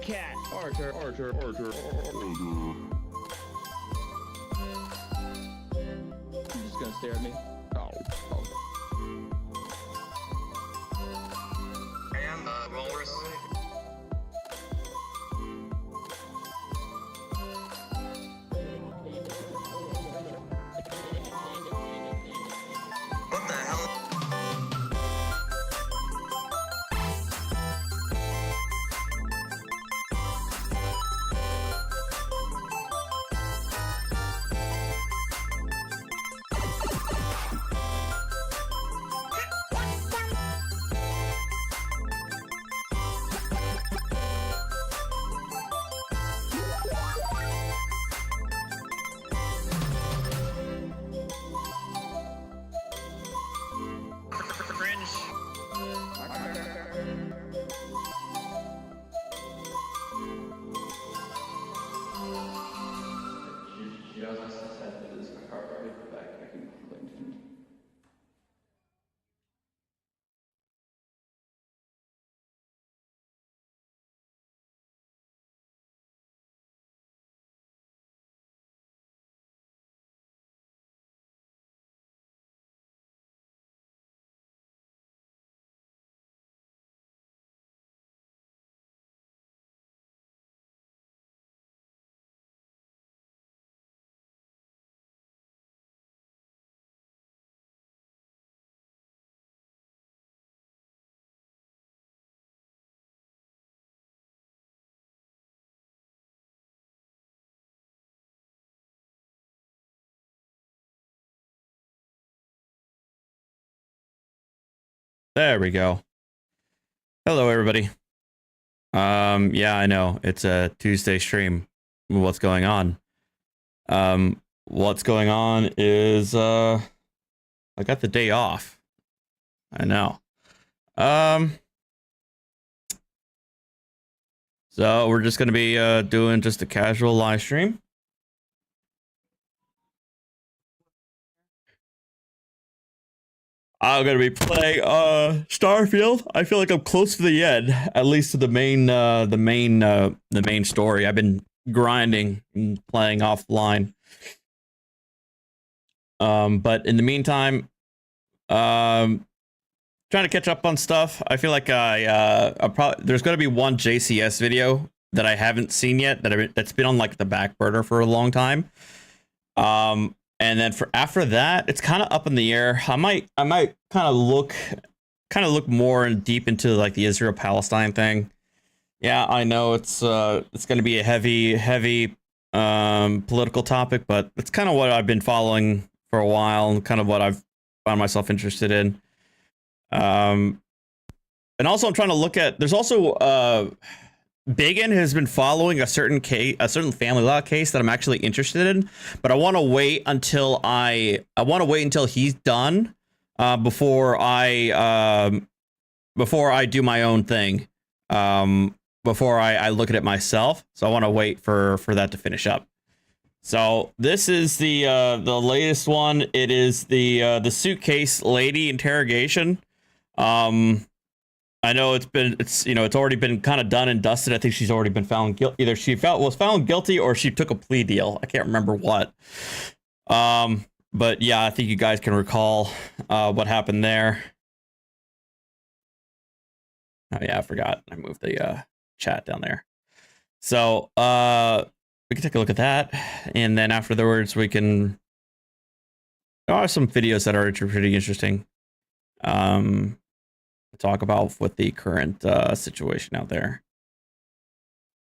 cat. Archer. You're just gonna stare at me? Oh. And rollers. What the hell? There we go. Hello, everybody. Yeah, I know it's a Tuesday stream. What's going on? What's going on is I got the day off. I know. So we're just gonna be doing just a casual live stream. I'm gonna be playing Starfield. I feel like I'm close to the end, at least to the main story. I've been grinding and playing offline. But in the meantime, trying to catch up on stuff. I feel like there's gonna be one JCS video that I haven't seen yet that's been on like the back burner for a long time. And then after that, it's kind of up in the air. I might kind of look more deep into like the Israel-Palestine thing. Yeah, I know it's going to be a heavy political topic, but it's kind of what I've been following for a while and kind of what I've found myself interested in. And also I'm trying to look at. There's also Biggin has been following a certain family law case that I'm actually interested in, but I want to wait until he's done before I do my own thing, before I look at it myself. So I want to wait for that to finish up. So this is the latest one. It is the Suitcase lady interrogation. I know it's already been kind of done and dusted. I think she's already been found guilty. Either she was found guilty or she took a plea deal. I can't remember what. But yeah, I think you guys can recall what happened there. Oh yeah, I forgot. I moved the chat down there. So we can take a look at that, and then afterwards we can. There are some videos that are pretty interesting. Talk about with the current situation out there.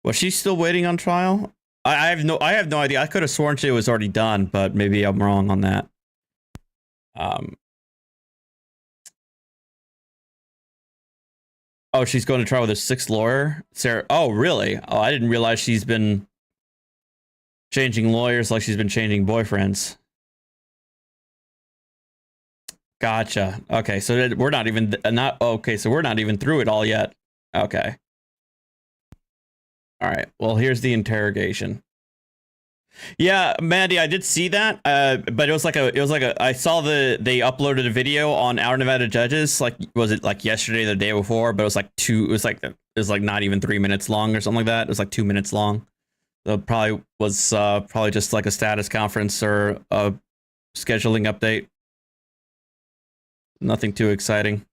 Was she still waiting on trial? I have no idea. I could have sworn she was already done, but maybe I'm wrong on that. Oh, she's going to trial with her sixth lawyer, Sarah. Oh, really? Oh, I didn't realize she's been changing lawyers like she's been changing boyfriends. Gotcha. Okay, so we're not even so we're not even through it all yet. Okay. All right. Well, here's the interrogation. Yeah, Mandy, I did see that, but it was like I saw they uploaded a video on Our Nevada Judges, like, was it like yesterday or the day before, but it was like not even 3 minutes long or something like that. It was like 2 minutes long. So it probably was probably just like a status conference or a scheduling update. Nothing too exciting.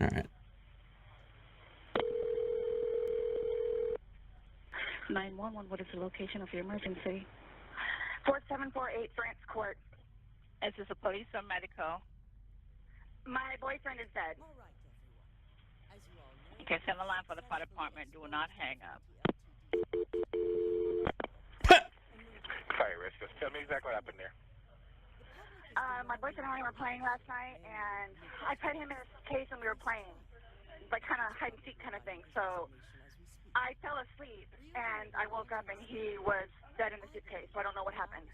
All right. 911, what is the location of your emergency? 4748 France Court. Is this a police or medical? My boyfriend is dead. Okay, send the line for the fire department. Do not hang up. Sorry, Rich. Just tell me exactly what happened there. My boyfriend and I were playing last night, and I put him in a case and we were playing, like kind of hide and seek kind of thing. So I fell asleep, and I woke up, and he was dead in the suitcase, so I don't know what happened.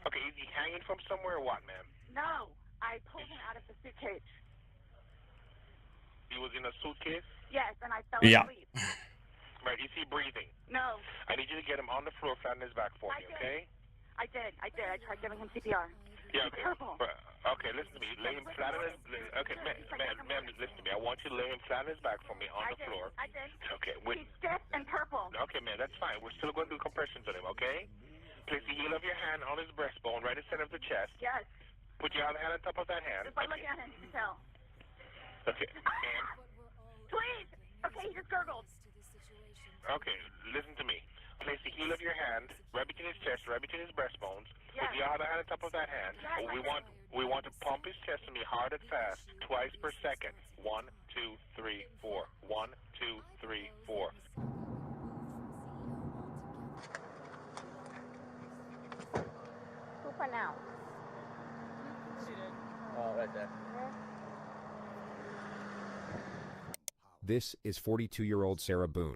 Okay, is he hanging from somewhere or what, ma'am? No, I pulled him out of the suitcase. He was in a suitcase? Yes, and I fell Yeah. asleep. Right, is he breathing? No. I need you to get him on the floor, flat on his back for me, okay? I did. I tried giving him CPR. Yeah, He's okay. purple. Okay, listen to me. Lay him flat on his... Okay, ma'am, listen to me. I want you to lay him flat on his back for me on the floor. I did. Okay, wait. He's stiff and purple. Okay, man, that's fine. We're still going to do compressions on him, okay? Place the heel of your hand on his breastbone, right in the center of the chest. Yes. Put your other hand on top of that hand. Just by looking at him, you can tell. Okay. And, Please. Okay, he just gurgled. okay, listen to me. Place the heel of your hand right between his chest, right between his breastbones. Yes. With your other hand on top of that hand. Yes, We want to pump his chest to me hard and fast, twice per second. 1, 2, 3, 4. 1, 2, 3, 4. Who pronounced? Oh, right there. This is 42-year-old Sarah Boone.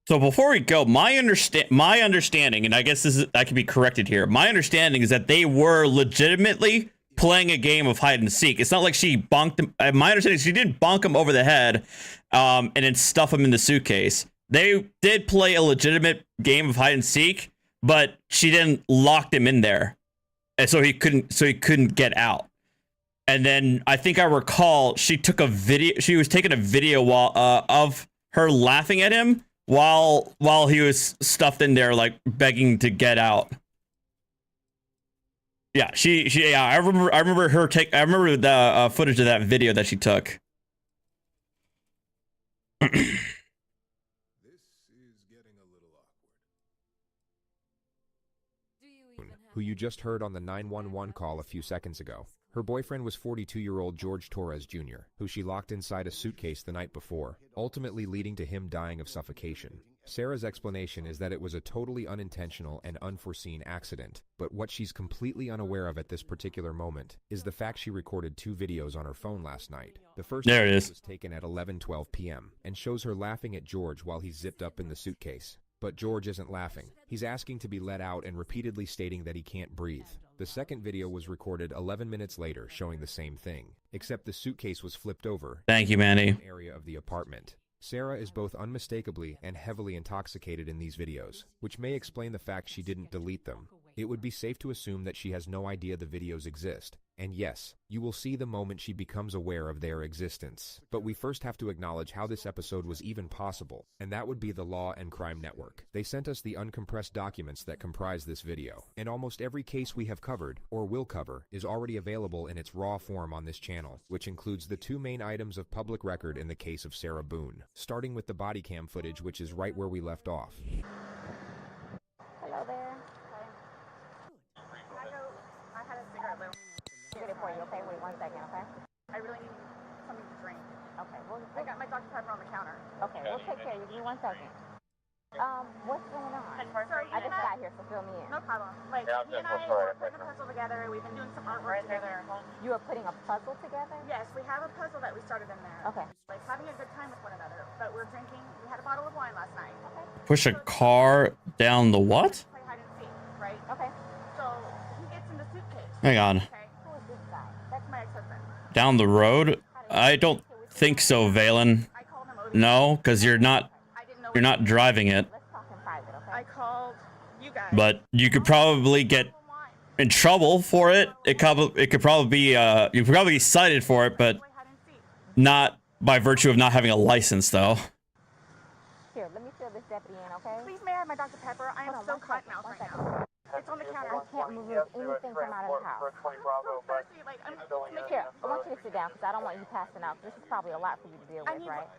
So before we go, my understanding, and I guess I can be corrected here. My understanding is that they were legitimately playing a game of hide and seek. It's not like she bonked him. My understanding is she didn't bonk him over the head, and then stuff him in the suitcase. They did play a legitimate game of hide and seek, but she didn't lock him in there, and so he couldn't get out. And then I think I recall she took a video. She was taking a video of her laughing at him while he was stuffed in there, like begging to get out. Yeah, yeah, I remember the footage of that video that she took. This is getting a little awkward. Who you just heard on the 911 call a few seconds ago. Her boyfriend was 42-year-old George Torres Jr., who she locked inside a suitcase the night before, ultimately leading to him dying of suffocation. Sarah's explanation is that it was a totally unintentional and unforeseen accident, but what she's completely unaware of at this particular moment is the fact she recorded 2 videos on her phone last night. The first There it video is. was taken at 11:12 p.m. and shows her laughing at George while he's zipped up in the suitcase. But George isn't laughing. He's asking to be let out and repeatedly stating that he can't breathe. The second video was recorded 11 minutes later, showing the same thing, except the suitcase was flipped over. Thank you, Manny. In an area of the apartment. Sarah is both unmistakably and heavily intoxicated in these videos, which may explain the fact she didn't delete them. It would be safe to assume that she has no idea the videos exist. And yes, you will see the moment she becomes aware of their existence. But we first have to acknowledge how this episode was even possible, and that would be the Law and Crime Network. They sent us the uncompressed documents that comprise this video, and almost every case we have covered, or will cover, is already available in its raw form on this channel, which includes the 2 main items of public record in the case of Sarah Boone, starting with the body cam footage, which is right where we left off. Hello there. I had a cigarette list. Get it for you, okay? Wait 1 second, okay? I really need something to drink. Okay, I got my Dr. Pepper on the counter. Okay, we'll take care of you. Give me 1 second. What's going on? I just got here, so fill me in. No problem. Like, he and I were putting a puzzle together. We've been doing some artwork together. You are putting a puzzle together? Yes, we have a puzzle that we started in there. Okay. Like, having a good time with one another. But we're drinking. We had a bottle of wine last night. Okay. Push a car down the what? Play hide and seek, right? Okay. So, he gets in the suitcase. Hang on. Okay. Who is this guy? That's my ex-husband. Down the road? I don't think so, Valen. I called him over. No, because you're not I didn't know driving it. Let's I called you guys. But you could probably get in trouble for it. It could probably be you could probably be cited for it, but not by virtue of not having a license, though. Here, let me fill this deputy in, okay? Please, may I have my Dr. Pepper? I am Hold on, so one cotton second, mouth one right second. now. It's on the counter. I can't remove anything from out of the house. Thirsty, like, I'm Here, I want you to sit down because I don't want you passing out. This is probably a lot for you to deal I with, need right?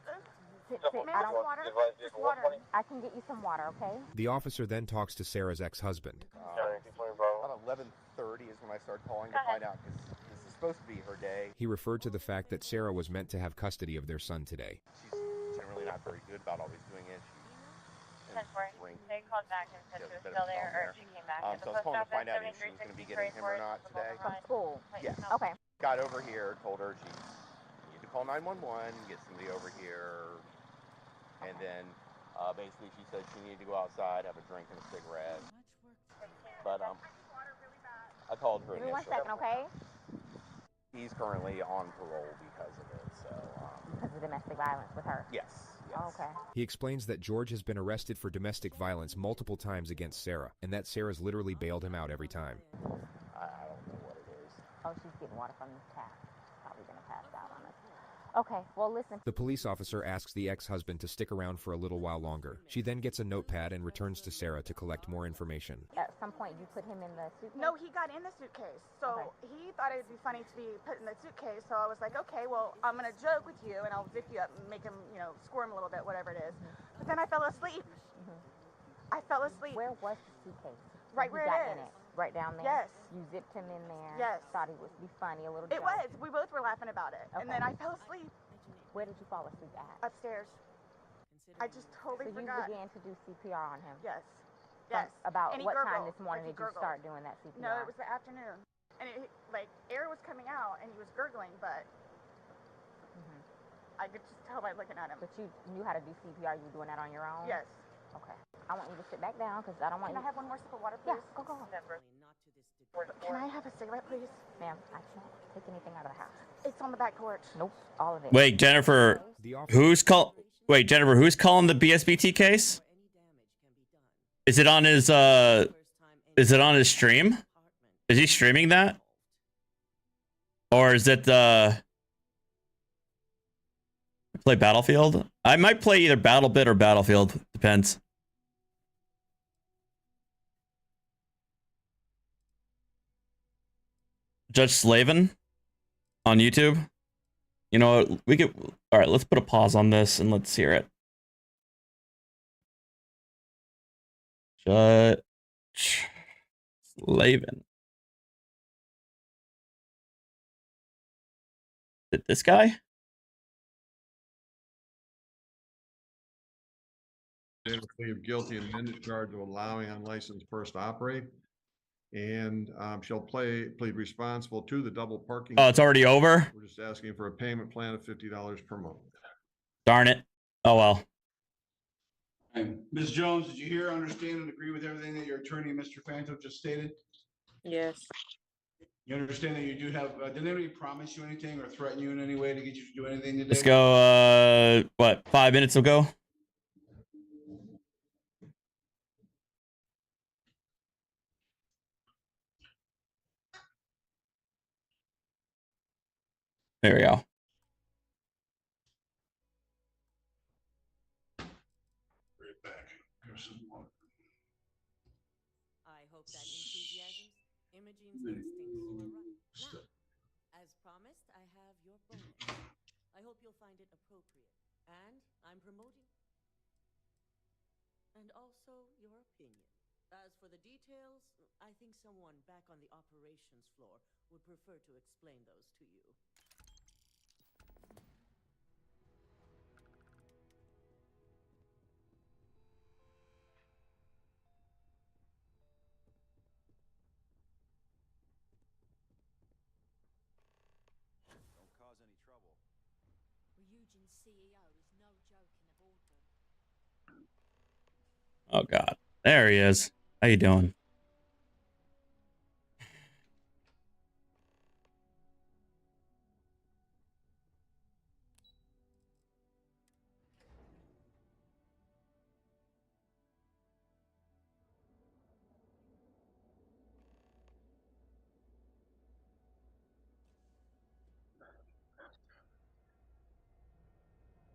Sit. May I have some water? Just water. I can get you some water, okay? The officer then talks to Sarah's ex-husband. About 11:30 is when I started calling to find out because this is supposed to be her day. He referred to the fact that Sarah was meant to have custody of their son today. She's generally not very good about always doing it. They called back and said she was still there, or she came back. So I was calling to find out if she was going to be getting him or not today. From school? Yes. Okay. Got over here, told her she needed to call 911, get somebody over here, and then basically she said she needed to go outside, have a drink and a cigarette. But I called her Give me initially. 1 second, okay? He's currently on parole because of it, so... Because of domestic violence with her? Yes. Oh, okay. He explains that George has been arrested for domestic violence multiple times against Sarah, and that Sarah's literally bailed him out every time. I don't know what it is. Oh, she's getting water from the tap. Probably gonna pass out on us. Okay, well, listen. The police officer asks the ex-husband to stick around for a little while longer. She then gets a notepad and returns to Sarah to collect more information. At some point, you put him in the suitcase? No, he got in the suitcase. So he thought it would be funny to be put in the suitcase. So I was like, okay, well, I'm going to joke with you and I'll zip you up and make him, you know, squirm a little bit, whatever it is. But then I fell asleep. I fell asleep. Where was the suitcase? Right where it is. Right down there? Yes. You zipped him in there? Yes. Thought he would be funny, a little It joke. was. We both were laughing about it. And then I fell asleep. Where did you fall asleep at? Upstairs. I just totally So forgot. you began to do CPR on him? Yes. Yes. About And he what time gurgled. this morning Like, did you start doing that CPR? No, it was the afternoon. And it, like, air was coming out and he was gurgling, but I could just tell by looking at him. But you knew how to do CPR? You were doing that on your own? Yes. Okay. I want you to sit back down because I don't want Can you... I have one more sip of water, please? Yeah, go. Can I have a cigarette, please? Ma'am, I can't take anything out of the house. It's on the back porch. Nope, all of it. Wait, Jennifer, who's calling the BSBT case? Is it on his stream? Is he streaming that? Or is it play Battlefield? I might play either BattleBit or Battlefield, depends. Judge Slavin on YouTube. You know what? We could. All right, let's put a pause on this and let's hear it. Judge Slavin. Is it this guy? Plead guilty in amended charge of allowing unlicensed person to operate, and shall plead responsible to the double parking. Oh, it's already over? We're just asking for a payment plan of $50 per month. Darn it. Oh well. Ms. Jones, did you hear, understand, and agree with everything that your attorney, Mr. Fanto, just stated? Yes. You understand that you do have, did anybody promise you anything or threaten you in any way to get you to do anything today? Let's go, what, 5 minutes ago? There we go. Right back. Here's some more. I hope that enthusiasm, Imogene's instincts were right. Now, as promised, I have your bonus. I hope you'll find it appropriate. And I'm promoting. And also your opinion. As for the details, I think someone back on the operations floor would prefer to explain those to you. Don't cause any trouble. Ryujin's CEO is no joke in the boardroom. Oh God, there he is. How you doing?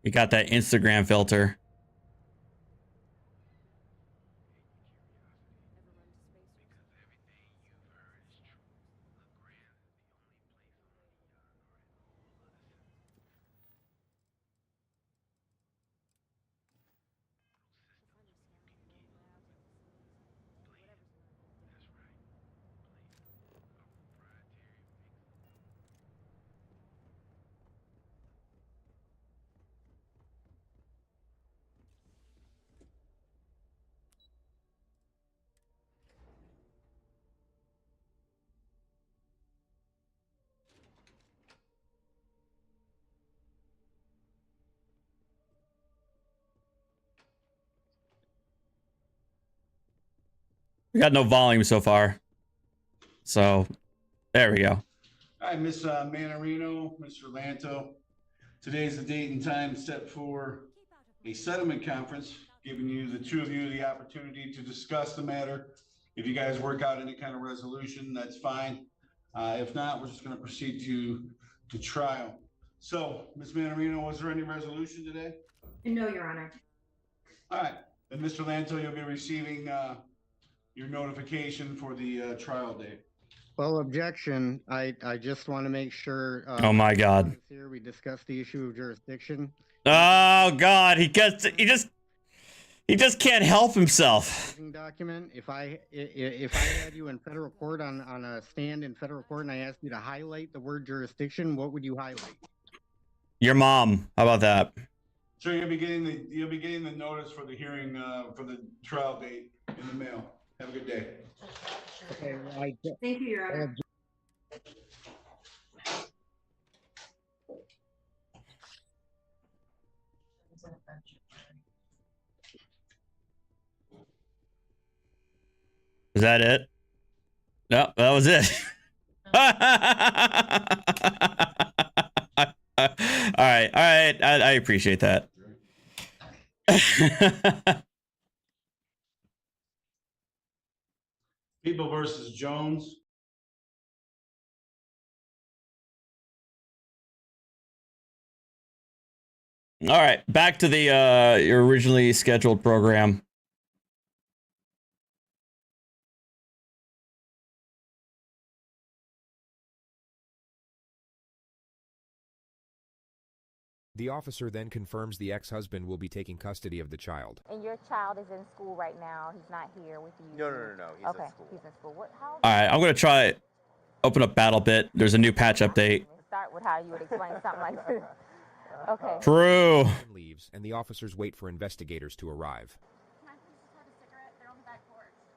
You got that Instagram filter. We got no volume so far. So, there we go. All right, Miss Manarino, Mr. Lanto. Today's the date and time set for a settlement conference, giving you, the two of you, the opportunity to discuss the matter. If you guys work out any kind of resolution, that's fine. If not, we're just going to proceed to trial. So, Ms. Manarino, was there any resolution today? No, Your Honor. All right, then Mr. Lanto, you'll be receiving your notification for the trial date. Well, objection. I just want to make sure. Oh my God. Here we discussed the issue of jurisdiction. Oh God, he just can't help himself. Document. If I had you in federal court on a stand in federal court and I asked you to highlight the word jurisdiction, what would you highlight? Your mom. How about that? So you'll be getting the notice for the hearing for the trial date in the mail. Have a good day. Okay. Thank you, Your Honor. Is that it? No, that was it. All right. I appreciate that. People versus Jones. All right, back to the your originally scheduled program. The officer then confirms the ex-husband will be taking custody of the child. And your child is in school right now. He's not here with you. No. He's okay, in school. he's in school. What? How? All right, I'm gonna try open up BattleBit. There's a new patch update. Start with how you would explain something like this. Okay. True. Leaves, and the officers wait for investigators to arrive.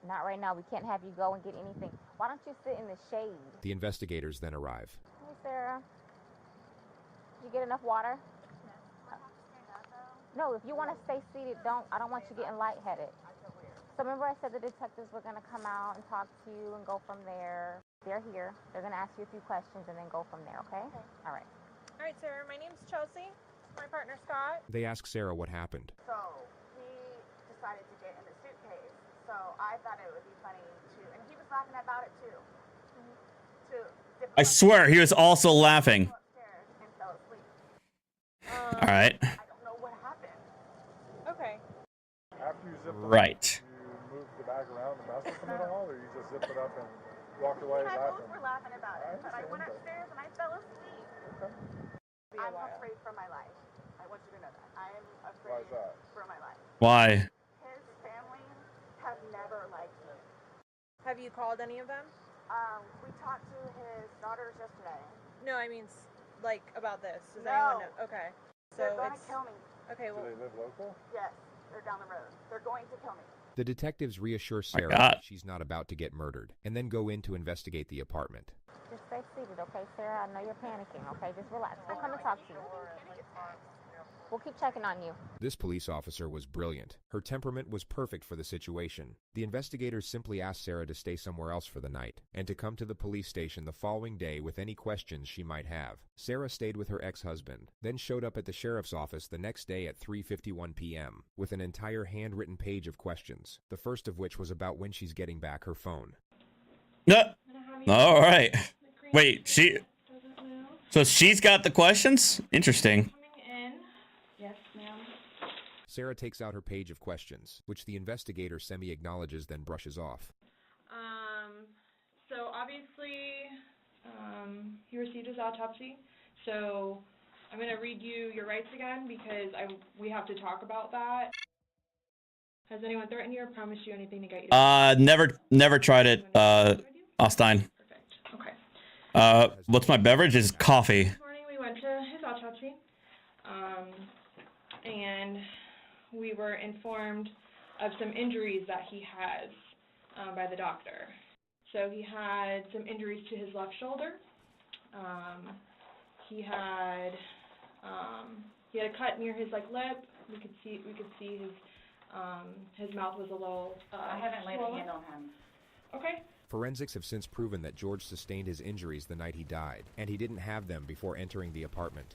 Not right now. We can't have you go and get anything. Why don't you sit in the shade? The investigators then arrive. Hey, Sarah. Did you get enough water? No, if you want to stay seated, I don't want you getting lightheaded. So remember I said the detectives were going to come out and talk to you and go from there. They're here. They're going to ask you a few questions and then go from there, okay? All right. All right, Sarah, my name's Chelsea. My partner, Scott. They ask Sarah what happened. So he decided to get in the suitcase. So I thought it would be funny to, and he was laughing about it too. I swear he was also laughing. And fell asleep. All right. I don't know what happened. Okay. After you zip it Right. you move the bag around and mess with them at all, or you just zip it up and walk away And I laughing? both were laughing about it, but I went upstairs and I fell asleep. I'm afraid for my life. I want you to know that. I am afraid for my life. Why? His family have never liked me. Have you called any of them? We talked to his daughters yesterday. No, I mean, like, about this. Does No. anyone know? Okay. So They're going to it's... kill me. Okay, well... Do they live local? Yes, they're down the road. They're going to kill me. The detectives reassure My Sarah God. that she's not about to get murdered, and then go in to investigate the apartment. Just stay seated, okay, Sarah? I know you're panicking, okay? Just relax. We'll come and talk to you. We'll keep checking on you. This police officer was brilliant. Her temperament was perfect for the situation. The investigators simply asked Sarah to stay somewhere else for the night, and to come to the police station the following day with any questions she might have. Sarah stayed with her ex-husband, then showed up at the sheriff's office the next day at 3:51 p.m. with an entire handwritten page of questions, the first of which was about when she's getting back her phone. No. All right. Wait, so she's got the questions? Interesting. Yes, Sarah takes out her page of questions, which the investigator semi-acknowledges then brushes off. So obviously, he received his autopsy. So I'm going to read you your rights again because we have to talk about that. Has anyone threatened you or promised you anything to get you to Never tried it, Austin. Okay. What's my beverage? Is coffee. This morning we went to his autopsy, and we were informed of some injuries that he has by the doctor. So he had some injuries to his left shoulder. He had a cut near his lip. We could see his mouth was a little. I haven't laid a hand on him. Okay. Forensics have since proven that George sustained his injuries the night he died, and he didn't have them before entering the apartment.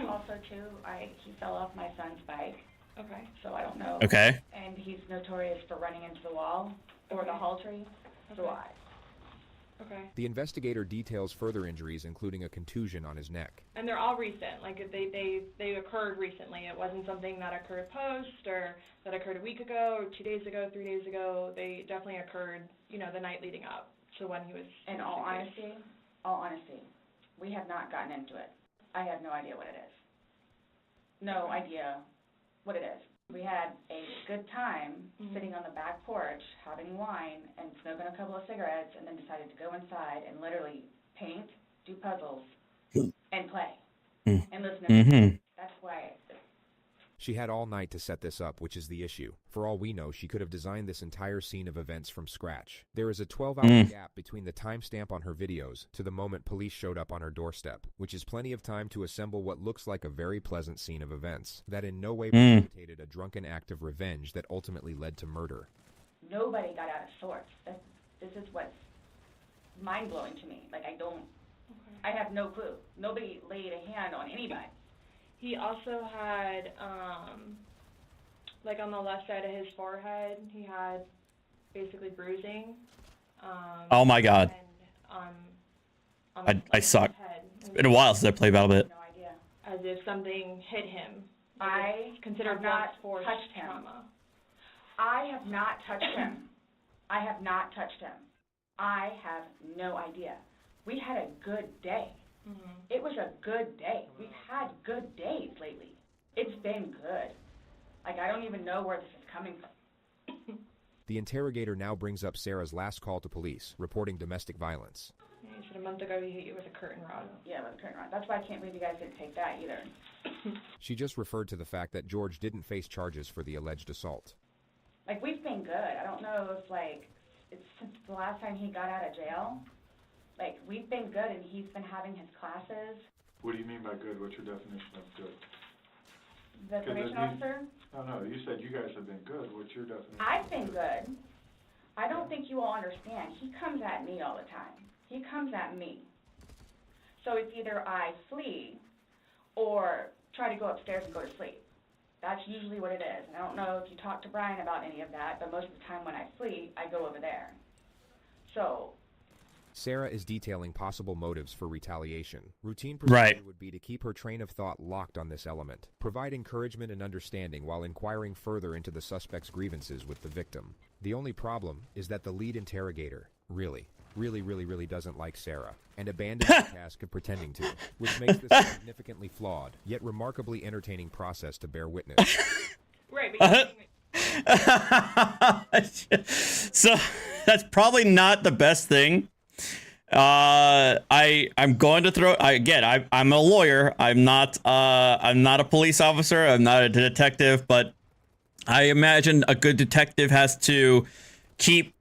Also, too, he fell off my son's bike. Okay. So I don't know. Okay. And he's notorious for running into the wall or the hall tree. So Okay. The investigator details further injuries, including a contusion on his neck. And they're all recent. They occurred recently. It wasn't something that occurred post or that occurred a week ago or 2 days ago, 3 days ago. They definitely occurred, the night leading up to when he was. In all honesty, we have not gotten into it. I have no idea what it is. No idea what it is. We had a good time sitting on the back porch, having wine and smoking a couple of cigarettes, and then decided to go inside and literally paint, do puzzles, and play, and listen to music. That's why. She had all night to set this up, which is the issue. For all we know, she could have designed this entire scene of events from scratch. There is a 12-hour gap between the timestamp on her videos to the moment police showed up on her doorstep, which is plenty of time to assemble what looks like a very pleasant scene of events that in no way precipitated a drunken act of revenge that ultimately led to murder. Nobody got out of sorts. This is what's mind-blowing to me. I have no clue. Nobody laid a hand on anybody. He also had, on the left side of his forehead, he had basically bruising. Oh my God. And I suck. head. It's been a while since I played Battlebit. No idea. As if something hit him. I considered have not force touched him. trauma. I have not touched him. I have not touched him. I have no idea. We had a good day. It was a good day. We've had good days lately. It's been good. I don't even know where this is coming from. The interrogator now brings up Sarah's last call to police, reporting domestic violence. He said a month ago he hit you with a curtain rod. Yeah, with a curtain rod. That's why I can't believe you guys didn't take that either. She just referred to the fact that George didn't face charges for the alleged assault. We've been good. I don't know if, it's since the last time he got out of jail. We've been good, and he's been having his classes. What do you mean by good? What's your definition of good? The probation officer? No, you said you guys have been good. What's your definition? I've been good. I don't think you all understand. He comes at me all the time. He comes at me. So it's either I flee or try to go upstairs and go to sleep. That's usually what it is. And I don't know if you talk to Brian about any of that, but most of the time when I flee, I go over there. So Sarah is detailing possible motives for retaliation. Routine procedure would be to keep her train of thought locked on this element, provide encouragement and understanding while inquiring further into the suspect's grievances with the victim. The only problem is that the lead interrogator really doesn't like Sarah, and abandons the task of pretending to, which makes this a significantly flawed, yet remarkably entertaining process to bear witness. Right, but So that's probably not the best thing. I'm going to throw again. I'm a lawyer. I'm not a police officer. I'm not a detective. But I imagine a good detective has to keep,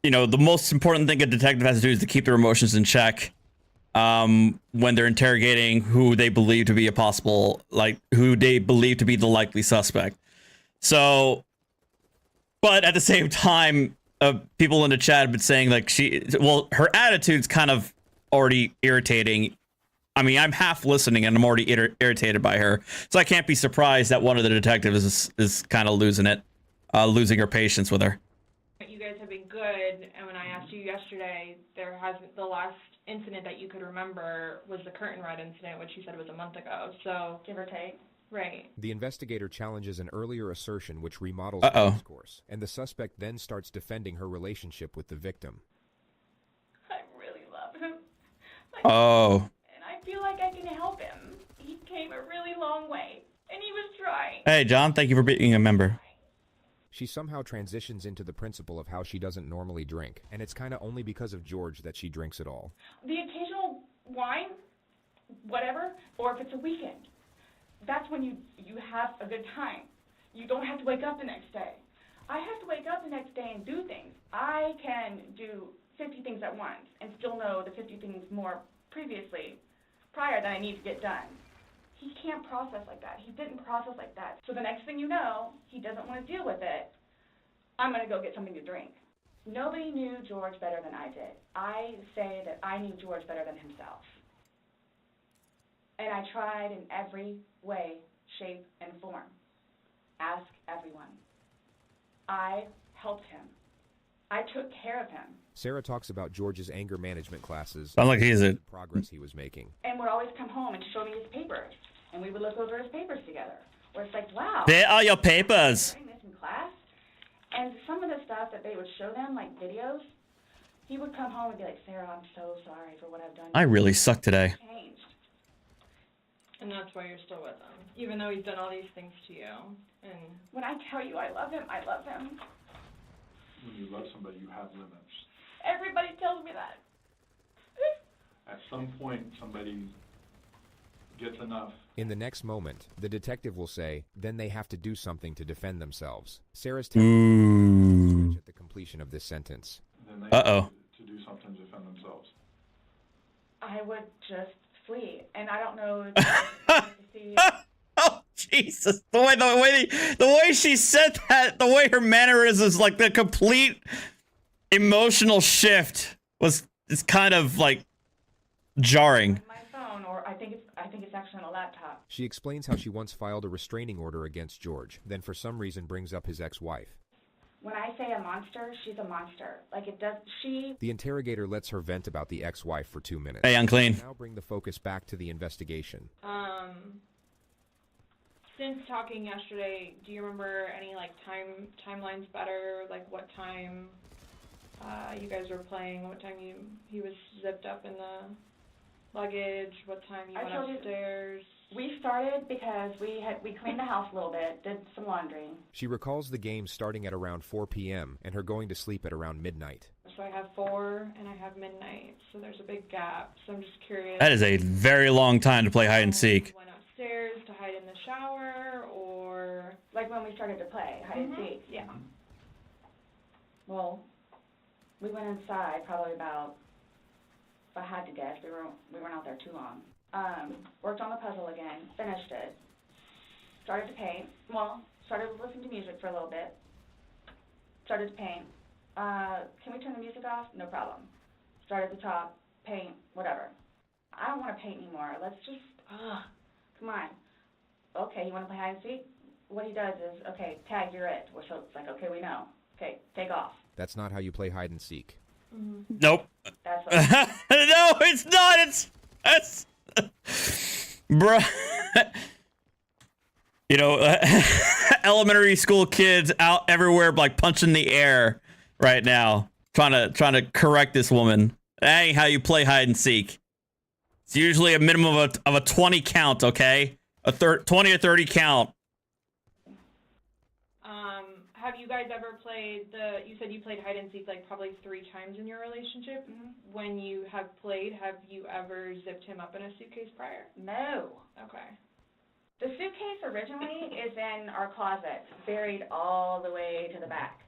the most important thing a detective has to do is to keep their emotions in check. When they're interrogating who they believe to be who they believe to be the likely suspect. So, but at the same time, people in the chat have been saying her attitude's kind of already irritating. I mean, I'm half listening and I'm already irritated by her. So I can't be surprised that one of the detectives is kind of losing her patience with her. you guys have been good, and when I asked you yesterday, the last incident that you could remember was the curtain rod incident, which you said was a month ago. So give or take. Right. The investigator challenges an earlier assertion which remodels Uh-oh. the discourse, and the suspect then starts defending her relationship with the victim. I really love him. Oh. And I feel like I can help him. He came a really long way, and he was trying. Hey, John, thank you for being a member. She somehow transitions into the principle of how she doesn't normally drink, and it's kind of only because of George that she drinks at all. The occasional wine, whatever, or if it's a weekend, that's when you have a good time. You don't have to wake up the next day. I have to wake up the next day and do things. I can do 50 things at once and still know the 50 things more prior that I need to get done. He can't process like that. He didn't process like that. So the next thing you know, he doesn't want to deal with it. I'm going to go get something to drink. Nobody knew George better than I did. I say that I knew George better than himself. And I tried in every way, shape, and form. Ask everyone. I helped him. I took care of him. Sarah talks about George's anger management classes Sounds like he's and the progress he was making. And would always come home and show me his papers. And we would look over his papers together. Where it's like, wow. There are your papers. Doing this in class. And some of the stuff that they would show them, like videos, he would come home and be like, Sarah, I'm so sorry for what I've done. I really suck today. Changed. And that's why you're still with him, even though he's done all these things to you. And when I tell you I love him, I love him. When you love somebody, you have limits. Everybody tells me that. At some point, somebody gets enough. In the next moment, the detective will say, then they have to do something to defend themselves. Sarah's temper at the completion of this sentence. Then they have to do something to defend themselves. I would just flee, and I don't know if to see. Oh Jesus! The way she said that, the way her mannerisms, like the complete emotional shift is kind of like jarring. My phone, or I think it's actually on a laptop. She explains how she once filed a restraining order against George, then for some reason brings up his ex-wife. When I say a monster, she's a monster. Like it does, she... The interrogator lets her vent about the ex-wife for 2 minutes. Hey, unclean. Now bring the focus back to the investigation. Since talking yesterday, do you remember any like timelines better? Like what time you guys were playing? What time he was zipped up in the luggage? What time you went upstairs? We started because we cleaned the house a little bit, did some laundry. She recalls the game starting at around 4 p.m. and her going to sleep at around midnight. So I have 4 and I have midnight, so there's a big gap. So I'm just curious. That is a very long time to play hide and seek. Went upstairs to hide in the shower, or like when we started to play hide and seek. Yeah. Well, we went inside probably about, if I had to guess, we weren't out there too long. Worked on the puzzle again, finished it, started to paint, started to listen to music for a little bit, started to paint. Can we turn the music off? No problem. Start at the top, paint, whatever. I don't want to paint anymore. Let's just, come on. Okay, you want to play hide and seek? What he does is, okay, tag, you're it. So it's like, okay, we know. Okay, take off. That's not how you play hide and seek. Nope. That's what no, it's not. It's bruh. You know, elementary school kids out everywhere like punching the air right now, trying to correct this woman. That ain't how you play hide and seek. It's usually a minimum of a 20 count, okay? A 20 or 30 count. Have you guys ever played you said you played hide and seek like probably 3 times in your relationship. When you have played, have you ever zipped him up in a suitcase prior? No. Okay. The suitcase originally is in our closet, buried all the way to the back.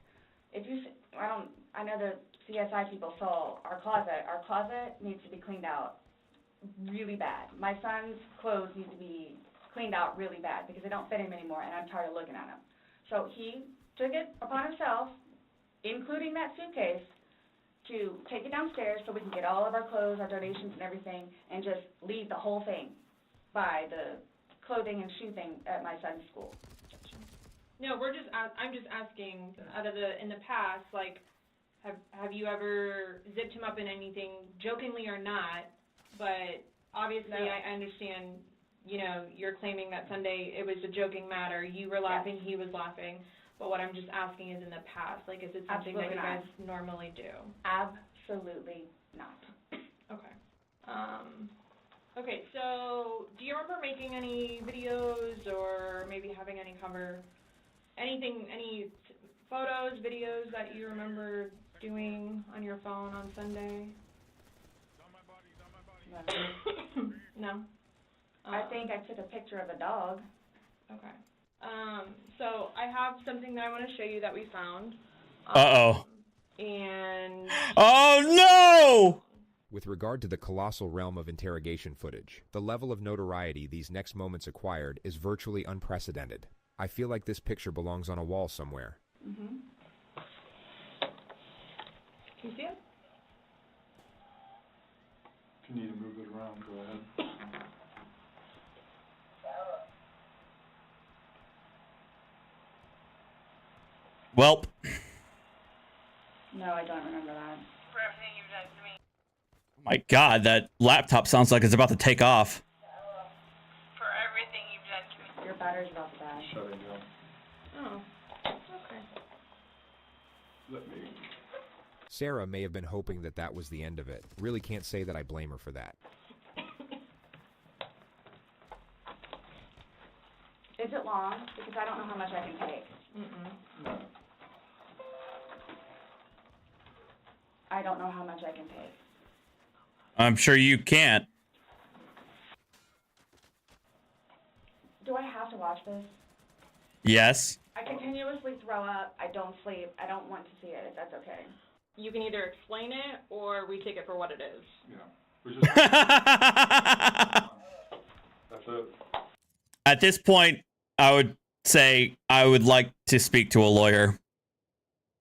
If you, I know the CSI people saw our closet. Our closet needs to be cleaned out really bad. My son's clothes need to be cleaned out really bad because they don't fit him anymore, and I'm tired of looking at them. So he took it upon himself, including that suitcase, to take it downstairs so we can get all of our clothes, our donations and everything, and just leave the whole thing by the clothing and shoe thing at my son's school. No, I'm just asking, in the past, like, have you ever zipped him up in anything, jokingly or not, but obviously No. I understand you know, you're claiming that Sunday it was a joking matter. You were laughing, he was laughing. But what I'm just asking is in the past, like, is it something that you guys normally do? Absolutely not. Okay. Okay, so do you remember making any videos or maybe having any any photos, videos that you remember doing on your phone on Sunday? No? I think I took a picture of a dog. Okay. So I have something that I want to show you that we found. Uh-oh. And... Oh, no! With regard to the colossal realm of interrogation footage, the level of notoriety these next moments acquired is virtually unprecedented. I feel like this picture belongs on a wall somewhere. Mm-hmm. Can you see it? If you need to move it around, go ahead. Welp. No, I don't remember that. For everything you've done to me. My God, that laptop sounds like it's about to take off. For everything you've done to me. Your battery's about to die. Shutting down. Oh, okay. Let me. Sarah may have been hoping that that was the end of it. Really can't say that I blame her for that. Is it long? Because I don't know how much I can take. Mm-mm. I don't know how much I can take. I'm sure you can't. Do I have to watch this? Yes. I continuously throw up. I don't sleep. I don't want to see it, if that's okay. You can either explain it or we take it for what it is. Yeah. That's it. At this point, I would say I would like to speak to a lawyer,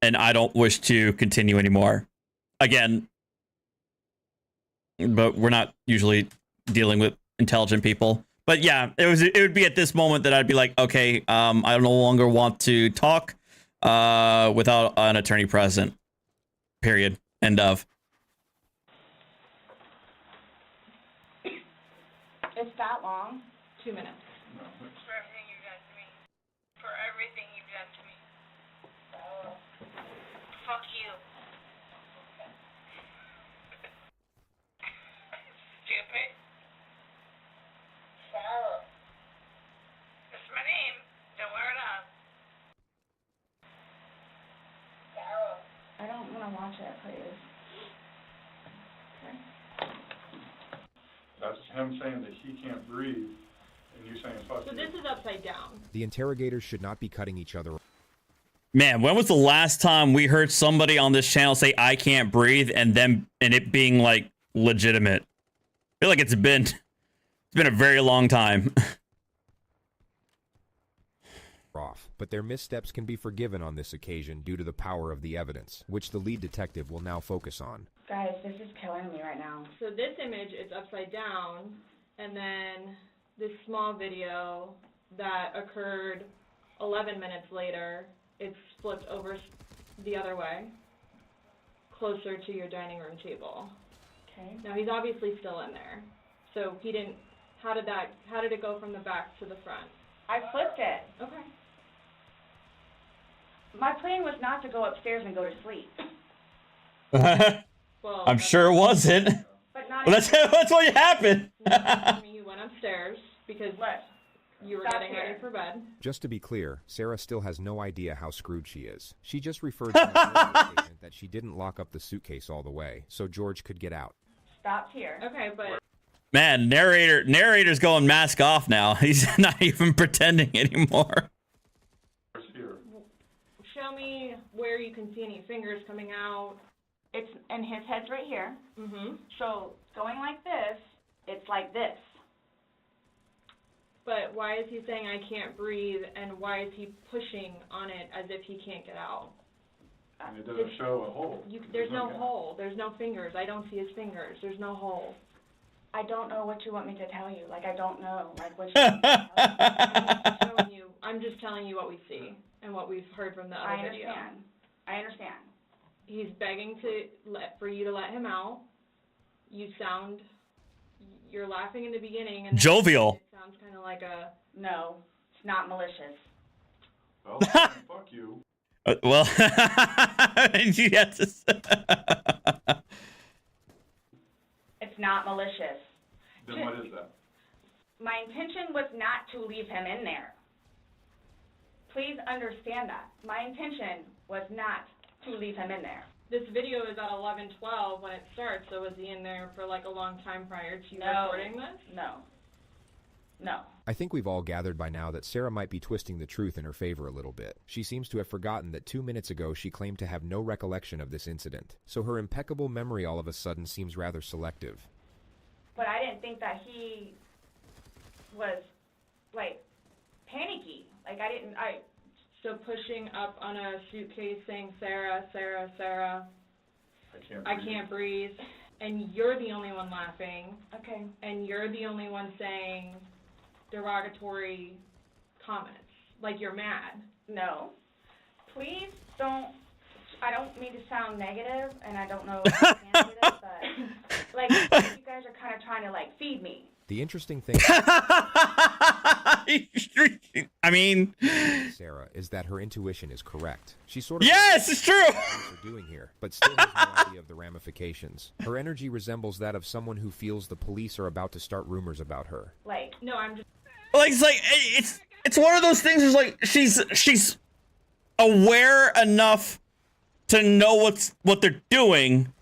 and I don't wish to continue anymore. Again, but we're not usually dealing with intelligent people. But yeah, it would be at this moment that I'd be like, okay, I no longer want to talk without an attorney present. Period. End of. It's that long? 2 minutes. For everything you've done to me. For everything you've done to me. Fuck you. Stupid. That's my name. Don't wear it up. I don't want to watch it, please. Okay. That's him saying that he can't breathe, and you saying fuck So you. this is upside down. The interrogators should not be cutting each other. Man, when was the last time we heard somebody on this channel say I can't breathe and it being like legitimate? I feel like it's been a very long time. Off, but their missteps can be forgiven on this occasion due to the power of the evidence, which the lead detective will now focus on. Guys, this is killing me right now. So this image is upside down, and then this small video that occurred 11 minutes later, it's flipped over the other way, closer to your dining room table. Okay. Now he's obviously still in there. So he didn't, how did it go from the back to the front? I flipped it. Okay. My plan was not to go upstairs and go to sleep. Well, I'm sure it wasn't. But not Well, that's what happened. You went upstairs because you were Stop getting here. ready for bed. Just to be clear, Sarah still has no idea how screwed she is. She just referred to the earlier statement that she didn't lock up the suitcase all the way, so George could get out. Stopped here. Okay, but Man, narrator's going mask off now. He's not even pretending anymore. show me where you can see any fingers coming out. It's, and his head's right here. Mm-hmm. So going like this, it's like this. But why is he saying I can't breathe, and why is he pushing on it as if he can't get out? And it doesn't show a hole. There's no hole. There's no fingers. I don't see his fingers. There's no hole. I don't know what you want me to tell you. Like, I don't know. Like, what you want me to tell you. I'm just telling you what we see and what we've heard from the other video. I understand. He's begging for you to let him out. You sound you're laughing in the beginning, and then Jovial. it sounds kind of like a... No, it's not malicious. Well, fuck you. Well, you have to It's not malicious. Then what is that? My intention was not to leave him in there. Please understand that. My intention was not to leave him in there. This video is at 11:12 when it starts, so was he in there for like a long time prior to recording this? No. No. I think we've all gathered by now that Sarah might be twisting the truth in her favor a little bit. She seems to have forgotten that 2 minutes ago she claimed to have no recollection of this incident, so her impeccable memory all of a sudden seems rather selective. But I didn't think that he was, like, panicky. Like, So pushing up on a suitcase saying, Sarah, Sarah, Sarah, I can't breathe, and you're the only one laughing. Okay. And you're the only one saying derogatory comments, like you're mad. No. Please don't, I don't mean to sound negative, and I don't know if I can do this, but, like, you guys are kind of trying to, like, feed me. The interesting thing I mean, Sarah, is that her intuition is correct. She sort of yes, it's true. What are doing here, but still has no idea of the ramifications. Her energy resembles that of someone who feels the police are about to start rumors about her. Like, no, I'm just like it's one of those things. Is like she's aware enough to know what they're doing,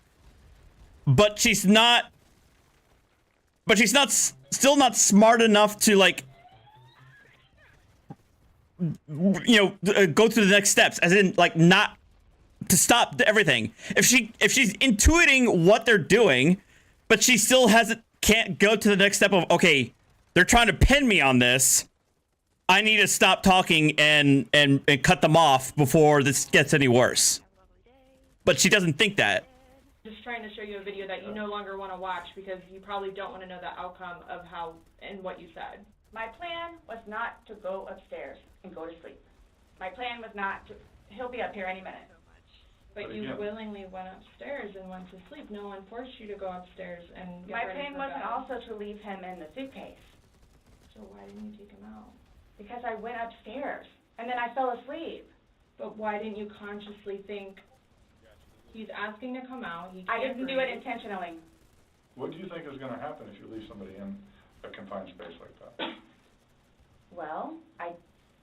but she's not. But she's not still not smart enough to, like, you know, go through the next steps, as in, like, not to stop everything. If she's intuiting what they're doing, but she still can't go to the next step of, okay, they're trying to pin me on this, I need to stop talking and cut them off before this gets any worse. But she doesn't think that. just trying to show you a video that you no longer want to watch because you probably don't want to know the outcome of how and what you said. My plan was not to go upstairs and go to sleep. My plan was not to, he'll be up here any minute. But you willingly went upstairs and went to sleep. No one forced you to go upstairs and get My ready plan for wasn't bed. also to leave him in the suitcase. So why didn't you take him out? Because I went upstairs and then I fell asleep. But why didn't you consciously think, he's asking to come out, he can't I didn't do it breathe. intentionally. What do you think is going to happen if you leave somebody in a confined space like that? Well, I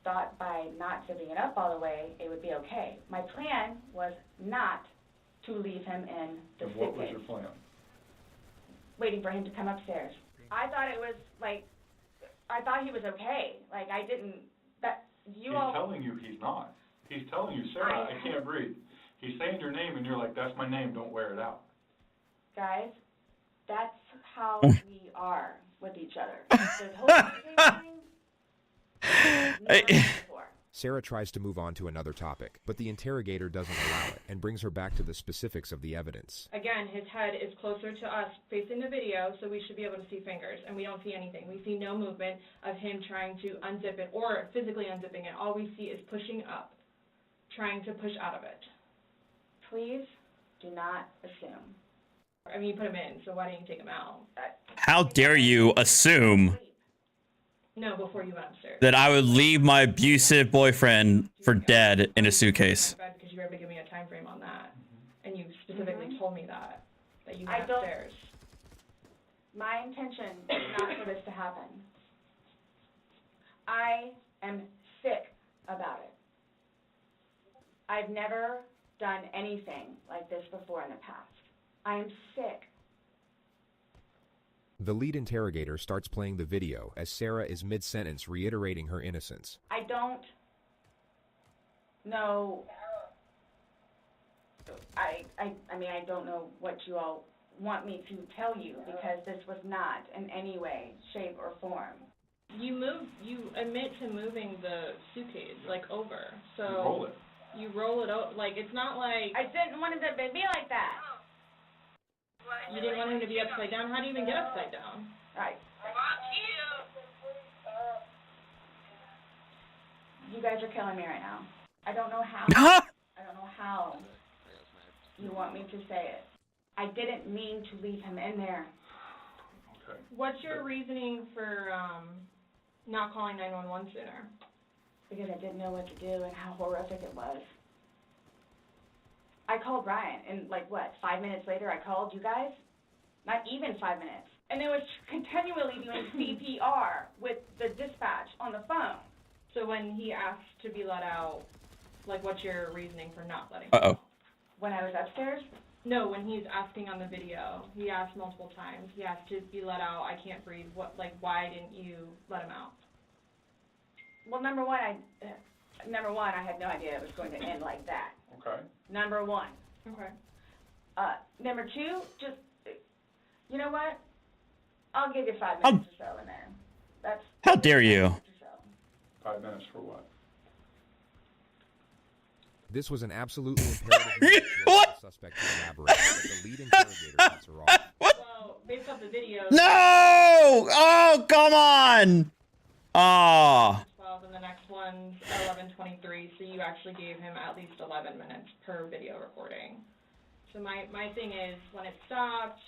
thought by not giving it up all the way, it would be okay. My plan was not to leave him in the And suitcase. what was your plan? Waiting for him to come upstairs. I thought it was like, I thought he was okay. Like, I didn't, that, you all. He's telling you he's not. He's telling you, Sarah, I can't breathe. He's saying your name and you're like, that's my name, don't wear it out. Guys, that's how we are with each other. This whole thing, never happened before. Sarah tries to move on to another topic, but the interrogator doesn't allow it and brings her back to the specifics of the evidence. Again, his head is closer to us facing the video, so we should be able to see fingers, and we don't see anything. We see no movement of him trying to unzip it or physically unzipping it. All we see is pushing up, trying to push out of it. Please do not assume. I mean, you put him in, so why didn't you take him out? How dare you assume No, before you went upstairs. that I would leave my abusive boyfriend for dead in a suitcase? Because you were able to give me a time frame on that, and you specifically told me that you I went don't- upstairs. My intention is not for this to happen. I am sick about it. I've never done anything like this before in the past. I am sick. The lead interrogator starts playing the video as Sarah is mid-sentence reiterating her innocence. I don't know. I mean, I don't know what you all want me to tell you because this was not in any way, shape, or form. You admit to moving the suitcase, like, over, so. You roll it. You roll it out, like, it's not like. I didn't want it to be like that. You didn't want him to be upside down? How do you even get upside down? Right. You guys are killing me right now. I don't know how. I don't know how you want me to say it. I didn't mean to leave him in there. Okay. What's your reasoning for, not calling 911 sooner? Because I didn't know what to do and how horrific it was. I called Ryan, and like, what, 5 minutes later I called you guys? Not even 5 minutes. And it was continually doing CPR with the dispatch on the phone. So when he asked to be let out, like, what's your reasoning for not letting him Uh-oh. out? When I was upstairs? No, when he's asking on the video, he asked multiple times. He asked to be let out. I can't breathe. What? Like, why didn't you let him out? Well, number one, I had no idea it was going to end like that. Okay. Number one. Okay. Number two, just, you know what? I'll give you 5 minutes or so in there. That's. How dare you? 5 minutes for what? This was an absolutely imperative moment for the suspect to elaborate, but the lead interrogator cuts her off. Well, based off the video. No! Oh, come on! Ah. 12, and the next one's 11:23. So you actually gave him at least 11 minutes per video recording. So my thing is, when it stopped,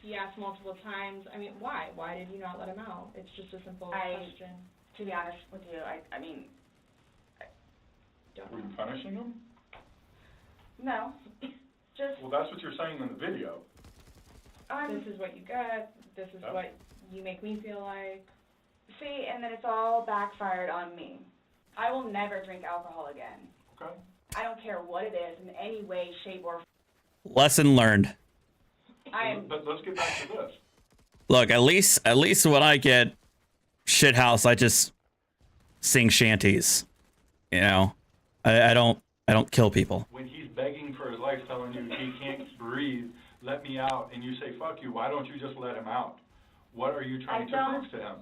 he asked multiple times. I mean, why? Why did you not let him out? It's just a simple question. To be honest with you, I mean. Were you punishing him? No, just. Well, that's what you're saying in the video. This is what you get. This is what you make me feel like. See, and then it's all backfired on me. I will never drink alcohol again. Okay. I don't care what it is in any way, shape, or form. Lesson learned. But let's get back to this. Look, at least when I get shithouse, I just sing shanties. You know, I don't kill people. When he's begging for his life, telling you he can't breathe, let me out, and you say, fuck you, why don't you just let him out? What are you trying to prove to him?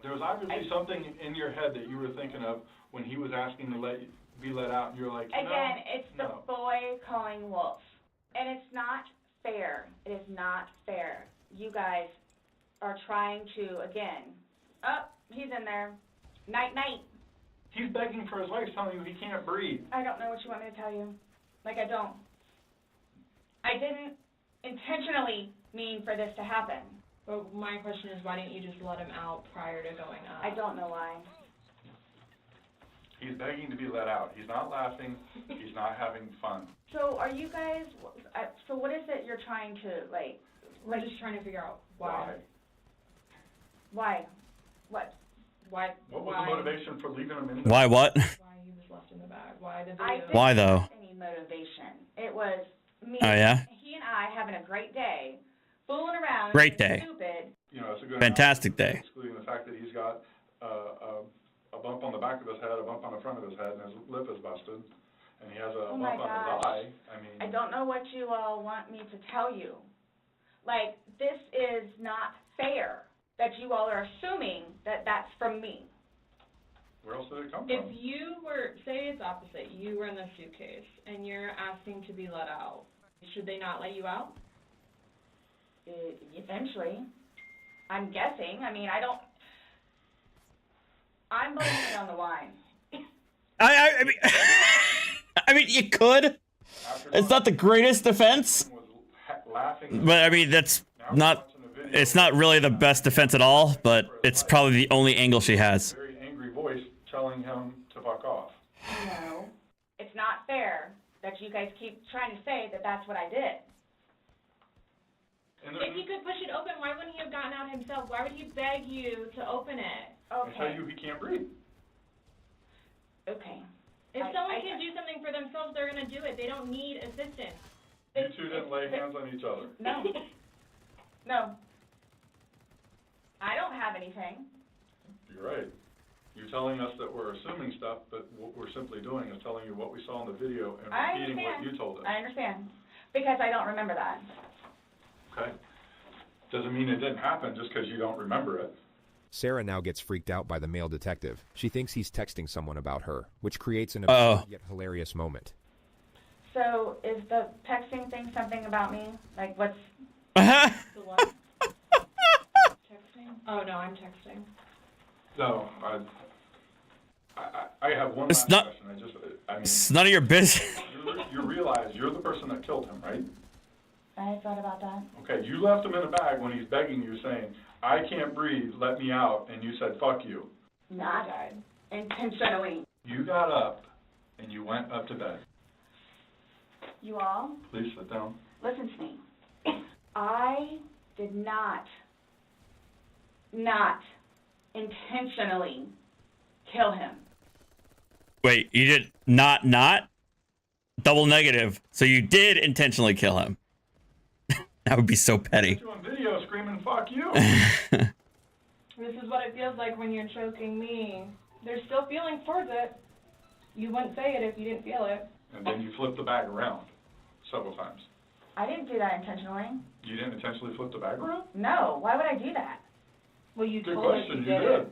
There was obviously something in your head that you were thinking of when he was asking to be let out, and you're like, no, again, it's the boy calling wolf. And it's not fair. It is not fair. You guys are trying to, again, he's in there. Night, night. He's begging for his life, telling you he can't breathe. I don't know what you want me to tell you. Like, I don't. I didn't intentionally mean for this to happen. But my question is, why didn't you just let him out prior to going up? I don't know why. He's begging to be let out. He's not laughing. He's not having fun. So are you guys, so what is it you're trying to, like... We're just trying to figure out why. Why? What? Why? What was the motivation for leaving him in? Why what? Why he was left in the bag? Why the video? I didn't Why though? have any motivation. It was me. Oh yeah. He and I having a great day, fooling around. Great day. Stupid. You know, it's a good Fantastic day. Excluding the fact that he's got a bump on the back of his head, a bump on the front of his head, and his lip is busted, and he has a bump on his eye. I mean, I don't know what you all want me to tell you. Like, this is not fair that you all are assuming that that's from me. Where else did it come If from? you were, say it's opposite, you were in the suitcase, and you're asking to be let out, should they not let you out? Eventually. I'm guessing. I mean, I'm blaming it on the wine. I mean, you could. It's not the greatest defense, but I mean, it's not really the best defense at all, but it's probably the only angle she has. Very angry voice telling him to fuck off. No, it's not fair that you guys keep trying to say that that's what I did. If he could push it open, why wouldn't he have gotten out himself? Why would he beg you to open it? I tell you he can't breathe. Okay. If someone can do something for themselves, they're going to do it. They don't need assistance. You two didn't lay hands on each other. No. No. I don't have anything. You're right. You're telling us that we're assuming stuff, but what we're simply doing is telling you what we saw in the video and repeating what you told us. I understand. Because I don't remember that. Okay. Doesn't mean it didn't happen just because you don't remember it. Sarah now gets freaked out by the male detective. She thinks he's texting someone about her, which creates an absurd yet hilarious moment. So, is the texting thing something about me? Like, what's... The what? Texting? Oh, no, I'm texting. No, I have one last question. I mean, it's none of your business. You realize you're the person that killed him, right? I thought about that. Okay, you left him in a bag when he's begging you, saying, I can't breathe, let me out, and you said, fuck you. Not intentionally. You got up, and you went up to bed. You all, Please sit down. listen to me. I did not intentionally kill him. Wait, you did not? Double negative. So you did intentionally kill him. That would be so petty. You on video screaming, fuck you. This is what it feels like when you're choking me. There's still feelings towards it. You wouldn't say it if you didn't feel it. And then you flipped the bag around several times. I didn't do that intentionally. You didn't intentionally flip the bag around? No, why would I do that? Well, you Good told us question, you you did did. it.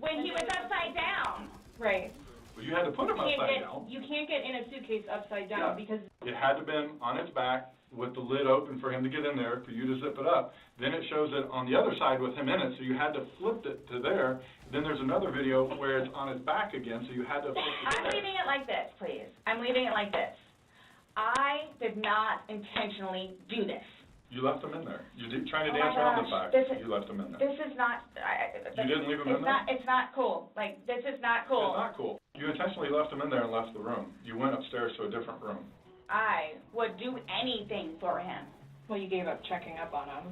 When he was upside down. Right. Well, you had to put him upside down. You can't get in a suitcase upside down Yeah. because It had to been on its back with the lid open for him to get in there, for you to zip it up. Then it shows it on the other side with him in it, so you had to flip it to there. Then there's another video where it's on his back again, so you had to flip it to I'm there. leaving it like this, please. I'm leaving it like this. I did not intentionally do this. You left him in there. You did trying to Oh my dance around the gosh, fact. You left him in there. This is not, You didn't leave him in there? It's not cool. Like, this is not cool. It's not cool. You intentionally left him in there and left the room. You went upstairs to a different room. I would do anything for him. well, you gave up checking up on him.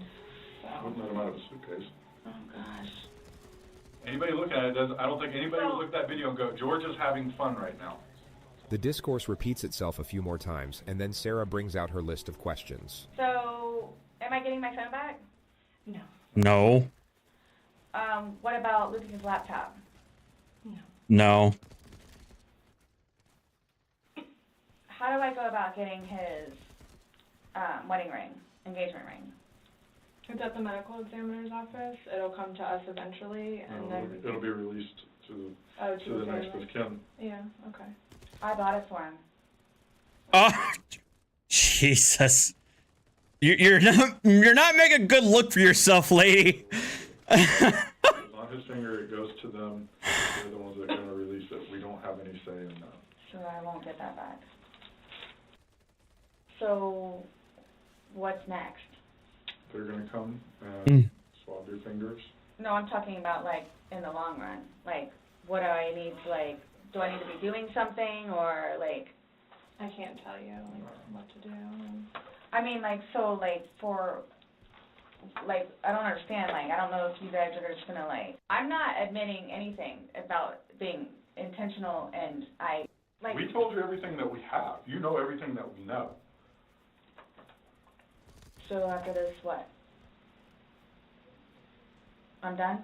Wouldn't let him out of a suitcase. Oh, gosh. Anybody looking at it doesn't, I don't think anybody would look at that video and go, George is having fun right now. The discourse repeats itself a few more times, and then Sarah brings out her list of questions. So, am I getting my phone back? No. No. What about Lucas's laptop? No. How do I go about getting his wedding ring, engagement ring? It's at the medical examiner's office. It'll come to us eventually, and then It'll be released to to the the next family. of kin. Yeah. Okay. I bought it for him. Oh, Jesus. You're not making a good look for yourself, lady. On his finger, it goes to them. They're the ones that are going to release it. We don't have any say in that. So I won't get that back. So, what's next? They're going to come and swab your fingers. No, I'm talking about, like, in the long run. Like, what do I need to, like, do I need to be doing something, or, like... I can't tell you, like, what to do. I mean, like, so, like, for... Like, I don't understand. Like, I don't know if you guys are just gonna, like... I'm not admitting anything about being intentional, and I... Like... We told you everything that we have. You know everything that we know. So after this, what? I'm done?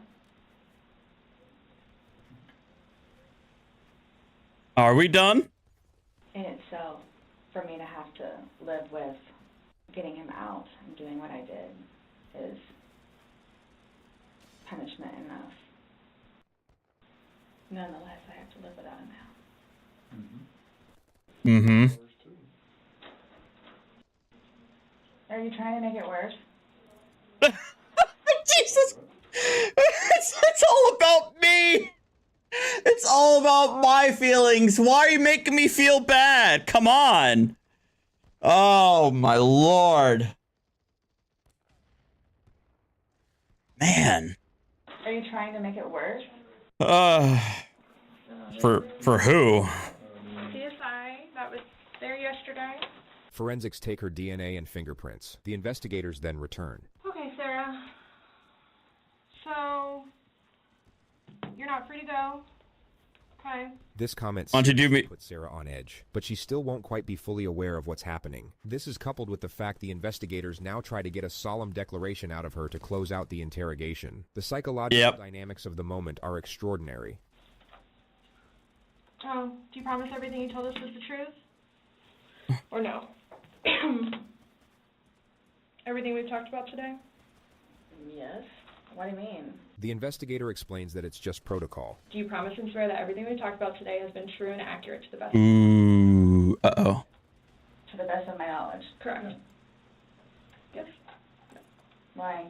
Are we done? In itself, for me to have to live with getting him out and doing what I did is punishment enough. Nonetheless, I have to live without him now. Mm-hmm. Are you trying to make it worse? Jesus! It's all about me! It's all about my feelings. Why are you making me feel bad? Come on. Oh, my Lord. Man. Are you trying to make it worse? For who? CSI, that was there yesterday. Forensics take her DNA and fingerprints. The investigators then return. Okay, Sarah. So, you're not free to go. Okay. This comment Want to do me- puts Sarah on edge, but she still won't quite be fully aware of what's happening. This is coupled with the fact the investigators now try to get a solemn declaration out of her to close out the interrogation. The psychological dynamics of the moment are extraordinary. Oh, do you promise everything you told us was the truth? Or no? Everything we've talked about today? Yes. What do you mean? The investigator explains that it's just protocol. Do you promise and swear that everything we've talked about today has been true and accurate to the best? Ooh. Uh-oh. To the best of my knowledge. Correct. Yes. Why?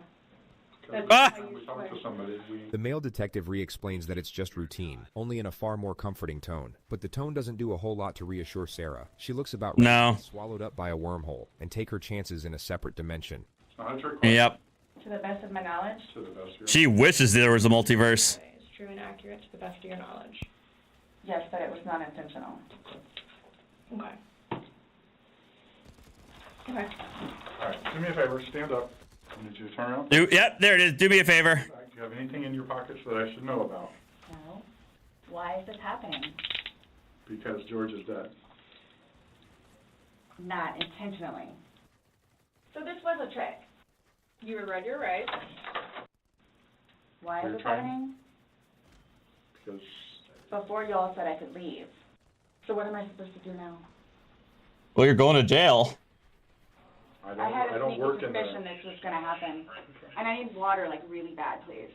That's Ah! how you We talked swear. to somebody. The male detective re-explains that it's just routine, only in a far more comforting tone. But the tone doesn't do a whole lot to reassure Sarah. She looks about ready to be swallowed up by a wormhole and take her chances in a separate dimension. It's not a trick question. Yep. To To the best of my knowledge. To the best of your She wishes there was a multiverse. It's true and accurate to the best of your knowledge. Yes, but it was not intentional. Okay. All Okay. right, do me a favor, stand up. I need you to turn around. Yep, there it is. Do me a favor. Do you have anything in your pockets that I should know about? No. Why is this happening? Because George is dead. Not intentionally. So this was a trick. You were read your rights. Why is You're this trying- happening? Because Before y'all said I could leave. So what am I supposed to do now? Well, you're going to jail. I had a don't sneaky work in the... suspicion this was going to happen. And I need water, like, really bad, please.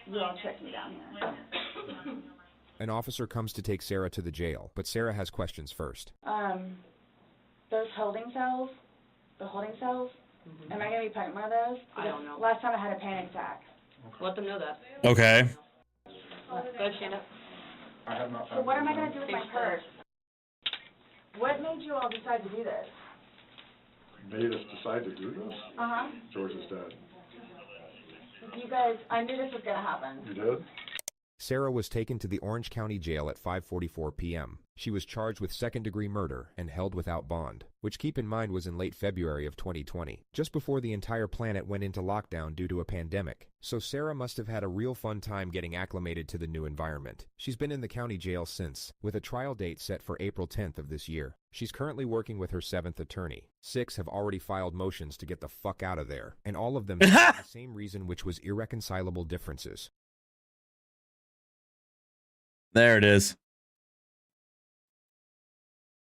You all check me down here. An officer comes to take Sarah to the jail, but Sarah has questions first. Those holding cells, the holding cells, am I going to be put in one of those? I don't know. Last time I had a panic attack. Let them know that. Okay. Go ahead, stand up. I have not So what am I going to do with my purse? What made you all decide to do this? Made us decide to do this? Uh-huh. George is dead. You guys, I knew this was going to happen. You did? Sarah was taken to the Orange County Jail at 5:44 p.m. She was charged with second-degree murder and held without bond, which keep in mind was in late February of 2020, just before the entire planet went into lockdown due to a pandemic. So Sarah must have had a real fun time getting acclimated to the new environment. She's been in the county jail since, with a trial date set for April 10th of this year. She's currently working with her 7th attorney. 6 have already filed motions to get the fuck out of there, and all of them for the same reason, which was irreconcilable differences. There it is.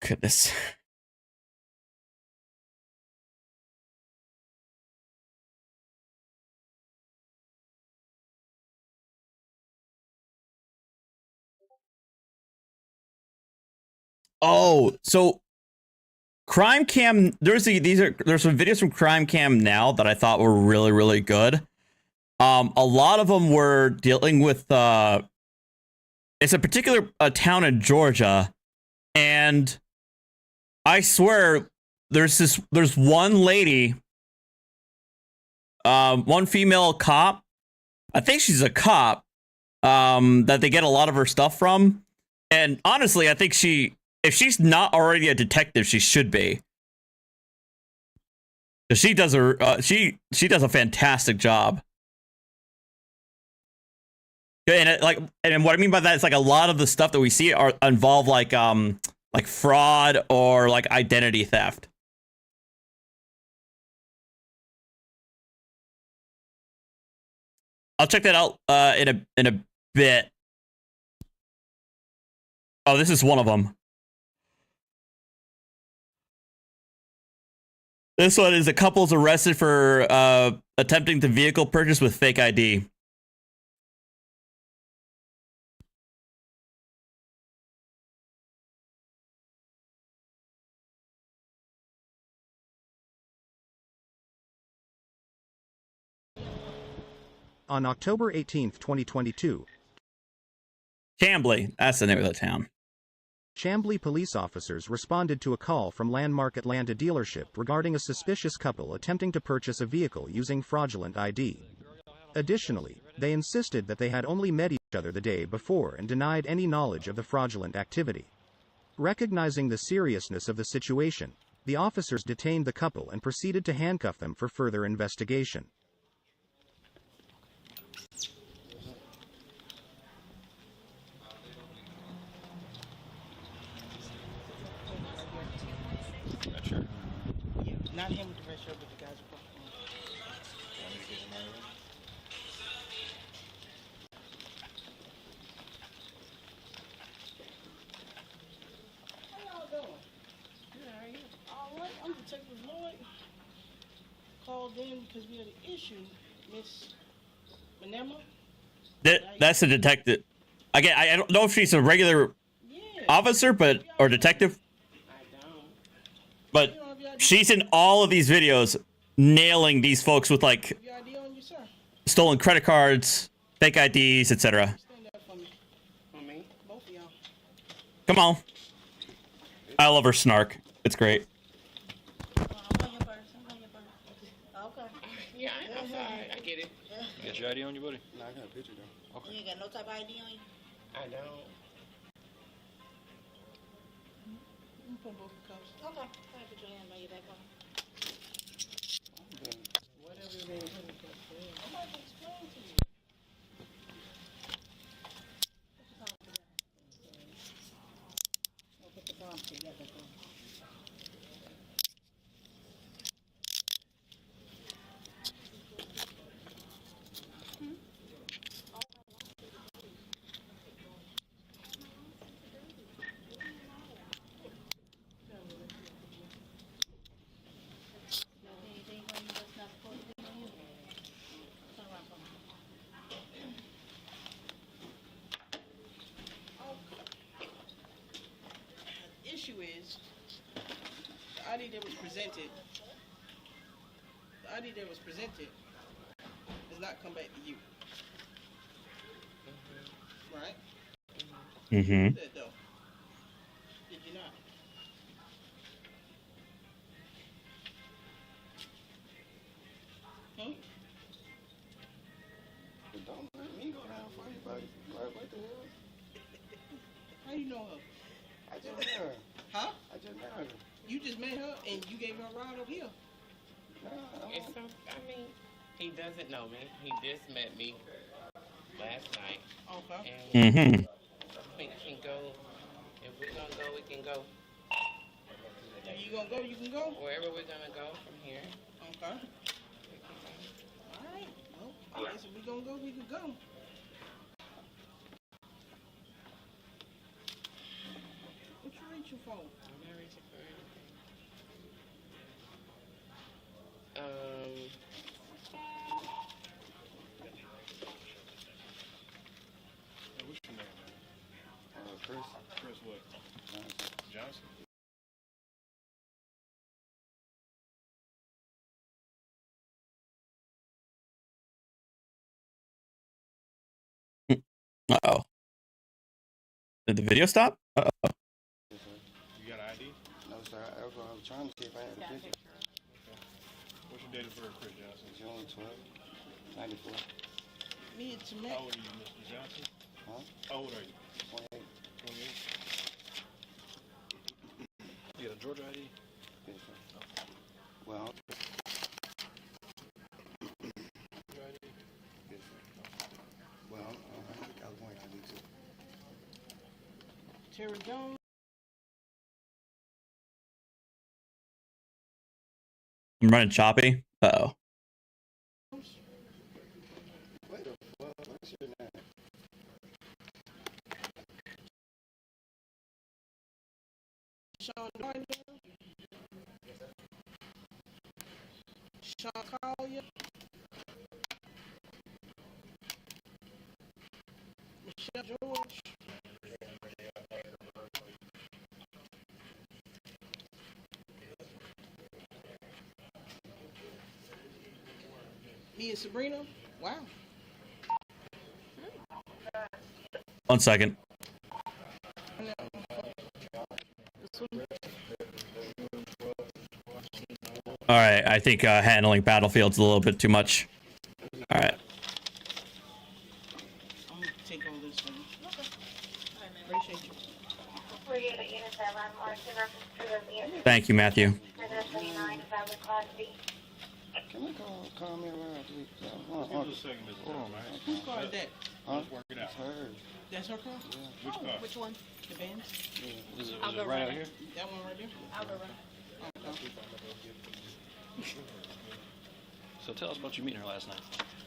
Goodness. Oh, so Crime Cam, there's some videos from Crime Cam now that I thought were really, really good. A lot of them were dealing with it's a particular town in Georgia, and I swear there's one lady, one female cop. I think she's a cop, that they get a lot of her stuff from. And honestly, I think if she's not already a detective, she should be. 'Cause she does she does a fantastic job. And what I mean by that is like a lot of the stuff that we see involve like fraud or like identity theft. I'll check that out in a bit. Oh, this is one of them. This one is a couple's arrested for attempting the vehicle purchase with fake ID. On October 18, 2022, Chambly, that's the name of the town. Chambly police officers responded to a call from Landmark Atlanta dealership regarding a suspicious couple attempting to purchase a vehicle using fraudulent ID. Additionally, they insisted that they had only met each other the day before and denied any knowledge of the fraudulent activity. Recognizing the seriousness of the situation, the officers detained the couple and proceeded to handcuff them for further investigation. Sure. Yeah, not him with the red shirt, but the guys across the room. Want me to get him out of here? How y'all doing? Good, how are you? All right, I'm Detective Lloyd. Called in because we had an issue. Miss Manema? That's the detective. Again, I don't know if she's a regular officer, or detective. But she's in all of these videos nailing these folks with like stolen credit cards, fake IDs, etc. Come on. I love her snark. It's great. Okay. Yeah, I'm sorry. I get it. You got your ID on you, buddy? No, I got a picture though. You ain't got no type of ID on you? I don't. You put both the cups. Okay. I put your hand on your back on. Whatever it is. I'm about to explain to you. Put the thumbs together. Issue is the ID that was presented. The ID that was presented does not come back to you. Right? Mm-hmm. Did though? Did you not? Hmm? Don't let me go down for anybody. Like, what the hell? How you know her? I just met her. Huh? I just met her. You just met her and you gave her a ride over here. It's some, I mean, he doesn't know me. He just met me last night. Okay. And we can go. If we're gonna go, we can go. If you gonna go, you can go. Wherever we're gonna go from here. Okay. Alright. Well, I guess if we gonna go, we can go. What you reaching for? I'm not reaching for anything. What's your name, man? Chris. Chris what? Johnson? Uh-oh. Did the video stop? Uh-oh. You got an ID? No, sir. I was trying to see if I had a picture. Okay. What's your date of birth, Chris Johnson? June 12th, 94. Me and Tamek. How old are you, Mr. Johnson? Huh? How old are you? 28. 28. You got a Georgia ID? Yes, sir. Well, Georgia ID? yes, sir. Well, I have a California ID too. Terry Jones. I'm running choppy. Uh-oh. What the fuck? What's your name? Sean Gardner. Sean Collier. Michelle George. Me and Sabrina. Wow. 1 second. All right, I think handling Battlefield's a little bit too much. All right. I'm gonna take all this one. Okay. Appreciate you. We're here to units that landmarks in reference to the unit. Thank you, Matthew. President 29, valid class B. Can we call me around, please? Just a second, Mr. Johnson. Whose car is that? Huh? Let's work it out. It's hers. That's her car? Yeah. Which car? Which one? The Benz? Yeah. Is it I'll go right out run here? it. That one right there? I'll go run it. Okay. So tell us about you meeting her last night.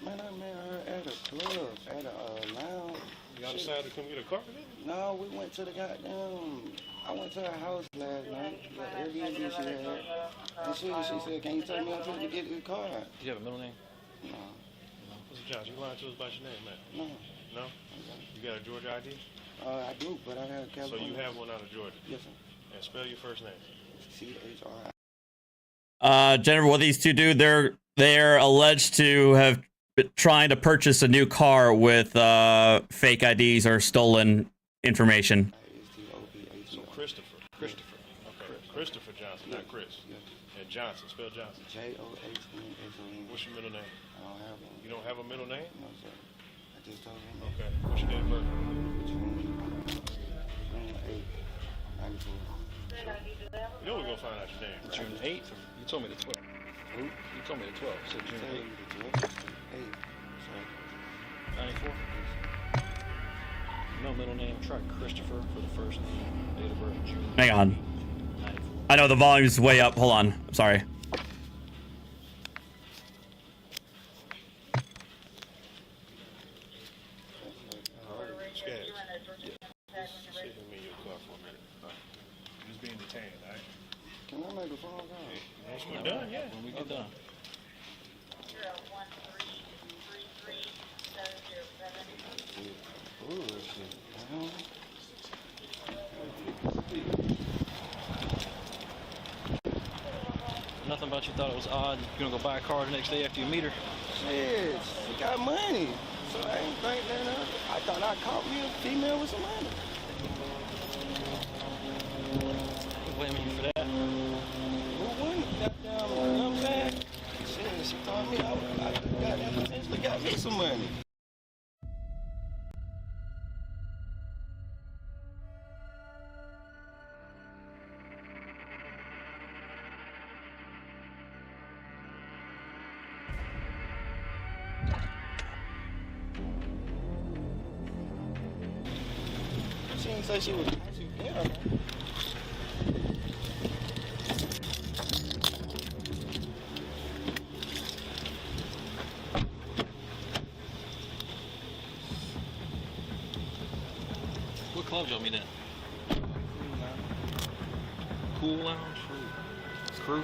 Man, I met her at a club, at a lounge. Y'all decided to come get a car together? No, we went to the goddamn. I went to her house last night. The Airbnb she had. And she said, "Can you take me up here to get the car?" Do you have a middle name? No. Mr. Johnson, you lying to us about your name, man? No. No? You got a Georgia ID? I do, but I have California. So you have one out of Georgia? Yes, sir. And spell your first name. C-H-R-I. Jennifer, what these two do, they're alleged to have been trying to purchase a new car with fake IDs or stolen information. So Christopher. Okay. Christopher Johnson, not Chris. Yeah. And Johnson, spell Johnson. J-O-H-N-S-O-N. What's your middle name? I don't have one. You don't have a middle name? No, sir. I just told him. Okay. What's your date of birth? June 8th, 94. You know we're gonna find out your name. Right? June 8th? You told me the 12th. Who? You told me the 12th. So June 8th. 8th. Sorry. 94? No middle name. Try Christopher for the first name. Date of birth, June. Hang on. I know the volume's way up. Hold on. I'm sorry. Just being detained, all right? Can I make a phone call? Once we're done, yeah. When we get done. Nothing about you thought it was odd. You're gonna go buy a car the next day after you meet her. Shit, she got money. So I ain't think that I thought I caught me a female with some money. Blaming you for that. Who wouldn't? Goddamn, I'm back. Shit, she told me I goddamn potentially got me some money. She didn't say she was yeah. What club y'all meet at? Cool Lounge? Crew?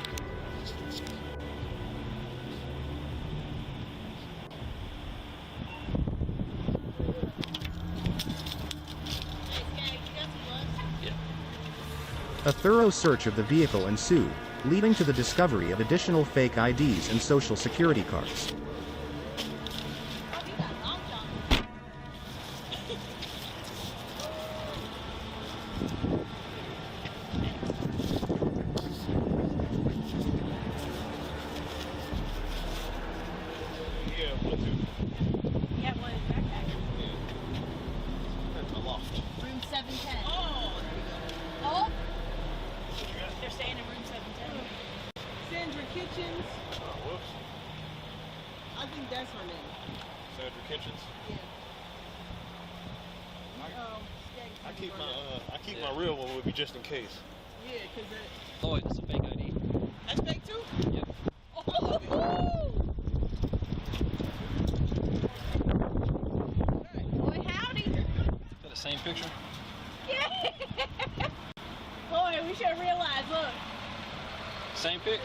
A thorough search of the vehicle ensued, leading to the discovery of additional fake IDs and social security cards. Yeah, what is backpack? That's a loft. Room 710. Oh, they're staying in room 710. Sandra Kitchens. Whoops. I think that's her name. Sandra Kitchens. Yeah. I keep my real one with me just in case. Yeah, because that. Lloyd, it's a fake ID. That's fake too? Yep. Boy, howdy. Is that the same picture? Yeah. Boy, we should have realized, look. Same pic?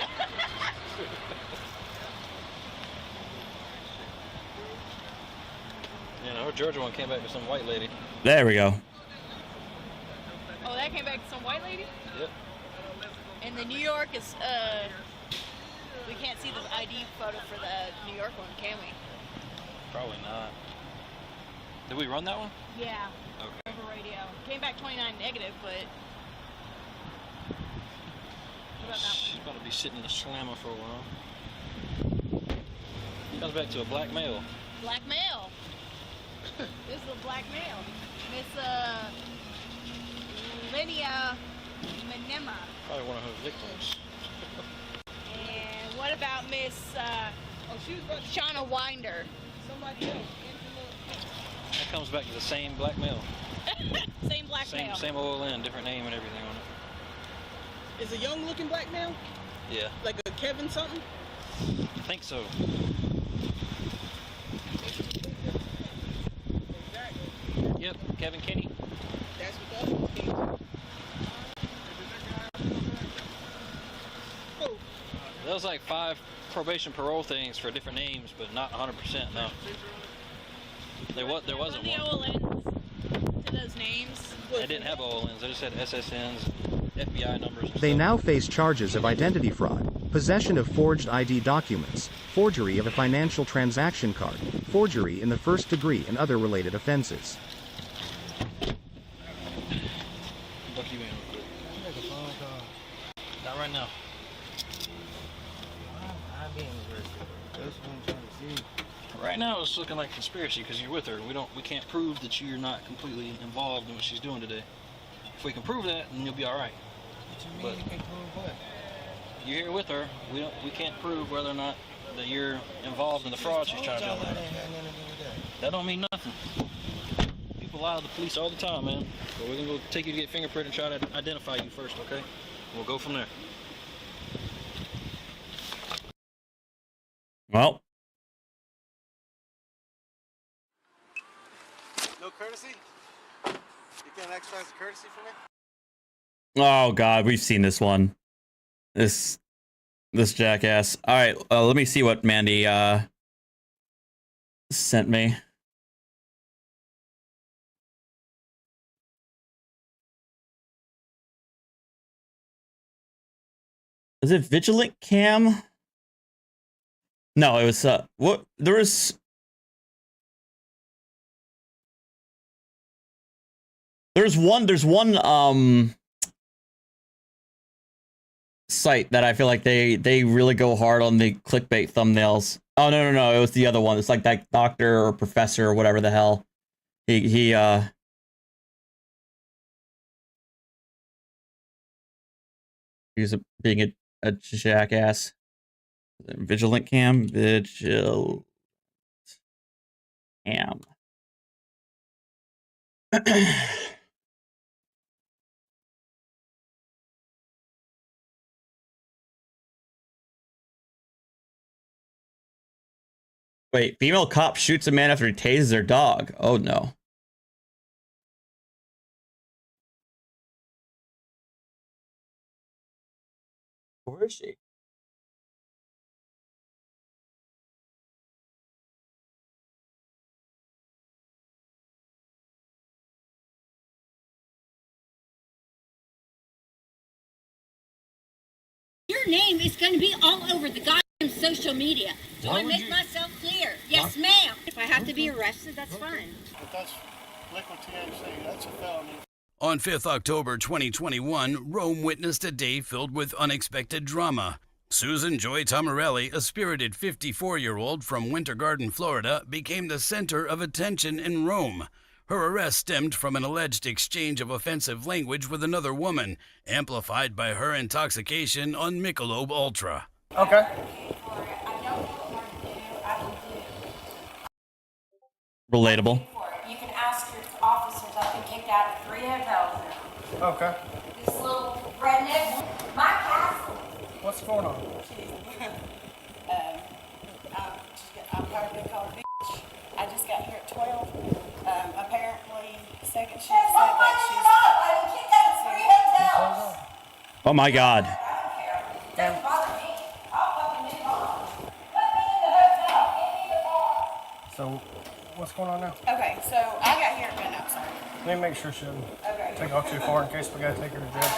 Yeah, no, her Georgia one came back with some white lady. There we go. Oh, that came back to some white lady? Yep. And the New York is, we can't see the ID photo for the New York one, can we? Probably not. Did we run that one? Yeah. Okay. Over radio. Came back 29 negative, but. What about that She's about to be sitting in the slammer for a while. Comes back to a black male. one? Black male. This is a black male. Miss, Lydia Manema. Probably one of her victims. And what about Miss, she was Shauna Winder? Somebody else. That comes back to the same black male. Same black male. Same OLN, different name and everything on it. Is a young looking black male? Yeah. Like a Kevin something? I think so. Yep, Kevin Kenny. That's what that was. Oh. That was like 5 probation parole things for different names, but not 100%, no. There wasn't one. OLNs to those names. They didn't have OLNs, they just had SSNs, FBI numbers and They stuff. now face charges of identity fraud, possession of forged ID documents, forgery of a financial transaction card, forgery in the first degree, and other related offenses. Bucky man real quick. Make a phone call. it's looking like conspiracy because you're with her. We can't prove that you're not completely involved in what she's doing today. If we can prove that, then you'll be all right. What you mean you can prove what? You're here with her. We can't prove whether or not that you're involved in the fraud she's trying to do. That don't mean nothing. People lie to the police all the time, man. So we're gonna go take you to get fingerprint and try to identify you first, okay? We'll go from there. Well. No courtesy? You can't exercise courtesy for me? Oh God, we've seen this one. This jackass. All right, let me see what Mandy sent me. Is it Vigilant Cam? No, it was what there's one site that I feel like they really go hard on the clickbait thumbnails. Oh no, it was the other one. It's like that doctor or professor or whatever the hell. He was being a jackass. Vigilant Cam, Vigil Cam. Wait, female cop shoots a man after he tases their dog. Oh no. Where is she? Your name is going to be all over the goddamn social media. Do I make myself clear? Yes, ma'am. If I have to be arrested, that's fine. But that's liquid THC. That's a felony. On 5th October 2021, Rome witnessed a day filled with unexpected drama. Susan Joy Tomarelli, a spirited 54-year-old from Winter Garden, Florida, became the center of attention in Rome. Her arrest stemmed from an alleged exchange of offensive language with another woman, amplified by her intoxication on Michelob Ultra. Okay. Relatable. You can ask your officers. I've been kicked out of 3 hotels now. Okay. This little redneck, my castle. What's going on? I'm tired of being called a bitch. I just got here at 12. Apparently, second shift said that she's... Oh my God. Doesn't bother me. I'll fucking move on. So, what's going on now? Okay, so I got here at midnight, sorry. Let me make sure she doesn't Okay. take off too far in case we gotta take her to jail.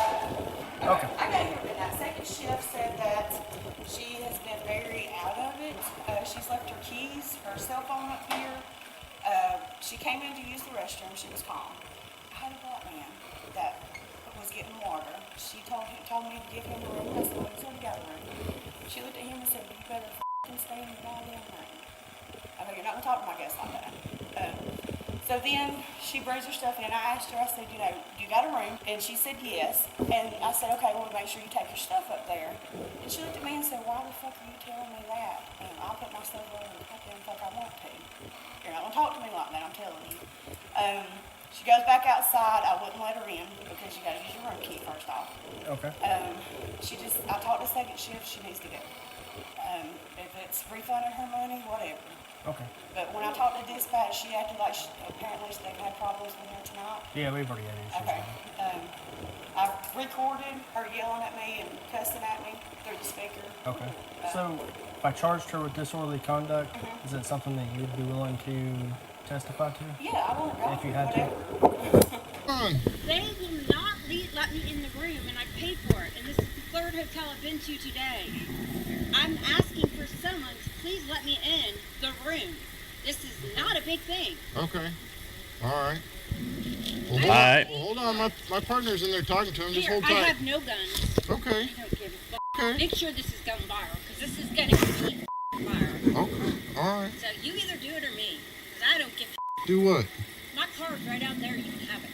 Okay. I got here at midnight. Second shift said that she has been very out of it. She's left her keys, her cell phone up here. She came in to use the restroom. She was calm. I had a black man that was getting water. She told me to give him a room. I said, well, he's already got a room. She looked at him and said, well, you better f***ing stay in your goddamn room. I go, you're not going to talk to my guests like that. So then she brings her stuff in. I asked her, I said, you got a room? And she said yes. And I said, okay, well, make sure you take your stuff up there. And she looked at me and said, why the fuck are you telling me that? And I'll put my stuff wherever the goddamn fuck I want to. You're not going to talk to me like that, I'm telling you. She goes back outside. I wouldn't let her in because you got to use your room key first off. Okay. I talked to second shift. She needs to go. If it's refunding her money, whatever. Okay. But when I talked to dispatch, she acted like apparently they've had problems with her tonight. Yeah, we've already had issues. Okay. I recorded her yelling at me and cussing at me through the speaker. Okay. So, if I charged her with disorderly conduct, is it something that you'd be willing to testify to? Yeah, I want to go. If you had to? They will not let me in the room, and I paid for it. And this is the 3rd hotel I've been to today. I'm asking for someone to please let me in the room. This is not a big thing. Okay. All right. Well, All right. Well, hold on. My partner's in there talking to him. Just hold tight. I have no guns. Okay. I don't give a fuck. Okay. Make sure this is going viral, because this is going to be viral. Okay, all right. So you either do it or me, because I don't give a Do what? My car's right out there. You can have it.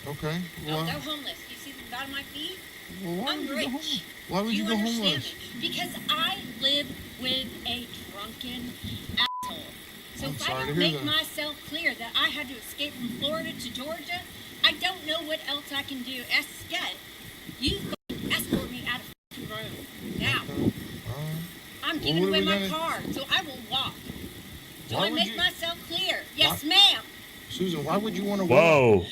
Okay. I'll Well, go homeless. You see the bottom of my feet? well, why I'm would you go rich. homeless? Why would you go understand homeless? it? Because I live with a drunken asshole. So I'm if sorry I to don't hear make that. myself clear that I had to escape from Florida to Georgia, I don't know what else I can do. Yet, you fucking escort me out of fucking room. Now, I'm giving what are away we my gonna- car, so I will walk. Do Why I would make you- myself clear? Yes, ma'am. Susan, why would you want to Whoa.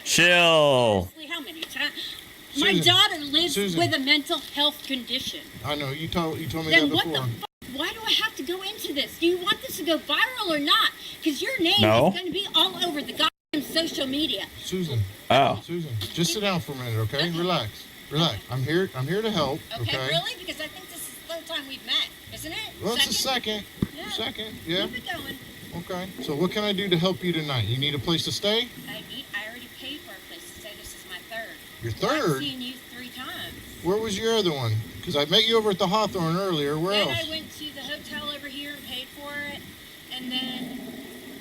Chill. How many times? My Susan, daughter lives Susan. with a mental health condition. I know, you told me Then that what before. the fuck? Why do I have to go into this? Do you want this to go viral or not? Because your name No. is going to be all over the goddamn social media. Susan. Oh. Susan, just sit down for a minute, okay? Relax. I'm here to help, Okay, okay? really? Because I think this is the third time we've met, isn't it? Well, it's the second. Yeah. Second, yeah. Keep it going. Okay. So what can I do to help you tonight? You need a place to stay? I already paid for a place to stay. This is my third. Your I've third? seen you 3 times. Where was your other one? Because I met you over at the Hawthorne earlier. Where Then else? I went to the hotel over here and paid for it, and then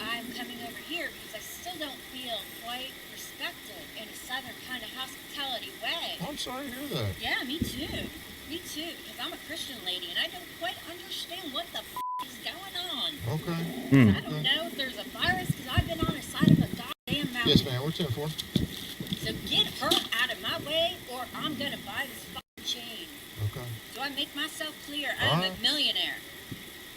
I'm coming over here because I still don't feel quite respected in a southern kind of hospitality way. I'm sorry to hear that. Yeah, me too. Me too, because I'm a Christian lady and I don't quite understand what the is going on. Okay. I don't know if there's a virus because I've been on the side of a goddamn mountain. Yes, ma'am. What's that for? So get her out of my way or I'm going to buy this fucking chain. Okay. Do I make myself clear? I'm a millionaire.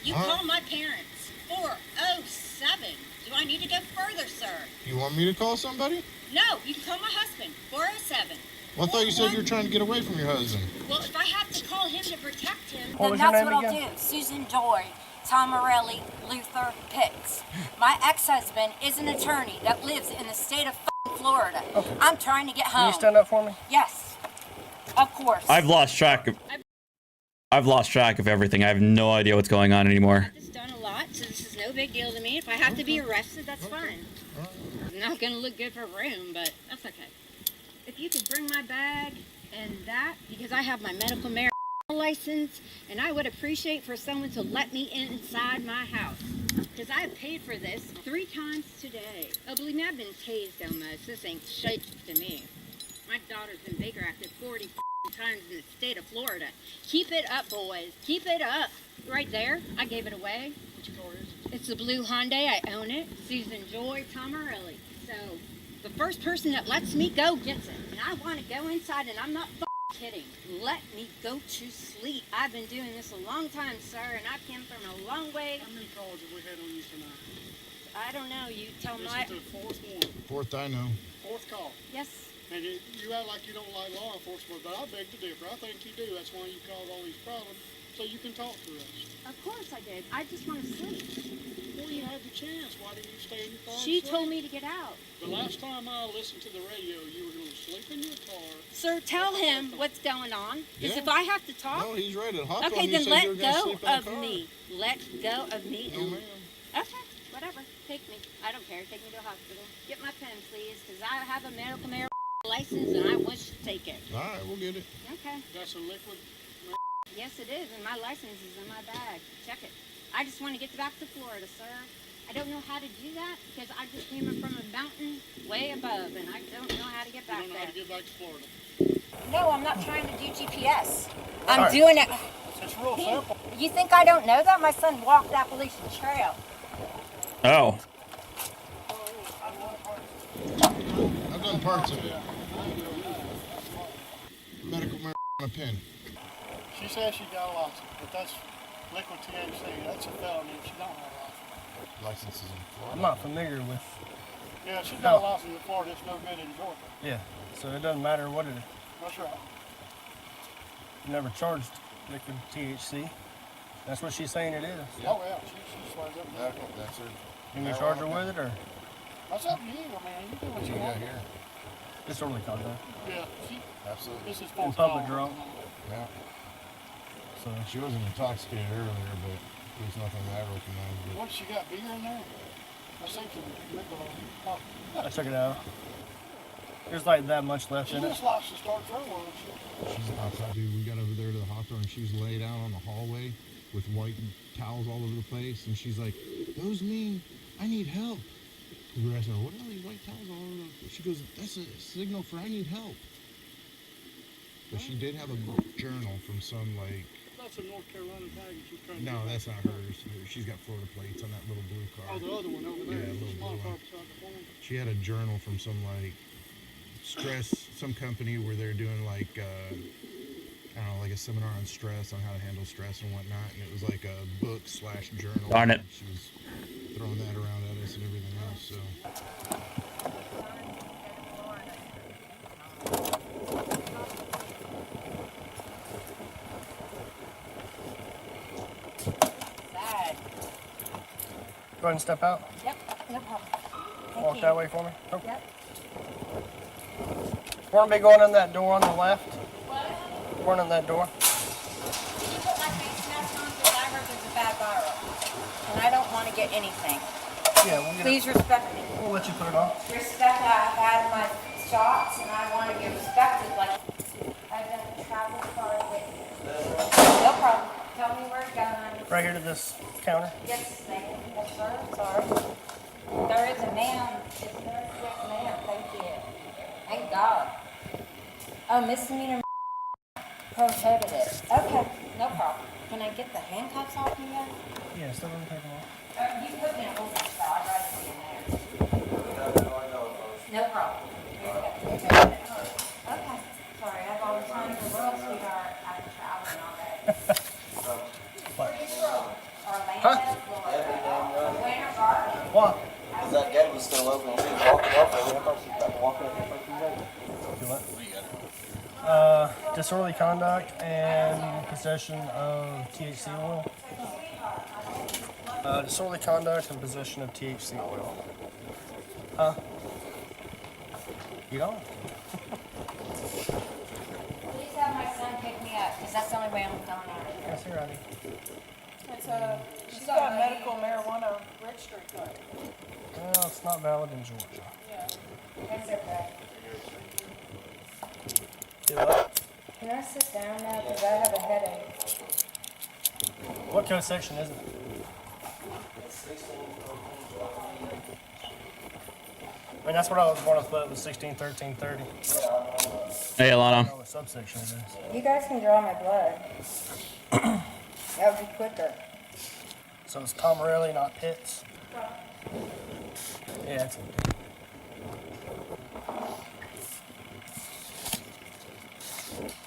You call my parents. 407. Do I need to go further, sir? You want me to call somebody? No, you can call my husband. 407. Well, I thought you said you were trying to get away from your husband. Well, if I have to call him to protect him, What was then your that's name what again? I'll do. Susan Joy, Tomarelli, Luther, Pitts. My ex-husband is an attorney that lives in the state of f***ing Florida. I'm trying to get home. Can you stand up for me? Yes, of course. I've lost track of everything. I have no idea what's going on anymore. I've done a lot, so this is no big deal to me. If I have to be arrested, that's fine. I'm not going to look good for a room, but that's okay. If you could bring my bag and that, because I have my medical marijuana license, and I would appreciate for someone to let me inside my house. Because I have paid for this 3 times today. Oh, believe me, I've been tased almost. This ain't shit to me. My daughter's been Baker acted 40 times in the state of Florida. Keep it up, boys. Keep it up. Right there, I gave it away. Which car is it? It's a blue Hyundai. I own it. Susan Joy Tomarelli. So, the first person that lets me go gets it. And I want to go inside, and I'm not kidding. Let me go to sleep. I've been doing this a long time, sir, and I came from a long way. How many calls have we had on you tonight? I don't know. You tell This my... is the 4th one. Fourth, I know. 4th call. Yes. And you act like you don't like law enforcement, but I beg to differ. I think you do. That's why you caused all these problems, so you can talk to us. Of course I did. I just want to sleep. Well, you had the chance. Why didn't you stay in your car and She sleep? told me to get out. The last time I listened to the radio, you were going to sleep in your car. Sir, tell him what's going on. Because Yeah. if I have to talk... No, he's ready to hop on. Okay, You then said let you were gonna go sleep in the of car. me. Let go of me. No, ma'am. Okay, whatever. Take me. I don't care. Take me to a hospital. Get my pen, please, because I have a medical marijuana license and I want you to take it. All right, we'll get it. Okay. That's a liquid. Yes, it is, and my license is in my bag. Check it. I just want to get back to Florida, sir. I don't know how to do that because I just came up from a mountain way above, and I don't know how to get back You don't know there. how to get back to Florida. No, I'm not trying to do GPS. Right. I'm doing it. It's real simple. You think I don't know that? My son walked Appalachian Trail. Oh. I've done parts of it. Medical marijuana pen. She says she got a license, but that's liquid THC. That's a felony if she don't have a license. Licenses in Florida. I'm not familiar with. Yeah, she's got a license in Florida. It's no good in Georgia. Yeah, so it doesn't matter what it is. That's right. Never charged liquid THC. That's what she's saying it is. Oh, yeah. She swears up. That's her. Can you charge her with it or? That's up to you, man. You do what you want. Disorderly conduct. Yeah. Absolutely. This is In public drunk. Yeah. So she wasn't intoxicated earlier, but there's nothing that I recognize. But What, she got beer in there? I think she I took it out. There's like that much left She in it. just likes to start throwing shit. she's outside. Dude, we got over there to the Hawthorne. She was laid out on the hallway, with white towels all over the place, and she's like, those mean I need help. And we were asking her, what are these white towels all over the place? She goes, that's a signal for I need help. But she did have a journal from some, like... That's a North Carolina tag that you're trying to No, get that's back. not hers. She's got Florida plates on that little blue car. Oh, the other one over there. Yeah, a little Small blue car one. beside the phone. She had a journal from some, like, some company where they're doing, like, I don't know, like a seminar on stress, on how to handle stress and whatnot. And it was like a book/journal. Darn it. She was throwing that around at us and everything else, so... Go ahead and step out. Yep, no problem. Walk that way for me. Oh. Yep. We're gonna be going in that door on the left. Going in that door. You put my face mask on because I heard there's a bad viral. And I don't want to get anything. Yeah, we'll get Please respect me. We'll let you put it on. Respect I've had my shots and I want to be respected like I've been traveling far with you. No problem. Tell me where to go, honey. Right here to this counter. Yes, ma'am. Yes, sir. Sorry. There is a man. Yes, ma'am. Thank you. Thank God. Oh, misdemeanor prohibited. Okay, no problem. Can I get the handcuffs off you yet? Yeah, still gonna take them off. You put me in a holding cell. I'd rather be in there. No problem. Okay. Sorry, I have all the time in the world, sweetheart. I've been traveling all day. Where are you from? Orlando, Florida. Winter Garden. What? Is that gate was still open? She was walking off there. I thought she was about to walk up there. Do what? Disorderly conduct and possession of THC oil. Disorderly conduct and possession of THC oil. Huh? You don't? Please have my son pick me up, because that's the only way I'm going out. Yes, you're ready. She's got a medical marijuana registry card. Well, it's not valid in Georgia. Yeah. That's okay. Do what? Can I sit down now, because I have a headache? What code section is it? I mean, that's what I was born with, but it was 16, 13, 30. Hey, I Alana. don't know what subsection it is. You guys can draw my blood. That would be quicker. So it's Tomarelli, not Pitts. Yeah, it's empty.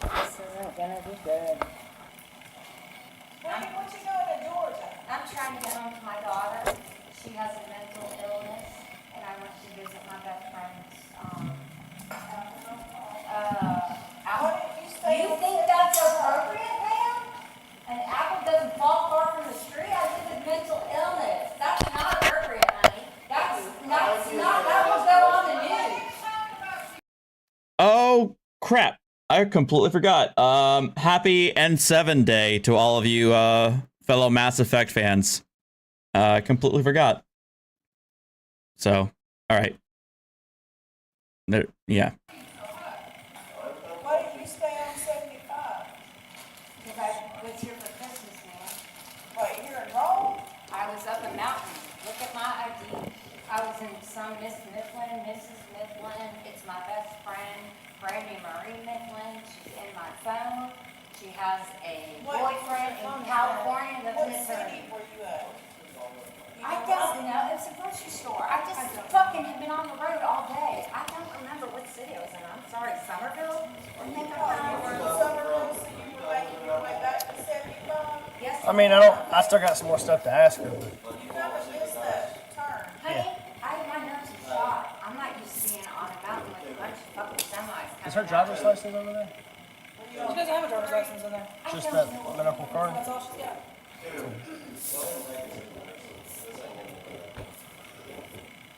This isn't gonna be good. What you doing in Georgia? I'm trying to get home to my daughter. She has a mental illness, and I went to visit my best friend's, apple. You think that's appropriate, ma'am? An apple doesn't fall far from the tree. I live with mental illness. That's not appropriate, honey. That will go on the news. Oh crap! I completely forgot. Happy N7 Day to all of you fellow Mass Effect fans. I completely forgot. So, all right. There, yeah. Why did you stay on 75? Because I was here for Christmas, ma'am. What, here in Rome? I was up a mountain. Look at my ID. I was in some Miss Mifflin, Mrs. Mifflin. It's my best friend, Brandy Marie Mifflin. She's in my phone. She has a boyfriend in California that's an attorney. Where you at? I don't know. It's a grocery store. I just fucking have been on the road all day. I don't remember what city I was in. I'm sorry, Somerville? I think I found You were in Somerville, so you were making your way back to 75? Yes. I mean, I still got some more stuff to ask her, but You never missed that turn. Honey, my nose is shot. I'm not used to being on a mountain with a bunch of fucking semis. is her driver's license over there? She doesn't have a driver's license in there. Just that medical card? That's all she's got.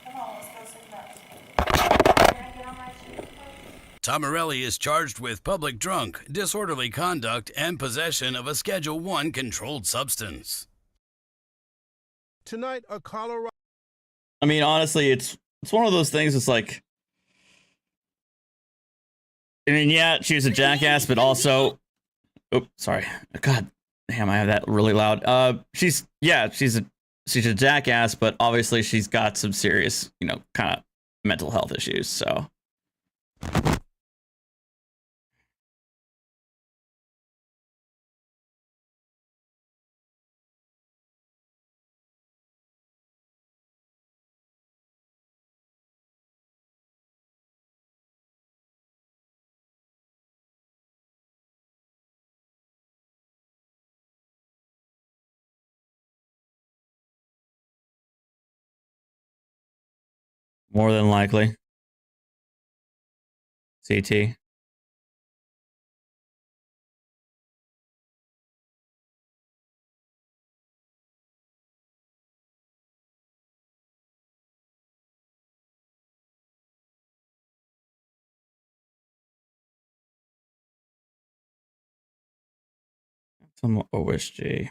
Come on, let's go sit down. Tomarelli is charged with public drunk, disorderly conduct, and possession of a Schedule 1 controlled substance. Tonight, a Colorado... I mean, honestly, it's one of those things. It's like, I mean, yeah, she was a jackass, but also, oh, sorry, God, Damn, I have that really loud. She's a jackass, but obviously she's got some serious, kind of mental health issues. So. More than likely. CT. Some OSG.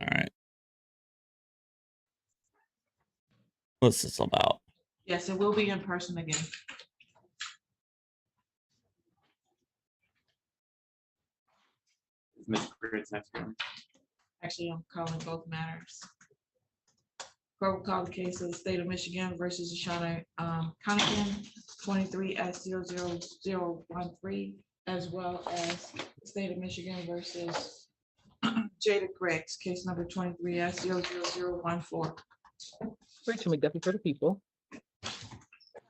All right. What's this about? Yes, it will be in person again. Mr. Griggs next one. Actually, I'm calling both matters. Court will call the case of the state of Michigan versus Shauna Connigan, 23S00013, as well as the state of Michigan versus Jada Griggs, case number 23S00014. Rachel McDuffie for the people.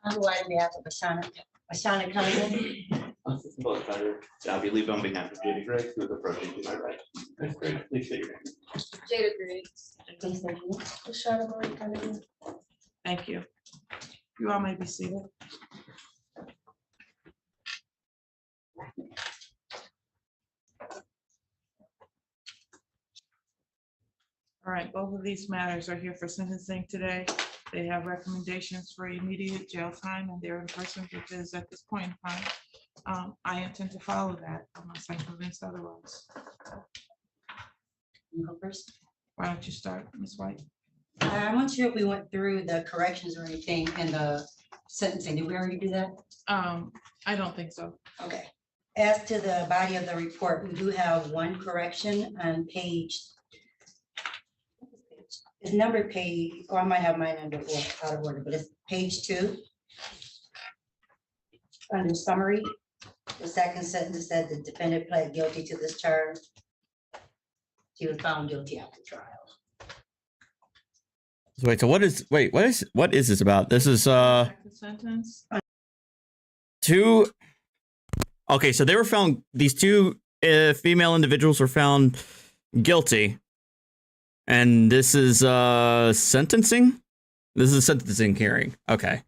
I'm on behalf of Ashana Cunningham. Both better. I'll be leaving on behalf of Jada Griggs, who is approaching to my right. That's great. Please say your name. Jada Griggs. Ashana Marie Cunningham. Thank you. You all may be seated. All right, both of these matters are here for sentencing today. They have recommendations for immediate jail time, and they're in person because at this point in time, I intend to follow that unless I'm convinced otherwise. You go first. Why don't you start, Ms. White? I'm not sure if we went through the corrections or anything in the sentencing. Did we already do that? I don't think so. Okay. As to the body of the report, we do have one correction on page. It's number page, or I might have mine under out of order, but it's page 2. Under summary, the second sentence said the defendant pled guilty to this charge. She was found guilty after trial. So wait, so what is this about? This is Sentence. two. Okay, so they were found. These two female individuals were found guilty, and this is sentencing. This is a sentencing hearing. Okay,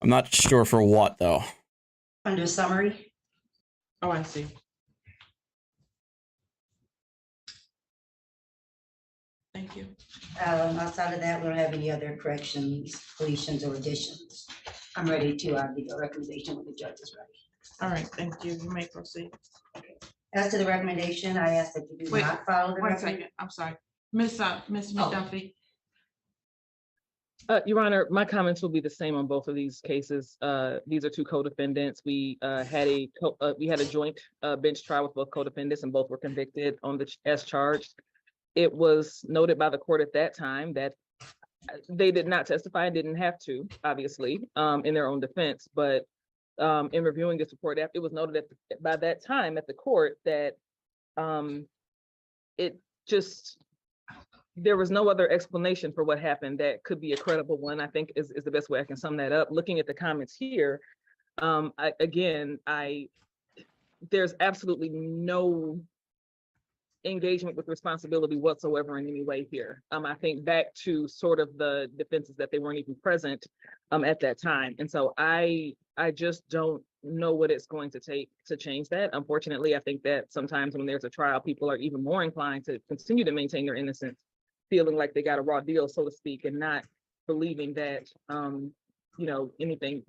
I'm not sure for what though. Under summary. Oh, I see. Thank you. Outside of that, we don't have any other corrections, deletions, or additions. I'm ready to give a recommendation when the judge is ready. All right, thank you. You may proceed. As to the recommendation, I ask that you do not follow the. One second, I'm sorry. Miss McDuffie. Your Honor, my comments will be the same on both of these cases. These are two co-defendants. We had a joint bench trial with both co-defendants, and both were convicted as charged. It was noted by the court at that time that they did not testify and didn't have to, obviously, in their own defense. But in reviewing this report, it was noted by that time at the court that there was no other explanation for what happened that could be a credible one, I think is the best way I can sum that up. Looking at the comments here, there's absolutely no engagement with responsibility whatsoever in any way here. I think back to sort of the defenses that they weren't even present at that time. And so I just don't know what it's going to take to change that. Unfortunately, I think that sometimes when there's a trial, people are even more inclined to continue to maintain their innocence feeling like they got a raw deal, so to speak, and not believing that, anything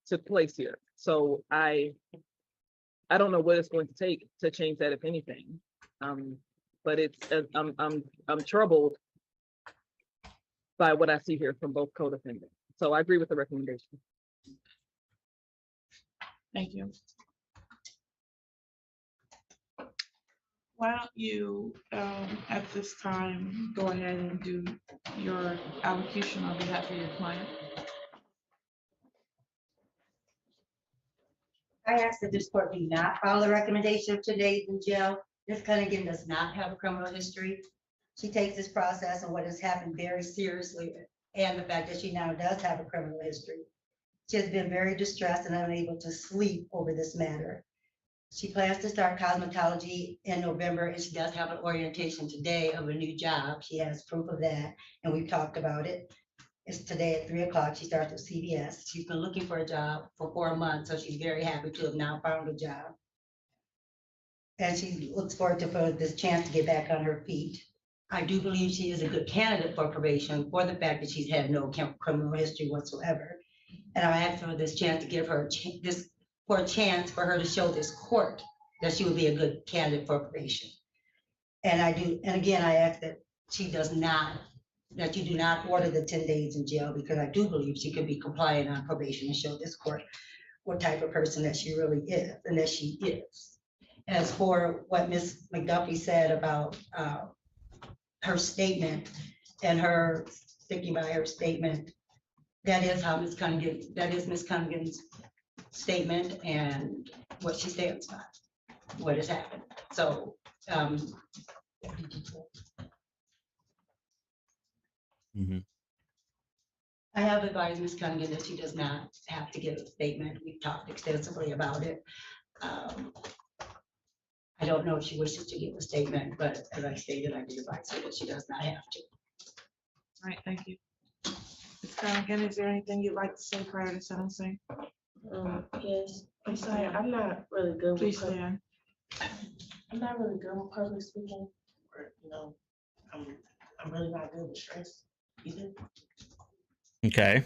took place here. So I don't know what it's going to take to change that, if anything. But it's I'm troubled by what I see here from both co-defendants. So I agree with the recommendation. Thank you. Why don't you, at this time, go ahead and do your allocution on behalf of your client? I ask that this court do not follow the recommendation of today's in jail. Ms. Cunningham does not have a criminal history. She takes this process and what has happened very seriously, and the fact that she now does have a criminal history. She has been very distressed and unable to sleep over this matter. She plans to start cosmetology in November, and she does have an orientation today of a new job. She has proof of that, and we've talked about it. It's today at 3 o'clock. She starts with CBS. She's been looking for a job for 4 months, so she's very happy to have now found a job. And she looks forward to for this chance to get back on her feet. I do believe she is a good candidate for probation for the fact that she's had no criminal history whatsoever. And I asked for this chance to give her a chance for her to show this court that she would be a good candidate for probation. And again, I ask that you do not order the 10 days in jail, because I do believe she could be compliant on probation and show this court what type of person that she really is and that she is. As for what Ms. McDuffie said about her statement and her sticking by her statement, that is Ms. Cunningham's statement and what she stands by, what has happened. So I have advised Ms. Cunningham that she does not have to give a statement. We've talked extensively about it. I don't know if she wishes to give a statement, but as I stated, I did advise her that she does not have to. All right, thank you. Ms. Cunningham, is there anything you'd like to say prior to sentencing? Yes, I'm sorry, I'm not really good Please with stand. I'm not really good with public speaking, or I'm really not good with stress either. Okay.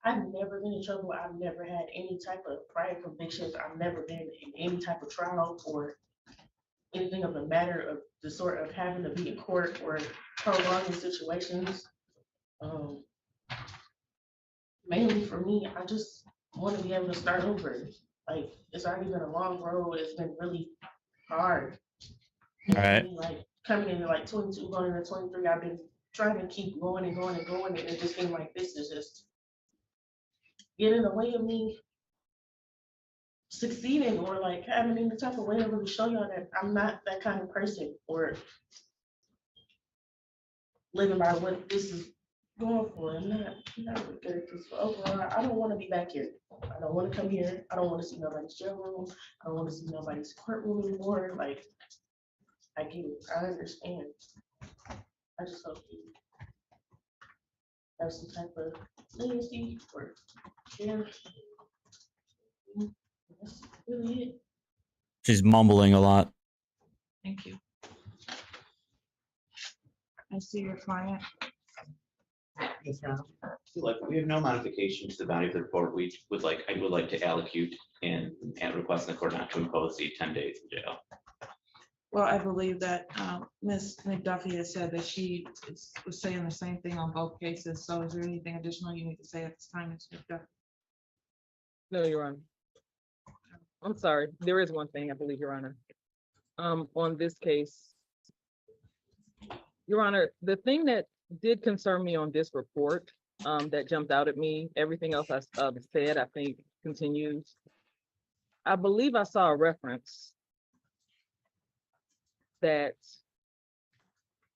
I've never been in trouble. I've never had any type of prior convictions. I've never been in any type of trial or anything of the matter of the sort of having to be in court or prolonging situations. Mainly for me, I just want to be able to start over. Like, it's already been a long road. It's been really hard. All right. Like coming into like 22, going into 23, I've been trying to keep going and going and going, and it just seemed like this is just getting in the way of me succeeding, or like having any type of way to really show y'all that I'm not that kind of person, or living by what this is going for. I'm not really good at this. Overall, I don't want to be back here. I don't want to come here. I don't want to see nobody's jail room. I don't want to see nobody's courtroom anymore. Like, I get it. I understand. I just hope you have some type of leniency or care. That's really it. She's mumbling a lot. Thank you. I see your client. Like, we have no modification to the bounty of the report. I would like to allocute and request the court not to impose the 10 days in jail. Well, I believe that Ms. McDuffie has said that she was saying the same thing on both cases. So is there anything additional you need to say at this time, Ms. McDuffie? No, Your Honor. I'm sorry. There is one thing, I believe, Your Honor. On this case, Your Honor, the thing that did concern me on this report that jumped out at me, everything else I said, I think continues. I believe I saw a reference that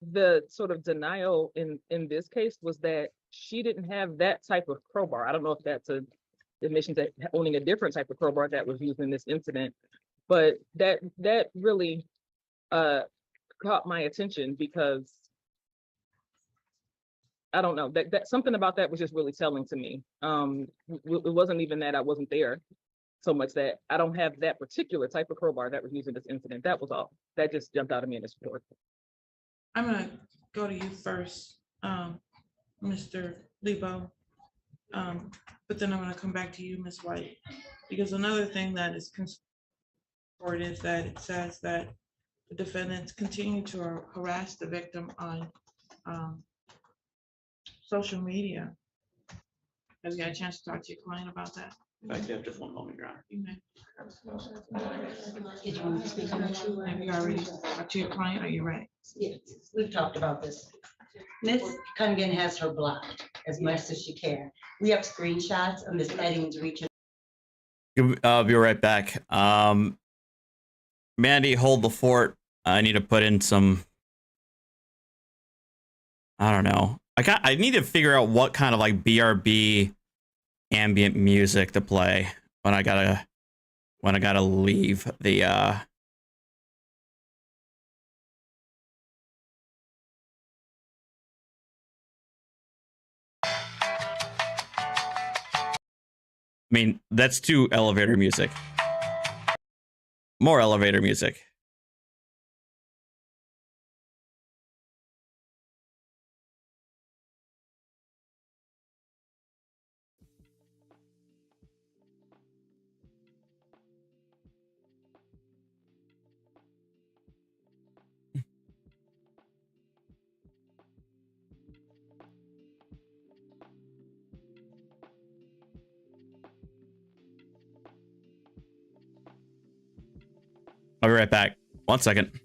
the sort of denial in this case was that she didn't have that type of crowbar. I don't know if that's a admission to owning a different type of crowbar that was used in this incident, but that really caught my attention, because I don't know, that something about that was just really telling to me. It wasn't even that I wasn't there so much, that I don't have that particular type of crowbar that was used in this incident. That was all. That just jumped out at me in this report. I'm gonna go to you first, Mr. Lebo. But then I'm gonna come back to you, Ms. White, because another thing that is important is that it says that the defendants continue to harass the victim on social media. Have you had a chance to talk to your client about that? If I could have just one moment, Your Honor. You may. Did you want to speak on that? Have you already talked to your client? Are you ready? Yes, we've talked about this. Ms. Cunningham has her blocked as much as she can. We have screenshots of Ms. Eddings reaching. I'll be right back. Mandy, hold the fort. I need to put in some. I don't know. I need to figure out what kind of like BRB ambient music to play when I gotta leave the I mean, that's too elevator music. More elevator music. I'll be right back. 1 second.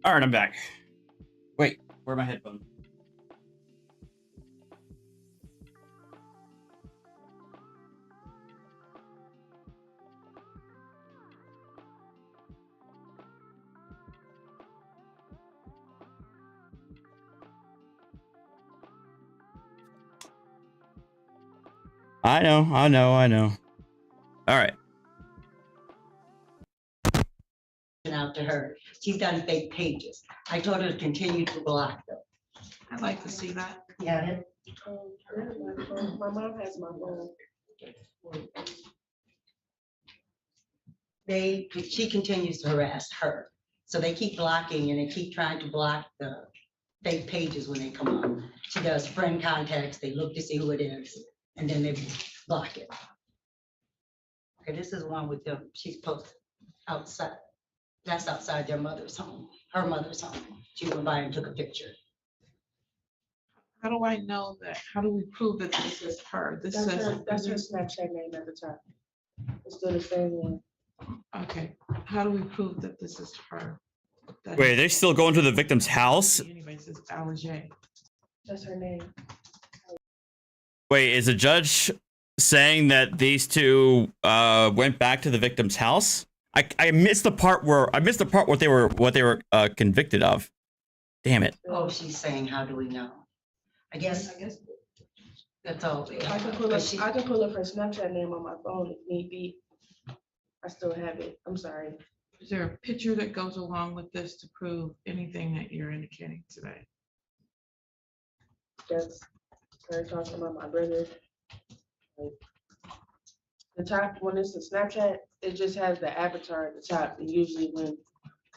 All right, I'm back. Wait, where are my headphones? I know. All right. Out to her. She's done fake pages. I told her to continue to block them. I'd like to see that. Yeah. My mom has my phone. She continues to harass her. So they keep blocking and they keep trying to block the fake pages when they come up. She does friend contacts. They look to see who it is and then they block it. Okay, this is one with them. She's posted outside. That's outside their mother's home, her mother's home. She went by and took a picture. How do I know that? How do we prove that this is her? This That's says. that's her Snapchat name at the top. It's still the same one. Okay, how do we prove that this is her? That Wait, they're still going to the victim's house? Anyways, it's Alajay. That's her name. Wait, is the judge saying that these two went back to the victim's house? I missed the part where what they were convicted of. Damn it. Oh, she's saying, how do we know? I guess that's all. I can pull up her Snapchat name on my phone if need be. I still have it. I'm sorry. Is there a picture that goes along with this to prove anything that you're indicating today? Just her talking about my brother. Like, the top, when it's a Snapchat, it just has the avatar at the top. And usually when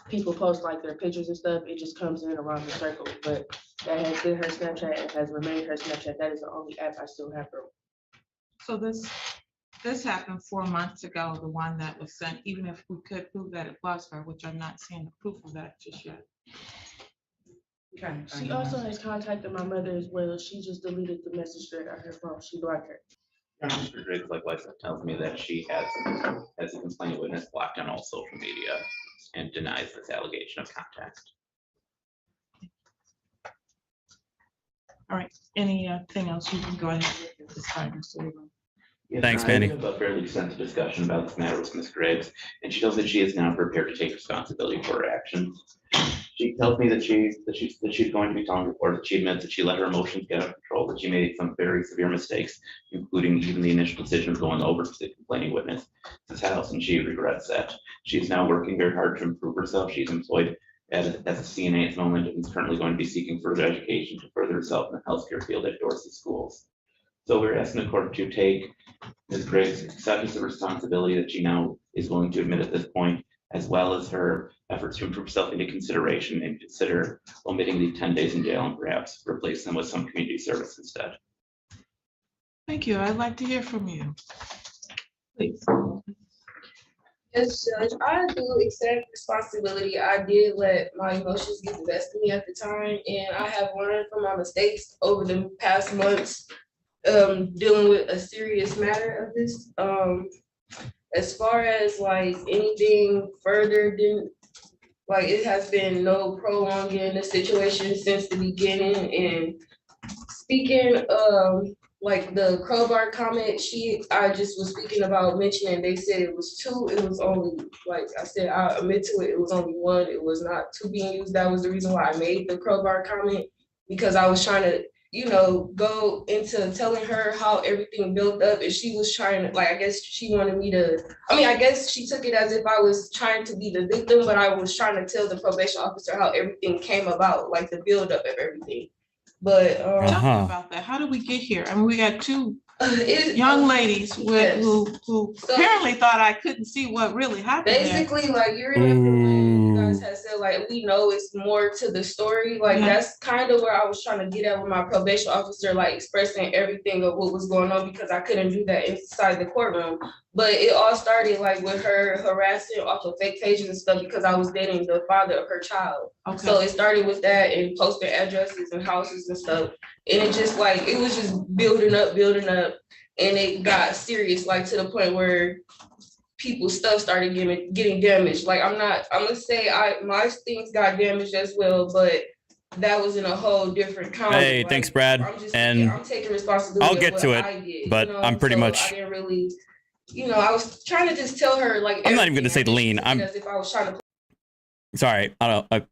people post like their pictures and stuff, it just comes in around the circle. But that has been her Snapchat and has remained her Snapchat. That is the only app I still have her. So this happened 4 months ago, the one that was sent, even if we could prove that it was her, which I'm not seeing the proof of that just yet. She also has contacted my mother as well. She just deleted the message thread on her phone. She blocked her. Mr. Driggs, likewise, tells me that she has a complaint witness blocked on all social media and denies this allegation of context. All right, anything else you can go ahead with at this time, Mr. Weaver? Yes, Thanks, I Mandy. have a fairly extensive discussion about this matter with Ms. Griggs, and she tells me she is now prepared to take responsibility for her actions. She tells me that she's going to be telling the court that she admits that she let her emotions get out of control, that she made some very severe mistakes, including even the initial decision of going over to the complaining witness's house, and she regrets that. She is now working very hard to improve herself. She's employed as a CNA at the moment and is currently going to be seeking further education to further herself in the healthcare field at Dorsey schools. So we're asking the court to take Ms. Griggs' acceptance of responsibility that she now is willing to admit at this point, as well as her efforts to improve herself into consideration and consider omitting the 10 days in jail and perhaps replace them with some community service instead. Thank you. I'd like to hear from you. Please. Yes, Judge, I do accept responsibility. I did let my emotions get the best of me at the time, and I have learned from my mistakes over the past months dealing with a serious matter of this. As far as like anything further, didn't like it has been no prolonging the situation since the beginning. And speaking like the crowbar comment, I just was speaking about mentioning they said it was 2, it was only, like I said, I admit to it, it was only 1, it was not 2 being used. That was the reason why I made the crowbar comment, because I was trying to, you know, go into telling her how everything built up, and she was trying to, like, I guess she wanted me to, I mean, I guess she took it as if I was trying to be the victim, but I was trying to tell the probation officer how everything came about, like the buildup of everything. But tell me about that. How did we get here? I mean, we got 2 young ladies with, who apparently thought I couldn't see what really happened. Basically, there. like you remember when you guys had said like we know it's more to the story. Like that's kind of where I was trying to get at with my probation officer, like expressing everything of what was going on, because I couldn't do that inside the courtroom. But it all started like with her harassing off of fake pages and stuff because I was dating the father of her child. Okay. So it started with that and posting addresses and houses and stuff. And it just like, it was just building up. And it got serious, like to the point where people's stuff started getting damaged. Like I'm gonna say my things got damaged as well, but that was in a whole different kind. Hey, like, thanks, Brad. I'm taking responsibility. I'll get to it, but I'm pretty much. I didn't really, I was trying to just tell her like. I'm not even gonna say lean. I'm. As if I was trying to. Sorry, I don't.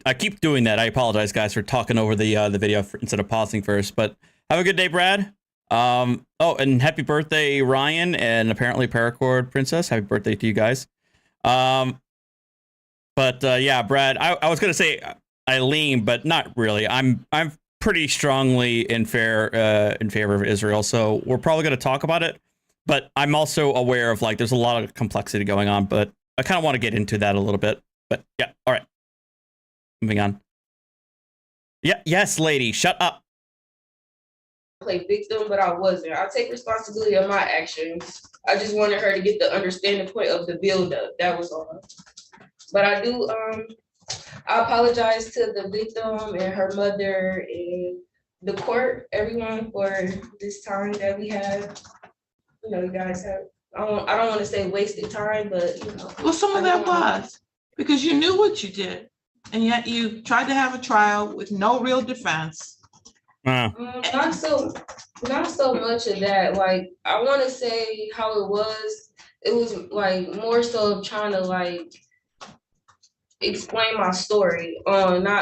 I keep doing that. I apologize, guys, for talking over the video instead of pausing first. But have a good day, Brad. Oh, and happy birthday, Ryan, and apparently Paracord Princess. Happy birthday to you guys. But yeah, Brad. I was gonna say I lean, but not really. I'm pretty strongly in favor of Israel. So we're probably gonna talk about it. But I'm also aware of like there's a lot of complexity going on. But I kind of want to get into that a little bit. But yeah, all right. Moving on. Yeah, yes, lady, shut up. Play victim, but I wasn't. I take responsibility of my actions. I just wanted her to get the understanding point of the buildup. That was all. But I do. I apologize to the victim and her mother and the court, everyone, for this time that we had. You guys have. I don't want to say wasted time, but Well, some of that was because you knew what you did. And yet you tried to have a trial with no real defense. Not so much of that. Like, I want to say how it was like more so trying to like explain my story.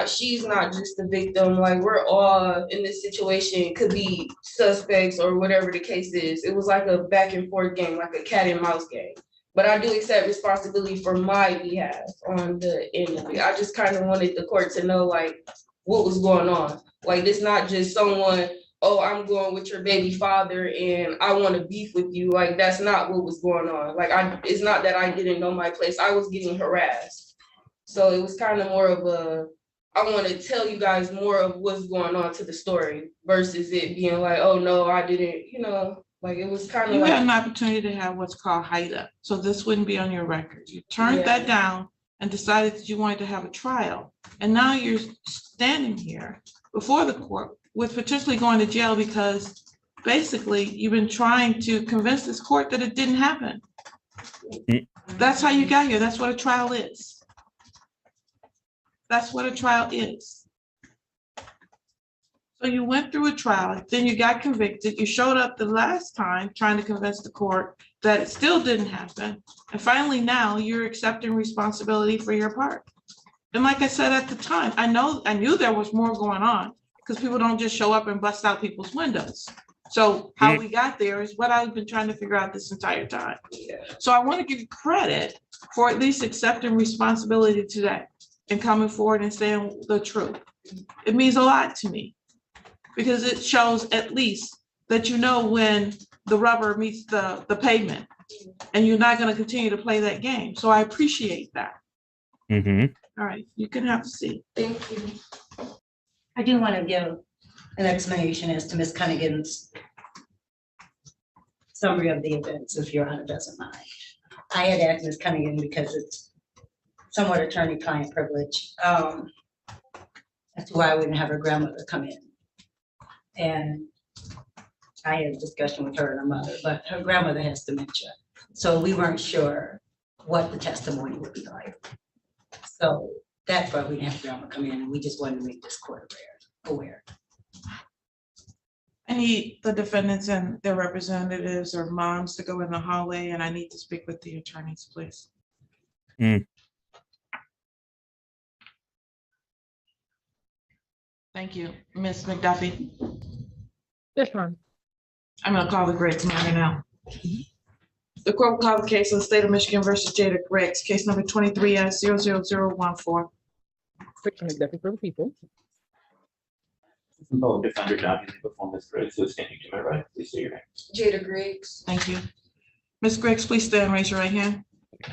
She's not just the victim. Like, we're all in this situation, could be suspects or whatever the case is. It was like a back and forth game, like a cat and mouse game. But I do accept responsibility for my behalf on the end of it. I just kind of wanted the court to know like what was going on. Like it's not just someone, oh, I'm going with your baby father and I want to beef with you. Like that's not what was going on. Like it's not that I didn't know my place. I was getting harassed. So it was kind of more of I want to tell you guys more of what's going on to the story versus it being like, oh no, I didn't, Like it was kind of you had an opportunity to have what's called hide up. So this wouldn't be on your record. You turned that down and decided that you wanted to have a trial. And now you're standing here before the court with potentially going to jail because basically you've been trying to convince this court that it didn't happen. That's how you got here. That's what a trial is. That's what a trial is. So you went through a trial, then you got convicted. You showed up the last time trying to convince the court that it still didn't happen. And finally now you're accepting responsibility for your part. And like I said at the time, I knew there was more going on because people don't just show up and bust out people's windows. So how we got there is what I've been trying to figure out this entire time. So I want to give you credit for at least accepting responsibility today and coming forward and saying the truth. It means a lot to me. Because it shows at least that you know when the rubber meets the pavement, and you're not gonna continue to play that game. So I appreciate that. Mm-hmm. All right, you can have a seat. Thank you. I do want to give an explanation as to Ms. Cunningham,'s summary of the events, if Your Honor doesn't mind. I had asked Ms. Cunningham because it's somewhat attorney-client privilege, as to why I wouldn't have her grandmother come in. And I had a discussion with her and her mother, but her grandmother has dementia. So we weren't sure what the testimony would be like. So that's why we didn't have grandma come in, and we just wanted to make this court aware. I need the defendants and their representatives or moms to go in the hallway, and I need to speak with the attorneys, please. Thank you. Ms. McDuffie. Yes, ma'am. I'm gonna call the Greggs matter now. The court will call the case of the state of Michigan versus Jada Greggs, case number 23-00014. Rachel McDuffie for the people. Both defender documents before Ms. Griggs, who is standing to my right. Please say your name. Jada Griggs. Thank you. Ms. Griggs, please stand and raise your right hand.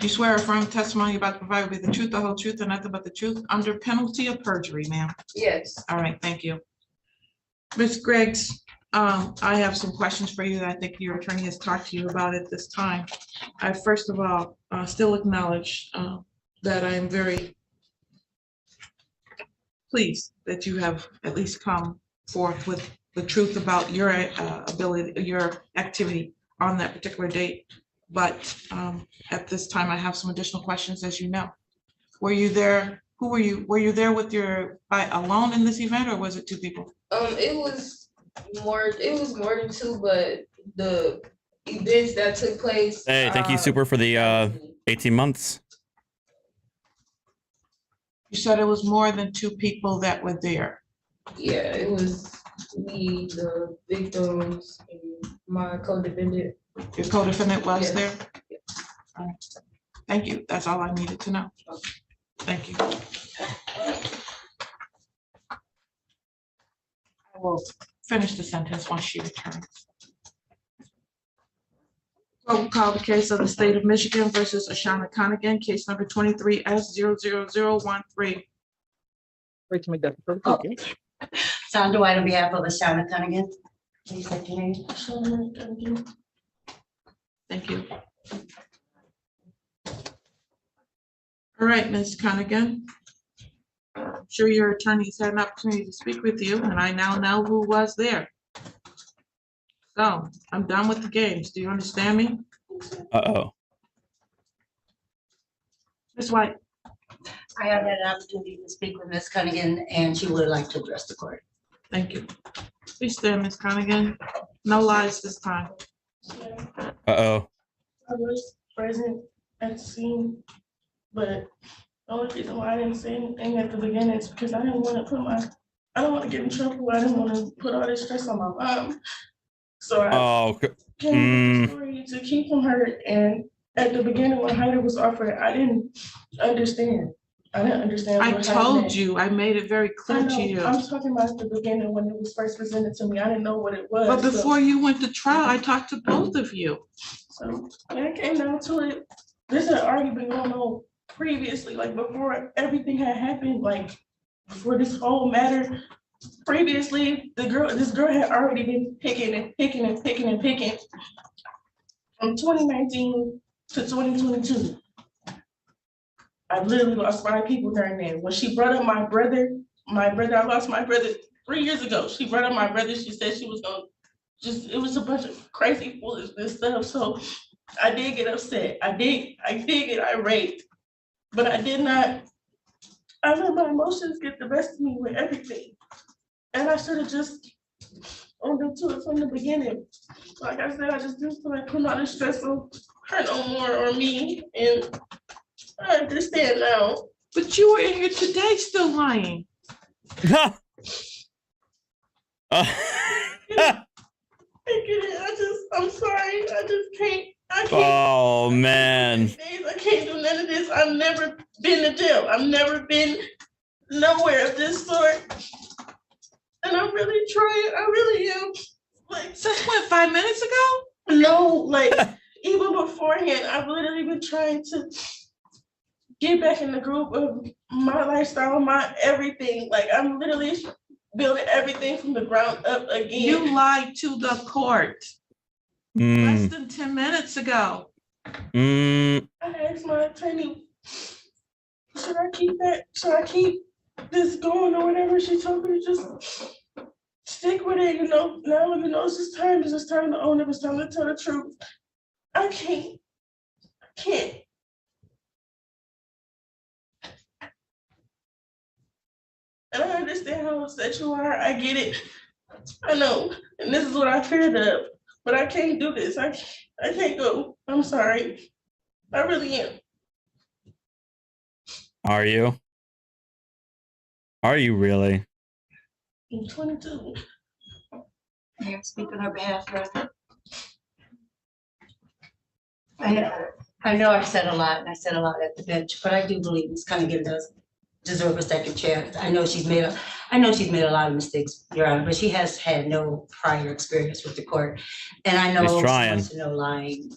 You swear or affirm the testimony you're about to provide will be the truth, the whole truth, and nothing but the truth under penalty of perjury, ma'am? Yes. All right, thank you. Ms. Griggs, I have some questions for you that I think your attorney has talked to you about at this time. I first of all still acknowledge that I am very pleased that you have at least come forth with the truth about your ability, your activity on that particular date. But at this time, I have some additional questions, as you know. Were you there? Who were you? Were you there with alone in this event, or was it two people? It was more than two, but the events that took place. Hey, thank you, Super, for the 18 months. You said it was more than two people that were there. Yeah, it was me, the victims, and my co-defendant. Your co-defendant was there? All right. Thank you. That's all I needed to know. Thank you. I will finish the sentence once she returns. We'll call the case of the state of Michigan versus Ashana Conigan, case number 23-00013. Rachel McDuffie for the people. Sandra White on behalf of Ashana Cunningham. Please state your name. Ashana Cunningham. Thank you. All right, Ms. Cunningham. I'm sure your attorneys had an opportunity to speak with you, and I now know who was there. So I'm done with the games. Do you understand me? Uh-oh. Ms. White. I have had an opportunity to speak with Ms. Cunningham, and she would like to address the court. Thank you. Please stand, Ms. Cunningham. No lies this time. Uh-oh. I was present at the scene, but the only reason why I didn't say anything at the beginning is because I didn't want to I don't want to get in trouble. I didn't want to put all this stress on my mom. So I came to the story to keep from her. And at the beginning when Hyder was offered, I didn't understand. I didn't understand. I told you, I made it very clear to you. I'm talking about at the beginning when it was first presented to me. I didn't know what it was. But before you went to trial, I talked to both of you. So when it came down to it, this had already been going on previously, like before everything had happened, like before this whole matter. Previously, this girl had already been picking from 2019 to 2022. I literally lost 5 people during that. When she brought up my brother, I lost my brother 3 years ago. She brought up my brother. She said she was gonna it was a bunch of crazy foolishness stuff. So I did get upset. I did get irate, but I did not. I let my emotions get the best of me with everything. And I should have just owned up to it from the beginning. Like I said, I just didn't feel like putting all this stress on her no more or me. And I understand now. But you were in here today still lying. I get it. I'm sorry. I just can't. Oh, man. I can't do none of this. I've never been to jail. I've never been nowhere of this sort. And I'm really trying. I really am. Like, since when, 5 minutes ago? No, like even beforehand, I've literally been trying to get back in the group of my lifestyle, my everything. Like I'm literally building everything from the ground up again. You lied to the court less than 10 minutes ago. I asked my attorney, should I keep this going or whatever? She told me to just stick with it, now it's just time to own it, it's time to tell the truth. I can't. And I understand how upset you are. I get it. I know. And this is what I feared of. But I can't do this. I can't go. I'm sorry. I really am. Are you? Are you really? I'm 22. Mayor, speak on her behalf, right? I know I've said a lot, and I said a lot at the bench, but I do believe Ms. Cunningham does deserve a second chance. I know she's made a lot of mistakes, Your Honor, but she has had no prior experience with the court. And I know she wants to know lying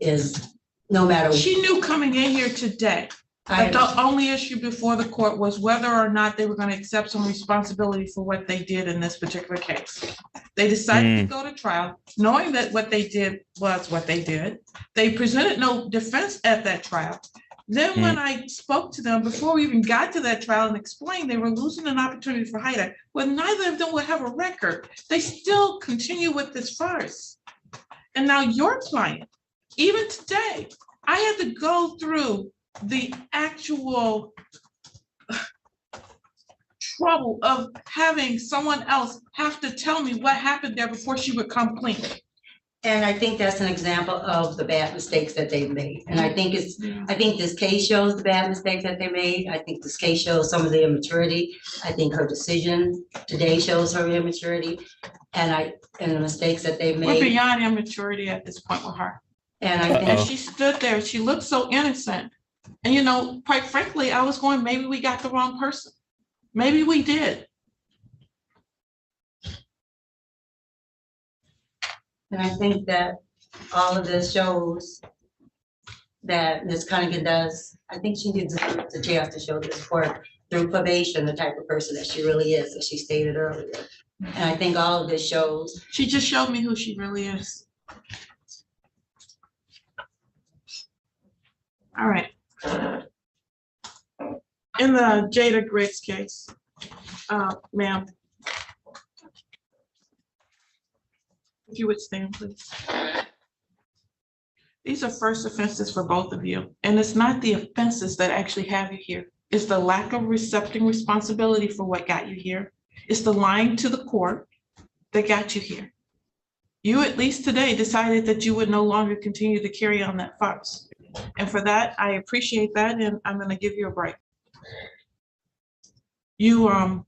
is no matter what. She knew coming in here today that the only issue before the court was whether or not they were going to accept some responsibility for what they did in this particular case. They decided to go to trial, knowing that what they did was what they did. They presented no defense at that trial. Then when I spoke to them before we even got to that trial and explained they were losing an opportunity for HIDA, well, neither of them would have a record. They still continue with this farce. And now your client, even today, I had to go through the actual trouble of having someone else have to tell me what happened there before she would come clean. And I think that's an example of the bad mistakes that they've made. And I think this case shows the bad mistakes that they made. I think this case shows some of the immaturity. I think her decision today shows her immaturity and the mistakes that they've made. We're beyond immaturity at this point with her. And I think she stood there, she looked so innocent. And quite frankly, I was going, maybe we got the wrong person. Maybe we did. And I think that all of this shows that Ms. Cunningham I think she needs a chance to show this court through probation, the type of person that she really is, as she stated earlier. And I think all of this shows. She just showed me who she really is. All right. In the Jada Griggs case, ma'am, if you would stand, please. These are first offenses for both of you. And it's not the offenses that actually have you here. It's the lack of accepting responsibility for what got you here. It's the lying to the court that got you here. You, at least today, decided that you would no longer continue to carry on that farce. And for that, I appreciate that, and I'm going to give you a break. You were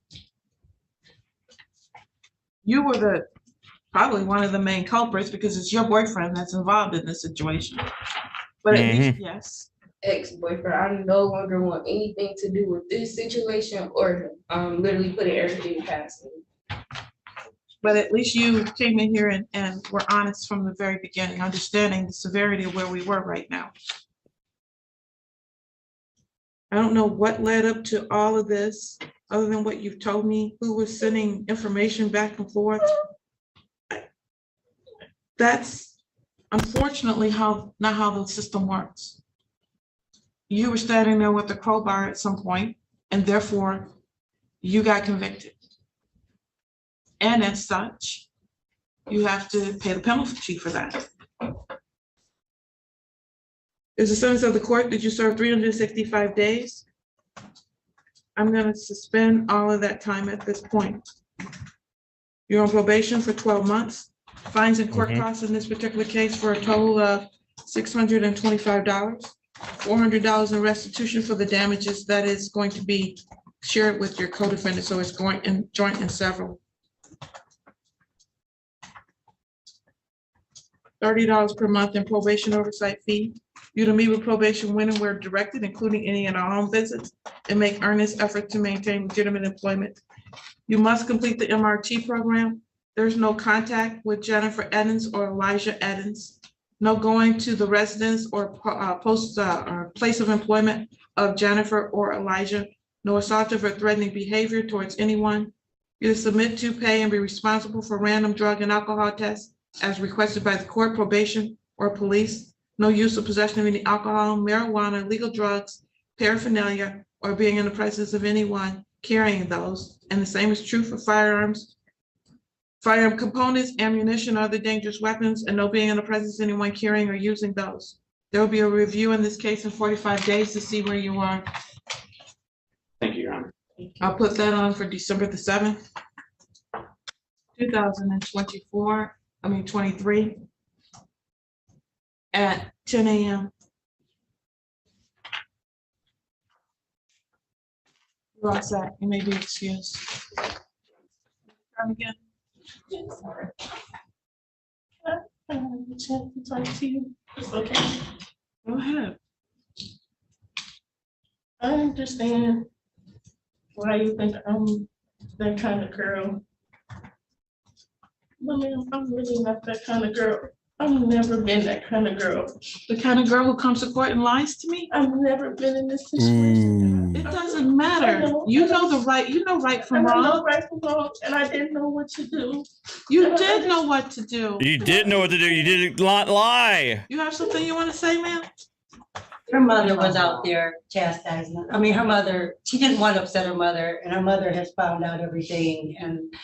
probably one of the main culprits because it's your boyfriend that's involved in this situation. But at least, yes. Ex-boyfriend, I no longer want anything to do with this situation or literally putting everything past me. But at least you came in here and were honest from the very beginning, understanding the severity of where we were right now. I don't know what led up to all of this, other than what you've told me, who was sending information back and forth. That's unfortunately not how the system works. You were standing there with the crowbar at some point, and therefore you got convicted. And as such, you have to pay the penalty for that. Is the sentence of the court that you serve 365 days? I'm going to suspend all of that time at this point. You're on probation for 12 months. Fines and court costs in this particular case for a total of $625, $400 in restitution for the damages that is going to be shared with your co-defendant, so it's going in joint and several. $30 per month in probation oversight fee. You to meet with probation when and where directed, including any in our home visits, and make earnest effort to maintain legitimate employment. You must complete the MRT program. There's no contact with Jennifer Edens or Elijah Edens. No going to the residence or post or place of employment of Jennifer or Elijah. No assaultive or threatening behavior towards anyone. You submit to, pay, and be responsible for random drug and alcohol tests as requested by the court, probation, or police. No use or possession of any alcohol, marijuana, illegal drugs, paraphernalia, or being in the presence of anyone carrying those. And the same is true for firearms, firearm components, ammunition, or other dangerous weapons, and no being in the presence of anyone carrying or using those. There will be a review in this case in 45 days to see where you are. Thank you, Your Honor. I'll put that on for December the 7th, 23, at 10 a.m. You're all set. You may be excused. Turn again. Sorry. I have a chance to talk to you. It's okay. Go ahead. I understand why you think I'm that kind of girl. But man, I'm really not that kind of girl. I've never been that kind of girl. The kind of girl who comes to court and lies to me? I've never been in this situation. It doesn't matter. You know right from wrong. I know right from wrong, and I didn't know what to do. You did know what to do. You did know what to do. You didn't lie. You have something you want to say, ma'am? Her mother was out there chastising her. I mean, her mother, she didn't want to upset her mother, and her mother has found out everything, and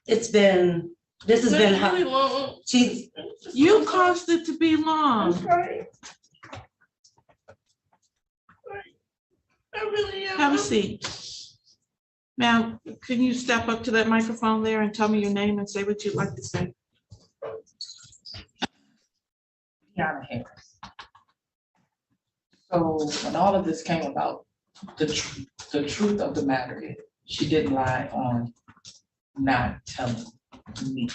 this has been really long. You caused it to be long. That's right. I really am. Have a seat. Now, can you step up to that microphone there and tell me your name and say what you'd like to say? Deanna Harris. So when all of this came about, the truth of the matter is she didn't lie on not telling me.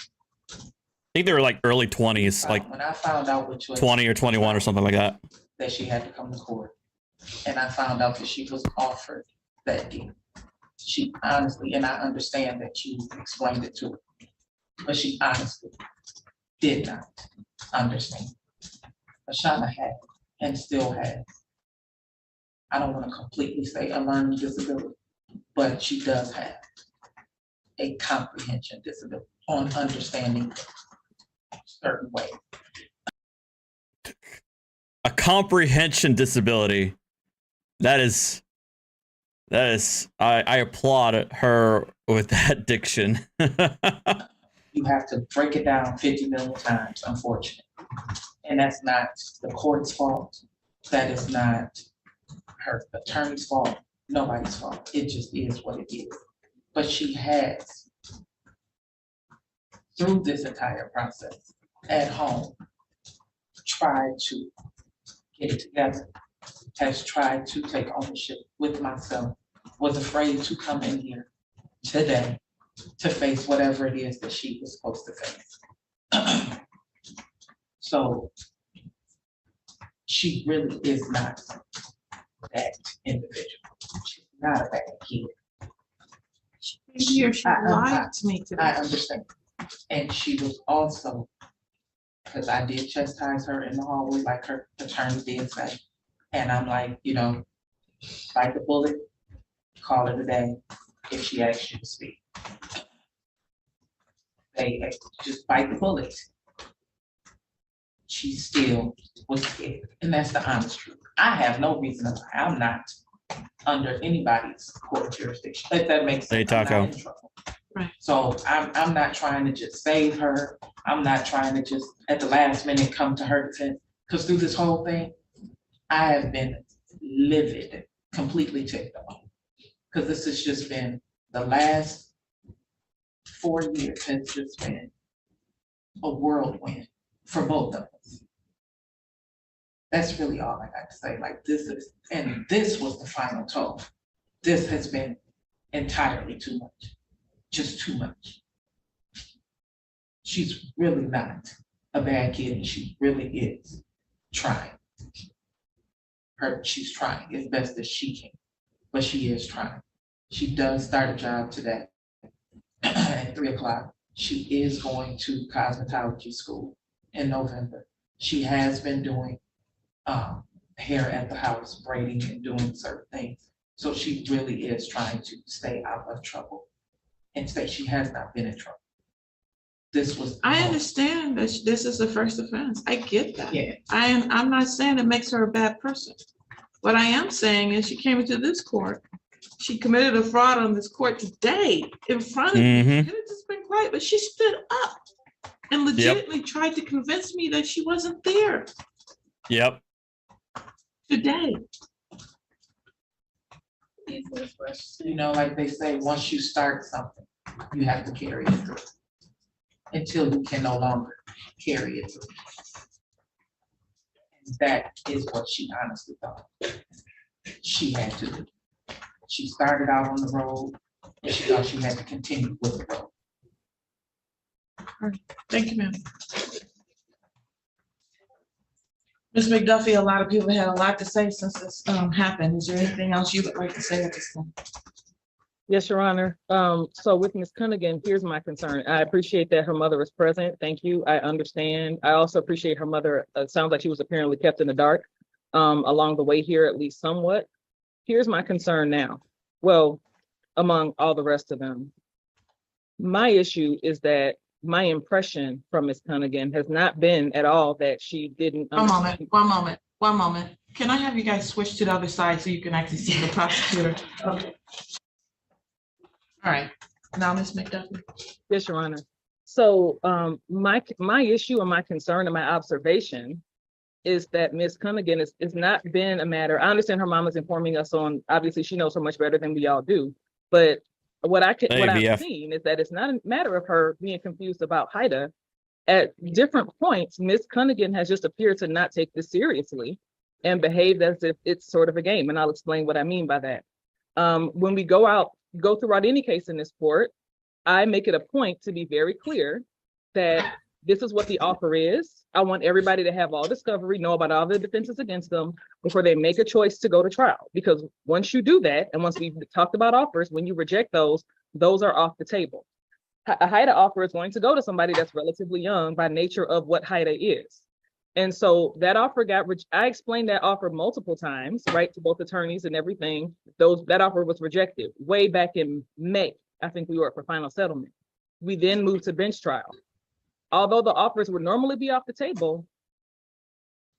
I think they were like early 20s, like when I found out which was 20 or 21 or something like that. That she had to come to court, and I found out that she was offered that deal. She honestly, and I understand that you explained it to her, but she honestly did not understand. Ashana had and still has. I don't want to completely say a learning disability, but she does have a comprehension disability on understanding certain ways. A comprehension disability. That is, I applaud her with that diction. You have to break it down 50 million times, unfortunately. And that's not the court's fault. That is not her attorney's fault, nobody's fault. It just is what it is. But she has, through this entire process, at home, tried to get it together, has tried to take ownership with myself, was afraid to come in here today to face whatever it is that she was supposed to face. So she really is not that individual. She's not a bad kid. She lied to me today. I understand. And she was also, because I did chastise her in the hallway, like her attorney did say. And I'm like, bite the bullet, call it a day if she asks you to speak. They just bite the bullet. She still was scared. And that's the honest truth. I have no reason to lie. I'm not under anybody's court jurisdiction. If that makes sense. Hey, I'm not Taco. in trouble. Right. So I'm not trying to just save her. I'm not trying to just at the last minute come to her defense. Because through this whole thing, I have been livid, completely ticked off. Because this has just been the last 4 years has just been a whirlwind for both of us. That's really all I got to say. Like this was the final toll. This has been entirely too much, just too much. She's really not a bad kid, and she really is trying. She's trying as best as she can, but she is trying. She does start a job today at 3 o'clock. She is going to cosmetology school in November. She has been doing hair at the house, braiding and doing certain things. So she really is trying to stay out of trouble and say she has not been in trouble. This was. I understand that this is the first offense. I get that. Yeah. I'm not saying it makes her a bad person. What I am saying is she came into this court. She committed a fraud on this court today in front of me. She could have just been quiet, but she stood up and legitimately tried to convince me that she wasn't there Yep. today. You know, like they say, once you start something, you have to carry it through until you can no longer carry it through. And that is what she honestly thought she had to do. She started out on the road and she thought she had to continue with the road. Thank you, ma'am. Ms. McDuffie, a lot of people had a lot to say since this happened. Is there anything else you would like to say at this time? Yes, Your Honor. So with Ms. Cunningham, here's my concern. I appreciate that her mother is present. Thank you. I understand. I also appreciate her mother. Sounds like she was apparently kept in the dark along the way here, at least somewhat. Here's my concern now. Well, among all the rest of them, my issue is that my impression from Ms. Cunningham has not been at all that she didn't. One moment. Can I have you guys switch to the other side so you can actually see the prosecutor? Okay. All right, now Ms. McDuffie. Yes, Your Honor. So my issue and my concern and my observation is that Ms. Cunningham is not been a matter. I understand her mom is informing us on, obviously she knows her much better than we all do, but what I've seen is that it's not a matter of her being confused about Haida. At different points, Ms. Cunningham has just appeared to not take this seriously and behaved as if it's sort of a game, and I'll explain what I mean by that. When we go throughout any case in this court, I make it a point to be very clear that this is what the offer is. I want everybody to have all discovery, know about all the defenses against them before they make a choice to go to trial. Because once you do that, and once we've talked about offers, when you reject those are off the table. A Haida offer is going to go to somebody that's relatively young by nature of what Haida is. And so that offer I explained that offer multiple times, right, to both attorneys and everything. That offer was rejected way back in May. I think we were for final settlement. We then moved to bench trial. Although the offers would normally be off the table,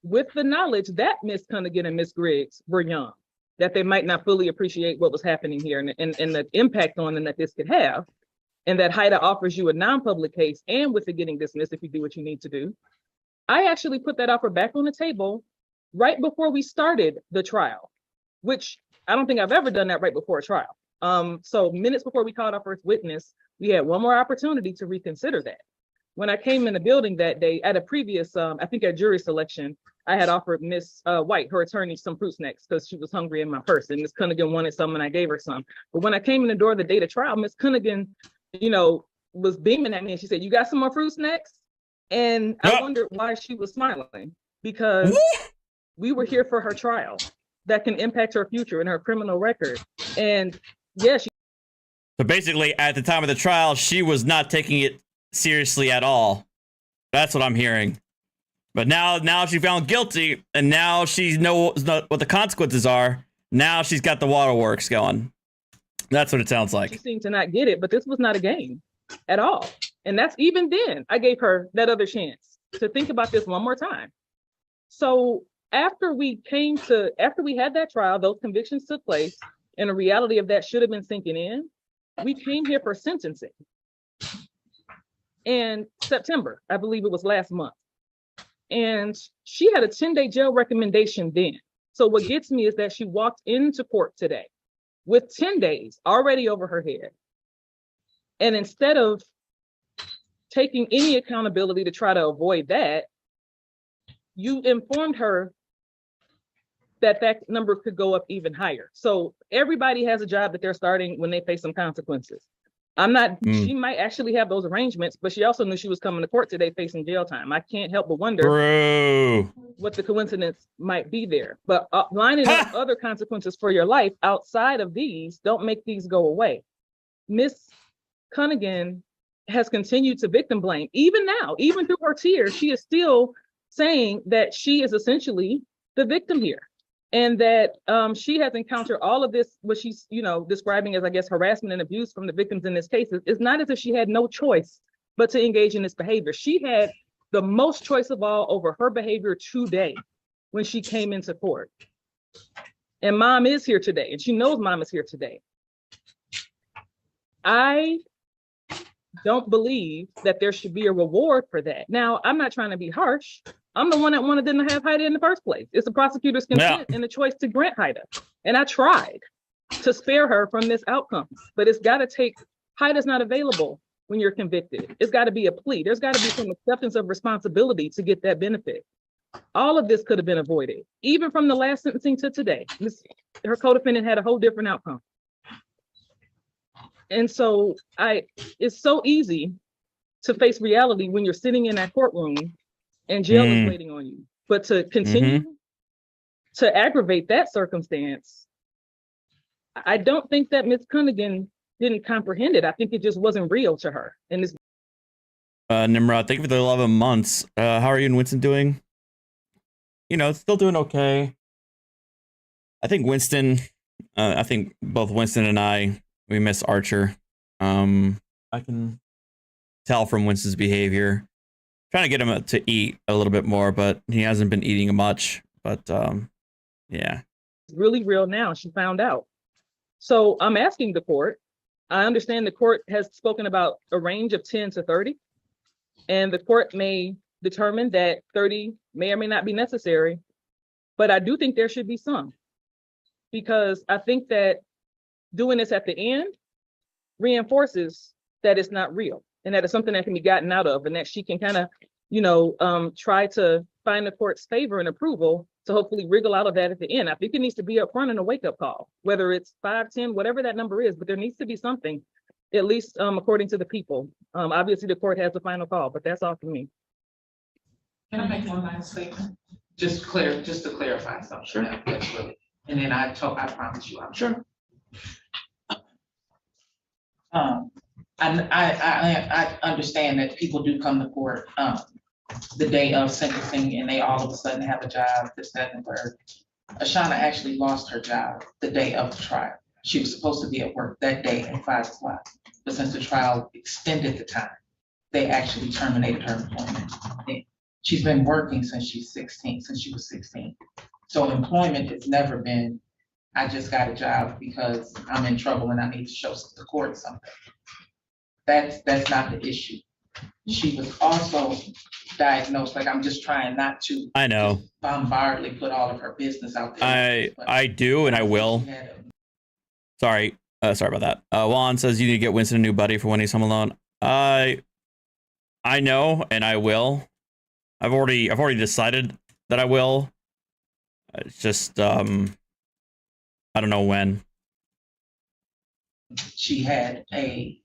with the knowledge that Ms. Cunningham and Ms. Griggs were young, that they might not fully appreciate what was happening here and the impact on them that this could have, and that Haida offers you a non-public case and with it getting dismissed if you do what you need to do. I actually put that offer back on the table right before we started the trial, which I don't think I've ever done that right before a trial. So minutes before we called our first witness, we had one more opportunity to reconsider that. When I came in the building that day at a previous, I think at jury selection, I had offered Miss White, her attorney, some fruit snacks because she was hungry in my purse, and Miss Cunningham wanted some and I gave her some. But when I came in the door the day of trial, Miss Cunningham, was beaming at me and she said, "You got some more fruit snacks?" And I wondered why she was smiling, because we were here for her trial that can impact her future and her criminal record. And yeah, So basically, at the time of the trial, she was not taking it seriously at all. That's what I'm hearing. But now she found guilty, and now she knows what the consequences are. Now she's got the waterworks going. That's what it sounds like. She seemed to not get it, but this was not a game at all. And that's even then, I gave her that other chance to think about this one more time. So after we had that trial, those convictions took place, and the reality of that should have been sinking in. We came here for sentencing. In September, I believe it was last month. And she had a 10-day jail recommendation then. So what gets me is that she walked into court today with 10 days already over her head. And instead of taking any accountability to try to avoid that, you informed her that that number could go up even higher. So everybody has a job that they're starting when they face some consequences. She might actually have those arrangements, but she also knew she was coming to court today facing jail time. I can't help but wonder what the coincidence might be there. But lining up other consequences for your life outside of these don't make these go away. Miss Cunningham has continued to victim blame. Even now, even through her tears, she is still saying that she is essentially the victim here. And that she has encountered all of this, what she's, describing as, I guess, harassment and abuse from the victims in this case. It's not as if she had no choice but to engage in this behavior. She had the most choice of all over her behavior today when she came into court. And mom is here today, and she knows mom is here today. I don't believe that there should be a reward for that. Now, I'm not trying to be harsh. I'm the one that wanted them to have Haida in the first place. It's the prosecutor's consent and the choice to grant Haida. And I tried to spare her from this outcome, but it's got to take, Haida's not available when you're convicted. It's got to be a plea. There's got to be some acceptance of responsibility to get that benefit. All of this could have been avoided, even from the last sentencing to today. Her co-defendant had a whole different outcome. And so it's so easy to face reality when you're sitting in that courtroom and jail is waiting on you. But to continue to aggravate that circumstance, I don't think that Ms. Cunningham didn't comprehend it. I think it just wasn't real to her. And this Nimrod, thank you for the 11 months. How are you and Winston doing? Still doing okay. I think both Winston and I, we miss Archer. I can tell from Winston's behavior. Trying to get him to eat a little bit more, but he hasn't been eating much. But yeah. It's really real now. She found out. So I'm asking the court. I understand the court has spoken about a range of 10 to 30, and the court may determine that 30 may or may not be necessary, but I do think there should be some, because I think that doing this at the end reinforces that it's not real and that it's something that can be gotten out of, and that she can kind of, try to find the court's favor and approval to hopefully wriggle out of that at the end. I think it needs to be up front in a wake-up call, whether it's 5, 10, whatever that number is, but there needs to be something, at least according to the people. Obviously the court has the final call, but that's all for me. Can I make one last statement? Just to clarify something. Sure. That's really, and then I promise you, I'm sure. I understand that people do come to court the day of sentencing and they all of a sudden have a job, this, that, and the third. Ashana actually lost her job the day of the trial. She was supposed to be at work that day at 5 o'clock, but since the trial extended the time, they actually terminated her employment. She's been working since she was 16. So employment has never been, I just got a job because I'm in trouble and I need to show the court something. That's not the issue. She was also diagnosed, like, I'm just trying not to bombardly put all of her business out there. I do, and I will. Sorry about that. Juan says you need to get Winston a new buddy for when he's home alone. I know, and I will. I've already decided that I will. It's just I don't know when. She had a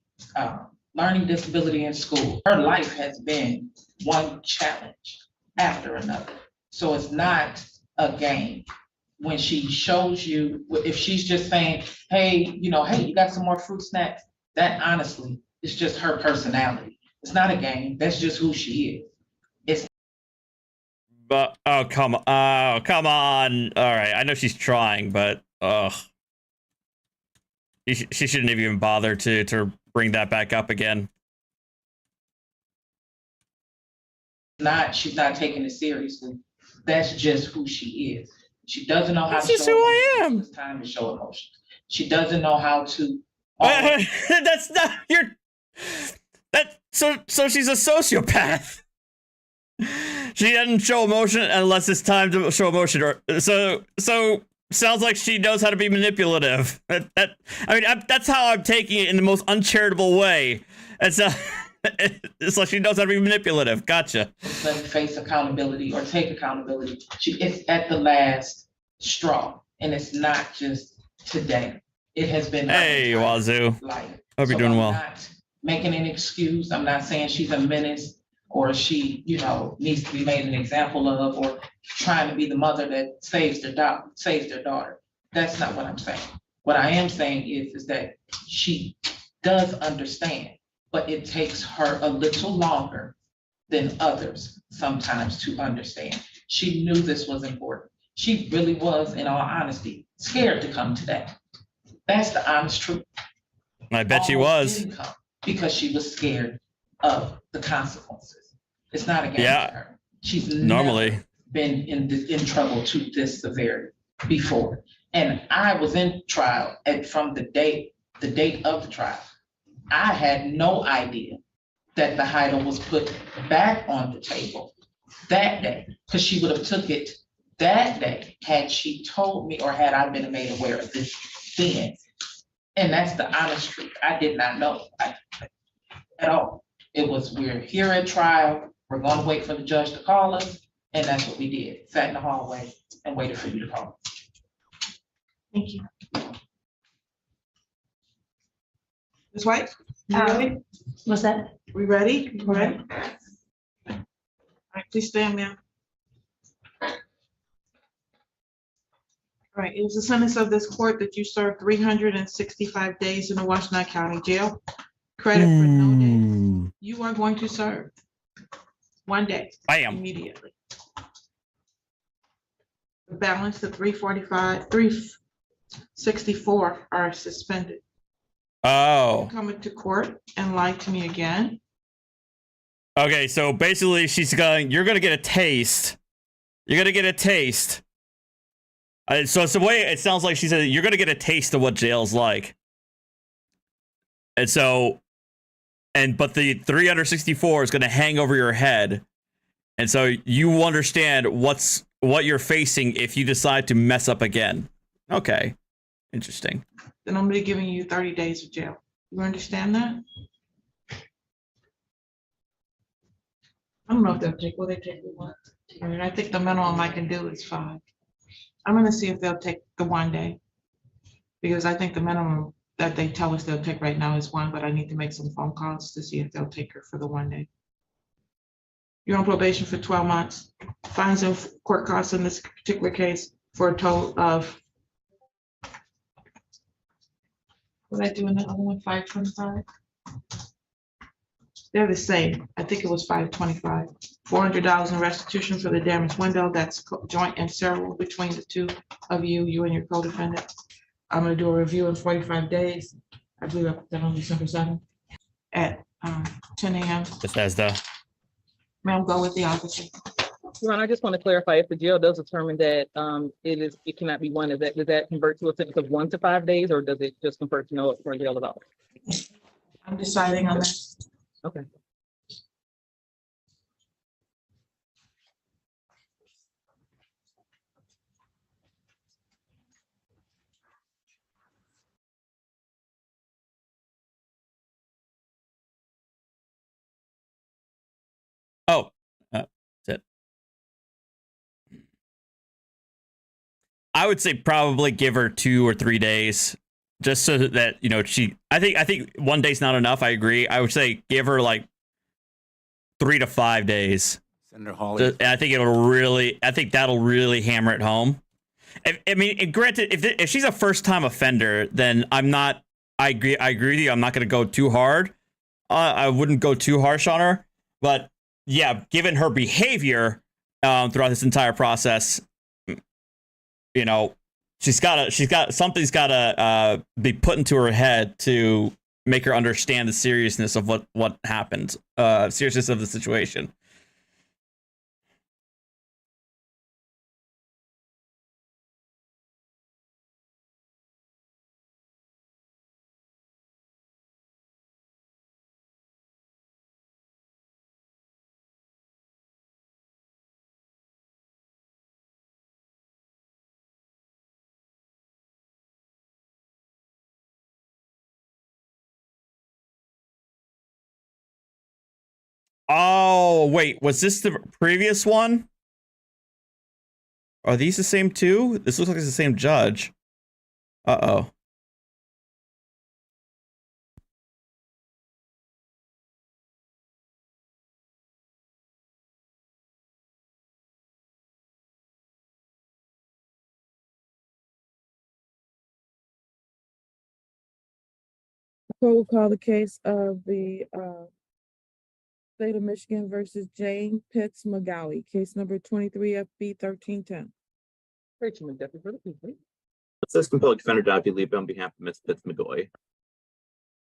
learning disability in school. Her life has been one challenge after another. So it's not a game. When she shows you, if she's just saying, hey, you got some more fruit snacks, that honestly is just her personality. It's not a game. That's just who she is. But come on. All right, I know she's trying, but she shouldn't have even bothered to bring that back up again. She's not taking it seriously. That's just who she is. She doesn't know how to show That's just who I am. It's time to show emotions. She doesn't know how to. That's not your. So she's a sociopath. She doesn't show emotion unless it's time to show emotion. So sounds like she knows how to be manipulative. That's how I'm taking it in the most uncharitable way. It's like she knows how to be manipulative. Gotcha. Let face accountability or take accountability. It's at the last straw, and it's not just today. It has been. Hey, Wazoo. Hope you're doing well. I'm not making an excuse. I'm not saying she's a menace or she, needs to be made an example of, or trying to be the mother that saves their daughter. That's not what I'm saying. What I am saying is that she does understand but it takes her a little longer than others sometimes to understand. She knew this was important. She really was, in all honesty, scared to come today. That's the honest truth. I bet she Almost was. didn't come because she was scared of the consequences. It's not a game to Yeah. her. She's Normally. never been in trouble to this severity before. And I was in trial from the date of the trial. I had no idea that the Heidel was put back on the table that day, because she would have took it that day had she told me or had I been made aware of this then. And that's the honest truth. I did not know at all. It was, we're here at trial, we're gonna wait for the judge to call us, and that's what we did. Sat in the hallway and waited for you to call. Thank you. Ms. White? You ready? What's that? We ready? You ready? All right, please stand, ma'am. All right, it was the sentence of this court that you serve 365 days in the Washington County Jail. Credit for no days. You are going to serve 1 day. I am. Immediately. The balance of 364 are suspended. Oh. You're coming to court and lie to me again. Okay, so basically you're gonna get a taste. You're gonna get a taste. So it's the way it sounds like she said, you're gonna get a taste of what jail's like. And so, but the 364 is gonna hang over your head. And so you understand what you're facing if you decide to mess up again. Okay, interesting. Then I'm gonna be giving you 30 days of jail. You understand that? I don't know if they'll take, will they take the one? I mean, I think the minimum I can do is 5. I'm gonna see if they'll take the 1 day. Because I think the minimum that they tell us they'll take right now is 1, but I need to make some phone calls to see if they'll take her for the 1 day. You're on probation for 12 months. Fines and court costs in this particular case for a total of, what did I do in the other one, 525? They're the same. I think it was 525. $400 in restitution for the damaged window. That's joint and several between the two of you and your co-defendant. I'm gonna do a review in 45 days. I believe I put that on December 7th at 10 a.m. Bethesda. Ma'am, go with the officer. Ron, I just want to clarify, if the jail does determine that it cannot be 1, does that convert to a sentence of 1 to 5 days, or does it just convert to no for jail at all? I'm deciding on that. Okay. Oh, that's it. I would say probably give her 2 or 3 days, just so that I think 1 day's not enough. I agree. I would say give her like 3 to 5 days. Senator Hawley. And I think that'll really hammer it home. I mean, granted, if she's a first-time offender, then I agree with you. I'm not going to go too hard. I wouldn't go too harsh on her, but yeah, given her behavior throughout this entire process, something's got to be put into her head to make her understand the seriousness of what happened, seriousness of the situation. Oh, wait, was this the previous one? Are these the same two? This looks like it's the same judge. Uh-oh. Court will call the case of the State of Michigan versus Jane Pitts McGowie, case number 23 FB 1310. Rachel McDuffie for the people. Assistant Public Defender Dr. Lee on behalf of Ms. Pitts McGoy.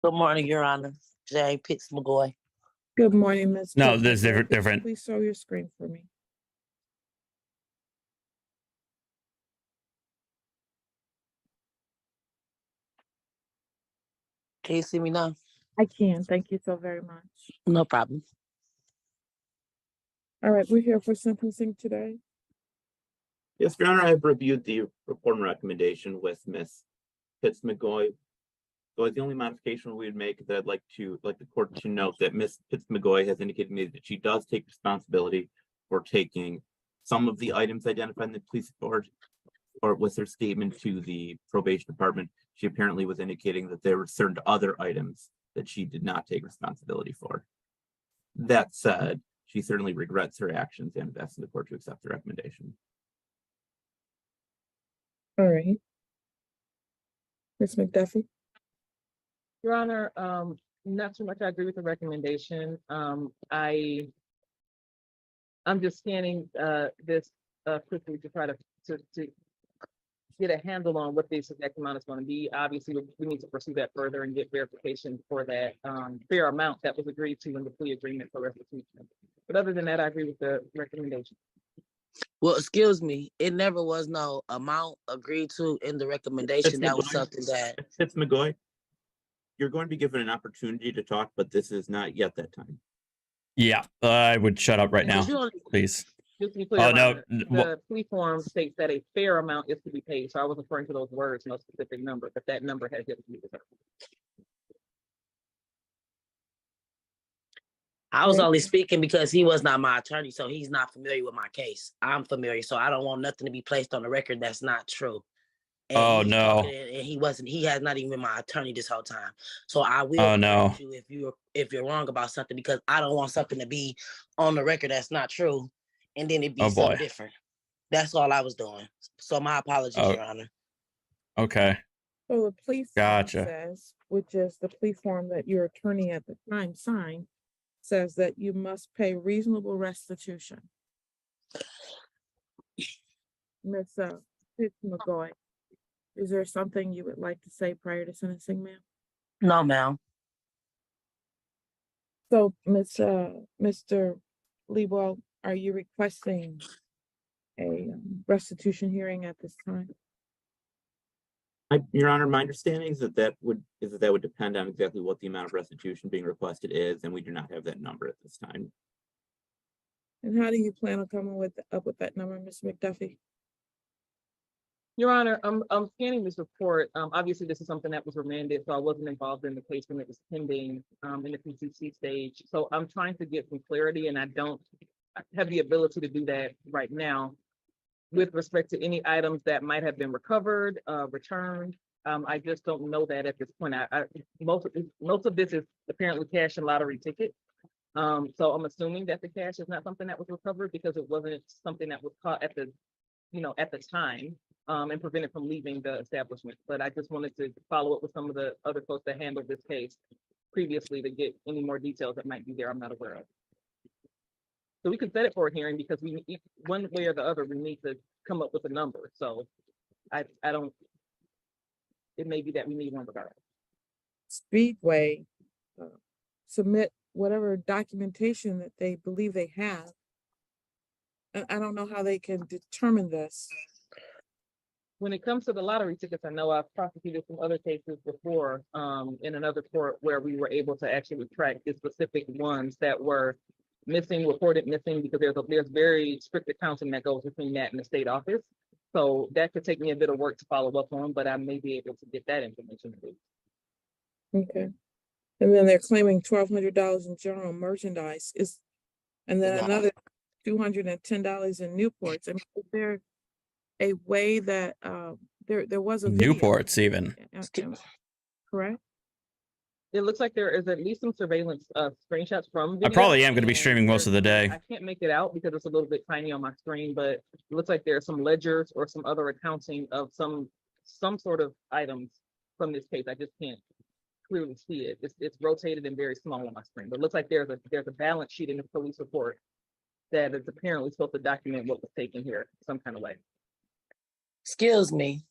Good morning, Your Honor. Jane Pitts McGoy. Good morning, Ms. No, Pitts there's McGowie. different. Please show your screen for me. Can you see me now? I can. Thank you so very much. No problem. All right, we're here for sentencing today. Yes, Your Honor, I have reviewed the report and recommendation with Ms. Pitts McGoy. So the only modification we would make that I'd like the court to note that Ms. Pitts McGoy has indicated to me that she does take responsibility for taking some of the items identified in the police report, or with her statement to the probation department. She apparently was indicating that there were certain other items that she did not take responsibility for. That said, she certainly regrets her actions and is asking the court to accept the recommendation. All right. Ms. McDuffie. Your Honor, not too much. I agree with the recommendation. I'm just scanning this quickly to try to get a handle on what the exact amount is going to be. Obviously, we need to pursue that further and get verification for that fair amount that was agreed to in the plea agreement for restitution. But other than that, I agree with the recommendation. Well, excuse me, it never was no amount agreed to in the recommendation. That was something that. Ms. McGoy, you're going to be given an opportunity to talk, but this is not yet that time. Yeah, I would shut up right now, please. Just to be clear, the plea form states that a fair amount is to be paid. So I was referring to those words, no specific number, but that number has yet to be determined. I was only speaking because he was not my attorney, so he's not familiar with my case. I'm familiar, so I don't want nothing to be placed on the record that's not true. And oh no! And he has not even been my attorney this whole time. So I will correct you if you're wrong about something, because I don't want something to be on the record that's not true, and then it be something different. That's all I was doing. So my apologies, Your Honor. Okay. So the plea form says, which is the plea form that your attorney at the time signed, says that you must pay reasonable restitution. Ms. Pitts McGoy, is there something you would like to say prior to sentencing, ma'am? No, ma'am. So, Mr. Leibwell, are you requesting a restitution hearing at this time? Your Honor, my understanding is that would depend on exactly what the amount of restitution being requested is, and we do not have that number at this time. And how do you plan on coming up with that number, Ms. McDuffie? Your Honor, I'm scanning this report. Obviously, this is something that was remanded, so I wasn't involved in the case when it was pending in the PCC stage. So I'm trying to get some clarity, and I don't have the ability to do that right now. With respect to any items that might have been recovered, returned, I just don't know that at this point. Most of this is apparently cash and lottery ticket. So I'm assuming that the cash is not something that was recovered because it wasn't something that was caught at the time and prevented from leaving the establishment. But I just wanted to follow up with some of the other folks that handled this case previously to get any more details that might be there I'm not aware of. So we can set it for a hearing because we, one way or the other, we need to come up with a number. So I don't, it may be that we need one regardless. Speedway submit whatever documentation that they believe they have. And I don't know how they can determine this. When it comes to the lottery tickets, I know I've prosecuted some other cases before in another court where we were able to actually track the specific ones that were missing, reported missing, because there's very strict accounting that goes between that and the state office. So that could take me a bit of work to follow up on, but I may be able to get that information too. Okay. And then they're claiming $1,200 in general merchandise and then another $210 in Newports. I mean, is there a way that there was a video? Newports even. Correct? It looks like there is at least some surveillance screenshots from video. I probably am going to be streaming most of the day. I can't make it out because it's a little bit tiny on my screen, but it looks like there are some ledgers or some other accounting of some sort of items from this case. I just can't clearly see it. It's rotated and very small on my screen, but it looks like there's a balance sheet in the police report that is apparently supposed to document what was taken here some kind of way. Excuse me,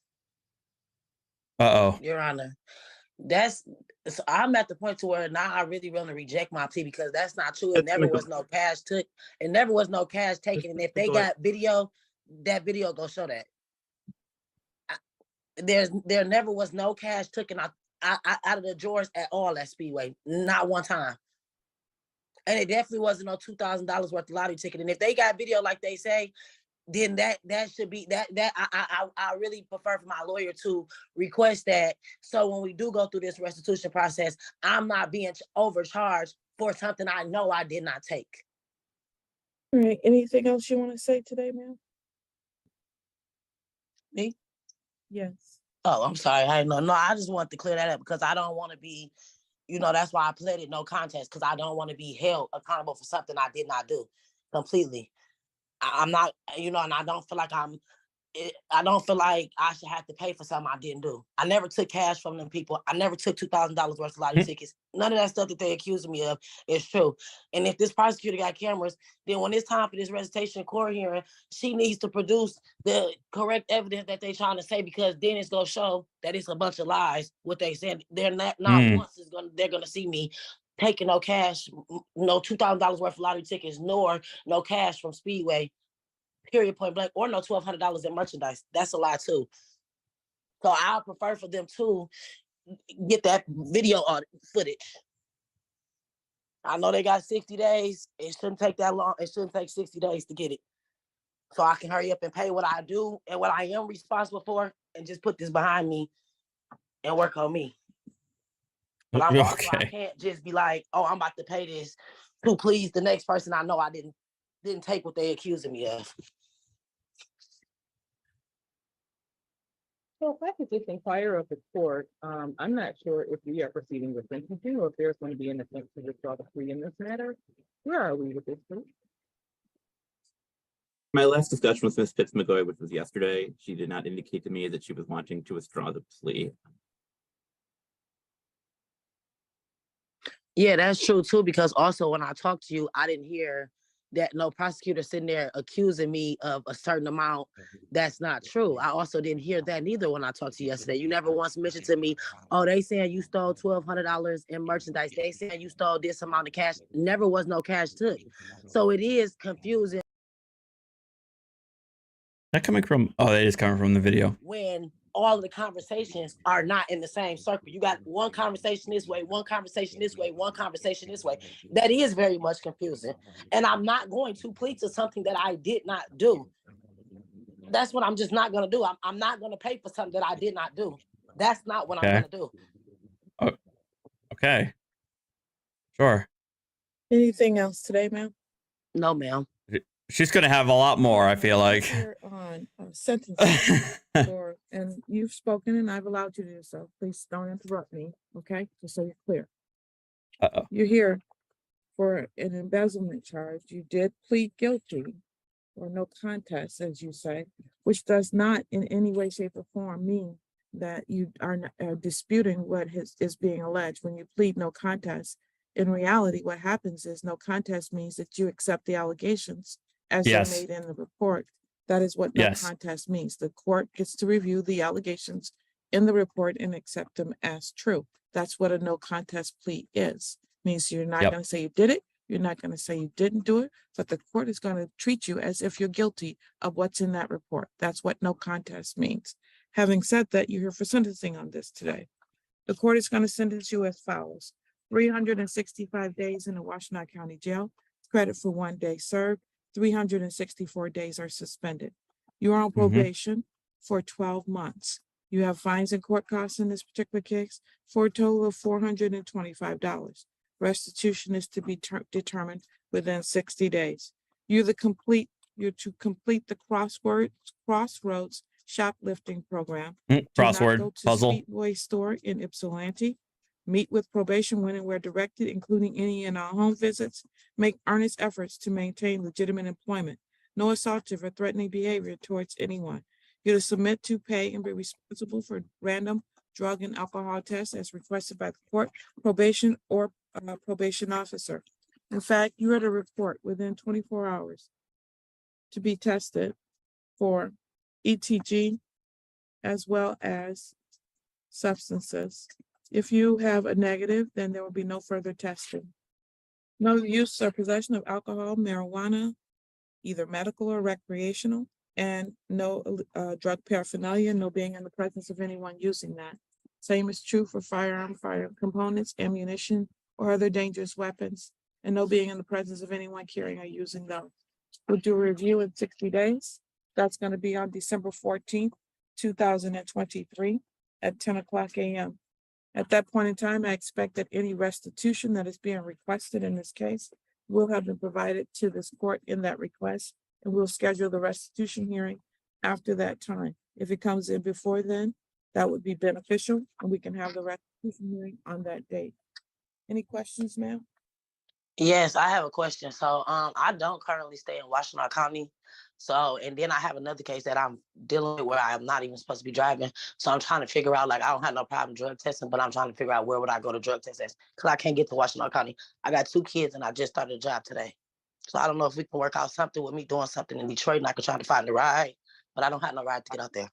Uh-oh. Your Honor. So I'm at the point to where now I really want to reject my plea because that's not true. It never was no cash took. It never was no cash taken. And if they got video, that video go show that. There never was no cash taken out of the drawers at all at Speedway. Not one time. And it definitely wasn't no $2,000 worth of lottery ticket. And if they got video like they say, then that should be that I really prefer for my lawyer to request that. So when we do go through this restitution process, I'm not being overcharged for something I know I did not take. All right. Anything else you want to say today, ma'am? Me? Yes. Oh, I'm sorry. I know. No, I just want to clear that up because I don't want to be, that's why I pleaded no contest, because I don't want to be held accountable for something I did not do completely. I'm not, and I don't feel like I don't feel like I should have to pay for something I didn't do. I never took cash from them people. I never took $2,000 worth of lottery tickets. None of that stuff that they accusing me of is true. And if this prosecutor got cameras, then when it's time for this recitation court hearing, she needs to produce the correct evidence that they're trying to say, because then it's gonna show that it's a bunch of lies. What they said, they're not once they're gonna see me taking no cash, no $2,000 worth of lottery tickets, nor no cash from Speedway, period, point blank, or no $1,200 in merchandise. That's a lie too. So I prefer for them to get that video footage. I know they got 60 days. It shouldn't take that long. It shouldn't take 60 days to get it. So I can hurry up and pay what I do and what I am responsible for, and just put this behind me and work on me. But I'm also, I can't just be like, oh, I'm about to pay this to please the next person I know I didn't take what they accusing me of. So if I could just inquire of the court, I'm not sure if we are proceeding with sentencing or if there's going to be an attempt to withdraw the plea in this matter. Where are we with this plea? My last discussion with Ms. Pitts-McGoy, which was yesterday, she did not indicate to me that she was wanting to withdraw the plea. Yeah, that's true too, because also when I talked to you, I didn't hear that no prosecutor sitting there accusing me of a certain amount. That's not true. I also didn't hear that neither when I talked to you yesterday. You never once mentioned to me, oh, they saying you stole $1,200 in merchandise. They saying you stole this amount of cash. Never was no cash took. So it is confusing. That coming from, oh, that is coming from the video. When all of the conversations are not in the same circle. You got one conversation this way, one conversation this way, one conversation this way. That is very much confusing. And I'm not going to plead to something that I did not do. That's what I'm just not going to do. I'm not going to pay for something that I did not do. That's not what I'm going to do. Oh, okay. Sure. Anything else today, ma'am? No, ma'am. She's going to have a lot more, I feel like. We're on sentencing, and you've spoken, and I've allowed you to do so. Please don't interrupt me, okay? Just so you're clear. Uh-oh. You're here for an embezzlement charge. You did plead guilty or no contest, as you say, which does not in any way, shape, or form mean that you are disputing what is being alleged. When you plead no contest, in reality, what happens is no contest means that you accept the allegations as they're made in the report. That is what no contest means. The court gets to review the allegations in the report and accept them as true. That's what a no contest plea is. Means you're not going to say you did it. You're not going to say you didn't do it, but the court is going to treat you as if you're guilty of what's in that report. That's what no contest means. Having said that, you're here for sentencing on this today. The court is going to sentence you as follows: 365 days in the Washtenaw County Jail, credit for 1 day served, 364 days are suspended. You're on probation for 12 months. You have fines and court costs in this particular case for a total of $425. Restitution is to be determined within 60 days. You're to complete the Crossroads shoplifting program. Crossword go to puzzle. Speedway store in Ypsilanti. Meet with probation when and where directed, including any and all home visits. Make earnest efforts to maintain legitimate employment. No assaultive or threatening behavior towards anyone. You're to submit to, pay, and be responsible for random drug and alcohol test as requested by the court, probation, or probation officer. In fact, you are to report within 24 hours to be tested for ETG as well as substances. If you have a negative, then there will be no further testing. No use or possession of alcohol, marijuana, either medical or recreational, and no drug paraphernalia, no being in the presence of anyone using that. Same is true for firearm components, ammunition, or other dangerous weapons, and no being in the presence of anyone carrying or using them. We'll do a review in 60 days. That's going to be on December 14th, 2023 at 10 o'clock a.m. At that point in time, I expect that any restitution that is being requested in this case will have been provided to this court in that request, and we'll schedule the restitution hearing after that time. If it comes in before then, that would be beneficial, and we can have the restitution hearing on that date. Any questions, ma'am? Yes, I have a question. So I don't currently stay in Washington County. So, and then I have another case that I'm dealing with where I'm not even supposed to be driving. So I'm trying to figure out, like, I don't have no problem drug testing, but I'm trying to figure out where would I go to drug test because I can't get to Washington County. I got 2 kids and I just started a job today. So I don't know if we can work out something with me doing something in Detroit and I could try to find a ride, but I don't have no ride to get out there.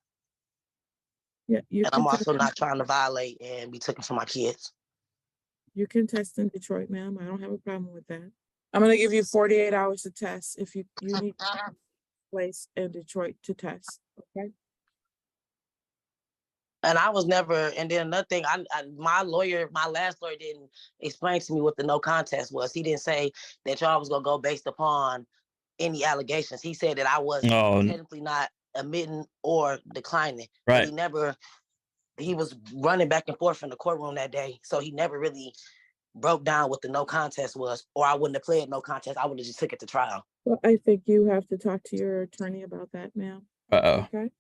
Yeah, and I'm also not trying to violate and be taken from my kids. You can test in Detroit, ma'am. I don't have a problem with that. I'm going to give you 48 hours to test if you need a place in Detroit to test, okay? And I was never, and then another thing, my last lawyer didn't explain to me what the no contest was. He didn't say that y'all was going to go based upon any allegations. He said that I was technically not admitting or declining. Right. But he was running back and forth in the courtroom that day. So he never really broke down what the no contest was, or I wouldn't have played no contest. I would have just took it to trial. Well, I think you have to talk to your attorney about that, ma'am. Uh-oh. Okay.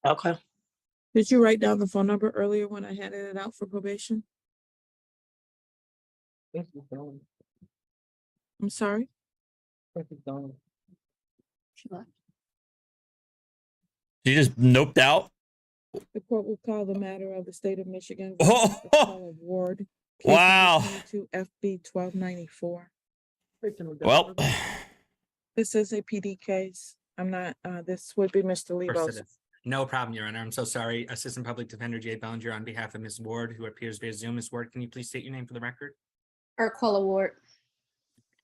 Okay. Did you write down the phone number earlier when I handed it out for probation? I'm sorry? She just noped out. The court will call the matter of the state of Michigan. Ward. Wow. 22 FB 1294. Well, this is a PD case. I'm not, this would be Mr. Of course Lebo's. it is. No problem, Your Honor. I'm so sorry. Assistant Public Defender Jay Bellinger on behalf of Ms. Ward, who appears via Zoom. Ms. Ward, can you please state your name for the record? Arquella Ward.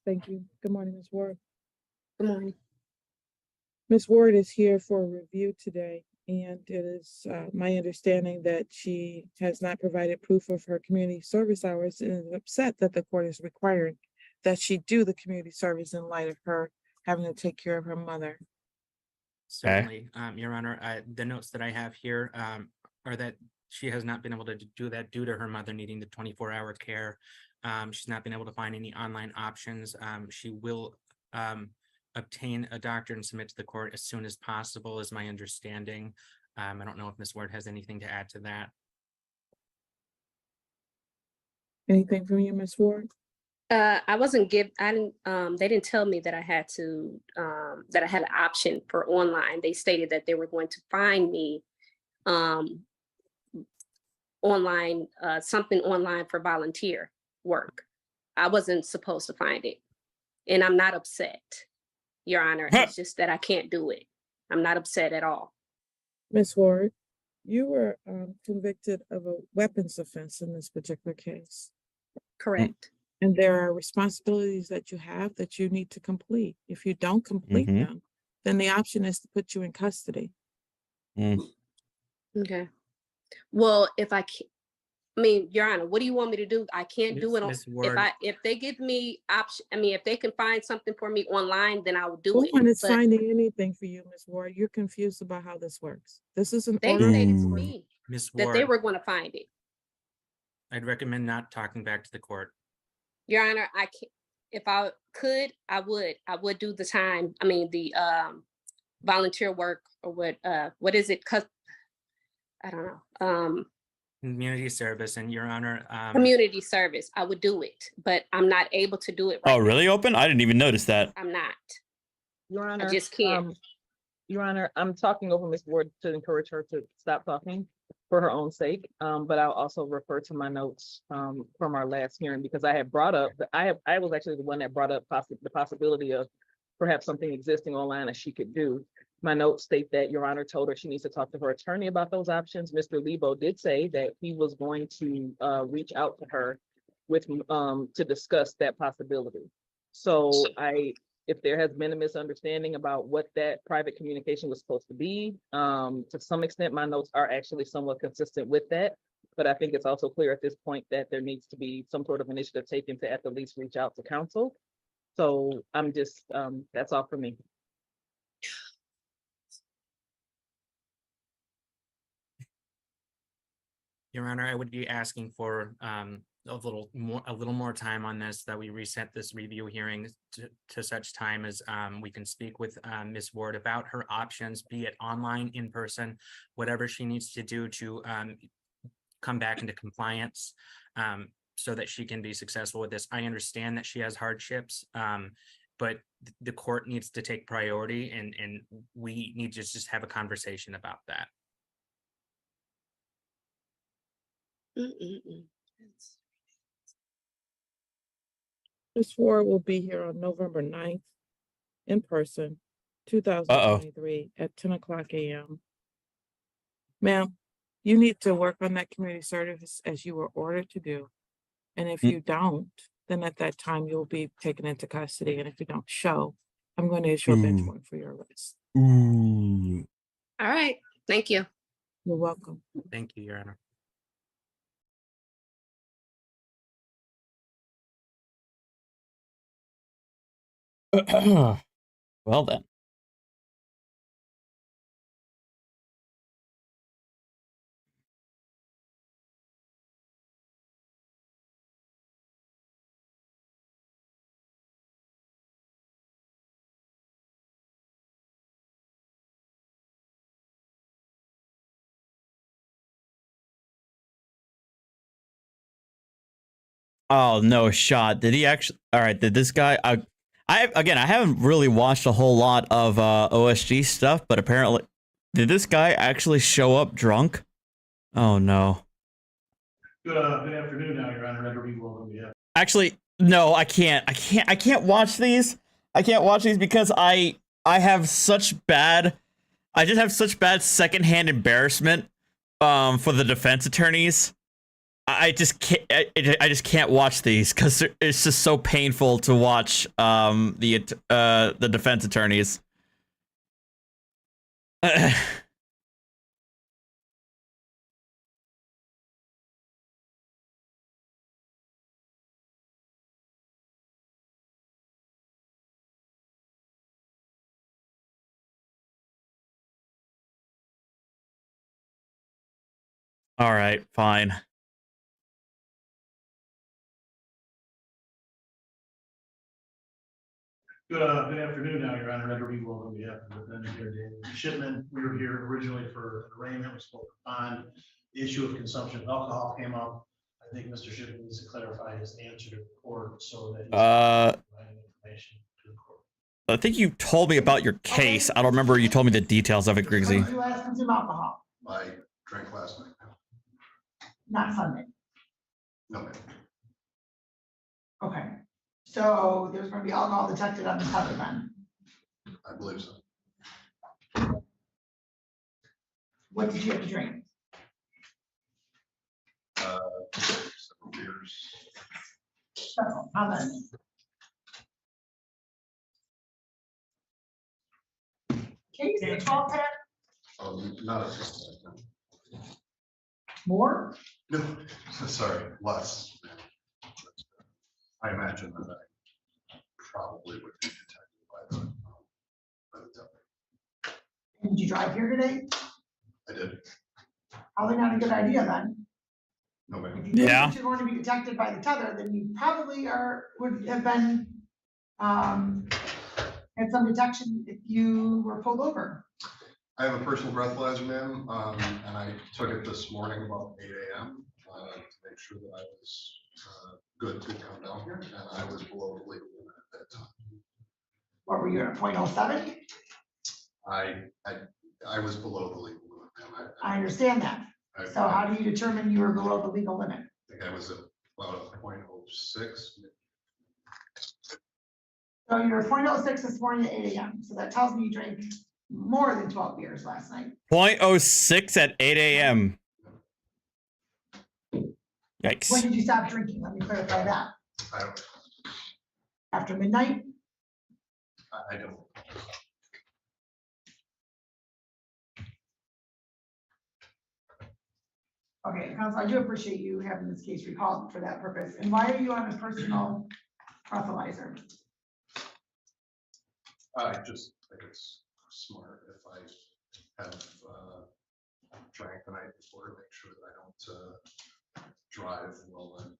Thank you. Good morning, Ms. Ward. Good morning. Ms. Ward is here for a review today, and it is my understanding that she has not provided proof of her community service hours and is upset that the court is requiring that she do the community service in light of her having to take care of her mother. Certainly, Your Honor. The notes that I have here are that she has not been able to do that due to her mother needing the 24-hour care. She's not been able to find any online options. She will obtain a doctor and submit to the court as soon as possible, is my understanding. I don't know if Ms. Ward has anything to add to that. Anything from you, Ms. Ward? I wasn't they didn't tell me that I had to, that I had an option for online. They stated that they were going to find me online, something online for volunteer work. I wasn't supposed to find it. And I'm not upset, Your Honor. It's just that I can't do it. I'm not upset at all. Ms. Ward, you were convicted of a weapons offense in this particular case. Correct. And there are responsibilities that you have that you need to complete. If you don't complete them, then the option is to put you in custody. Okay. Well, if I can't, I mean, Your Honor, what do you want me to do? I can't do it on, if they give me option, I mean, if they can find something for me online, then I will do it. No one is finding anything for you, Ms. Ward. You're confused about how this works. This is an They order. stated to me Ms. that Ward, they were going to find it. I'd recommend not talking back to the court. Your Honor, I can't, if I could, I would do the time. I mean, the volunteer work or what is it? Cause I don't know. Community service, and Your Honor. Community service, I would do it, but I'm not able to do it right oh, really open? I didn't even notice that. I'm not. Your Honor, I just can't. Your Honor, I'm talking over Ms. Ward to encourage her to stop talking. for her own sake. But I'll also refer to my notes from our last hearing, because I had brought up, I was actually the one that brought up the possibility of perhaps something existing online that she could do. My notes state that Your Honor told her she needs to talk to her attorney about those options. Mr. Lebo did say that he was going to reach out to her with to discuss that possibility. So if there has been a misunderstanding about what that private communication was supposed to be, to some extent, my notes are actually somewhat consistent with that. But I think it's also clear at this point that there needs to be some sort of initiative taken to at the least reach out to counsel. So I'm just, that's all for me. Your Honor, I would be asking for a little more time on this, that we reset this review hearing to such time as we can speak with Ms. Ward about her options, be it online, in person, whatever she needs to do to come back into compliance, so that she can be successful with this. I understand that she has hardships, but the court needs to take priority, and we need to just have a conversation about that. Ms. Ward will be here on November 9th in person, 2023 at 10 o'clock a.m. Ma'am, you need to work on that community service as you were ordered to do. And if you don't, then at that time you'll be taken into custody. And if you don't show, I'm going to issue a bench warrant for your arrest. Ooh. All right, thank you. You're welcome. Thank you, Your Honor. Well then. Oh, no shot. Did he actually? All right. Did this guy? I haven't really watched a whole lot of OSG stuff, but apparently, did this guy actually show up drunk? Oh no. Good afternoon, now, Your Honor. Edward B. Wilson, yeah. Actually, no, I can't watch these. I can't watch these because I have such bad. I just have such bad secondhand embarrassment for the defense attorneys. I just can't watch these because it's just so painful to watch the defense attorneys. All right, fine. Good afternoon, now, Your Honor. Edward B. Wilson, yeah. Shipment, we were here originally for arraignment, was supposed to bond. The issue of consumption of alcohol came up. I think Mr. Shipman needs to clarify his answer to the court so that he's providing information to the court. I think you told me about your case. I don't remember you told me the details of it, Griggsy. When did you last consume alcohol? I drank last night. Not Sunday. No, ma'am. Okay. So there's going to be alcohol detected on the tether then. I believe so. What did you have to drink? Several beers. Several. How many? Can you say 12 pack? Not at this time. More? No, sorry, less. I imagine that I probably would be detected by the tether. And did you drive here today? I did. Probably not a good idea then. No, ma'am. If you know that you're going to be detected by the tether, then you probably would have been had some detection if you were pulled over. I have a personal breathalyzer, ma'am, and I took it this morning about 8 a.m. To make sure that I was good to come down here, and I was below the legal limit at that time. What were you at, 0.07? I was below the legal limit, ma'am. I understand that. So how do you determine you were below the legal limit? I think I was at about a 0.06. So you were 0.06 this morning at 8 AM. So that tells me you drank more than 12 beers last night. 0.06 at 8 a.m. When Yikes. did you stop drinking? Let me clarify that. I don't, After midnight? I don't. Okay, counsel, I do appreciate you having this case recalled for that purpose. And why are you on a personal breathalyzer? I just think it's smart if I have drank the night before to make sure that I don't drive while I'm.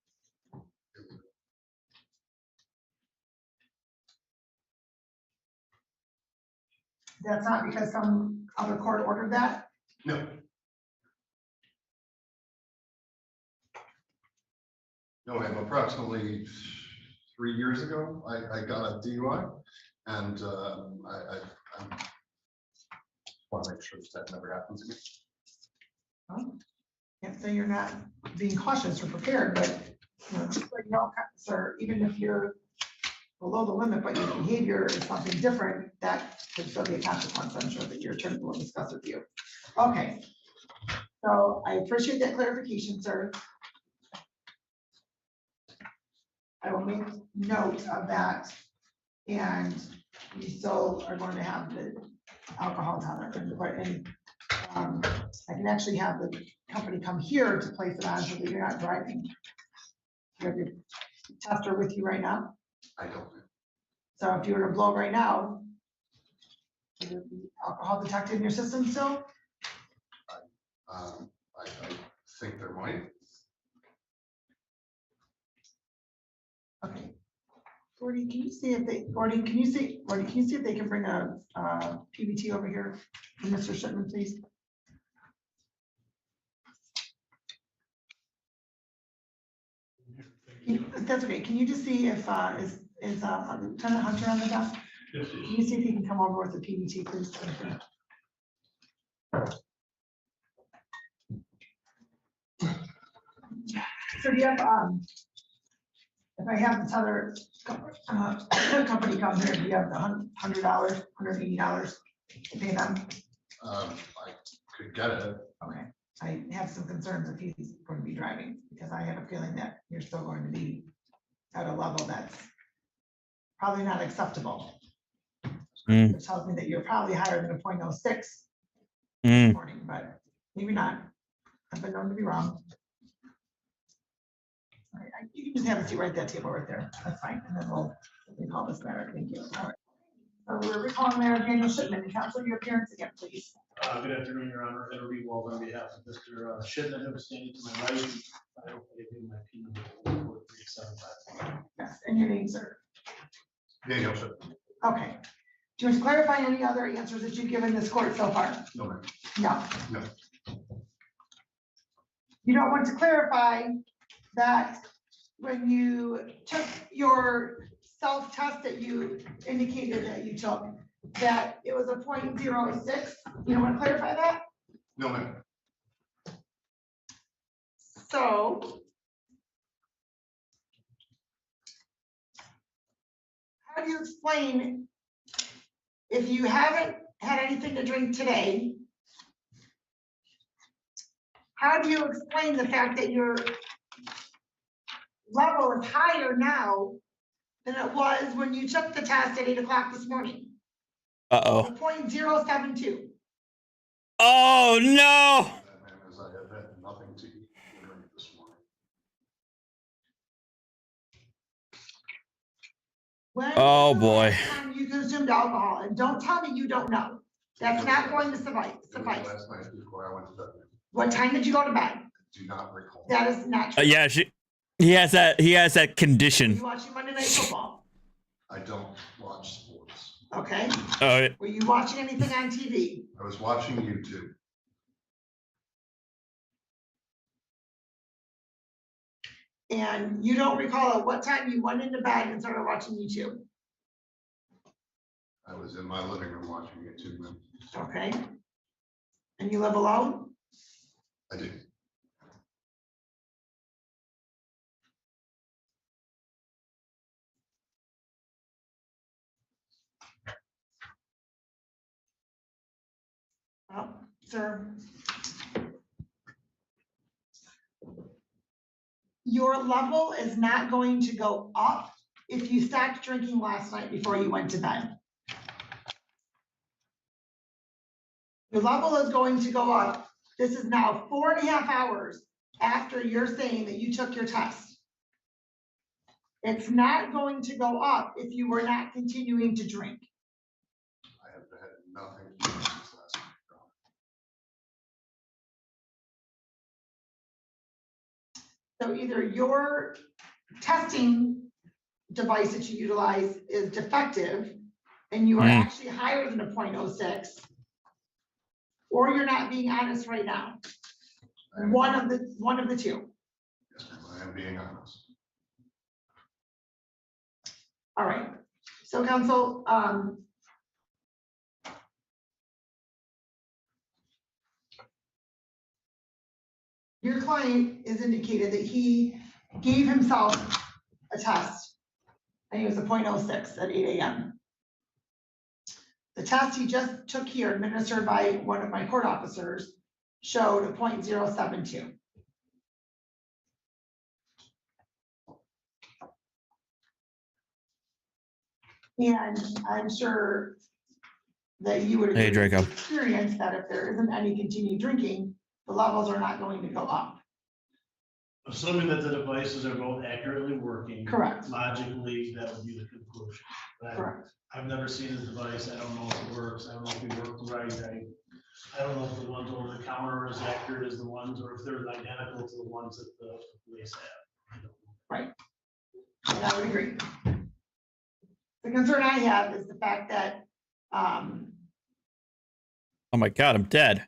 That's not because some other court ordered that? No. No, I'm approximately 3 years ago, I got a DUI and I want to make sure that never happens again. Well, can't say you're not being cautious or prepared, but just like, sir, even if you're below the limit, but your behavior is something different, that could still be a consequence. I'm sure that your attorney will discuss with you. Okay. So I appreciate that clarification, sir. I will make note of that. And we still are going to have the alcohol tolerance. And I can actually have the company come here to place it on so that you're not driving. You have your tester with you right now? I don't. So if you were to blow right now, would there be alcohol detected in your system still? I think there might. Okay. Gordy, can you see if they, Gordy, can you see if they can bring a PBT over here for Mr. Shipman, please? That's okay. Can you just see if is Lieutenant Hunter on the desk? Yes. Can you see if he can come over with the PBT, please? So do you have if I have this other company come here, do you have the $100, $180 to pay them? I could get it. Okay. I have some concerns if he's going to be driving, because I have a feeling that you're still going to be at a level that's probably not acceptable. It tells me that you're probably higher than a 0.06 this morning, but maybe not. I've been known to be wrong. All right, you can just have a seat right at that table right there. That's fine. And then we'll recall this matter. Thank you. All right. So we're recalling Mayor Daniel Shipman. Counsel, your appearance again, please. Good afternoon, Your Honor. Henry Wald on behalf of Mr. Shipman, who is standing to my right. I don't give you my P number 4375. Yes, and your name, sir. Daniel Shipman. Okay. Do you want to clarify any other answers that you've given this court so far? No, ma'am. No. No. You don't want to clarify that when you took your self-test that you indicated that you took, that it was a 0.06? You don't want to clarify that? No, ma'am. So how do you explain, if you haven't had anything to drink today, how do you explain the fact that your level is higher now than it was when you took the test at 8 o'clock this morning? Uh-oh. 0.072. Oh, no. As I have had nothing to eat or drink this morning. When Oh, boy. you consumed alcohol, and don't tell me you don't know. That's not going to suffice. Last night before I went to bed. What time did you go to bed? Do not recall. That is not true. Yeah, he has that Were condition. you watching Monday Night Football? I don't watch sports. Okay. Oh, Were you watching anything on TV? I was watching YouTube. And you don't recall at what time you went into bed and started watching YouTube? I was in my living room watching YouTube. Ma'am. Okay. And you live alone? I do. Well, sir. Your level is not going to go up if you stopped drinking last night before you went to bed. Your level is going to go up. This is now 4.5 hours after you're saying that you took your test. It's not going to go up if you were not continuing to drink. I have had nothing to do with this last week. So either your testing device that you utilize is defective and you are actually higher than a 0.06, or you're not being honest right now. One of the two. Yes, ma'am, I am being honest. All right. So counsel, your client has indicated that he gave himself a test, and it was a 0.06 at 8 a.m. The test he just took here, administered by one of my court officers, showed a 0.072. And I'm sure that you would agree with the experience that if there isn't any continued drinking, the levels are not going to go up. Assuming that the devices are both accurately working. Correct. Logically, that would be the conclusion. But Correct. I've never seen the device. I don't know if it works. I don't know if we work right. I don't know if the ones over the counter are as accurate as the ones, or if they're identical to the ones that the police have. Right. And I would agree. The concern I have is the fact that, oh my God, I'm dead.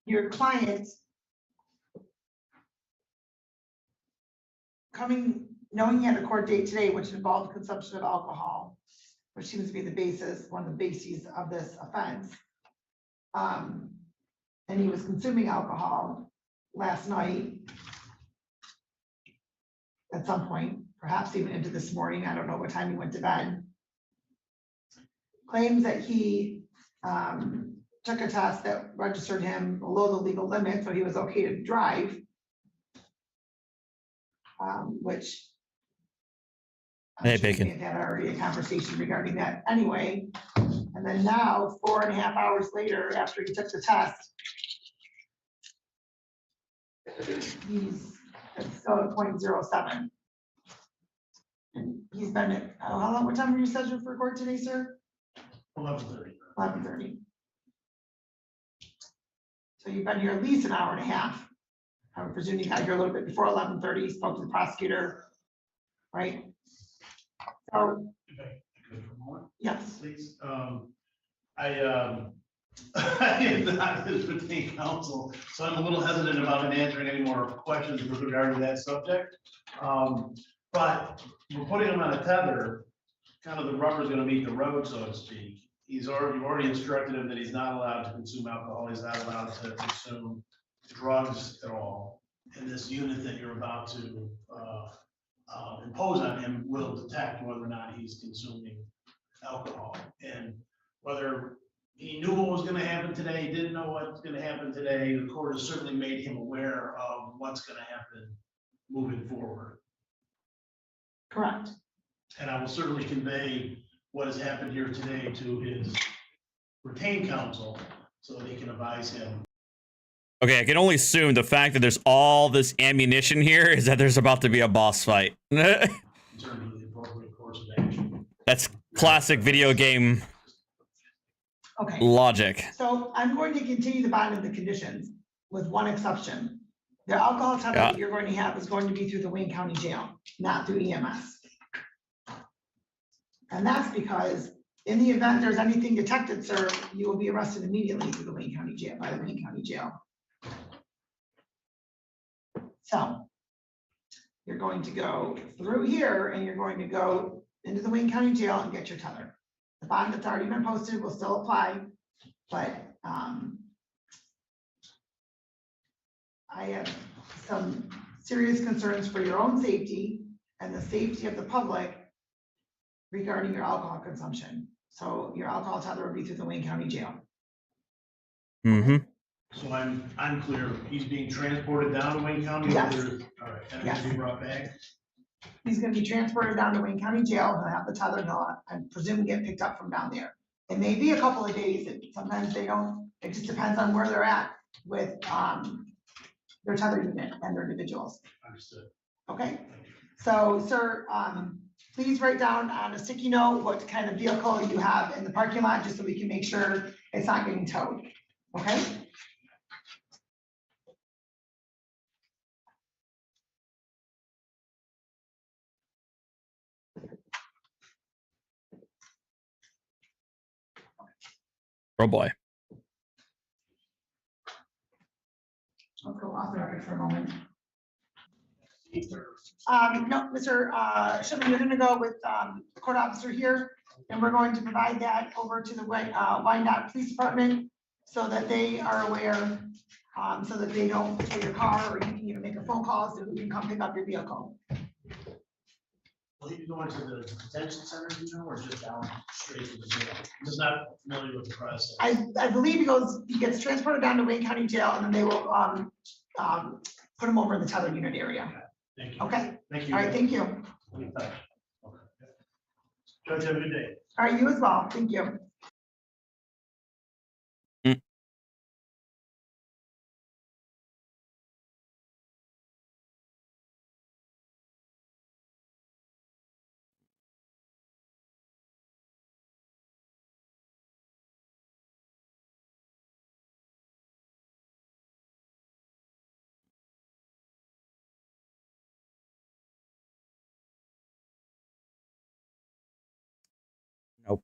your client knowing he had a court date today, which involved consumption of alcohol, which seems to be the basis, one of the bases of this offense. And he was consuming alcohol last night at some point, perhaps even into this morning. I don't know what time he went to bed. Claims that he took a test that registered him below the legal limit, so he was okay to drive, which hey, Bacon. we had already a conversation regarding that anyway. And then now, 4.5 hours later, after he took the test, he's still at 0.07. And he's been at, how long, what time were you scheduled for court today, sir? 11:30. 11:30. So you've been here at least an hour and a half. I would presume you got here a little bit before 11:30, spoke to the prosecutor, right? So, yes. Please, I am not his retained counsel, so I'm a little hesitant about answering any more questions with regard to that subject. But we're putting him on a tether, kind of the rubber's gonna meet the road, so to speak. You've already instructed him that he's not allowed to consume alcohol, he's not allowed to consume drugs at all. And this unit that you're about to impose on him will detect whether or not he's consuming alcohol. And whether he knew what was gonna happen today, didn't know what's gonna happen today, the court has certainly made him aware of what's gonna happen moving forward. Correct. And I will certainly convey what has happened here today to his retained counsel so that he can advise him. Okay, I can only assume the fact that there's all this ammunition here is that there's about to be a boss fight. In terms of the appropriate course of action. That's classic video game Okay. logic. So I'm going to continue the bond of the conditions with one exception. The alcohol tether that you're going to have is going to be through the Wayne County Jail, not through EMS. And that's because in the event there's anything detected, sir, you will be arrested immediately through the Wayne County Jail, by the Wayne County Jail. So you're going to go through here and you're going to go into the Wayne County Jail and get your tether. The bond that's already been posted will still apply, but I have some serious concerns for your own safety and the safety of the public regarding your alcohol consumption. So your alcohol tether will be through the Wayne County Jail. Mm-hmm. So I'm clear, he's being transported down to Wayne County? Yes. All right, and Yes. he'll be brought back? He's gonna be transported down to Wayne County Jail. He'll have the tether, and he'll, I'm presuming, get picked up from down there. It may be a couple of days, sometimes they don't, it just depends on where they're at with their tether unit and their individuals. Understood. Okay, so sir, please write down on a sticky note what kind of vehicle you have in the parking lot, just so we can make sure it's not getting towed, okay? Oh boy. Let's go off the record for a moment. No, Mr. Shipman, you're gonna go with the court officer here, and we're going to provide that over to the Wyandotte Police Department so that they are aware, so that they don't take your car, or you can even make a phone call so who can come pick up your vehicle. Will he be going to the detention center, you know, or just down straight to the jail? I'm just not familiar with the process. I believe he gets transported down to Wayne County Jail, and then they will put him over in the tether unit area. Thank you. Okay. Thank you. All right, thank you. Judge, have a good day. All right, you as well. Thank you. Nope.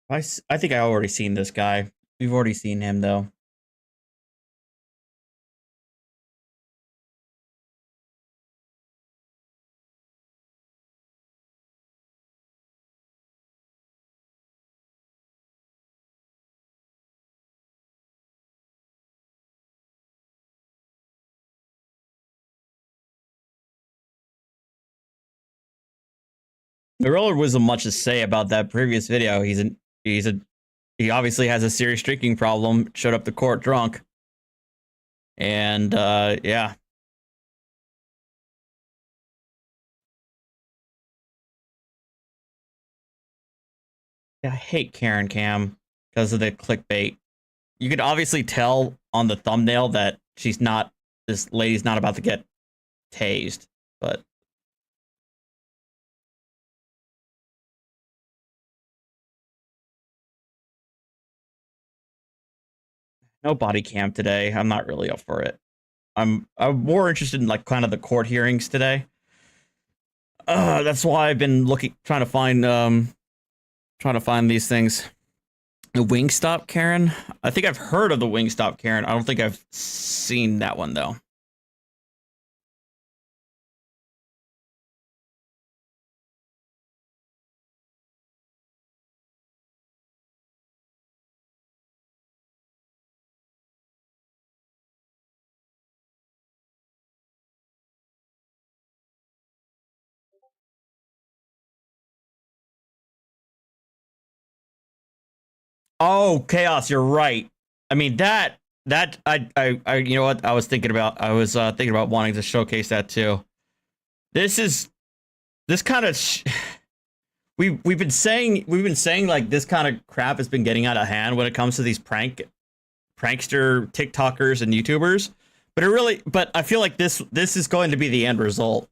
I think I already seen this guy. We've already seen him though. The roller wasn't much to say about that previous video. He obviously has a serious drinking problem. Showed up to court drunk, and yeah. I hate Karen Cam because of the clickbait. You could obviously tell on the thumbnail that this lady's not about to get tased, but. No body cam today. I'm not really up for it. I'm more interested in like kind of the court hearings today. That's why I've been trying to find these things. The Wingstop Karen. I think I've heard of the Wingstop Karen. I don't think I've seen that one though. Oh, Chaos, you're right. I mean I you know what I was thinking about wanting to showcase that too. This kind of we've been saying like this kind of crap has been getting out of hand when it comes to these prankster TikTokers and YouTubers. But I feel like this is going to be the end result.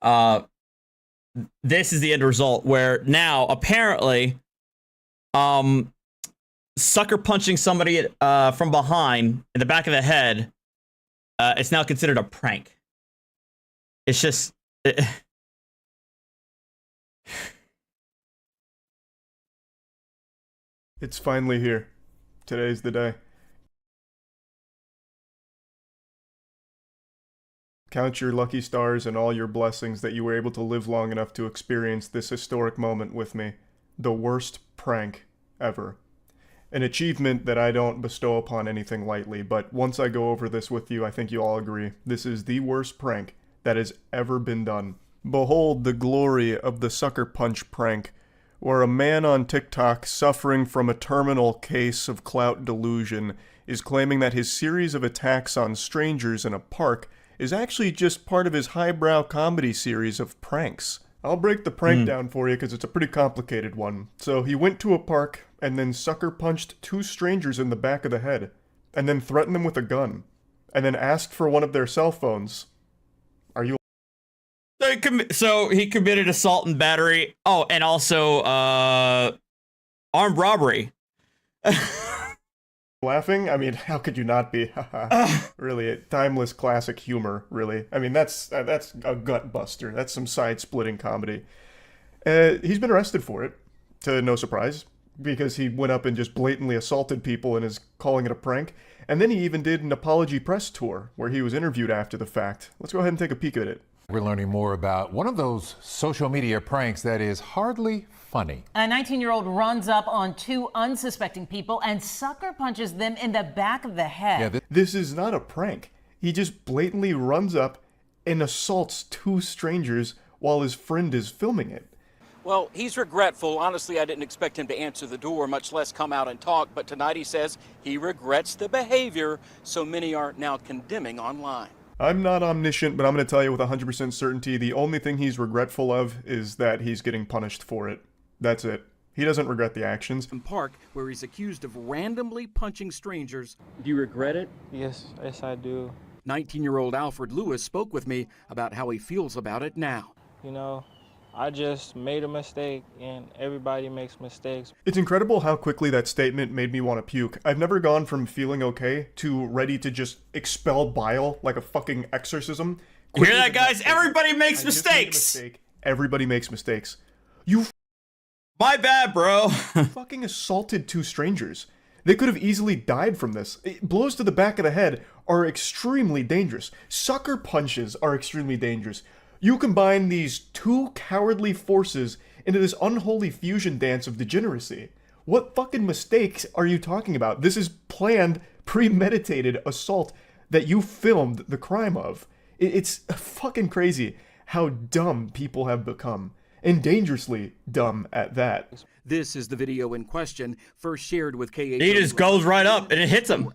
this is the end result where now apparently sucker punching somebody from behind in the back of the head, it's now considered a prank. It's just It's finally here. Today's the day. Count your lucky stars and all your blessings that you were able to live long enough to experience this historic moment with me. The worst prank ever. An achievement that I don't bestow upon anything lightly, but once I go over this with you, I think you all agree. This is the worst prank that has ever been done. Behold the glory of the sucker punch prank, where a man on TikTok suffering from a terminal case of clout delusion is claiming that his series of attacks on strangers in a park is actually just part of his highbrow comedy series of pranks. I'll break the prank down for you because it's a pretty complicated one. So he went to a park and then sucker punched 2 strangers in the back of the head, and then threatened them with a gun, and then asked for one of their cell phones. Are you... So he committed assault and battery. Oh, and also armed robbery. Laughing? I mean, how could you not be? Really, timeless classic humor, really. I mean, that's a gut buster. That's some side-splitting comedy. He's been arrested for it, to no surprise, because he went up and just blatantly assaulted people and is calling it a prank. And then he even did an apology press tour, where he was interviewed after the fact. Let's go ahead and take a peek at it. We're learning more about one of those social media pranks that is hardly funny. A 19-year-old runs up on 2 unsuspecting people and sucker punches them in the back of the head. Yeah, this is not a prank. He just blatantly runs up and assaults 2 strangers while his friend is filming it. Well, he's regretful. Honestly, I didn't expect him to answer the door, much less come out and talk. But tonight he says he regrets the behavior, so many are now condemning online. I'm not omniscient, but I'm going to tell you with 100% certainty, the only thing he's regretful of is that he's getting punished for it. That's it. He doesn't regret the actions. Park, where he's accused of randomly punching strangers. Do you regret it? Yes, I do. 19-year-old Alfred Lewis spoke with me about how he feels about it now. You know, I just made a mistake, and everybody makes mistakes. It's incredible how quickly that statement made me want to puke. I've never gone from feeling okay to ready to just expel bile like a fucking exorcism. You hear that, guys? Everybody makes mistakes! Everybody makes mistakes. You my bad, bro. Fucking assaulted 2 strangers. They could have easily died from this. Blows to the back of the head are extremely dangerous. Sucker punches are extremely dangerous. You combine these 2 cowardly forces into this unholy fusion dance of degeneracy. What fucking mistakes are you talking about? This is planned, premeditated assault that you filmed the crime of. It's fucking crazy how dumb people have become. And dangerously dumb at that. This is the video in question, first shared with KH. He just goes right up and it hits him.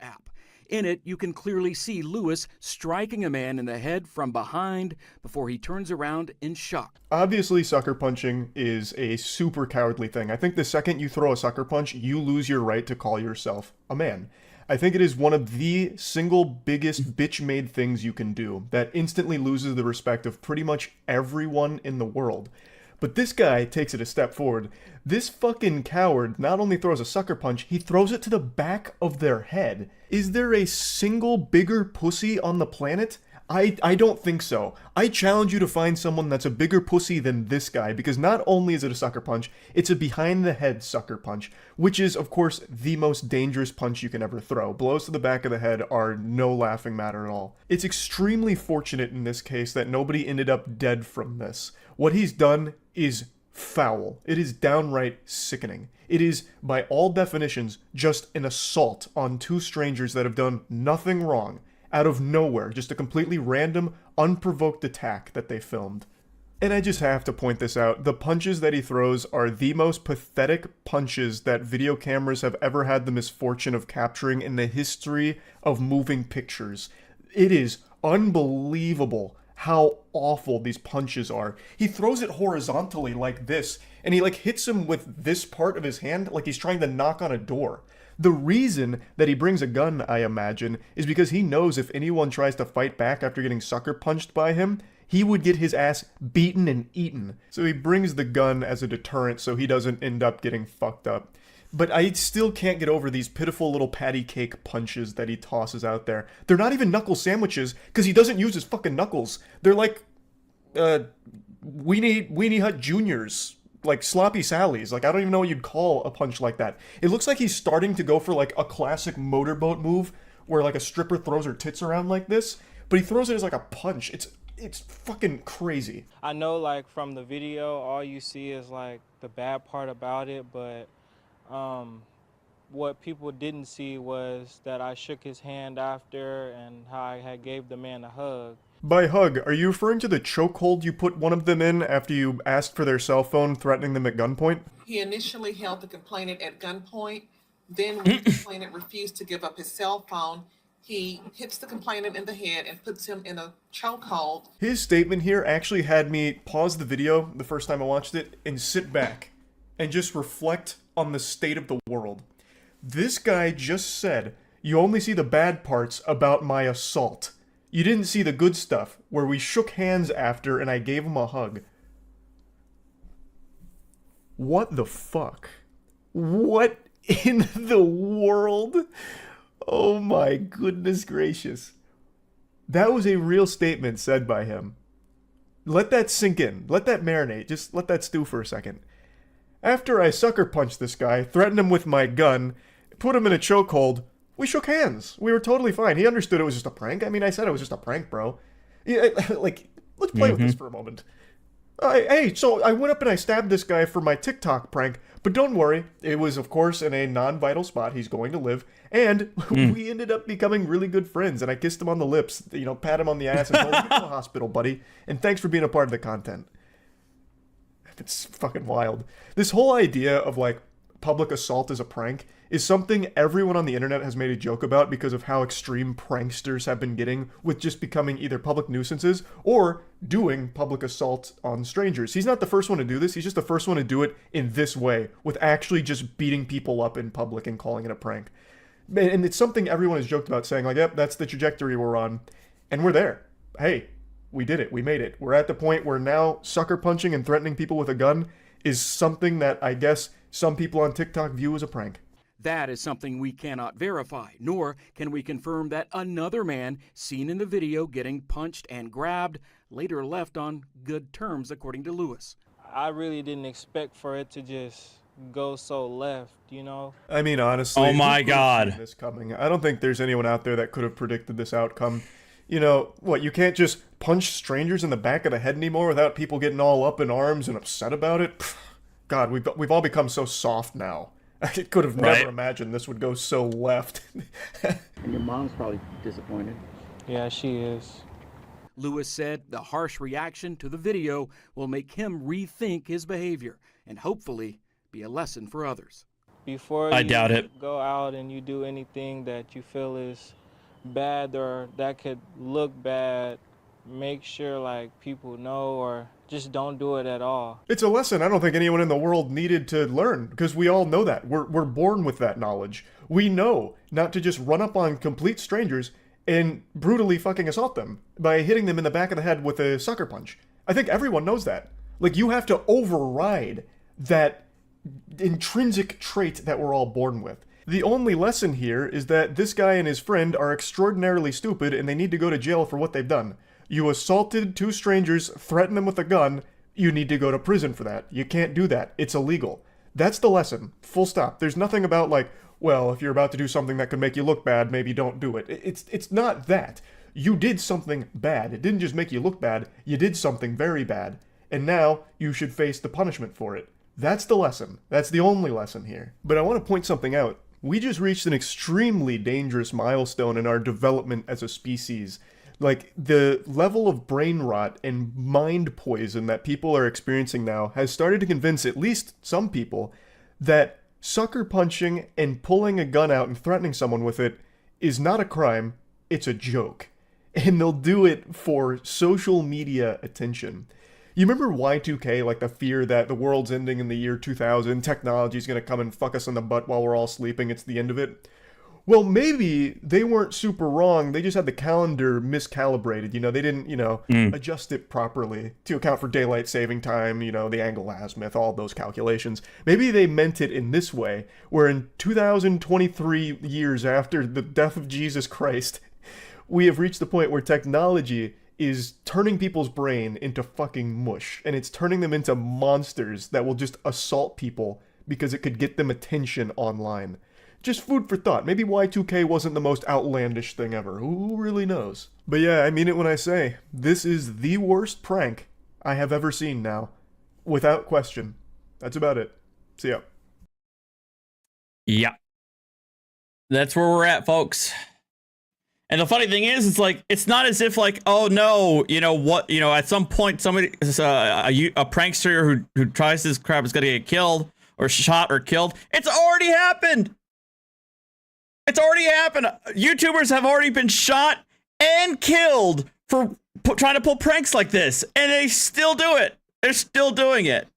In it, you can clearly see Lewis striking a man in the head from behind before he turns around in shock. Obviously, sucker punching is a super cowardly thing. I think the second you throw a sucker punch, you lose your right to call yourself a man. I think it is one of the single biggest bitch-made things you can do that instantly loses the respect of pretty much everyone in the world. But this guy takes it a step forward. This fucking coward not only throws a sucker punch, he throws it to the back of their head. Is there a single bigger pussy on the planet? I don't think so. I challenge you to find someone that's a bigger pussy than this guy, because not only is it a sucker punch, it's a behind-the-head sucker punch, which is, of course, the most dangerous punch you can ever throw. Blows to the back of the head are no laughing matter at all. It's extremely fortunate in this case that nobody ended up dead from this. What he's done is foul. It is downright sickening. It is, by all definitions, just an assault on 2 strangers that have done nothing wrong. Out of nowhere, just a completely random, unprovoked attack that they filmed. And I just have to point this out, the punches that he throws are the most pathetic punches that video cameras have ever had the misfortune of capturing in the history of moving pictures. It is unbelievable how awful these punches are. He throws it horizontally like this, and he hits him with this part of his hand like he's trying to knock on a door. The reason that he brings a gun, I imagine, is because he knows if anyone tries to fight back after getting sucker punched by him, he would get his ass beaten and eaten. So he brings the gun as a deterrent so he doesn't end up getting fucked up. But I still can't get over these pitiful little patty cake punches that he tosses out there. They're not even knuckle sandwiches, because he doesn't use his fucking knuckles. They're like, Weenie Hut Juniors, like Sloppy Sally's. Like, I don't even know what you'd call a punch like that. It looks like he's starting to go for like a classic motorboat move, where like a stripper throws her tits around like this, but he throws it as like a punch. It's fucking crazy. I know, like, from the video, all you see is like the bad part about it, but what people didn't see was that I shook his hand after and how I had gave the man a hug. By hug, are you referring to the chokehold you put one of them in after you asked for their cell phone, threatening them at gunpoint? He initially held the complainant at gunpoint. Then when the complainant refused to give up his cell phone, he hits the complainant in the head and puts him in a chokehold. His statement here actually had me pause the video the first time I watched it and sit back and just reflect on the state of the world. This guy just said, you only see the bad parts about my assault. You didn't see the good stuff, where we shook hands after and I gave him a hug. What the fuck? What in the world? Oh my goodness gracious. That was a real statement said by him. Let that sink in. Let that marinate. Just let that stew for a second. After I sucker punched this guy, threatened him with my gun, put him in a chokehold, we shook hands. We were totally fine. He understood it was just a prank. I mean, I said it was just a prank, bro. Yeah, like, let's play with this for a moment. Hey, so I went up and I stabbed this guy for my TikTok prank, but don't worry, it was, of course, in a non-vital spot. He's going to live, and we ended up becoming really good friends, and I kissed him on the lips, you know, pat him on the ass, and told him, "Get to the hospital, buddy, and thanks for being a part of the content." It's fucking wild. This whole idea of, like, public assault as a prank is something everyone on the internet has made a joke about because of how extreme pranksters have been getting with just becoming either public nuisances or doing public assault on strangers. He's not the first one to do this, he's just the first one to do it in this way, with actually just beating people up in public and calling it a prank. And it's something everyone has joked about, saying like, yep, that's the trajectory we're on, and we're there. Hey, we did it, we made it. We're at the point where now sucker punching and threatening people with a gun is something that I guess some people on TikTok view as a prank. That is something we cannot verify, nor can we confirm that another man seen in the video getting punched and grabbed later left on good terms, according to Lewis. I really didn't expect for it to just go so left, you know? I mean, honestly, oh my who could have God, seen this coming? I don't think there's anyone out there that could have predicted this outcome. You know, what, you can't just punch strangers in the back of the head anymore without people getting all up in arms and upset about it? Pfft, God, we've all become so soft now. I could have never imagined this would go so left. And your mom's probably disappointed. Yeah, she is. Lewis said the harsh reaction to the video will make him rethink his behavior and hopefully be a lesson for others. Before I you doubt it. go out and you do anything that you feel is bad or that could look bad, make sure like people know, or just don't do it at all. It's a lesson I don't think anyone in the world needed to learn, because we all know that. We're born with that knowledge. We know not to just run up on complete strangers and brutally fucking assault them by hitting them in the back of the head with a sucker punch. I think everyone knows that. Like, you have to override that intrinsic trait that we're all born with. The only lesson here is that this guy and his friend are extraordinarily stupid and they need to go to jail for what they've done. You assaulted two strangers, threatened them with a gun, you need to go to prison for that. You can't do that. It's illegal. That's the lesson. Full stop. There's nothing about like, well, if you're about to do something that could make you look bad, maybe don't do it. It's not that. You did something bad. It didn't just make you look bad. You did something very bad. And now you should face the punishment for it. That's the lesson. That's the only lesson here. But I want to point something out. We just reached an extremely dangerous milestone in our development as a species. Like, the level of brain rot and mind poison that people are experiencing now has started to convince at least some people that sucker punching and pulling a gun out and threatening someone with it is not a crime, it's a joke. And they'll do it for social media attention. You remember Y2K, like the fear that the world's ending in the year 2000, technology's gonna come and fuck us in the butt while we're all sleeping, it's the end of it? Well, maybe they weren't super wrong. They just had the calendar miscalibrated. They didn't, adjust it properly to account for daylight saving time, the angle azimuth, all those calculations. Maybe they meant it in this way, where in 2023 years after the death of Jesus Christ, we have reached the point where technology is turning people's brain into fucking mush, and it's turning them into monsters that will just assault people because it could get them attention online. Just food for thought. Maybe Y2K wasn't the most outlandish thing ever. Who really knows? But yeah, I mean it when I say, this is the worst prank I have ever seen now. Without question. That's about it. See ya. Yeah. That's where we're at, folks. And the funny thing is, it's not as if oh no, at some point somebody, a prankster who tries this crap is gonna get killed or shot or killed. It's already happened. It's already happened. YouTubers have already been shot and killed for trying to pull pranks like this, and they still do it. They're still doing it.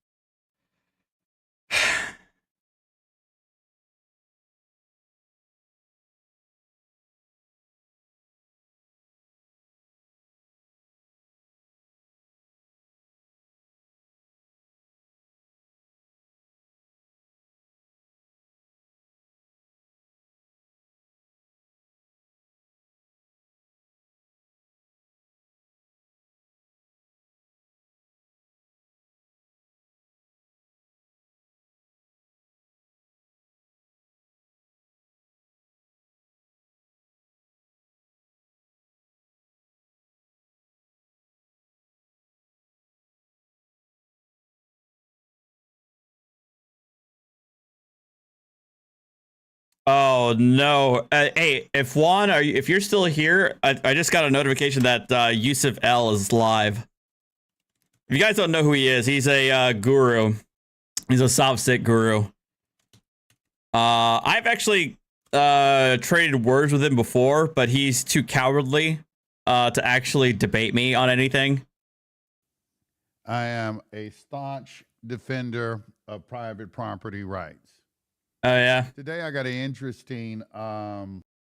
Oh no! Hey, if Juan, if you're still here, I just got a notification that Yusuf L is live. If you guys don't know who he is, he's a guru. He's a soft-stick guru. I've actually traded words with him before, but he's too cowardly to actually debate me on anything. I am a staunch defender of private property rights. Oh yeah. Today I got an interesting.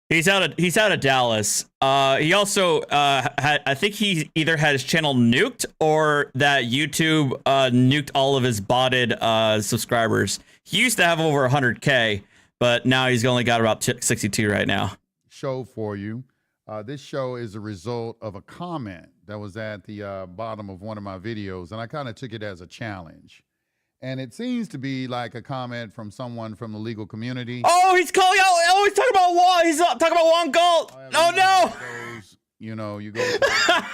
He's out of Dallas. He also I think he either had his channel nuked or that YouTube nuked all of his botted subscribers. He used to have over 100K, but now he's only got about 62 right now. Show for you. This show is a result of a comment that was at the bottom of one of my videos, and I kind of took it as a challenge. And it seems to be like a comment from someone from the legal community. Oh, he's calling out. Oh, he's talking about Juan. He's talking about Juan Galt. Oh, no. You go. To,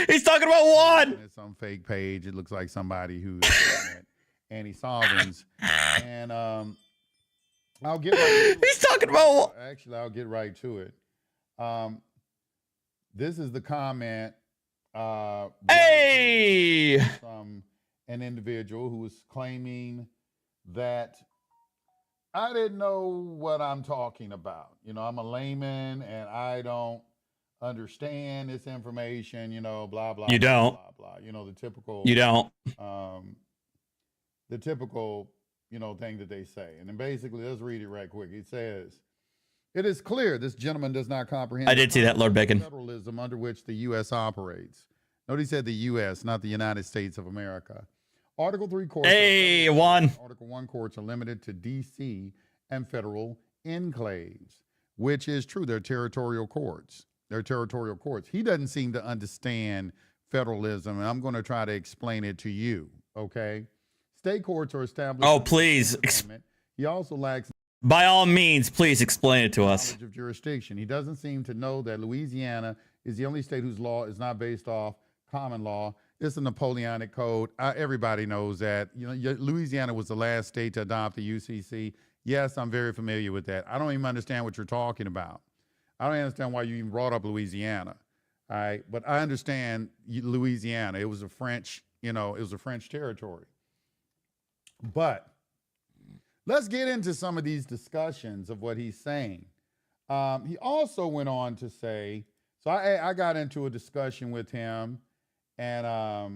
he's talking about Juan. It's some fake page. It looks like somebody who's anti-sovereigns. And I'll get right to He's talking about. Actually, I'll get right to it. This is the comment. Hey! From an individual who was claiming that I didn't know what I'm talking about. I'm a layman and I don't understand this information, blah, blah. You don't. Blah, blah. The typical. You don't. The typical, thing that they say. And then basically, let's read it right quick. It says, it is clear this gentleman does not comprehend. I did see that, Lord Bacon. Federalism under which the U.S. operates. Note he said the U.S., not the United States of America. Article 3 courts. Hey, Juan. Article 1 courts are limited to D.C. and federal enclaves, which is true. They're territorial courts. They're territorial courts. He doesn't seem to understand federalism, and I'm going to try to explain it to you, okay? State courts are established. Oh, please. He also lacks. By all means, please explain it to us. Of jurisdiction. He doesn't seem to know that Louisiana is the only state whose law is not based off common law. It's a Napoleonic code. Everybody knows that. Louisiana was the last state to adopt the UCC. Yes, I'm very familiar with that. I don't even understand what you're talking about. I don't understand why you even brought up Louisiana. All right, but I understand Louisiana. It was a French, it was a French territory. But let's get into some of these discussions of what he's saying. He also went on to say, so I got into a discussion with him. And I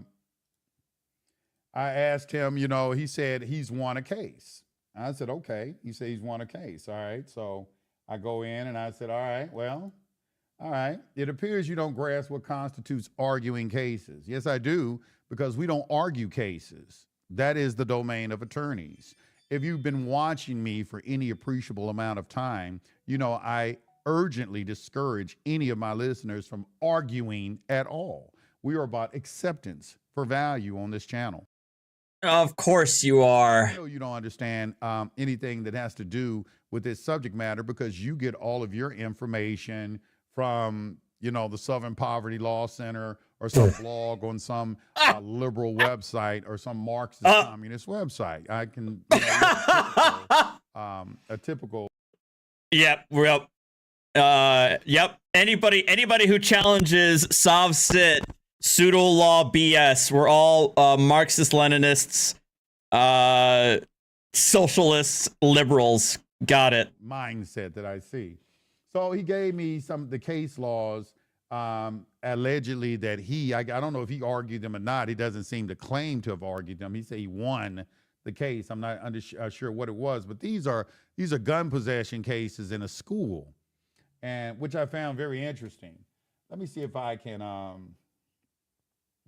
asked him, he said he's won a case. I said, okay. He said he's won a case. All right. So I go in and I said, all right, well, all right. It appears you don't grasp what constitutes arguing cases. Yes, I do, because we don't argue cases. That is the domain of attorneys. If you've been watching me for any appreciable amount of time, you know I urgently discourage any of my listeners from arguing at all. We are about acceptance for value on this channel. Of course you are. I know you don't understand anything that has to do with this subject matter because you get all of your information from, you know, the Southern Poverty Law Center or some blog on some liberal website or some Marxist communist website. I can, you know, a typical. Yep. Yep. Anybody who challenges Sav Sit, pseudo law BS, we're all Marxist Leninists, socialists, liberals. Got it. Mindset that I see. So he gave me some of the case laws, allegedly that I don't know if he argued them or not. He doesn't seem to claim to have argued them. He said he won the case. I'm not sure what it was, but these are gun possession cases in a school, and which I found very interesting. Let me see if I can.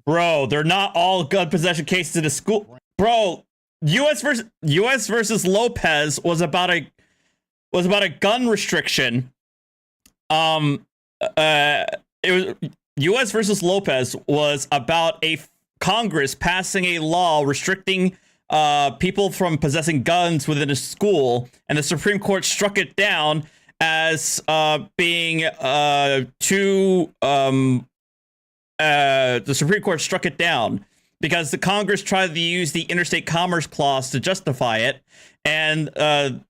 Bro, they're not all gun possession cases in a school. Bro, U.S. versus Lopez was about a gun restriction. It was U.S. versus Lopez was about a Congress passing a law restricting people from possessing guns within a school, and the Supreme Court struck it down as being too. The Supreme Court struck it down because the Congress tried to use the Interstate Commerce Clause to justify it, and the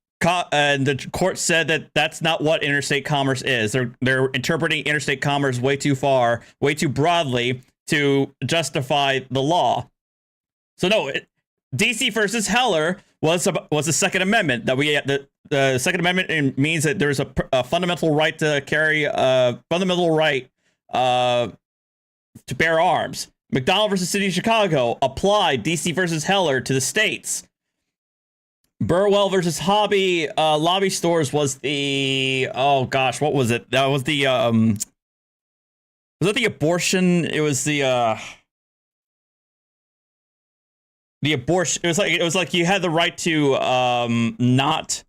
court said that that's not what interstate commerce is. They're interpreting interstate commerce way too far, way too broadly to justify the law. So no, DC versus Heller was the Second Amendment that the Second Amendment means that there's a fundamental right to carry fundamental right to bear arms. McDonald versus City of Chicago applied DC versus Heller to the states. Burwell versus Hobby Lobby Stores was the, oh gosh, what was it? That was the was that the abortion? It was the abortion. It was like you had the right to not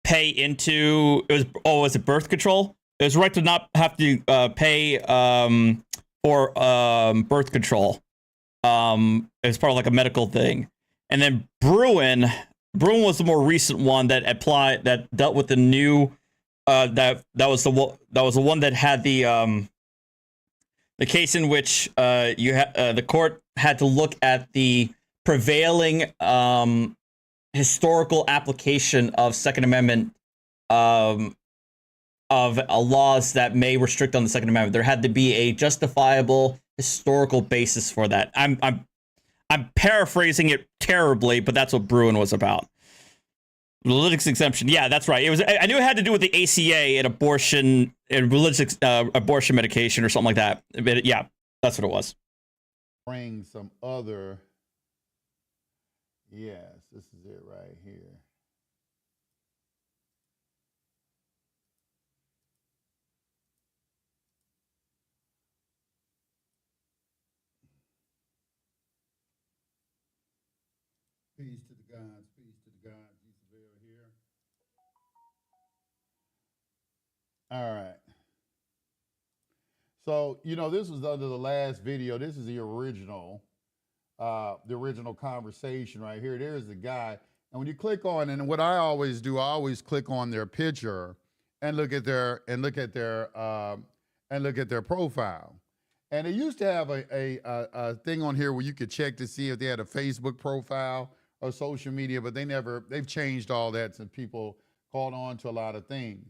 pay into, was it birth control? It was right to not have to pay for birth control. It's part of like a medical thing. And then Bruin was the more recent one that dealt with the new that was the one that had the case in which the court had to look at the prevailing historical application of Second Amendment of laws that may restrict on the Second Amendment. There had to be a justifiable historical basis for that. I'm paraphrasing it terribly, but that's what Bruin was about. Religious exemption. Yeah, that's right. It was. I knew it had to do with the ACA and abortion and religious abortion medication or something like that. But yeah, that's what it was. Bring some other. Yes, this is it right here. Peace to the gods, peace to the gods. Isabel here. All right. So, you know, this was under the last video. This is the original conversation right here. There's the guy. And when you click on, and what I always do, I always click on their picture and look at their profile. And they used to have a thing on here where you could check to see if they had a Facebook profile or social media, but they've changed all that since people caught on to a lot of things.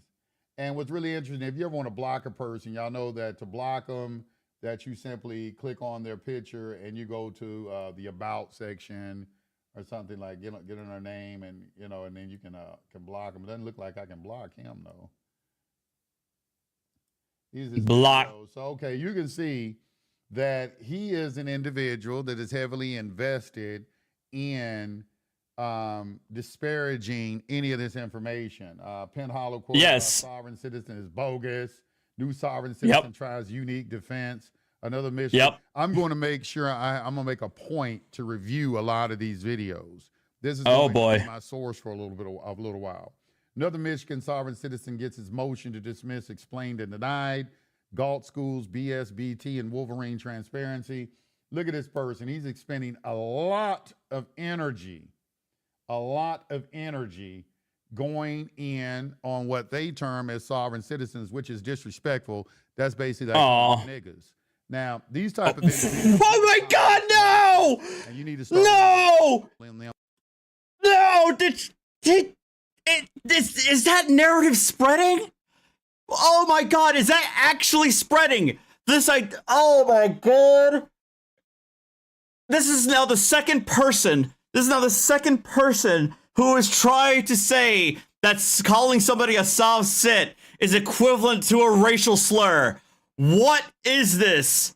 And what's really interesting, if you ever want to block a person, y'all know that to block them, that you simply click on their picture and you go to the about section or something, like get in their name, and and then you can block them. It doesn't look like I can block him though. Block. So okay, you can see that he is an individual that is heavily invested in disparaging any of this information. Penn Hollow quote, Yes. sovereign citizen is bogus. New sovereign citizen tries unique defense. Another mission. Yep. I'm going to make sure I'm going to make a point to review a lot of these videos. This is Oh, going to boy. be my source for a little while. Another Michigan sovereign citizen gets his motion to dismiss explained and denied. Galt Schools, BSBT, and Wolverine Transparency. Look at this person. He's expending a lot of energy going in on what they term as sovereign citizens, which is disrespectful. That's basically like niggas. Now, these type of individuals. Oh my God, no! And you need to start. No! No! Is that narrative spreading? Oh my God, is that actually spreading? Oh my God. This is now the second person who is trying to say that calling somebody a soft sit is equivalent to a racial slur. What is this?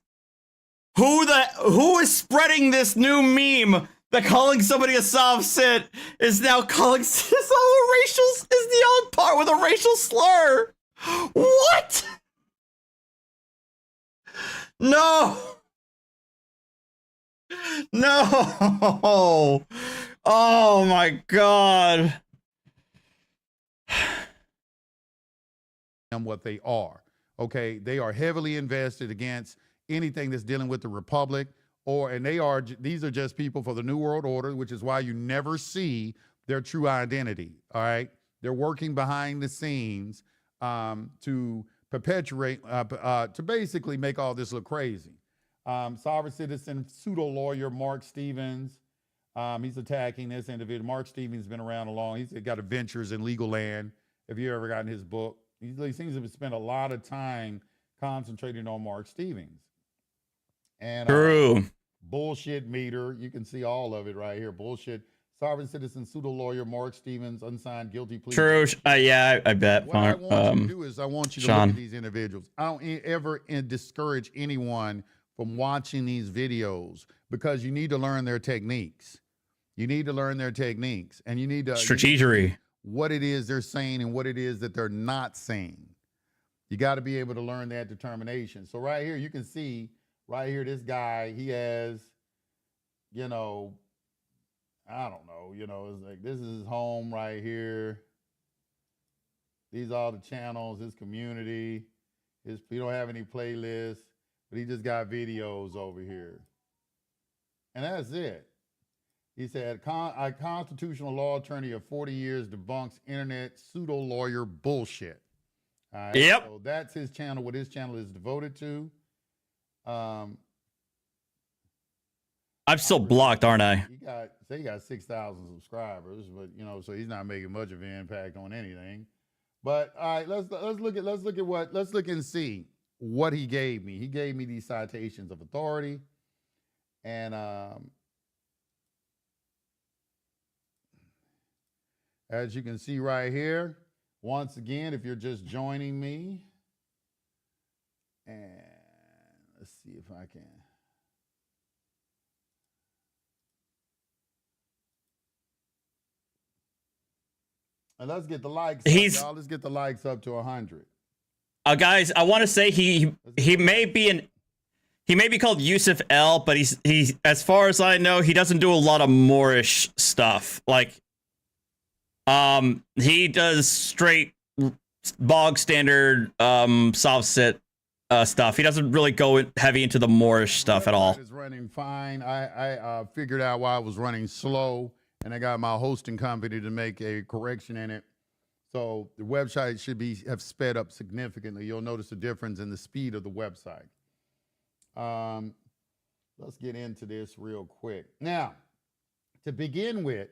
Who is spreading this new meme that calling somebody a soft sit is now calling is the old part with a racial slur? What? No. No. Oh my God. And what they are. Okay, they are heavily invested against anything that's dealing with the Republic, these are just people for the New World Order, which is why you never see their true identity. All right, they're working behind the scenes to perpetuate, to basically make all this look crazy. Sovereign citizen pseudo lawyer Mark Stevens. He's attacking this individual. Mark Stevens has been around a long. He's got adventures in legal land. Have you ever gotten his book? He seems to have spent a lot of time concentrating on Mark Stevens. And True. Bullshit meter. You can see all of it right here. Bullshit. Sovereign citizen pseudo lawyer Mark Stevens, unsigned guilty plea. True. Yeah, I bet. What I want you to do is I want you to Sean. look at these individuals. I don't ever discourage anyone from watching these videos because you need to learn their techniques. You need to learn their techniques, and you need to strategery. What it is they're saying and what it is that they're not saying. You got to be able to learn that determination. So right here, you can see right here, this guy, he has, I don't know, it's like, this is his home right here. These are the channels, his community. He don't have any playlists, but he just got videos over here. And that's it. He said, a constitutional law attorney of 40 years debunks internet pseudo-lawyer bullshit. All right? Yep. So that's his channel, what his channel is devoted to. I'm still blocked, aren't I? He got 6,000 subscribers, but so he's not making much of an impact on anything. But all right, let's look and see what he gave me. He gave me these citations of authority, and as you can see right here, once again, if you're just joining me, and let's see if I can. And let's get the likes up, y'all. Let's get the likes up to 100. Guys, I want to say he may be called Yusuf L, but he's as far as I know, he doesn't do a lot of Moorish stuff. Like, he does straight bog standard soft sit stuff. He doesn't really go heavy into the Moorish stuff at all. It's running fine. I figured out why I was running slow, and I got my hosting company to make a correction in it. So the website should have sped up significantly. You'll notice a difference in the speed of the website. Let's get into this real quick. Now, to begin with,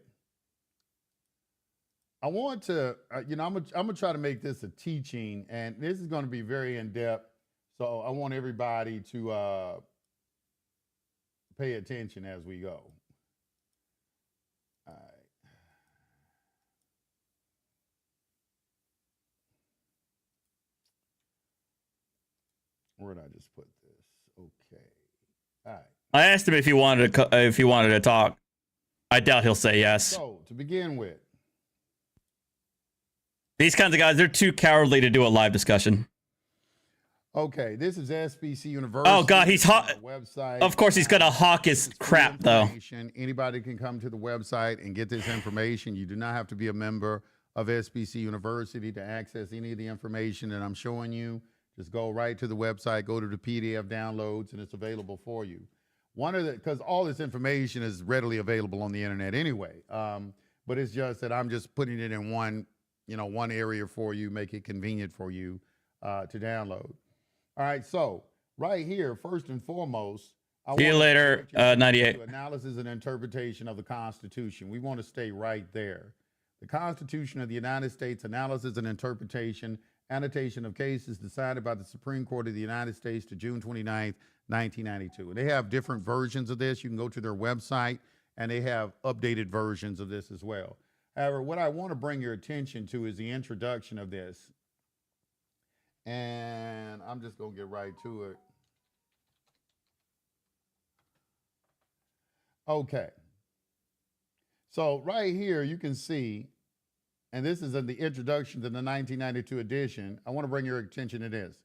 I want to, I'm gonna try to make this a teaching, and this is going to be very in depth. So I want everybody to pay attention as we go. All right. Where did I just put this? Okay. All right. I asked him if he wanted to talk. I doubt he'll say yes. So to begin with, These kinds of guys, they're too cowardly to do a live discussion. okay, this is SBC University. Oh God, he's hot. Website. Of course, he's gonna hawk his crap though. Information. Anybody can come to the website and get this information. You do not have to be a member of SBC University to access any of the information that I'm showing you. Just go right to the website, go to the PDF downloads, and it's available for you. Because all this information is readily available on the internet anyway. But it's just that I'm just putting it in one area for you, make it convenient for you to download. All right, so right here, first and foremost, See you later, 98. Analysis and interpretation of the Constitution. We want to stay right there. The Constitution of the United States, analysis and interpretation, annotation of cases decided by the Supreme Court of the United States to June 29th, 1992. And they have different versions of this. You can go to their website, and they have updated versions of this as well. However, what I want to bring your attention to is the introduction of this. And I'm just going to get right to it. Okay. So right here, you can see, and this is in the introduction to the 1992 edition, I want to bring your attention to this.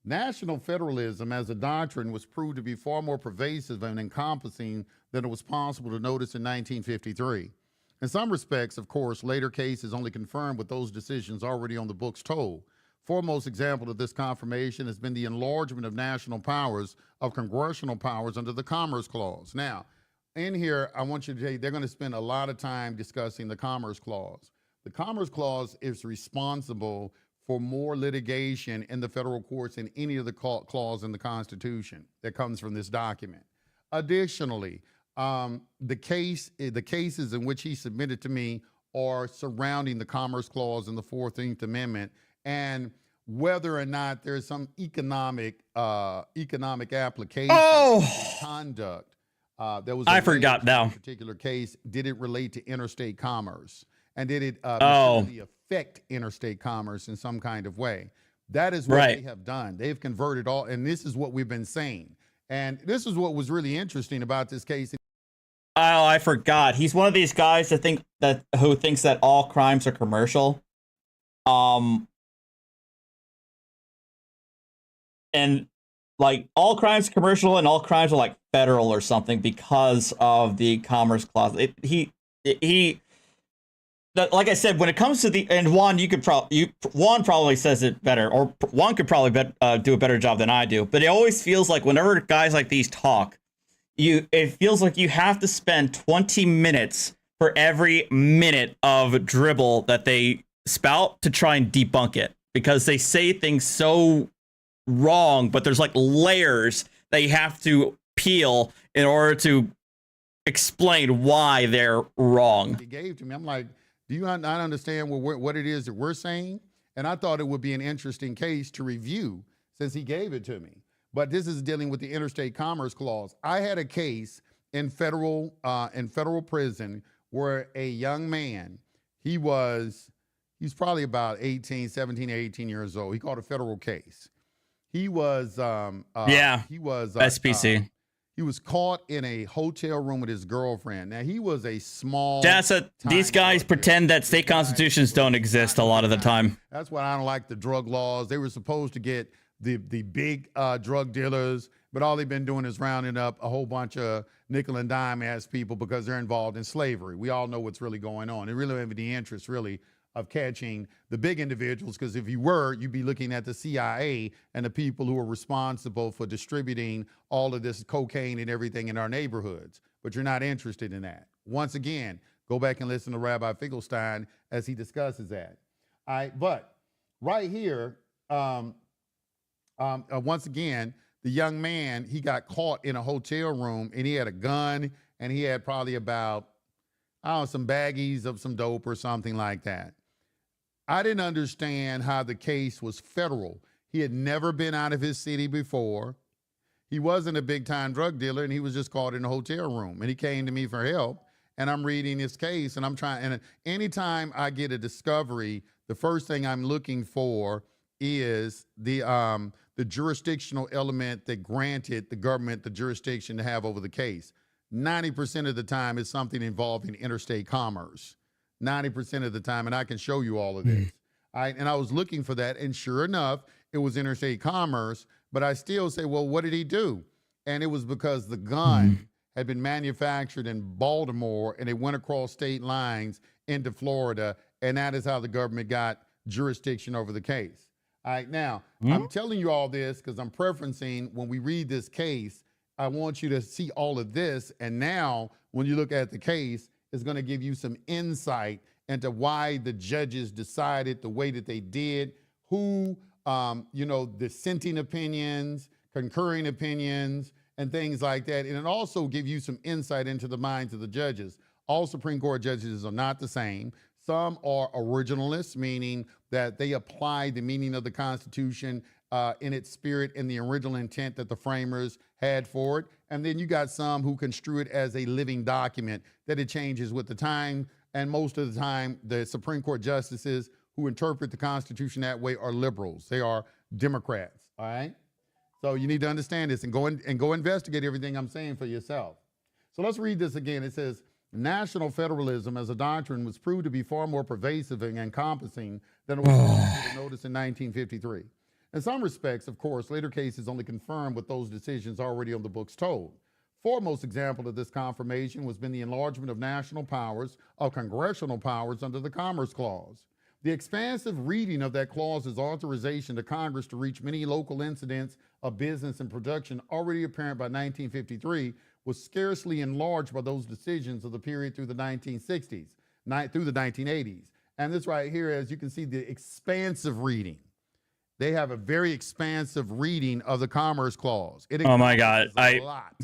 National federalism as a doctrine was proved to be far more pervasive and encompassing than it was possible to notice in 1953. In some respects, of course, later cases only confirmed what those decisions already on the books told. Foremost example of this confirmation has been the enlargement of national powers, of congressional powers under the Commerce Clause. Now, in here, I want you to they're going to spend a lot of time discussing the Commerce Clause. The Commerce Clause is responsible for more litigation in the federal courts than any of the clause in the Constitution that comes from this document. Additionally, the cases in which he submitted to me are surrounding the Commerce Clause in the 14th Amendment and whether or not there's some economic application conduct that was. I forgot now. In a particular case, did it relate to interstate commerce? And did it materially affect interstate commerce in some kind of way? That is what they have done. They've converted all, and this is what we've been saying. And this is what was really interesting about this case. Oh, I forgot. He's one of these guys who thinks that all crimes are commercial. And like all crimes are commercial and all crimes are like federal or something because of the Commerce Clause. Like I said, when it comes to and Juan, Juan probably says it better, or Juan could probably do a better job than I do. But it always feels like whenever guys like these talk, it feels like you have to spend 20 minutes for every minute of dribble that they spout to try and debunk it, because they say things so wrong, but there's like layers they have to peel in order to explain why they're wrong. He gave to me, I'm like, do you not understand what it is that we're saying? And I thought it would be an interesting case to review since he gave it to me. But this is dealing with the Interstate Commerce Clause. I had a case in federal prison where a young man, he's probably about 17, 18 years old. He called a federal case. He was SPC. He was caught in a hotel room with his girlfriend. Now, he was a small... These guys pretend that state constitutions don't exist a lot of the time. That's why I don't like the drug laws. They were supposed to get the big drug dealers, but all they've been doing is rounding up a whole bunch of nickel and dime ass people because they're involved in slavery. We all know what's really going on. They really don't have any interest, really, of catching the big individuals, because if you were, you'd be looking at the CIA and the people who are responsible for distributing all of this cocaine and everything in our neighborhoods. But you're not interested in that. Once again, go back and listen to Rabbi Finkelstein as he discusses that. All right, but right here, once again, the young man, he got caught in a hotel room and he had a gun and he had probably about, some baggies of some dope or something like that. I didn't understand how the case was federal. He had never been out of his city before. He wasn't a big-time drug dealer, and he was just caught in a hotel room. And he came to me for help, and I'm reading his case, and I'm trying. And anytime I get a discovery, the first thing I'm looking for is the jurisdictional element that granted the government the jurisdiction to have over the case. 90% of the time it's something involving interstate commerce. 90% of the time, and I can show you all of this. And I was looking for that, and sure enough, it was interstate commerce, but I still say, well, what did he do? And it was because the gun had been manufactured in Baltimore, and it went across state lines into Florida, and that is how the government got jurisdiction over the case. All right, now, I'm telling you all this because I'm preferencing when we read this case, I want you to see all of this, and now when you look at the case, it's going to give you some insight into why the judges decided the way that they did, who, dissenting opinions, concurring opinions, and things like that. And it also gives you some insight into the minds of the judges. All Supreme Court judges are not the same. Some are originalists, meaning that they apply the meaning of the Constitution in its spirit and the original intent that the framers had for it. And then you got some who construe it as a living document, that it changes with the time. And most of the time, the Supreme Court justices who interpret the Constitution that way are liberals. They are Democrats, all right? So you need to understand this and go investigate everything I'm saying for yourself. So let's read this again. It says, national federalism as a doctrine was proved to be far more pervasive and encompassing than it was noticed in 1953. In some respects, of course, later cases only confirmed what those decisions already on the books told. Foremost example of this confirmation was been the enlargement of national powers, of congressional powers under the Commerce Clause. The expansive reading of that clause's authorization to Congress to reach many local incidents of business and production already apparent by 1953 was scarcely enlarged by those decisions of the period through the 1960s, through the 1980s. And this right here, as you can see, the expansive reading. They have a very expansive reading of the Commerce Clause. It oh my God. a lot.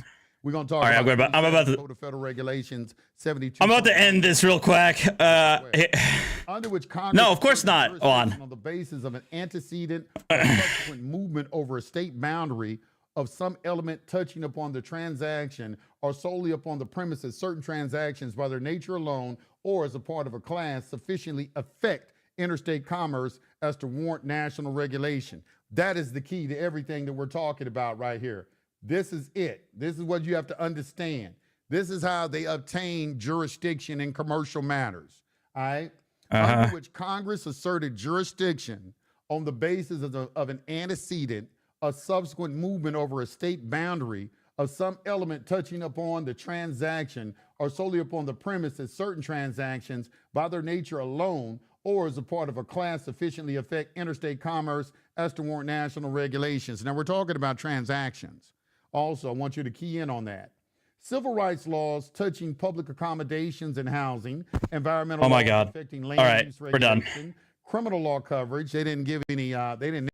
We're going to talk about I'm about to Code of Federal Regulations 72. I'm about to end this real quick. Under which Congress no, of course not. On the basis of an antecedent or subsequent movement over a state boundary of some element touching upon the transaction or solely upon the premises, certain transactions by their nature alone or as a part of a class sufficiently affect interstate commerce as to warrant national regulation. That is the key to everything that we're talking about right here. This is it. This is what you have to understand. This is how they obtain jurisdiction in commercial matters, all right? Under which Congress asserted jurisdiction on the basis of an antecedent, a subsequent movement over a state boundary of some element touching upon the transaction or solely upon the premises, certain transactions by their nature alone or as a part of a class sufficiently affect interstate commerce as to warrant national regulations. Now we're talking about transactions. Also, I want you to key in on that. Civil rights laws touching public accommodations and housing, environmental laws affecting land use regulation, criminal law coverage. They didn't give any, they didn't.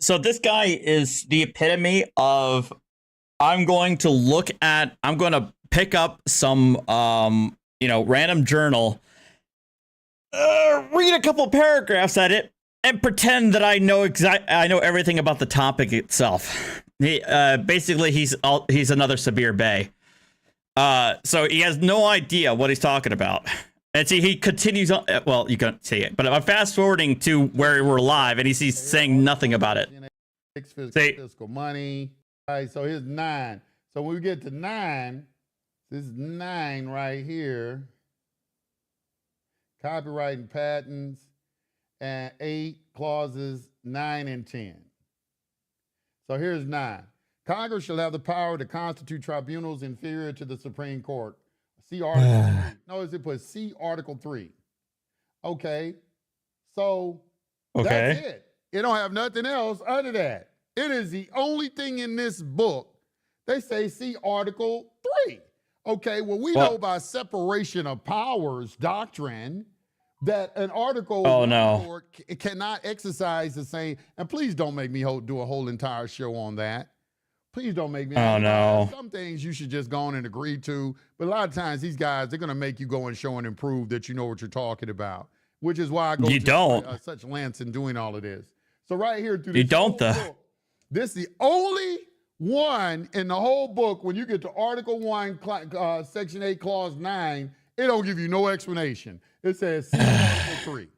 So this guy is the epitome of, I'm going to pick up some, random journal, read a couple paragraphs at it, and pretend that I know everything about the topic itself. Basically, he's another Sabir Bey. So he has no idea what he's talking about. And see, he continues on. Well, you can't see it, but I'm fast forwarding to where we're live, and he's saying nothing about it. Fiscal money. All right, so here's 9. So when we get to 9, this is 9 right here. Copyright and patents, and 8 clauses 9 and 10. So here's 9. Congress shall have the power to constitute tribunals inferior to the Supreme Court. See Article 3. Notice it puts see Article 3. Okay. So that's it. It don't have nothing else under that. It is the only thing in this book. They say see Article 3. Okay, well, we know by separation of powers doctrine that an article court cannot exercise the same. And please don't make me do a whole entire show on that. Please don't make me. Some things you should just go on and agree to. But a lot of times these guys, they're going to make you go and show and prove that you know what you're talking about, which is why I go to such lengths in doing all of this. So right here through this book, this is the only one in the whole book. When you get to Article 1, Section 8, Clause 9, it don't give you no explanation. It says see Article 3.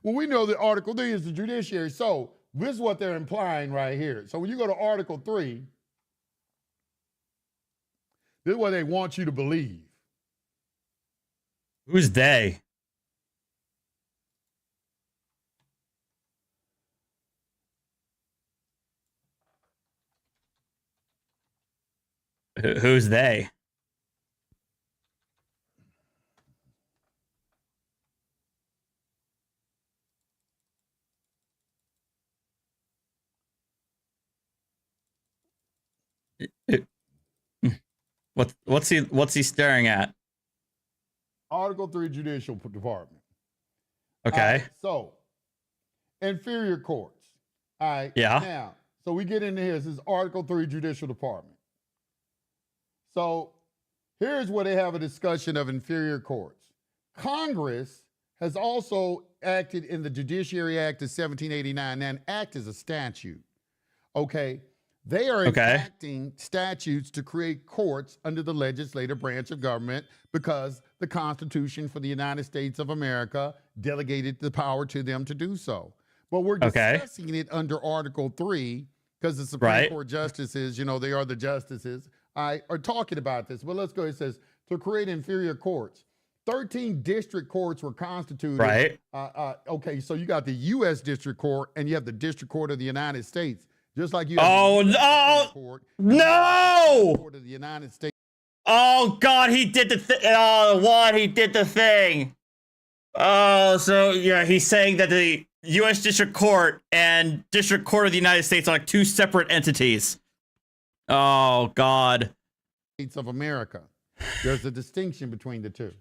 Well, we know that Article 3 is the judiciary. So this is what they're implying right here. So when you go to Article 3, This is what they want you to believe. Who's they? Who's they? What's he staring at? Article 3 Judicial Department. Okay. So, inferior courts. All right. Yeah. Now, so we get into here. This is Article 3 Judicial Department. So, here's where they have a discussion of inferior courts. Congress has also acted in the Judiciary Act of 1789. Now, an act is a statute. Okay. They are enacting statutes to create courts under the legislative branch of government because the Constitution for the United States of America delegated the power to them to do so. But we're discussing it under Article 3 because the Supreme Court justices, you know, they are the justices, are talking about this. But let's go. It says to create inferior courts. 13 district courts were constituted. Right. Okay, so you got the U.S. District Court and you have the District Court of the United States. Just like you have no! Court of the United States. Oh God, he did the thing. Oh, what? He did the thing. Oh, so yeah, he's saying that the U.S. District Court and District Court of the United States are like two separate entities. Oh God. States of America. There's a distinction between the two.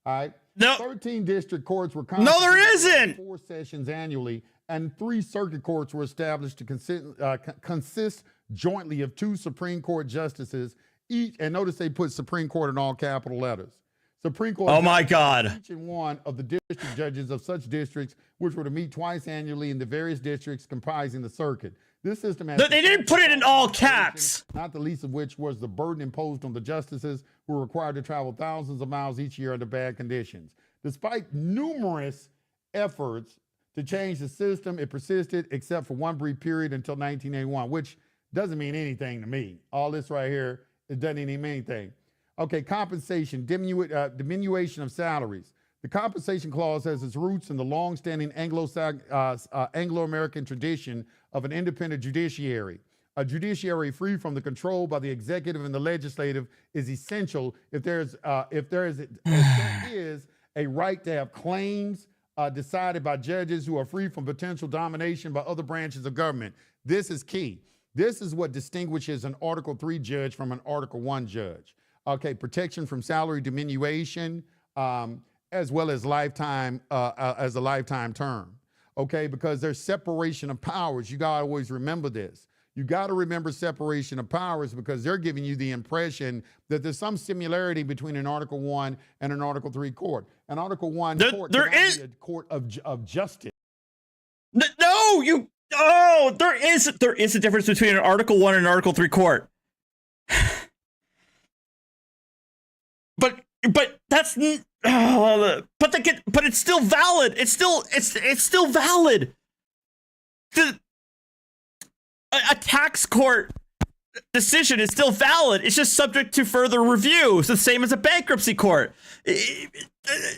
All right. No. 13 district courts were No, there isn't. 4 sessions annually. And 3 circuit courts were established to consist jointly of 2 Supreme Court justices each. And notice they put Supreme Court in all capital letters. Supreme Court. Oh my God. Each and one of the district judges of such districts, which were to meet twice annually in the various districts comprising the circuit. This system has. They didn't put it in all caps. Not the least of which was the burden imposed on the justices who were required to travel thousands of miles each year under bad conditions. Despite numerous efforts to change the system, it persisted except for one brief period until 1981, which doesn't mean anything to me. All this right here, it doesn't even mean anything. Okay, compensation, diminution of salaries. The compensation clause has its roots in the long-standing Anglo-American tradition of an independent judiciary. A judiciary free from the control by the executive and the legislative is essential if there is a right to have claims decided by judges who are free from potential domination by other branches of government. This is key. This is what distinguishes an Article 3 judge from an Article 1 judge. Okay, protection from salary diminution, as well as lifetime, as a lifetime term. Okay, because there's separation of powers. You gotta always remember this. You gotta remember separation of powers because they're giving you the impression that there's some similarity between an Article 1 and an Article 3 court. An Article 1 court there cannot is be a court of justice. No, you. Oh, there is a difference between an Article 1 and an Article 3 court. But that's but it's still valid. It's still valid. A tax court decision is still valid. It's just subject to further review. It's the same as a bankruptcy court. Oh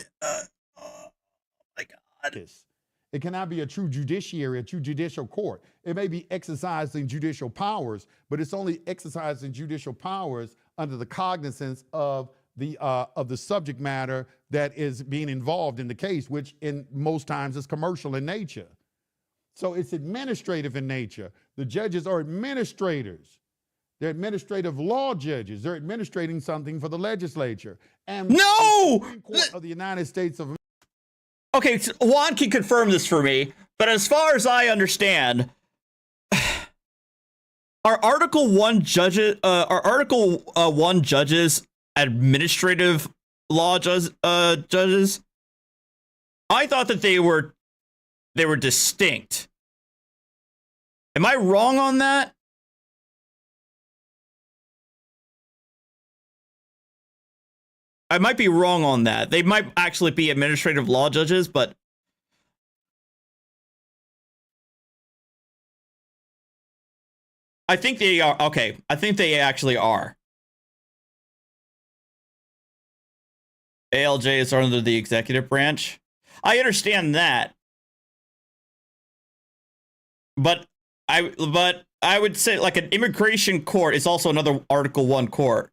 my God. It cannot be a true judiciary, a true judicial court. It may be exercising judicial powers, but it's only exercising judicial powers under the cognizance of the subject matter that is being involved in the case, which in most times is commercial in nature. So it's administrative in nature. The judges are administrators. They're administrative law judges. They're administrating something for the legislature. And no! The Supreme Court of the United States of America. Okay, so Juan can confirm this for me, but as far as I understand, are Article 1 judges administrative law judges? I thought that they were distinct. Am I wrong on that? I might be wrong on that. They might actually be administrative law judges, but I think they are. Okay, I think they actually are. ALJs are under the executive branch. I understand that. But I would say like an immigration court is also another Article 1 court.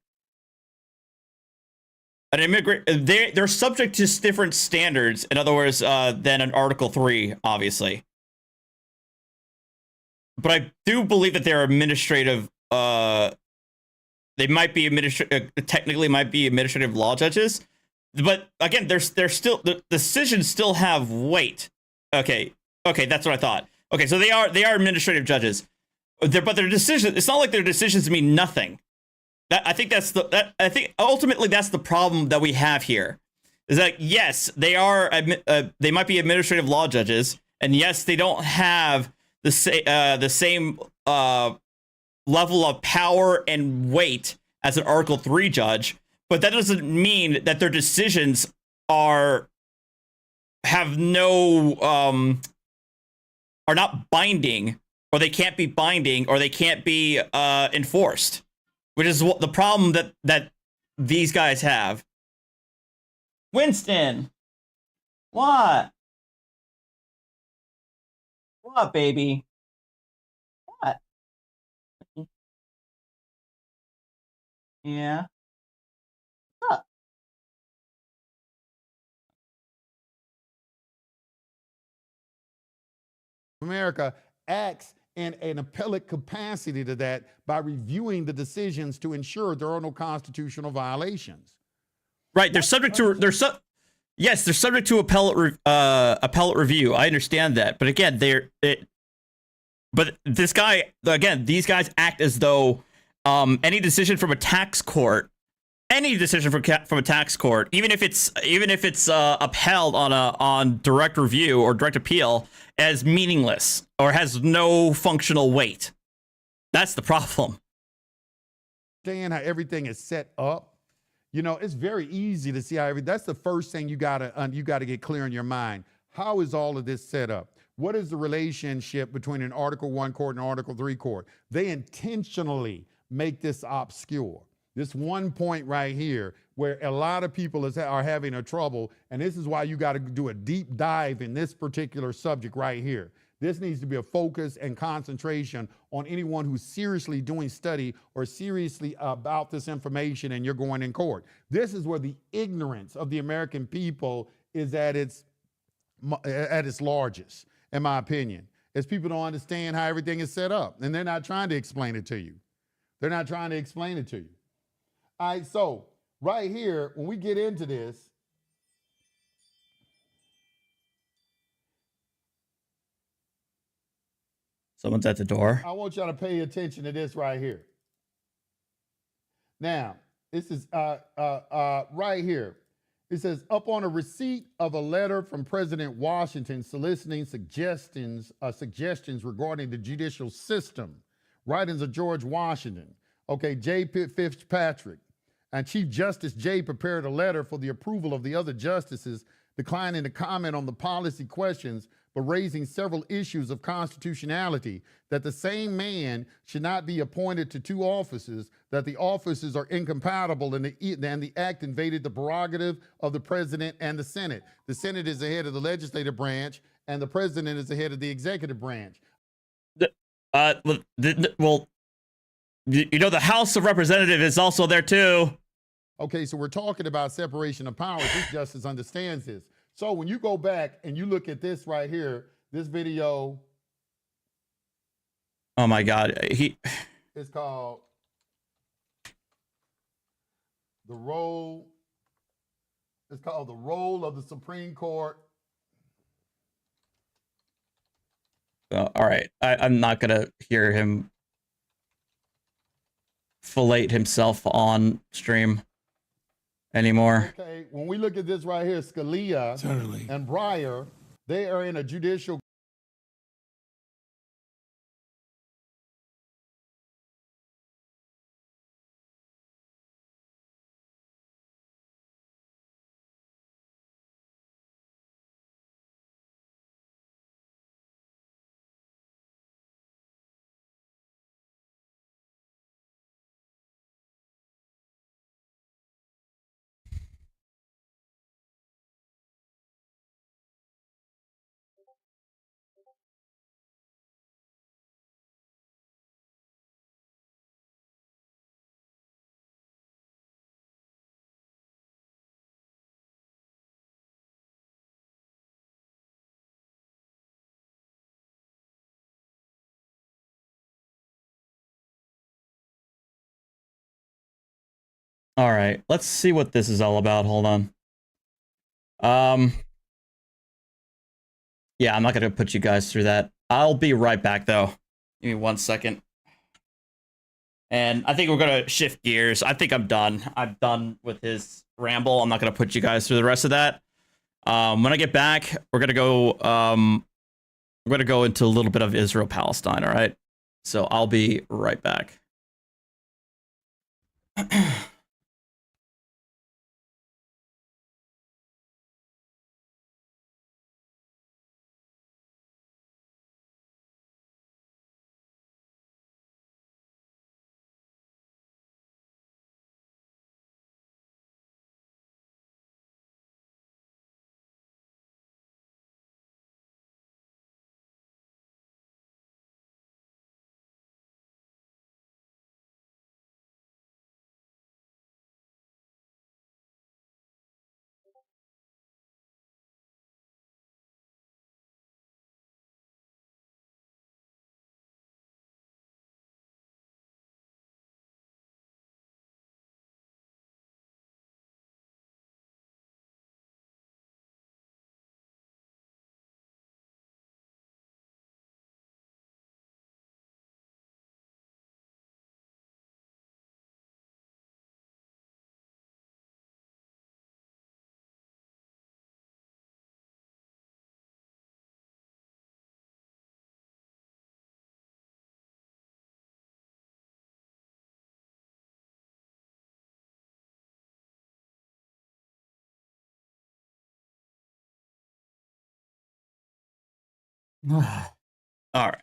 An they're subject to different standards, in other words, than an Article 3, obviously. But I do believe that they're administrative. They might be technically might be administrative law judges. But again, they're still, the decisions still have weight. Okay, that's what I thought. Okay, so they are administrative judges. But their decisions, it's not like their decisions mean nothing. I think ultimately that's the problem that we have here. Is that yes, they might be administrative law judges, and yes, they don't have the same level of power and weight as an Article 3 judge, but that doesn't mean that their decisions are not binding, or they can't be binding, or they can't be enforced, which is what the problem that these guys have. Winston, what? What, baby? What? Yeah. What? America acts in an appellate capacity to that by reviewing the decisions to ensure there are no constitutional violations. Right, they're subject to appellate review. I understand that, but again, these guys act as though any decision from a tax court, even if it's upheld on direct review or direct appeal, as meaningless or has no functional weight. That's the problem. Understand how everything is set up. You know, it's very easy to see how that's the first thing you gotta get clear in your mind. How is all of this set up? What is the relationship between an Article 1 court and an Article 3 court? They intentionally make this obscure. This one point right here where a lot of people are having a trouble, and this is why you got to do a deep dive in this particular subject right here. This needs to be a focus and concentration on anyone who's seriously doing study or seriously about this information, and you're going in court. This is where the ignorance of the American people is at its largest, in my opinion, is people don't understand how everything is set up, and they're not trying to explain it to you. They're not trying to explain it to you. All right, so right here, when we get into this, someone's at the door. I want y'all to pay attention to this right here. Now, this is right here. It says, upon a receipt of a letter from President Washington soliciting suggestions regarding the judicial system, writings of George Washington, okay, J. Fitzpatrick, and Chief Justice Jay prepared a letter for the approval of the other justices, declining to comment on the policy questions, but raising several issues of constitutionality, that the same man should not be appointed to two offices, that the offices are incompatible, and the act invaded the prerogative of the president and the Senate. The Senate is the head of the legislative branch, and the president is the head of the executive branch. Well, you know, the House of Representatives is also there too. Okay, so we're talking about separation of powers. This justice understands this. So when you go back and you look at this right here, this video. Oh my God, It's called the role. It's called the role of the Supreme Court. All right, I'm not gonna hear him fillet himself on stream anymore. Okay, when we look at this right here, Scalia and Breyer, they are in a judicial All right, let's see what this is all about. Hold on. Yeah, I'm not gonna put you guys through that. I'll be right back though. Give me 1 second. And I think we're gonna shift gears. I think I'm done. I'm done with his ramble. I'm not gonna put you guys through the rest of that. When I get back, we're gonna go into a little bit of Israel-Palestine, all right? So I'll be right back. All right.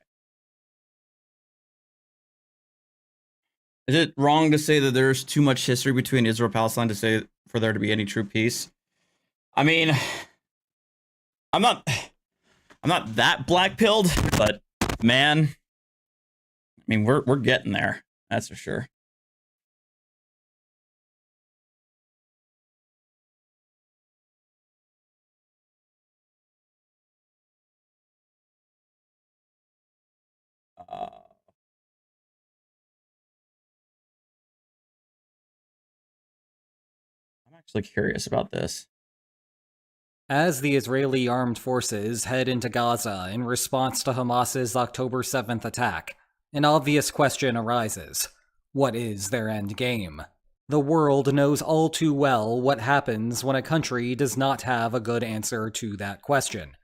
Is it wrong to say that there's too much history between Israel and Palestine to say for there to be any true peace? I mean, I'm not that black-pilled, but man, I mean, we're getting there. That's for sure. I'm actually curious about this. As the Israeli armed forces head into Gaza in response to Hamas's October 7th attack, an obvious question arises. What is their end game? The world knows all too well what happens when a country does not have a good answer to that question.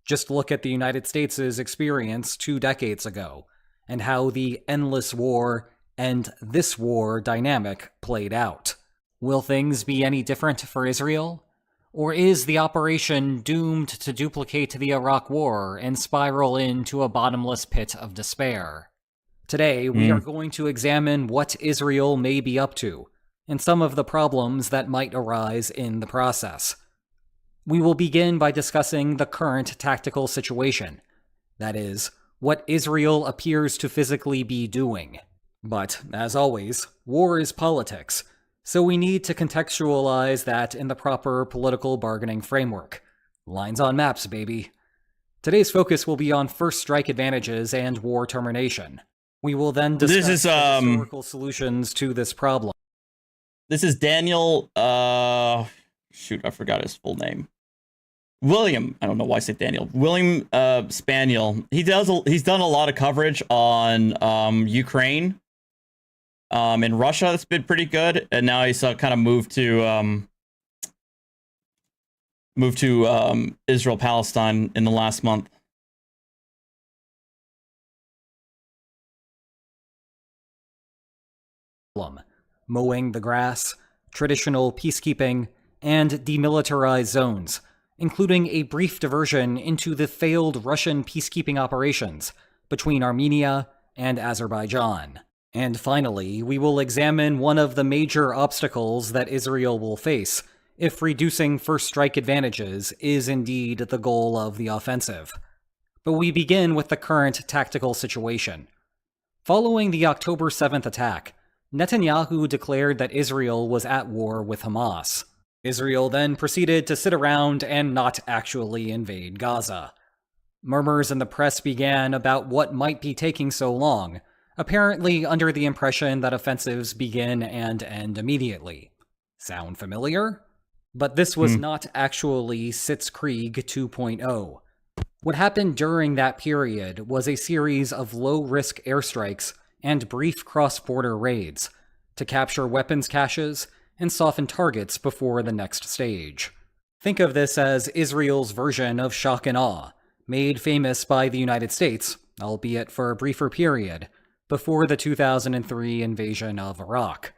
Just look at the United States' experience 2 decades ago, and how the endless war and this war dynamic played out. Will things be any different for Israel? Or is the operation doomed to duplicate the Iraq War and spiral into a bottomless pit of despair? Today, we are going to examine what Israel may be up to, and some of the problems that might arise in the process. We will begin by discussing the current tactical situation. That is, what Israel appears to physically be doing. But, as always, war is politics, so we need to contextualize that in the proper political bargaining framework. Lines on maps, baby. Today's focus will be on first strike advantages and war termination. We will then discuss the historical solutions to this problem. This is Daniel, shoot, I forgot his full name. William, I don't know why I say Daniel. William Spaniel. He's done a lot of coverage on Ukraine. In Russia, that's been pretty good, and now he's kind of moved to Israel-Palestine in the last month. Mowing the grass, traditional peacekeeping, and demilitarized zones, including a brief diversion into the failed Russian peacekeeping operations between Armenia and Azerbaijan. And finally, we will examine one of the major obstacles that Israel will face if reducing first strike advantages is indeed the goal of the offensive. But we begin with the current tactical situation. Following the October 7th attack, Netanyahu declared that Israel was at war with Hamas. Israel then proceeded to sit around and not actually invade Gaza. Murmurs in the press began about what might be taking so long, apparently under the impression that offensives begin and end immediately. Sound familiar? But this was not actually Sitzkrieg 2.0. What happened during that period was a series of low-risk airstrikes and brief cross-border raids to capture weapons caches and soften targets before the next stage. Think of this as Israel's version of shock and awe, made famous by the United States, albeit for a briefer period, before the 2003 invasion of Iraq.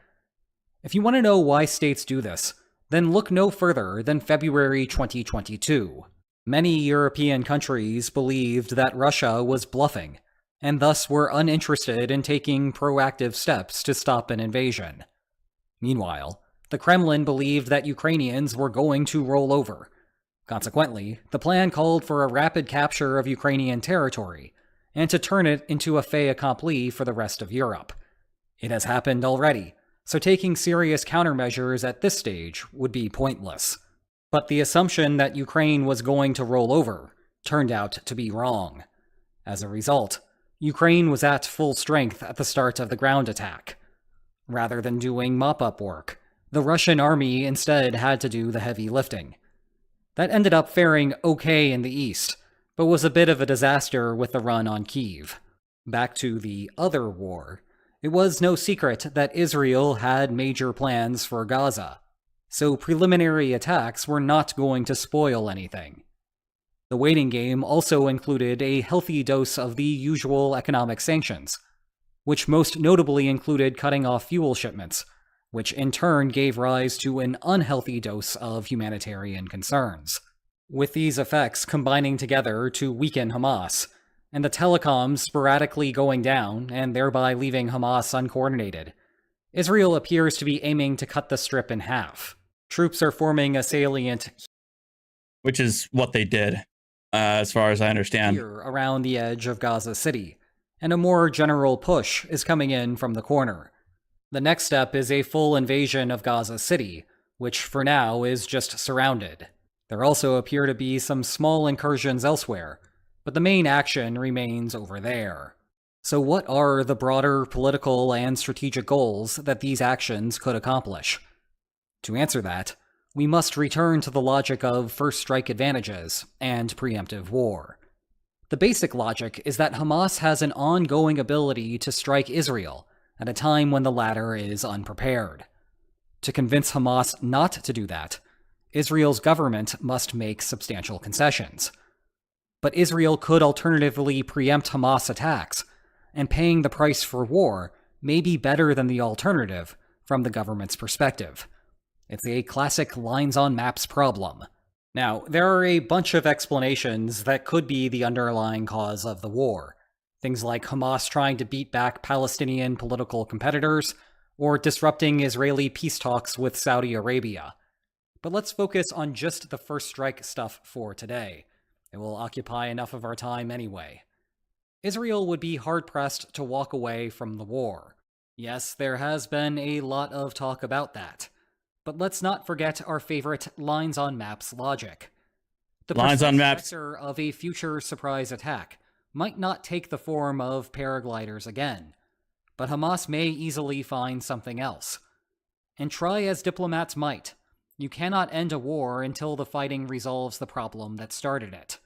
If you want to know why states do this, then look no further than February 2022. Many European countries believed that Russia was bluffing, and thus were uninterested in taking proactive steps to stop an invasion. Meanwhile, the Kremlin believed that Ukrainians were going to roll over. Consequently, the plan called for a rapid capture of Ukrainian territory, and to turn it into a fait accompli for the rest of Europe. It has happened already, so taking serious countermeasures at this stage would be pointless. But the assumption that Ukraine was going to roll over turned out to be wrong. As a result, Ukraine was at full strength at the start of the ground attack. Rather than doing mop-up work, the Russian army instead had to do the heavy lifting. That ended up faring okay in the east, but was a bit of a disaster with the run on Kyiv. Back to the other war. It was no secret that Israel had major plans for Gaza, so preliminary attacks were not going to spoil anything. The waiting game also included a healthy dose of the usual economic sanctions, which most notably included cutting off fuel shipments, which in turn gave rise to an unhealthy dose of humanitarian concerns. With these effects combining together to weaken Hamas, and the telecoms sporadically going down and thereby leaving Hamas uncoordinated, Israel appears to be aiming to cut the strip in half. Troops are forming a salient, which is what they did, as far as I understand, here around the edge of Gaza City, and a more general push is coming in from the corner. The next step is a full invasion of Gaza City, which for now is just surrounded. There also appear to be some small incursions elsewhere, but the main action remains over there. So what are the broader political and strategic goals that these actions could accomplish? To answer that, we must return to the logic of first strike advantages and preemptive war. The basic logic is that Hamas has an ongoing ability to strike Israel at a time when the latter is unprepared. To convince Hamas not to do that, Israel's government must make substantial concessions. But Israel could alternatively preempt Hamas attacks, and paying the price for war may be better than the alternative from the government's perspective. It's a classic lines on maps problem. Now, there are a bunch of explanations that could be the underlying cause of the war. Things like Hamas trying to beat back Palestinian political competitors, or disrupting Israeli peace talks with Saudi Arabia. But let's focus on just the first strike stuff for today. It will occupy enough of our time anyway. Israel would be hard-pressed to walk away from the war. Yes, there has been a lot of talk about that. But let's not forget our favorite lines on maps logic. The lines on maps vector of a future surprise attack might not take the form of paragliders again, but Hamas may easily find something else. And try as diplomats might, you cannot end a war until the fighting resolves the problem that started it.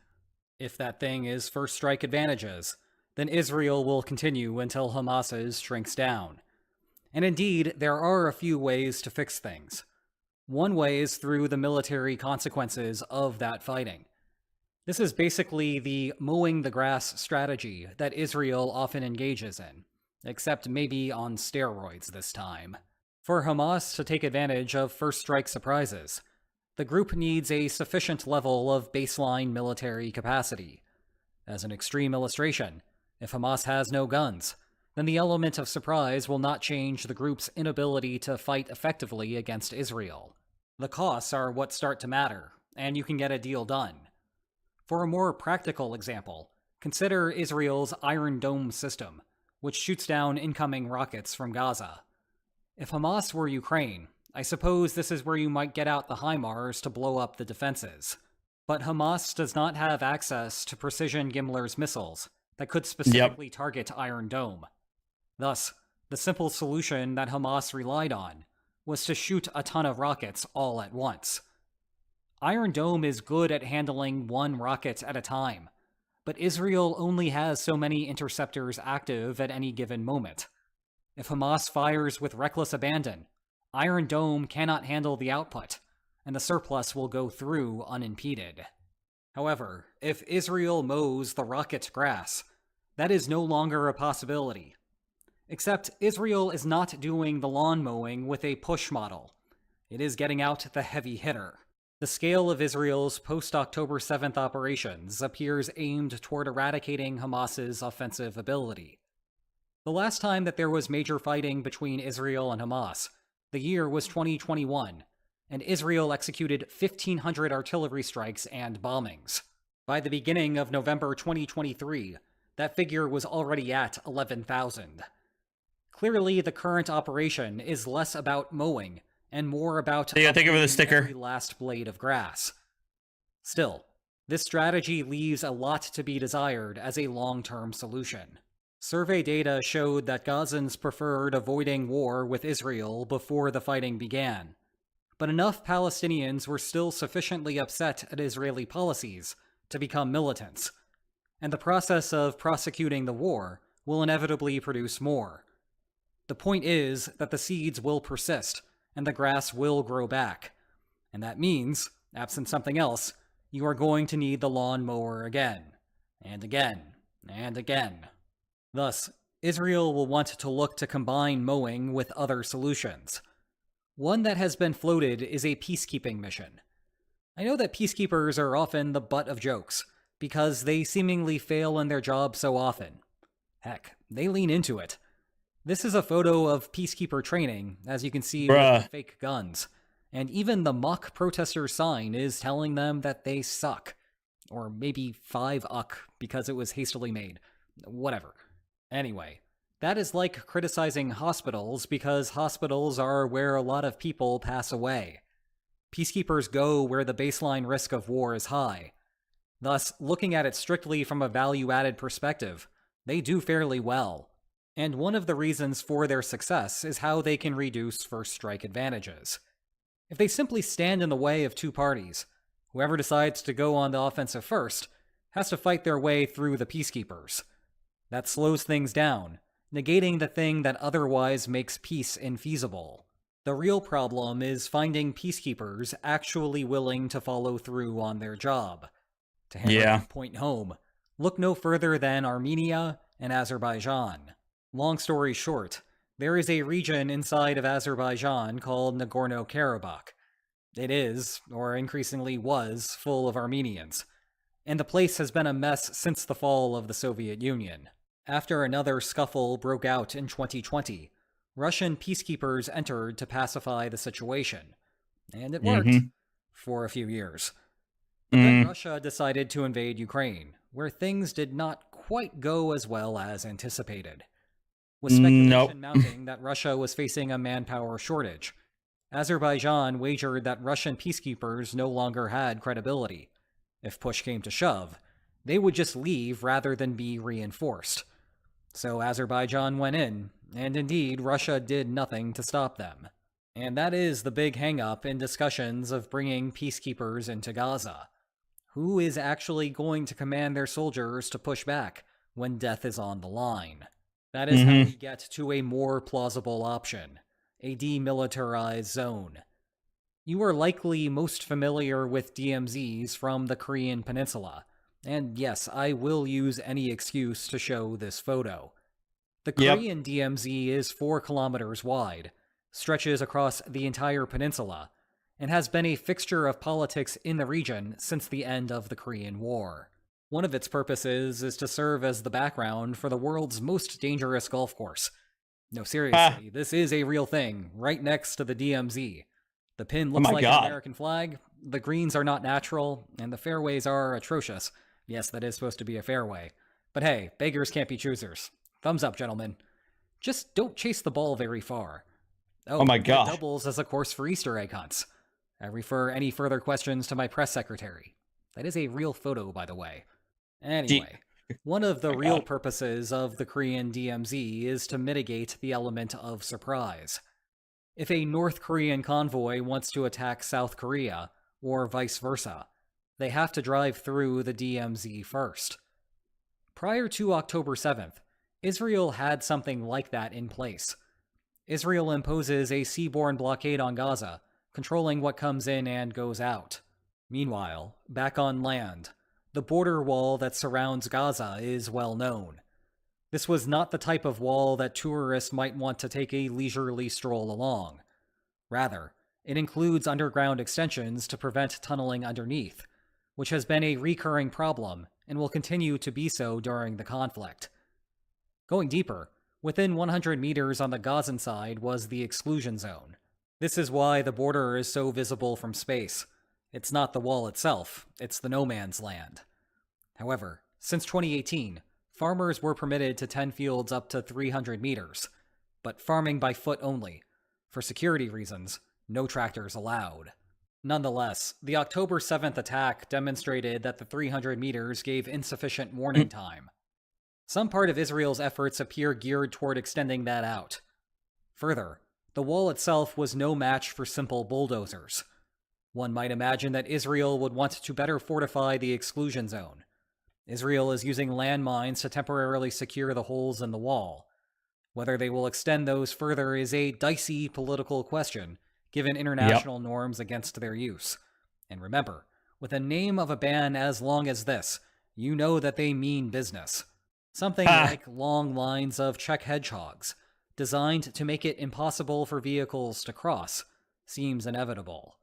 If that thing is first strike advantages, then Israel will continue until Hamas's shrinks down. And indeed, there are a few ways to fix things. One way is through the military consequences of that fighting. This is basically the mowing the grass strategy that Israel often engages in, except maybe on steroids this time. For Hamas to take advantage of first strike surprises, the group needs a sufficient level of baseline military capacity. As an extreme illustration, if Hamas has no guns, then the element of surprise will not change the group's inability to fight effectively against Israel. The costs are what start to matter, and you can get a deal done. For a more practical example, consider Israel's Iron Dome system, which shoots down incoming rockets from Gaza. If Hamas were Ukraine, I suppose this is where you might get out the HIMARS to blow up the defenses. But Hamas does not have access to precision Gimler's missiles that could specifically target Iron Dome. Thus, the simple solution that Hamas relied on was to shoot a ton of rockets all at once. Iron Dome is good at handling one rocket at a time, but Israel only has so many interceptors active at any given moment. If Hamas fires with reckless abandon, Iron Dome cannot handle the output, and the surplus will go through unimpeded. However, if Israel mows the rocket grass, that is no longer a possibility. Except Israel is not doing the lawn mowing with a push model. It is getting out the heavy hitter. The scale of Israel's post-October 7th operations appears aimed toward eradicating Hamas's offensive ability. The last time that there was major fighting between Israel and Hamas, the year was 2021, and Israel executed 1,500 artillery strikes and bombings. By the beginning of November 2023, that figure was already at 11,000. Clearly, the current operation is less about mowing and more about thank you for the sticker. every last blade of grass. Still, this strategy leaves a lot to be desired as a long-term solution. Survey data showed that Gazans preferred avoiding war with Israel before the fighting began, but enough Palestinians were still sufficiently upset at Israeli policies to become militants, and the process of prosecuting the war will inevitably produce more. The point is that the seeds will persist, and the grass will grow back. And that means, absent something else, you are going to need the lawn mower again, and again, and again. Thus, Israel will want to look to combine mowing with other solutions. One that has been floated is a peacekeeping mission. I know that peacekeepers are often the butt of jokes, because they seemingly fail in their job so often. Heck, they lean into it. This is a photo of peacekeeper training, as you can see with the fake guns, and even the mock protester sign is telling them that they suck. Or maybe 5-uck because it was hastily made. Whatever. Anyway, that is like criticizing hospitals because hospitals are where a lot of people pass away. Peacekeepers go where the baseline risk of war is high. Thus, looking at it strictly from a value-added perspective, they do fairly well. And one of the reasons for their success is how they can reduce first strike advantages. If they simply stand in the way of two parties, whoever decides to go on the offensive first has to fight their way through the peacekeepers. That slows things down, negating the thing that otherwise makes peace infeasible. The real problem is finding peacekeepers actually willing to follow through on their job. To hammer that point home, look no further than Armenia and Azerbaijan. Long story short, there is a region inside of Azerbaijan called Nagorno-Karabakh. It is, or increasingly was, full of Armenians, and the place has been a mess since the fall of the Soviet Union. After another scuffle broke out in 2020, Russian peacekeepers entered to pacify the situation, and it worked for a few years. But then Russia decided to invade Ukraine, where things did not quite go as well as anticipated. With speculation mounting that Russia was facing a manpower shortage, Azerbaijan wagered that Russian peacekeepers no longer had credibility. If push came to shove, they would just leave rather than be reinforced. So Azerbaijan went in, and indeed Russia did nothing to stop them. And that is the big hang-up in discussions of bringing peacekeepers into Gaza. Who is actually going to command their soldiers to push back when death is on the line? That is how we get to a more plausible option, a demilitarized zone. You are likely most familiar with DMZs from the Korean Peninsula, and yes, I will use any excuse to show this photo. The Korean DMZ is 4 kilometers wide, stretches across the entire peninsula, and has been a fixture of politics in the region since the end of the Korean War. One of its purposes is to serve as the background for the world's most dangerous golf course. No, seriously, this is a real thing, right next to the DMZ. The pin looks like an American flag, the greens are not natural, and the fairways are atrocious. Yes, that is supposed to be a fairway. But hey, beggars can't be choosers. Thumbs up, gentlemen. Just don't chase the ball very far. Oh my god. Doubles as a course for Easter egg hunts. I refer any further questions to my press secretary. That is a real photo, by the way. Anyway, one of the real purposes of the Korean DMZ is to mitigate the element of surprise. if a North Korean convoy wants to attack South Korea, or vice versa, they have to drive through the DMZ first. Prior to October 7th, Israel had something like that in place. Israel imposes a seaborne blockade on Gaza, controlling what comes in and goes out. Meanwhile, back on land, the border wall that surrounds Gaza is well known. This was not the type of wall that tourists might want to take a leisurely stroll along. Rather, it includes underground extensions to prevent tunneling underneath, which has been a recurring problem and will continue to be so during the conflict. Going deeper, within 100 meters on the Gazan side was the exclusion zone. This is why the border is so visible from space. It's not the wall itself, it's the no man's land. However, since 2018, farmers were permitted to tend fields up to 300 meters, but farming by foot only. For security reasons, no tractors allowed. Nonetheless, the October 7th attack demonstrated that the 300 meters gave insufficient warning time. Some part of Israel's efforts appear geared toward extending that out. Further, the wall itself was no match for simple bulldozers. One might imagine that Israel would want to better fortify the exclusion zone. Israel is using landmines to temporarily secure the holes in the wall. Whether they will extend those further is a dicey political question, given international norms against their use. And remember, with a name of a ban as long as this, you know that they mean business. Something like long lines of Czech hedgehogs, designed to make it impossible for vehicles to cross, seems inevitable.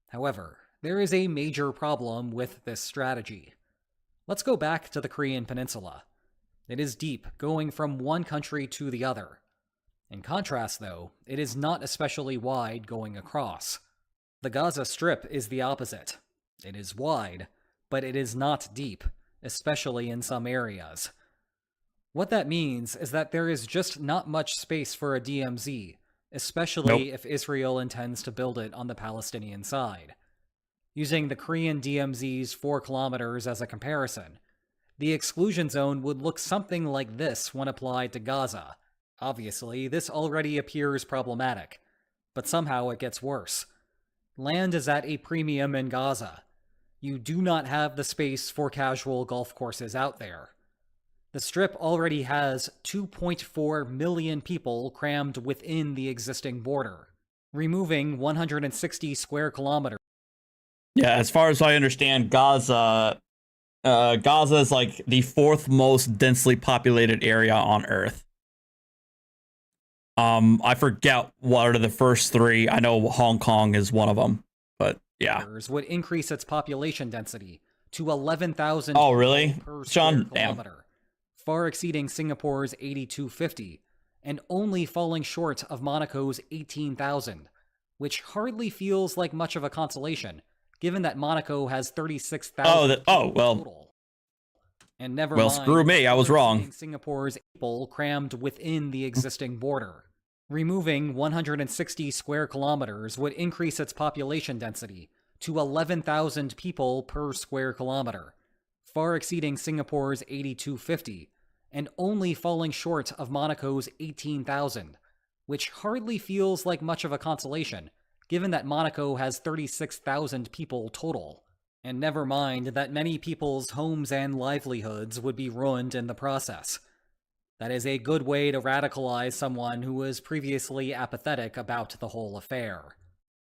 However, there is a major problem with this strategy. Let's go back to the Korean Peninsula. It is deep, going from one country to the other. In contrast, though, it is not especially wide going across. The Gaza Strip is the opposite. It is wide, but it is not deep, especially in some areas. What that means is that there is just not much space for a DMZ, especially if Israel intends to build it on the Palestinian side. Using the Korean DMZ's 4 kilometers as a comparison, the exclusion zone would look something like this when applied to Gaza. Obviously, this already appears problematic, but somehow it gets worse. Land is at a premium in Gaza. You do not have the space for casual golf courses out there. The Strip already has 2.4 million people crammed within the existing border, removing 160 square kilometers. Yeah, as far as I understand, Gaza is like the 4th most densely populated area on Earth. I forget what are the first 3. I know Hong Kong is one of them, but yeah. Would increase its population density to 11,000 Oh, really? per Sean, square kilometer, far exceeding Singapore's 8,250, and only falling short of Monaco's 18,000, which hardly feels like much of a consolation, given that Monaco has 36,000 total. And never mind, screw me, I was wrong. Singapore's people crammed within the existing border. Removing 160 square kilometers would increase its population density to 11,000 people per square kilometer, far exceeding Singapore's 8,250, and only falling short of Monaco's 18,000, which hardly feels like much of a consolation, given that Monaco has 36,000 people total. And never mind that many people's homes and livelihoods would be ruined in the process. That is a good way to radicalize someone who was previously apathetic about the whole affair.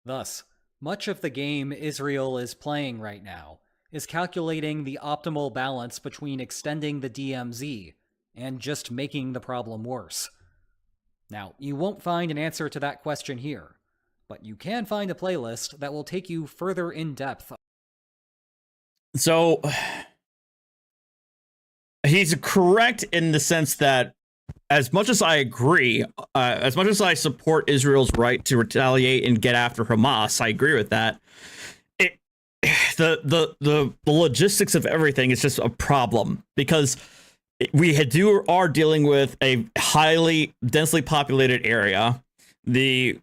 Thus, much of the game Israel is playing right now is calculating the optimal balance between extending the DMZ and just making the problem worse. Now, you won't find an answer to that question here, but you can find a playlist that will take you further in depth. So he's correct in the sense that as much as I agree, as much as I support Israel's right to retaliate and get after Hamas, I agree with that. The logistics of everything is just a problem because are dealing with a highly densely populated area. The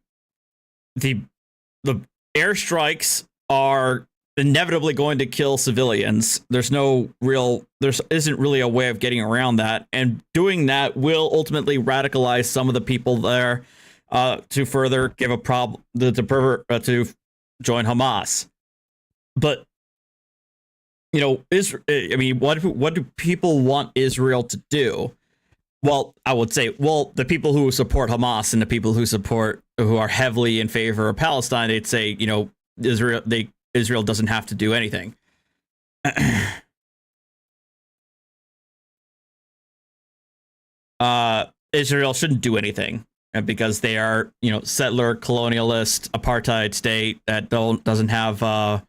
airstrikes are inevitably going to kill civilians. There isn't really a way of getting around that, and doing that will ultimately radicalize some of the people there. to further give a problem to join Hamas. But you know, I mean, what do people want Israel to do? Well, I would say, well, the people who support Hamas and the people who are heavily in favor of Palestine, they'd say, you know, Israel doesn't have to do anything. Israel shouldn't do anything because they are, you know, settler, colonialist, apartheid state that doesn't have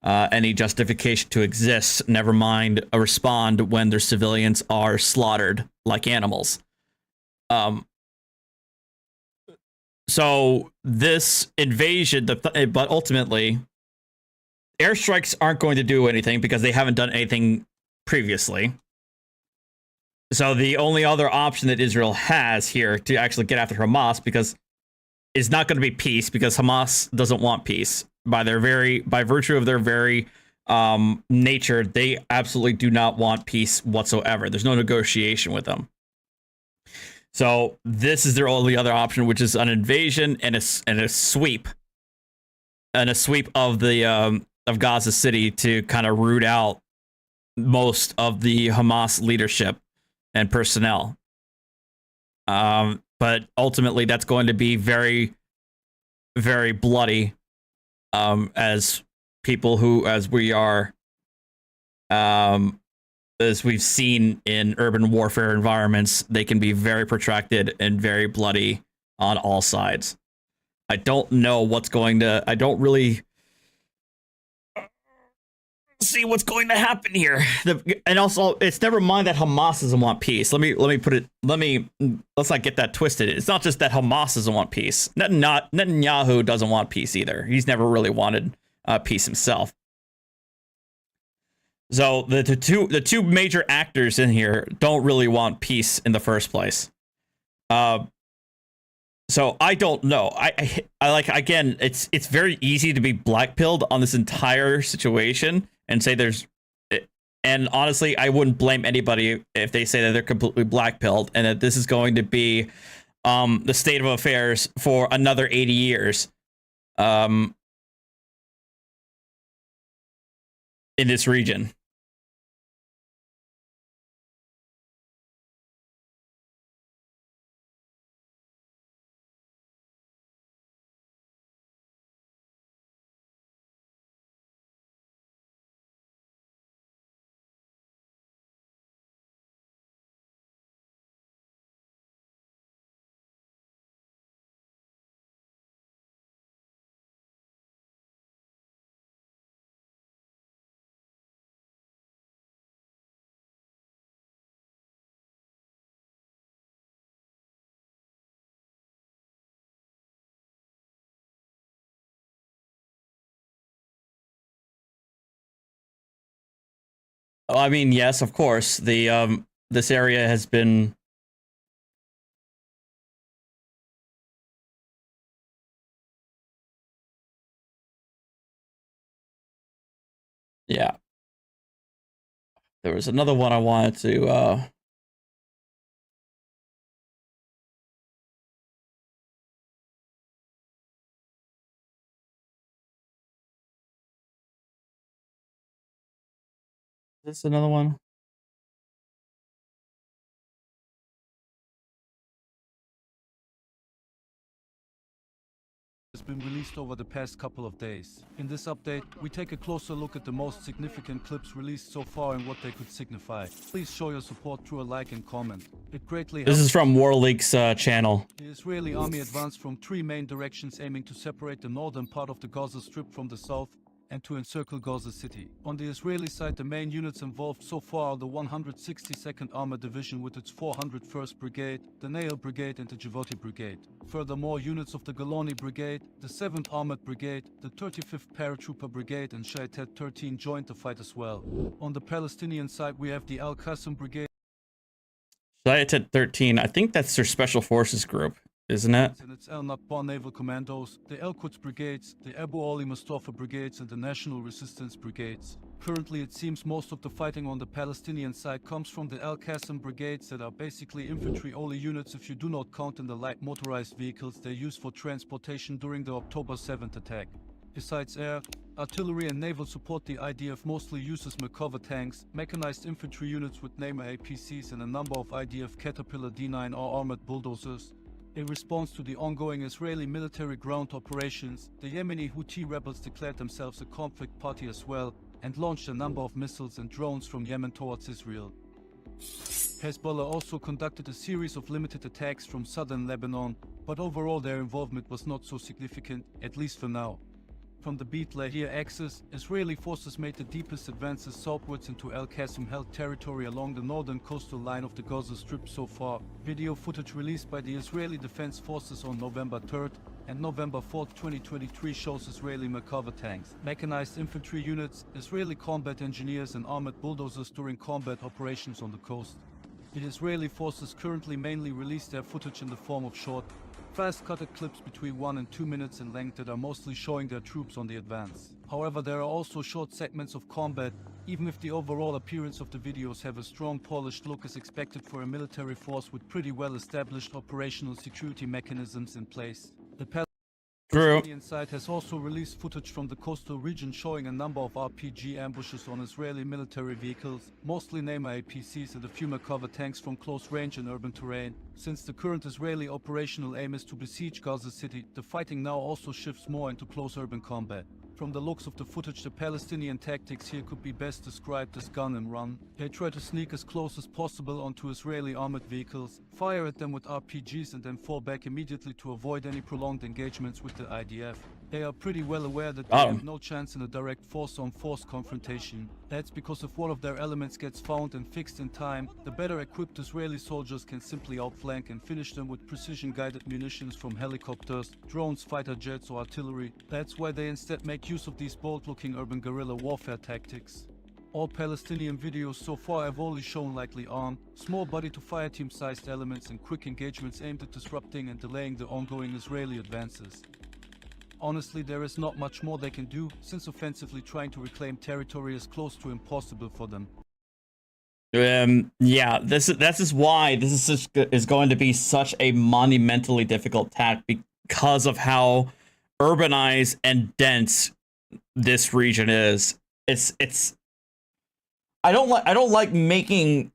any justification to exist. Never mind respond when their civilians are slaughtered like animals. So this invasion, but ultimately, airstrikes aren't going to do anything because they haven't done anything previously. So the only other option that Israel has here to actually get after Hamas, because it's not going to be peace, because Hamas doesn't want peace. By virtue of their very nature, they absolutely do not want peace whatsoever. There's no negotiation with them. So this is their only other option, which is an invasion and a sweep of the of Gaza City to kind of root out most of the Hamas leadership and personnel. But ultimately, that's going to be very, very bloody. As we've seen in urban warfare environments, they can be very protracted and very bloody on all sides. I don't really see what's going to happen here. And also, it's never mind that Hamas doesn't want peace. Let's not get that twisted. It's not just that Hamas doesn't want peace. Netanyahu doesn't want peace either. He's never really wanted peace himself. So the two major actors in here don't really want peace in the first place. So I don't know. I like, again, it's very easy to be blackpilled on this entire situation and say and honestly, I wouldn't blame anybody if they say that they're completely blackpilled and that this is going to be the state of affairs for another 80 years in this region. I mean, yes, of course. This area has been There was another one I wanted to Is this another one? Has been released over the past couple of days. In this update, we take a closer look at the most significant clips released so far and what they could signify. Please show your support through a like and comment. It greatly helps. This is from WarLeak's channel. The Israeli army advanced from 3 main directions, aiming to separate the northern part of the Gaza Strip from the south and to encircle Gaza City. On the Israeli side, the main units involved so far are the 162nd Armored Division with its 401st Brigade, the Nail Brigade and the Geopolitical Brigade. Furthermore, units of the Golani Brigade, the 7th Armored Brigade, the 35th Paratrooper Brigade and Shaitet 13 joined the fight as well. On the Palestinian side, we have the Al-Qassam Brigade. Shaitet 13, I think that's their special forces group, isn't it? And its Al Naqba Naval Commandos, the El Quds Brigades, the Abu Ali Mustafa Brigades and the National Resistance Brigades. Currently, it seems most of the fighting on the Palestinian side comes from the Al-Qassam brigades that are basically infantry-only units if you do not count in the light motorized vehicles they used for transportation during the October 7th attack. Besides air, artillery and naval support, the IDF mostly uses Merkava tanks, mechanized infantry units with Nemer APCs and a number of IDF Caterpillar D9 or armored bulldozers. In response to the ongoing Israeli military ground operations, the Yemeni Houthi rebels declared themselves a conflict party as well, and launched a number of missiles and drones from Yemen towards Israel. Hezbollah also conducted a series of limited attacks from southern Lebanon, but overall their involvement was not so significant, at least for now. From the Beit Lahia axis, Israeli forces made the deepest advances southwards into Al-Qassam-held territory along the northern coastal line of the Gaza Strip so far. Video footage released by the Israeli Defense Forces on November 3rd and November 4th, 2023 shows Israeli Merkava tanks, mechanized infantry units, Israeli combat engineers and armored bulldozers during combat operations on the coast. The Israeli forces currently mainly release their footage in the form of short, fast-cutted clips between 1 and 2 minutes in length that are mostly showing their troops on the advance. However, there are also short segments of combat, even if the overall appearance of the videos have a strong polished look as expected for a military force with pretty well-established operational security mechanisms in place. The Palestinian side has also released footage from the coastal region showing a number of RPG ambushes on Israeli military vehicles, mostly Nemer APCs and a few Merkava tanks from close range in urban terrain. Since the current Israeli operational aim is to besiege Gaza City, the fighting now also shifts more into close urban combat. From the looks of the footage, the Palestinian tactics here could be best described as gun and run. They try to sneak as close as possible onto Israeli armored vehicles, fire at them with RPGs and then fall back immediately to avoid any prolonged engagements with the IDF. They are pretty well aware that they have no chance in a direct force-on-force confrontation. That's because if one of their elements gets found and fixed in time, the better equipped Israeli soldiers can simply outflank and finish them with precision-guided munitions from helicopters, drones, fighter jets or artillery. That's why they instead make use of these bold-looking urban guerrilla warfare tactics. All Palestinian videos so far have only shown lightly armed, small body-to-fire team-sized elements and quick engagements aimed at disrupting and delaying the ongoing Israeli advances. Honestly, there is not much more they can do, since offensively trying to reclaim territory is close to impossible for them. Yeah, this is why this is going to be such a monumentally difficult task, because of how urbanized and dense this region is. It's I don't like making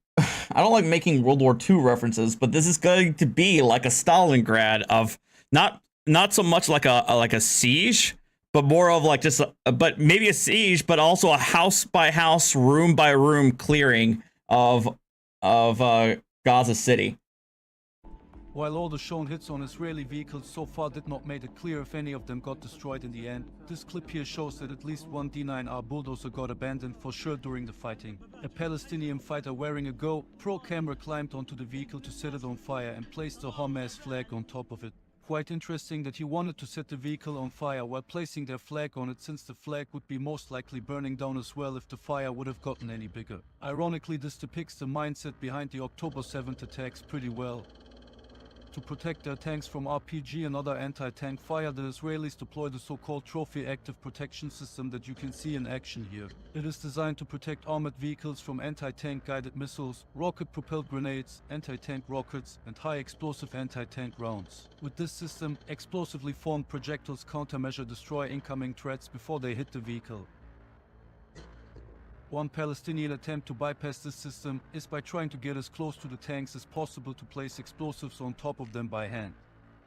World War II references, but this is going to be like a Stalingrad of not so much like a siege, but more of like just but maybe a siege, but also a house by house, room by room clearing of Gaza City. While all the shown hits on Israeli vehicles so far did not make it clear if any of them got destroyed in the end, this clip here shows that at least one D9R bulldozer got abandoned for sure during the fighting. A Palestinian fighter wearing a GoPro camera climbed onto the vehicle to set it on fire and placed a Hamas flag on top of it. Quite interesting that he wanted to set the vehicle on fire while placing their flag on it, since the flag would be most likely burning down as well if the fire would have gotten any bigger. Ironically, this depicts the mindset behind the October 7th attacks pretty well. To protect their tanks from RPG and other anti-tank fire, the Israelis deploy the so-called Trophy Active Protection System that you can see in action here. It is designed to protect armored vehicles from anti-tank guided missiles, rocket-propelled grenades, anti-tank rockets, and high-explosive anti-tank rounds. With this system, explosively formed projectiles countermeasure destroy incoming threats before they hit the vehicle. One Palestinian attempt to bypass this system is by trying to get as close to the tanks as possible to place explosives on top of them by hand.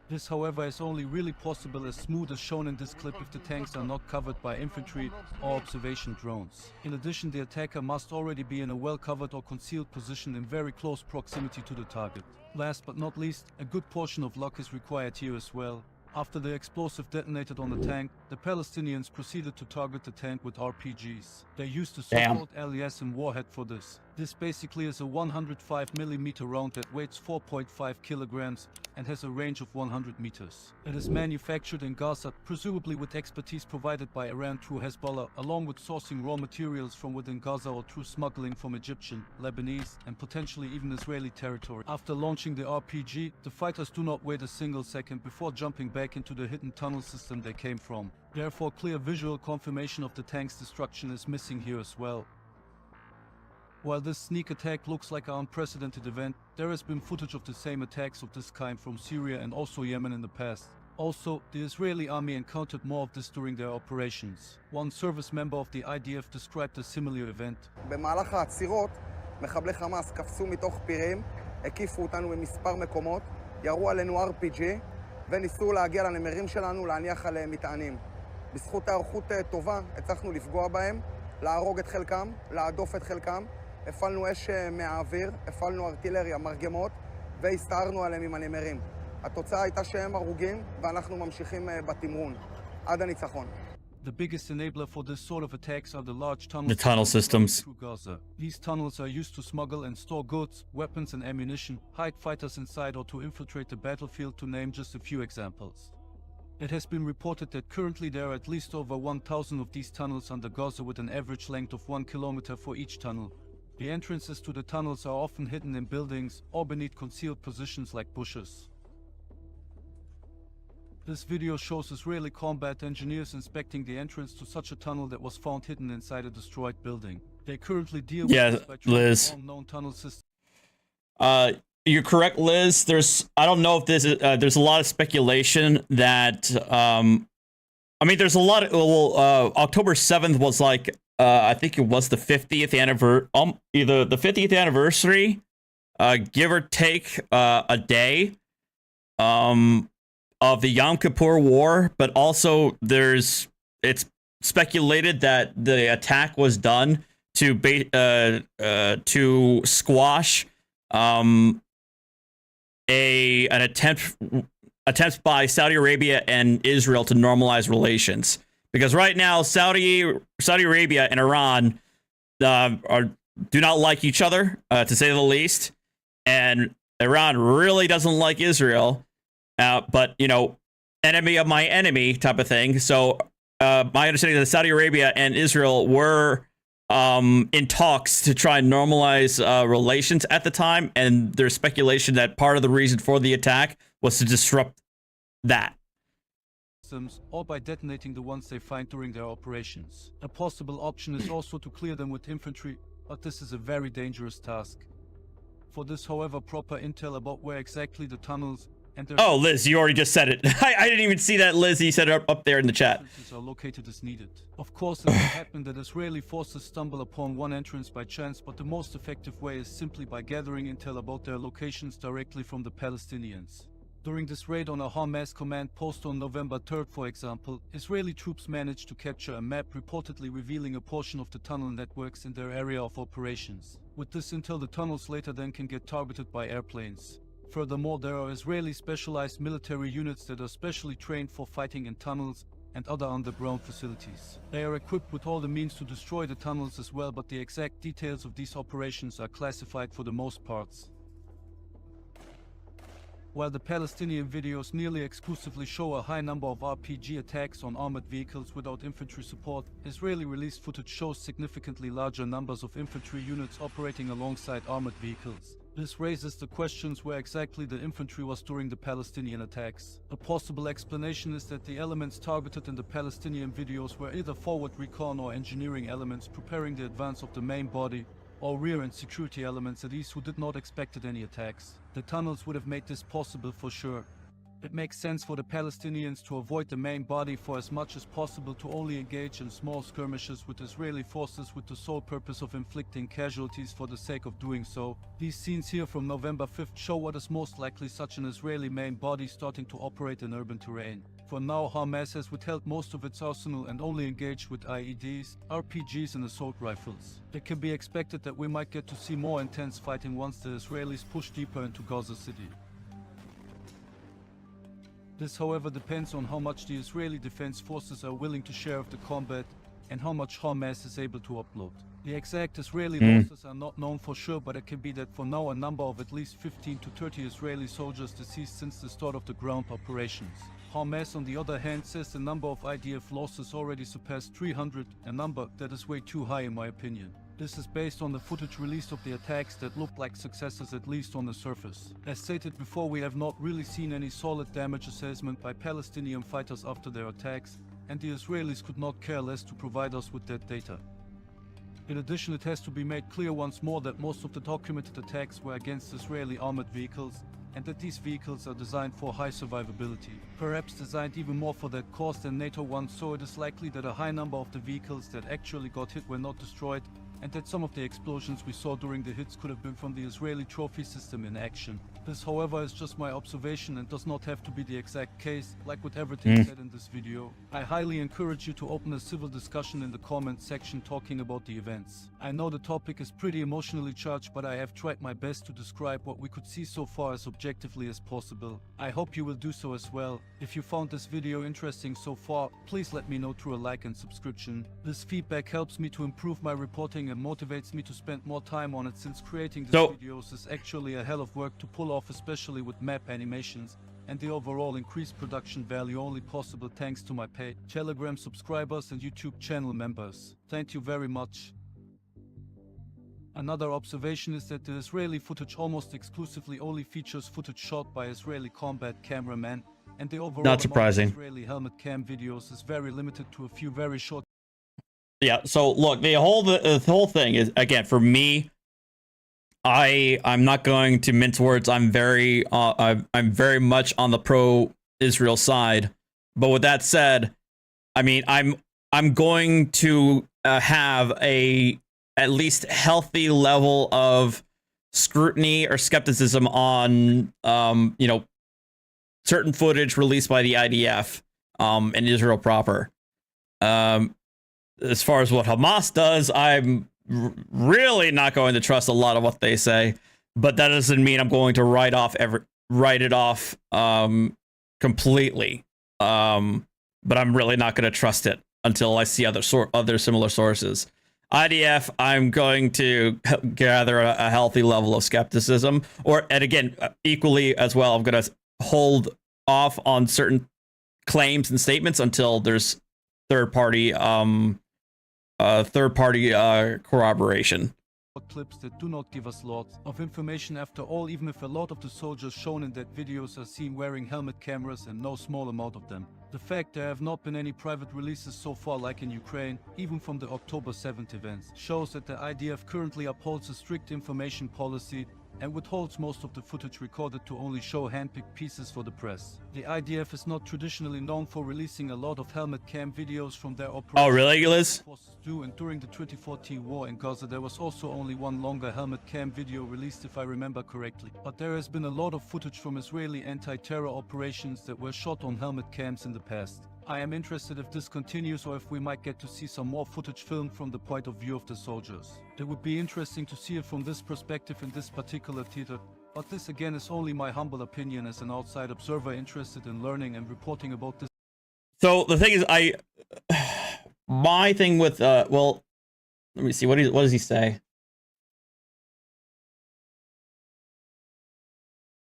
This, however, is only really possible as smooth as shown in this clip if the tanks are not covered by infantry or observation drones. In addition, the attacker must already be in a well-covered or concealed position in very close proximity to the target. Last but not least, a good portion of luck is required here as well. After the explosive detonated on the tank, the Palestinians proceeded to target the tank with RPGs. They used the so-called Al-Yassin warhead for this. This basically is a 105mm round that weighs 4.5 kilograms and has a range of 100 meters. It is manufactured in Gaza, presumably with expertise provided by Iran through Hezbollah, along with sourcing raw materials from within Gaza or through smuggling from Egyptian, Lebanese, and potentially even Israeli territory. After launching the RPG, the fighters do not wait a single second before jumping back into the hidden tunnel system they came from. Therefore, clear visual confirmation of the tank's destruction is missing here as well. While this sneak attack looks like an unprecedented event, there has been footage of the same attacks of this kind from Syria and also Yemen in the past. Also, the Israeli army encountered more of this during their operations. One service member of the IDF described a similar event. במהלך העצירות, מחבלי חמאס קפצו מתוך פירים, הקיפו אותנו במספר מקומות, ירו עלינו RPG, וניסו להגיע לנמרים שלנו להניח עליהם מטענים. בזכות הערכות טובה, הצלחנו לפגוע בהם, להרוג את חלקם, להדוף את חלקם, הפעלנו אש מהאוויר, הפעלנו ארטילריה, מרגמות, והסתערנו עליהם עם הנמרים. התוצאה הייתה שהם הרוגים, ואנחנו ממשיכים בתמרון. עד הניצחון. The biggest enabler for this sort of attacks are the large tunnels. The tunnel systems. Through Gaza. These tunnels are used to smuggle and store goods, weapons and ammunition, hide fighters inside or to infiltrate the battlefield, to name just a few examples. It has been reported that currently there are at least over 1,000 of these tunnels under Gaza, with an average length of 1 kilometer for each tunnel. The entrances to the tunnels are often hidden in buildings or beneath concealed positions like bushes. This video shows Israeli combat engineers inspecting the entrance to such a tunnel that was found hidden inside a destroyed building. They currently deal with this by Liz. unknown tunnel systems. You're correct, Liz. I don't know if there's a lot of speculation that, I mean, there's a lot of, October 7th was like, I think it was the 50th anniversary, either the 50th anniversary, give or take a day, of the Yom Kippur War, but also it's speculated that the attack was done to squash an attempt by Saudi Arabia and Israel to normalize relations, because right now Saudi Arabia and Iran do not like each other, to say the least, and Iran really doesn't like Israel. But, you know, enemy of my enemy type of thing. So my understanding is that Saudi Arabia and Israel were in talks to try and normalize relations at the time. And there's speculation that part of the reason for the attack was to disrupt that. Or by detonating the ones they find during their operations. A possible option is also to clear them with infantry, but this is a very dangerous task. For this, however, proper intel about where exactly the tunnels Oh, Liz, you already just said it. I didn't even see that, Liz. You said it up there in the chat. Are located as needed. Of course, it can happen that Israeli forces stumble upon one entrance by chance, but the most effective way is simply by gathering intel about their locations directly from the Palestinians. During this raid on a Hamas command post on November 3rd, for example, Israeli troops managed to capture a map reportedly revealing a portion of the tunnel networks in their area of operations. With this intel, the tunnels later then can get targeted by airplanes. Furthermore, there are Israeli specialized military units that are specially trained for fighting in tunnels and other underground facilities. They are equipped with all the means to destroy the tunnels as well, but the exact details of these operations are classified for the most parts. While the Palestinian videos nearly exclusively show a high number of RPG attacks on armored vehicles without infantry support, Israeli released footage shows significantly larger numbers of infantry units operating alongside armored vehicles. This raises the questions where exactly the infantry was during the Palestinian attacks. A possible explanation is that the elements targeted in the Palestinian videos were either forward recon or engineering elements preparing the advance of the main body, or rear and security elements, at least, who did not expect any attacks. The tunnels would have made this possible for sure. It makes sense for the Palestinians to avoid the main body for as much as possible, to only engage in small skirmishes with Israeli forces with the sole purpose of inflicting casualties for the sake of doing so. These scenes here from November 5th show what is most likely such an Israeli main body starting to operate in urban terrain. For now, Hamas has withheld most of its arsenal and only engaged with IEDs, RPGs and assault rifles. It can be expected that we might get to see more intense fighting once the Israelis push deeper into Gaza City. This, however, depends on how much the Israeli Defense Forces are willing to share of the combat and how much Hamas is able to upload. The exact Israeli Mm. losses are not known for sure, but it can be that for now a number of at least 15 to 30 Israeli soldiers deceased since the start of the ground operations. Hamas, on the other hand, says the number of IDF losses already surpassed 300, a number that is way too high in my opinion. This is based on the footage released of the attacks that looked like successes, at least on the surface. As stated before, we have not really seen any solid damage assessment by Palestinian fighters after their attacks, and the Israelis could not care less to provide us with that data. In addition, it has to be made clear once more that most of the documented attacks were against Israeli armored vehicles, and that these vehicles are designed for high survivability. Perhaps designed even more for that cause than NATO ones, so it is likely that a high number of the vehicles that actually got hit were not destroyed, and that some of the explosions we saw during the hits could have been from the Israeli trophy system in action. This, however, is just my observation and does not have to be the exact case, like with everything said in this video. I highly encourage you to open a civil discussion in the comments section talking about the events. I know the topic is pretty emotionally charged, but I have tried my best to describe what we could see so far as objectively as possible. I hope you will do so as well. If you found this video interesting so far, please let me know through a like and subscription. This feedback helps me to improve my reporting and motivates me to spend more time on it, since creating these videos is actually a hell of work to pull off, especially with map animations, and the overall increased production value only possible thanks to my paid Telegram subscribers and YouTube channel members. Thank you very much. Another observation is that the Israeli footage almost exclusively only features footage shot by Israeli combat cameramen, and the overall Not surprising. amount of Israeli helmet cam videos is very limited to a few very short. Yeah, so look, the whole thing is, again, for me, I'm not going to mince words. I'm very much on the pro-Israel side. But with that said, I mean, I'm going to have a at least healthy level of scrutiny or skepticism on certain footage released by the IDF and Israel proper. As far as what Hamas does, I'm really not going to trust a lot of what they say, but that doesn't mean I'm going to write it off completely. But I'm really not going to trust it until I see other similar sources. IDF, I'm going to gather a healthy level of skepticism, and again, equally as well, I'm going to hold off on certain claims and statements until there's third party corroboration. Clips that do not give us lots of information after all, even if a lot of the soldiers shown in that videos are seen wearing helmet cameras and no small amount of them. The fact there have not been any private releases so far, like in Ukraine, even from the October 7th events, shows that the IDF currently upholds a strict information policy and withholds most of the footage recorded to only show handpicked pieces for the press. The IDF is not traditionally known for releasing a lot of helmet cam videos from their operations. Oh, really, Liz? And during the 2014 war in Gaza, there was also only one longer helmet cam video released, if I remember correctly. But there has been a lot of footage from Israeli anti-terror operations that were shot on helmet cams in the past. I am interested if this continues, or if we might get to see some more footage filmed from the point of view of the soldiers. It would be interesting to see it from this perspective in this particular theater, but this again is only my humble opinion as an outside observer interested in learning and reporting about this. So the thing is, my thing with well, let me see, what does he say?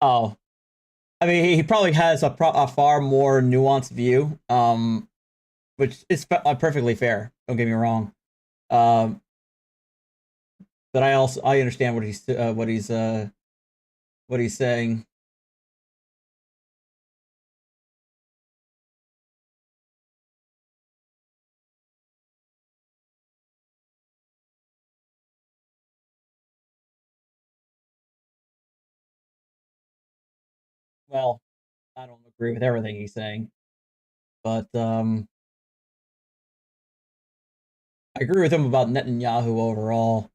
Oh, I mean, he probably has a far more nuanced view, which is perfectly fair. Don't get me wrong. But I understand what he's saying. Well, I don't agree with everything he's saying, but I agree with him about Netanyahu overall.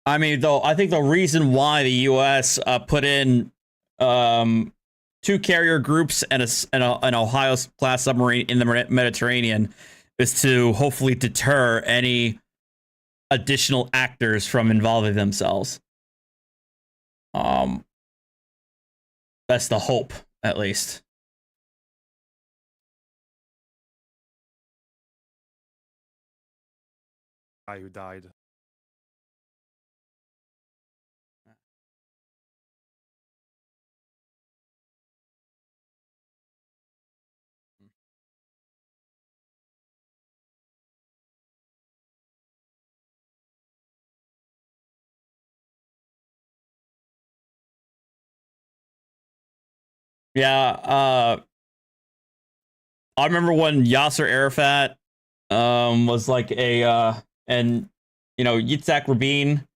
I mean, though, I think the reason why the U.S. Put in 2 carrier groups and an Ohio-class submarine in the Mediterranean is to hopefully deter any additional actors from involving themselves. That's the hope, at least. Guy who died. Yeah, I remember when Yasser Arafat was like a and you know Yitzhak Rabin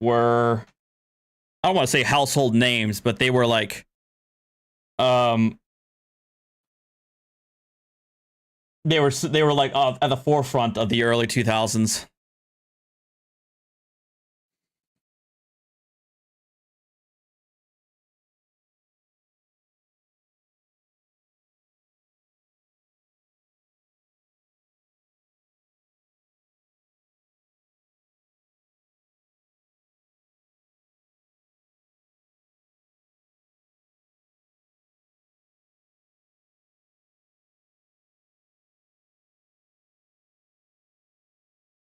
were, I don't want to say household names, but they were like they were like at the forefront of the early 2000s.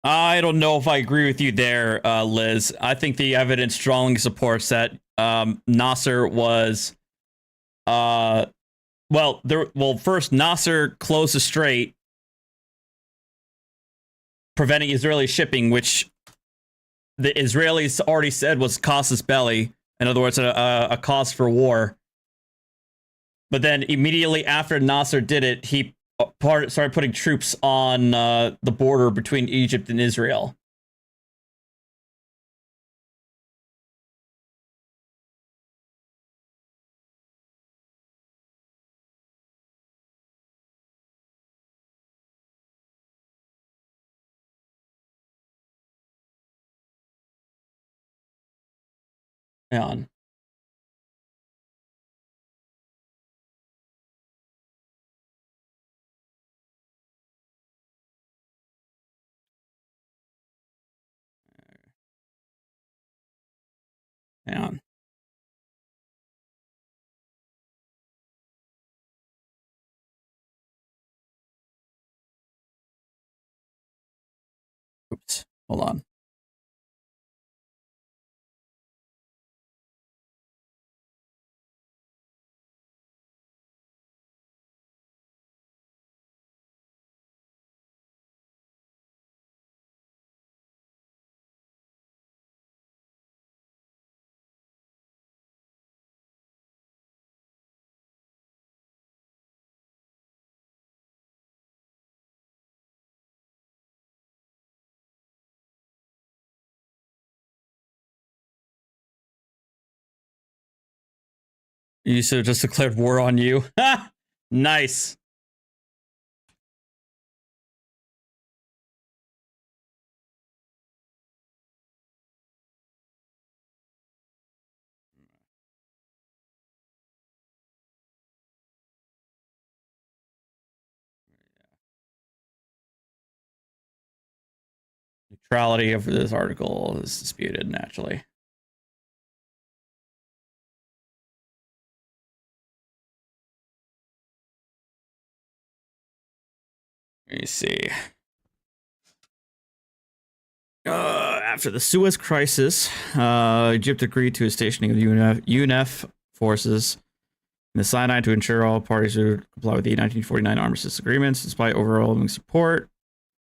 I don't know if I agree with you there, Liz. I think the evidence strongly supports that Nasser was, first Nasser closed the strait, preventing Israeli shipping, which the Israelis already said was casus belli. In other words, a cause for war. But then immediately after Nasser did it, he started putting troops on the border between Egypt and Israel. Hang on. Hang on. Oops. Hold on. You should have just declared war on you. Nice. Neutrality of this article is disputed, naturally. Let me see. After the Suez Crisis, Egypt agreed to a stationing of UNF forces in the Sinai to ensure all parties would comply with the 1949 armistice agreements. Despite overwhelming support,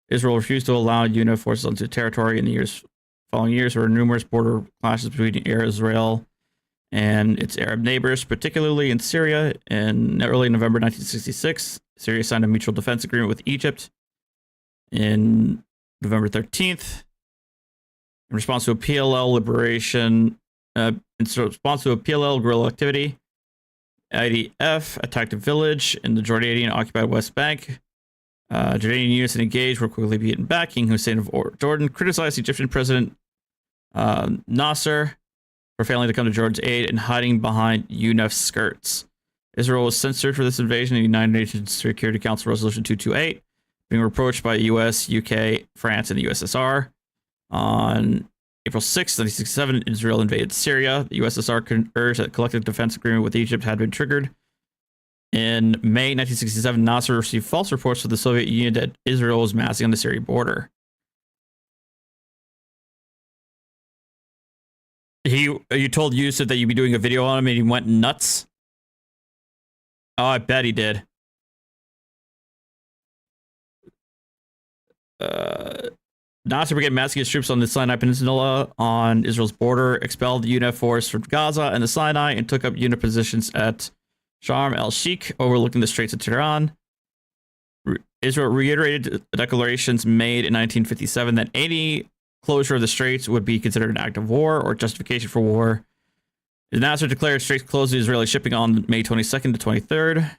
Israel refused to allow UNF forces onto territory. In the following years, there were numerous border clashes between Israel and its Arab neighbors, particularly in Syria. In early November 1966, Syria signed a mutual defense agreement with Egypt. In November 13th, in response to a PLL guerrilla activity, IDF attacked a village in the Jordanian occupied West Bank. Jordanian units engaged were quickly beaten back. King Hussein of Jordan criticized Egyptian President Nasser for failing to come to Jordan's aid and hiding behind UNF's skirts. Israel was censored for this invasion in the United Nations Security Council Resolution 228, being reproached by the US, UK, France, and the USSR. On April 6, 1967, Israel invaded Syria. The USSR urged that a collective defense agreement with Egypt had been triggered. In May 1967, Nasser received false reports from the Soviet Union that Israel was massing on the Syrian border. You told Yusuf that you'd be doing a video on him and he went nuts? Oh, I bet he did. Nasser began massing his troops on the Sinai Peninsula on Israel's border, expelled the UNF force from Gaza and the Sinai, and took up unit positions at Sharm el-Sheikh, overlooking the Straits of Tehran. Israel reiterated declarations made in 1957 that any closure of the Straits would be considered an act of war or justification for war. Nasser declared Straits closed to Israeli shipping on May 22nd to 23rd.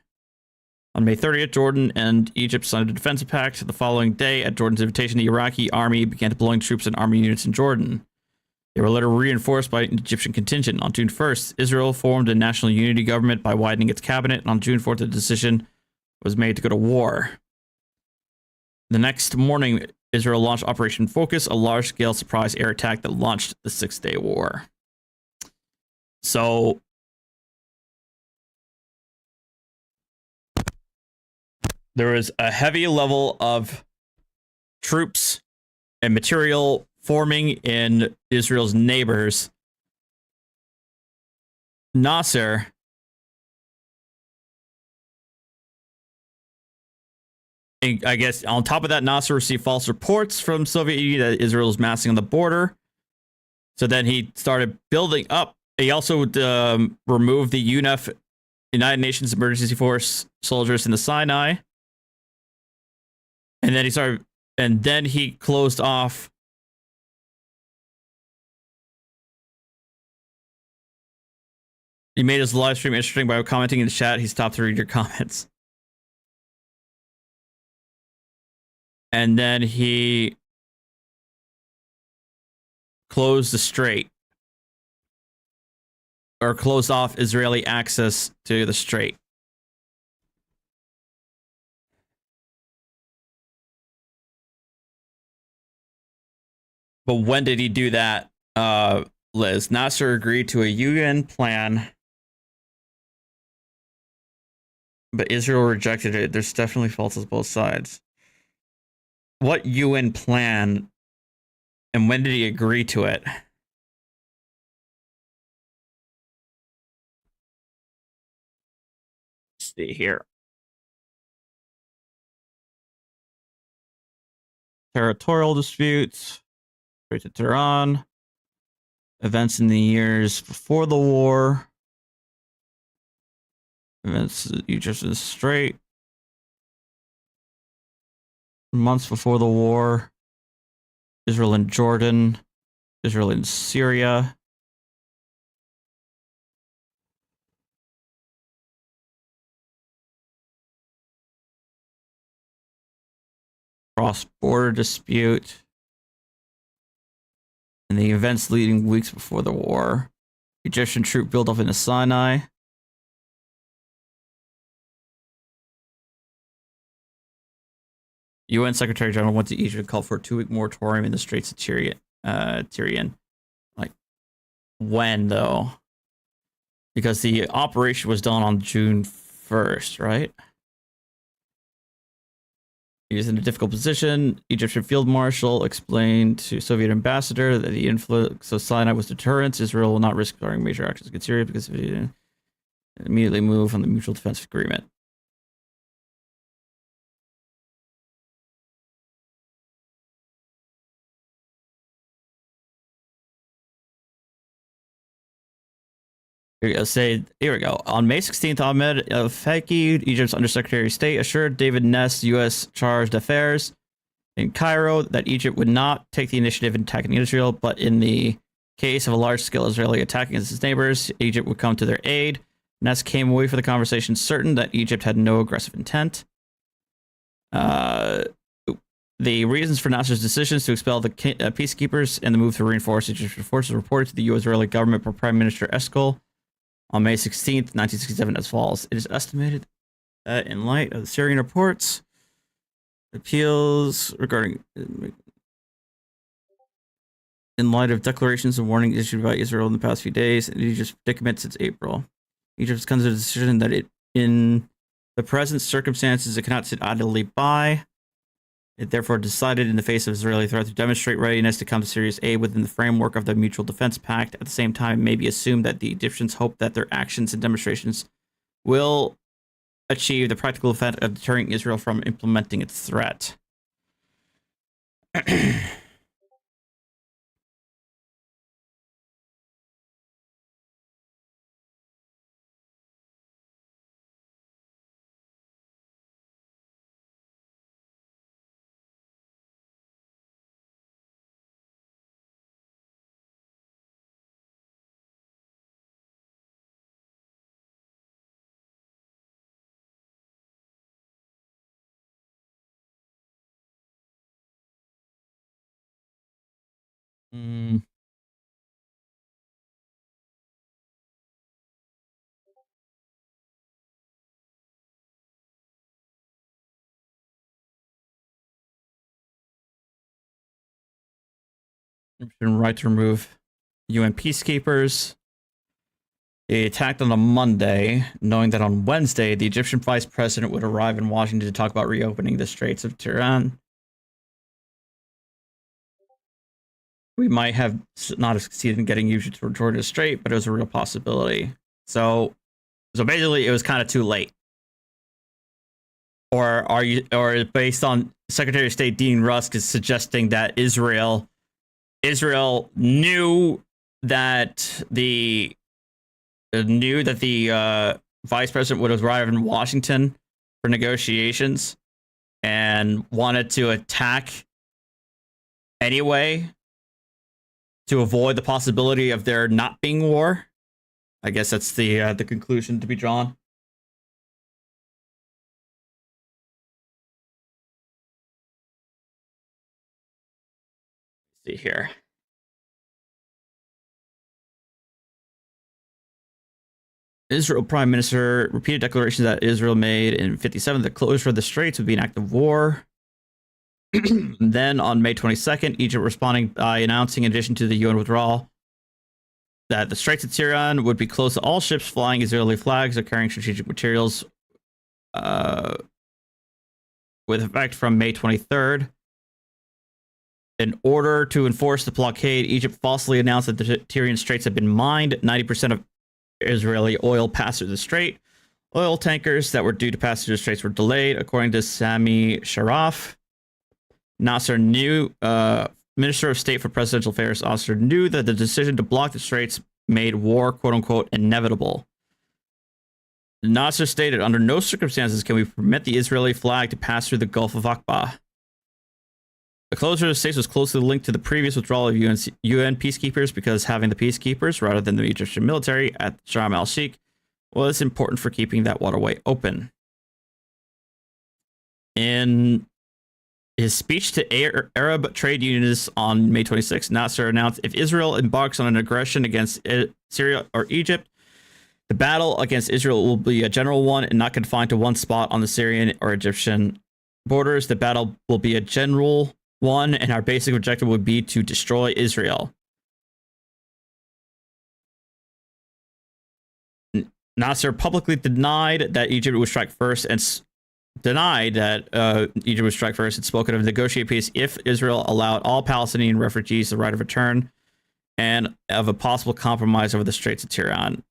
On May 30th, Jordan and Egypt signed a defensive pact. The following day, at Jordan's invitation, the Iraqi army began deploying troops and army units in Jordan. They were later reinforced by an Egyptian contingent. On June 1st, Israel formed a national unity government by widening its cabinet, and on June 4th, the decision was made to go to war. The next morning, Israel launched Operation Focus, a large-scale surprise air attack that launched the Six-Day War. So there was a heavy level of troops and material forming in Israel's neighbors. Nasser I guess on top of that, Nasser received false reports from Soviet Union that Israel was massing on the border. So then he started building up. He also removed the UNF, United Nations Emergency Force soldiers in the Sinai. And then he closed off He made his live stream interesting by commenting in the chat. He stopped to read your comments. And then he closed the strait, or closed off Israeli access to the strait. But when did he do that, Liz? Nasser agreed to a UN plan, but Israel rejected it. There's definitely faults on both sides. What UN plan, and when did he agree to it? Let's see here. Territorial disputes, Strait of Tehran, events in the years before the war, events Egypt and the Strait, months before the war, Israel and Jordan, Israel and Syria, cross-border dispute, and the events leading weeks before the war, Egyptian troop buildup in the Sinai, UN Secretary General went to Egypt and called for a 2-week moratorium in the Straits of Tyrian. Like, when, though? Because the operation was done on June 1st, right? He was in a difficult position. Egyptian Field Marshal explained to Soviet ambassador that the influx of Sinai was deterrence. Israel will not risk starting major actions against Syria because of it immediately move on the mutual defense agreement. Here we go. On May 16th, Ahmed El-Faki, Egypt's Undersecretary of State, assured David Ness, U.S. Chargé d'Affaires in Cairo, that Egypt would not take the initiative in attacking Israel, but in the case of a large-scale Israeli attack against its neighbors, Egypt would come to their aid. Ness came away from the conversation certain that Egypt had no aggressive intent. The reasons for Nasser's decisions to expel the peacekeepers and the move to reinforce Egyptian forces reported to the U.S.-Israeli government by Prime Minister Eskol on May 16th, 1967 as follows. It is estimated that in light of the Syrian reports, appeals regarding in light of declarations and warnings issued by Israel in the past few days, and Egypt's predicament since April. Egypt's comes to the decision that in the present circumstances, it cannot sit idly by. It therefore decided in the face of Israeli threat to demonstrate readiness to come to serious aid within the framework of the Mutual Defense Pact. At the same time, it may be assumed that the Egyptians hope that their actions and demonstrations will achieve the practical effect of deterring Israel from implementing its threat. Mm. Right to remove UN peacekeepers. They attacked on a Monday, knowing that on Wednesday, the Egyptian vice president would arrive in Washington to talk about reopening the Straits of Tiran. We might have not succeeded in getting Egypt to Georgia Strait, but it was a real possibility. So basically, it was kind of too late. Or based on Secretary of State Dean Rusk is suggesting that Israel knew that the vice president would arrive in Washington for negotiations and wanted to attack anyway to avoid the possibility of there not being war. I guess that's the conclusion to be drawn. Let's see here. Israel Prime Minister repeated declarations that Israel made in 1957 that closure of the Straits would be an act of war. Then on May 22nd, Egypt responding by announcing, in addition to the UN withdrawal, that the Straits of Tiran would be closed to all ships flying Israeli flags or carrying strategic materials with effect from May 23rd. In order to enforce the blockade, Egypt falsely announced that the Tiran Straits had been mined. 90% of Israeli oil passed through the strait. Oil tankers that were due to pass through the straits were delayed, according to Sami Sharaf. Nasser knew, Minister of State for Presidential Affairs, Nasser knew that the decision to block the straits made war, quote unquote, inevitable. Nasser stated, under no circumstances can we permit the Israeli flag to pass through the Gulf of Aqaba. The closure of the states was closely linked to the previous withdrawal of UN peacekeepers because having the peacekeepers rather than the Egyptian military at Sharm el-Sheikh was important for keeping that waterway open. In his speech to Arab trade unionists on May 26, Nasser announced if Israel embarks on an aggression against Syria or Egypt, the battle against Israel will be a general one and not confined to one spot on the Syrian or Egyptian borders. The battle will be a general one, and our basic objective would be to destroy Israel. Nasser publicly denied that Egypt would strike first and spoken of negotiate peace if Israel allowed all Palestinian refugees the right of return and of a possible compromise over the Straits of Tiran.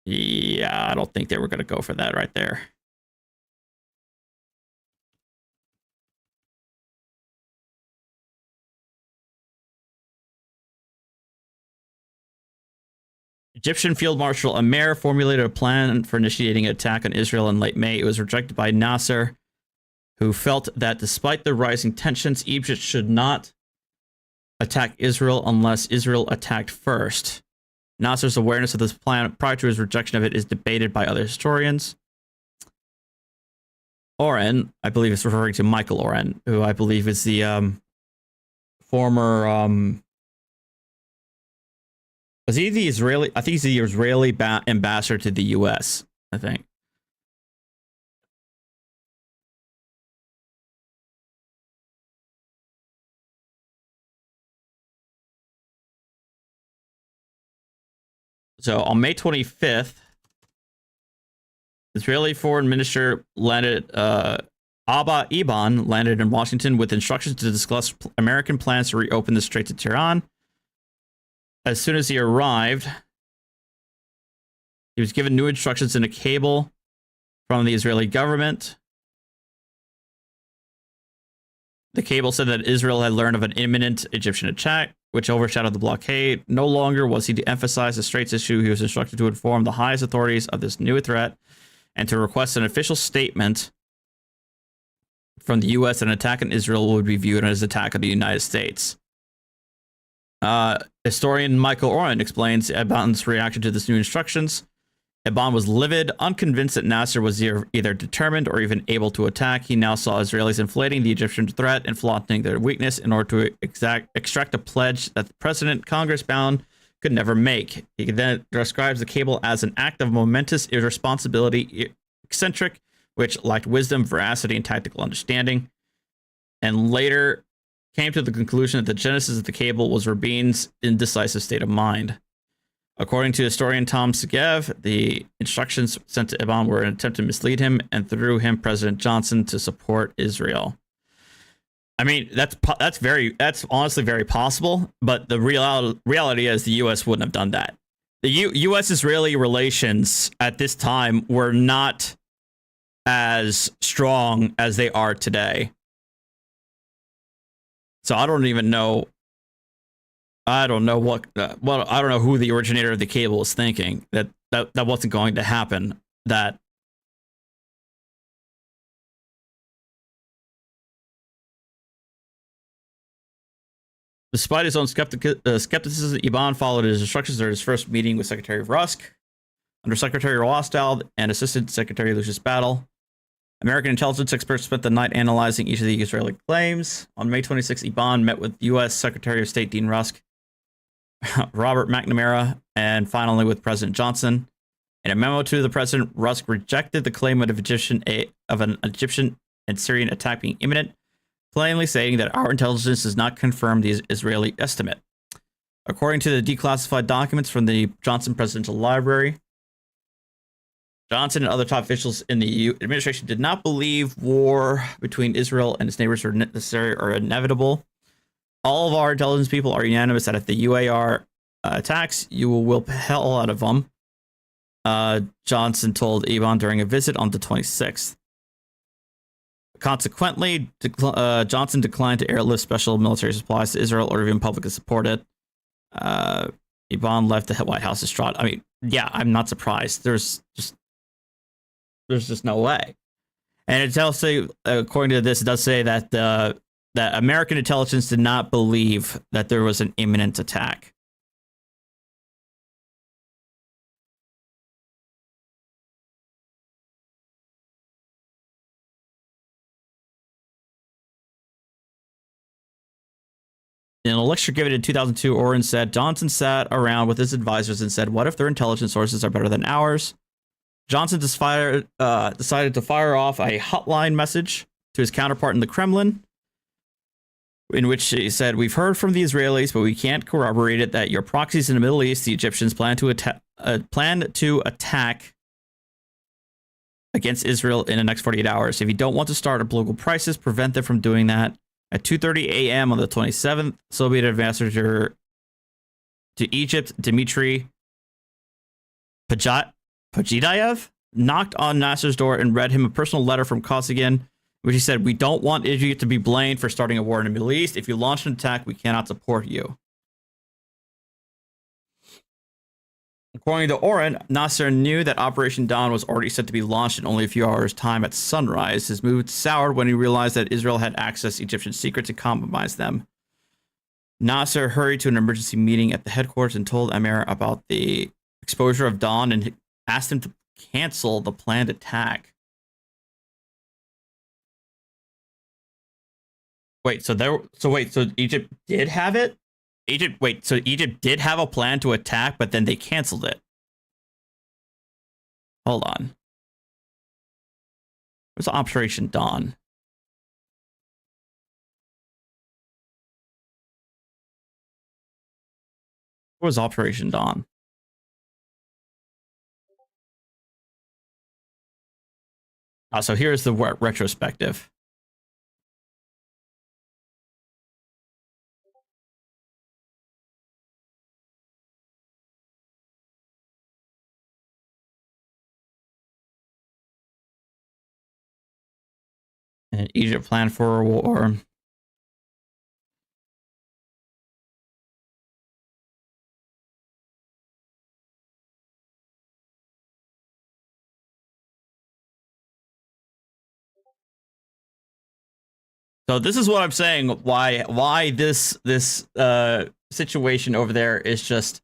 Yeah, I don't think they were going to go for that right there. Egyptian Field Marshal Amer formulated a plan for initiating an attack on Israel in late May. It was rejected by Nasser, who felt that despite the rising tensions, Egypt should not attack Israel unless Israel attacked first. Nasser's awareness of this plan prior to his rejection of it is debated by other historians. Oren, I believe it's referring to Michael Oren, who I believe is the former... was he the Israeli? I think he's the Israeli ambassador to the U.S., I think. So on May 25th, Israeli Foreign Minister landed, Abba Eban landed in Washington with instructions to discuss American plans to reopen the Strait of Tehran. As soon as he arrived, he was given new instructions in a cable from the Israeli government. The cable said that Israel had learned of an imminent Egyptian attack, which overshadowed the blockade. No longer was he to emphasize the Straits issue. He was instructed to inform the highest authorities of this new threat and to request an official statement from the U.S. that an attack on Israel would be viewed as an attack on the United States. Historian Michael Oren explains Eban's reaction to this new instructions. Eban was livid, unconvinced that Nasser was either determined or even able to attack. He now saw Israelis inflating the Egyptian threat and flaunting their weakness in order to extract a pledge that the president, Congress-bound, could never make. He then describes the cable as an act of momentous irresponsibility, eccentric, which lacked wisdom, veracity, and tactical understanding, and later came to the conclusion that the genesis of the cable was Rabin's indecisive state of mind. According to historian Tom Segev, the instructions sent to Eban were an attempt to mislead him and through him President Johnson to support Israel. I mean, that's honestly very possible, but the reality is the U.S. wouldn't have done that. The U.S.-Israeli relations at this time were not as strong as they are today. So I don't even know. I don't know what. I don't know who the originator of the cable was thinking that wasn't going to happen. That despite his own skepticism, Eban followed his instructions during his first meeting with Secretary Rusk, Under Secretary Rothschild and Assistant Secretary Lucius Battle. American intelligence experts spent the night analyzing each of the Israeli claims. On May 26, Eban met with U.S. Secretary of State Dean Rusk, Robert McNamara, and finally with President Johnson. In a memo to the president, Rusk rejected the claim of an Egyptian and Syrian attack being imminent, plainly stating that our intelligence does not confirm the Israeli estimate. According to the declassified documents from the Johnson Presidential Library, Johnson and other top officials in the EU administration did not believe war between Israel and its neighbors were necessary or inevitable. All of our intelligence people are unanimous that if the UAR attacks, you will whip hell out of them, Johnson told Eban during a visit on the 26th. Consequently, Johnson declined to airlift special military supplies to Israel or even publicly support it. Eban left the White House distraught. I mean, yeah, I'm not surprised. There's just no way. And it tells you, according to this, it does say that that American intelligence did not believe that there was an imminent attack. In a lecture given in 2002, Oren said, Johnson sat around with his advisors and said, what if their intelligence sources are better than ours? Johnson decided to fire off a hotline message to his counterpart in the Kremlin, in which he said, we've heard from the Israelis, but we can't corroborate it, that your proxies in the Middle East, the Egyptians, plan to attack against Israel in the next 48 hours. If you don't want to start a political crisis, prevent them from doing that. At 2:30 a.m. on the 27th, Soviet ambassador to Egypt, Dmitry Pajidayev, knocked on Nasser's door and read him a personal letter from Kosygin, which he said, we don't want Egypt to be blamed for starting a war in the Middle East. If you launch an attack, we cannot support you. According to Oren, Nasser knew that Operation Dawn was already set to be launched in only a few hours' time at sunrise. His mood soured when he realized that Israel had accessed Egyptian secrets and compromised them. Nasser hurried to an emergency meeting at the headquarters and told Amir about the exposure of Dawn and asked him to cancel the planned attack. So Egypt did have it? Egypt did have a plan to attack, but then they canceled it. Hold on. Where's Operation Dawn? What was Operation Dawn? So here's the retrospective. And Egypt planned for a war. So this is what I'm saying. Why this situation over there is just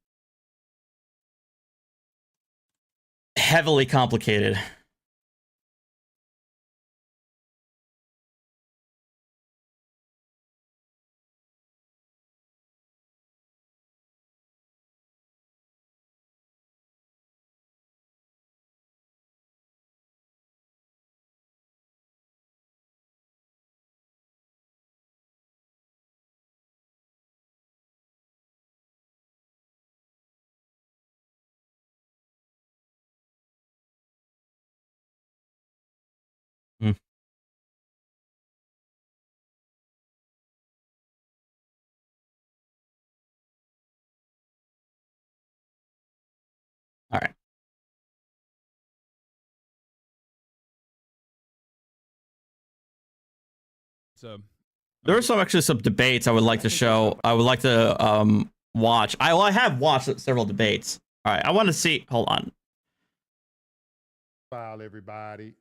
heavily complicated. Hmm. All right. There are some debates I would like to show. I would like to watch. I have watched several debates. All right, I want to see. Hold on. File everybody.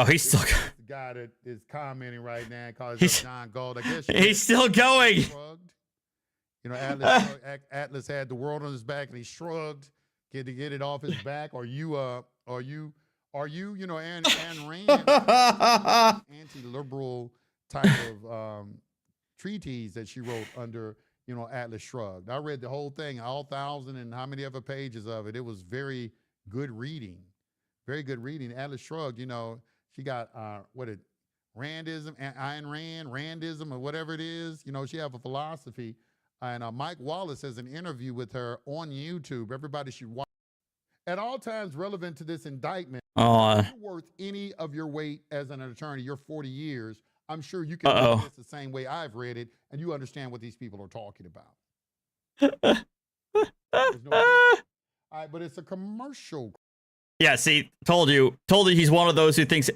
Oh, he's still. The guy that is commenting right now calls himself John Gold. I guess He's still going. Shrugged. You know, Atlas had the world on his back, and he shrugged to get it off his back. Are you, you know, Anne Rand, anti-liberal type of treatise that she wrote under, you know, Atlas Shrugged. I read the whole thing, all 1,000 and how many other pages of it. It was very good reading. Very good reading. Atlas Shrugged, you know, she got, Randism, Ayn Rand, Randism, or whatever it is. You know, she have a philosophy. And Mike Wallace has an interview with her on YouTube. Everybody should watch. At all times relevant to this indictment, if you're worth any of your weight as an attorney, you're 40 years, I'm sure you can read this the same way I've read it, and you understand what these people are talking about. There's no all right, but it's a commercial. Yeah, see, told you he's one of those who thinks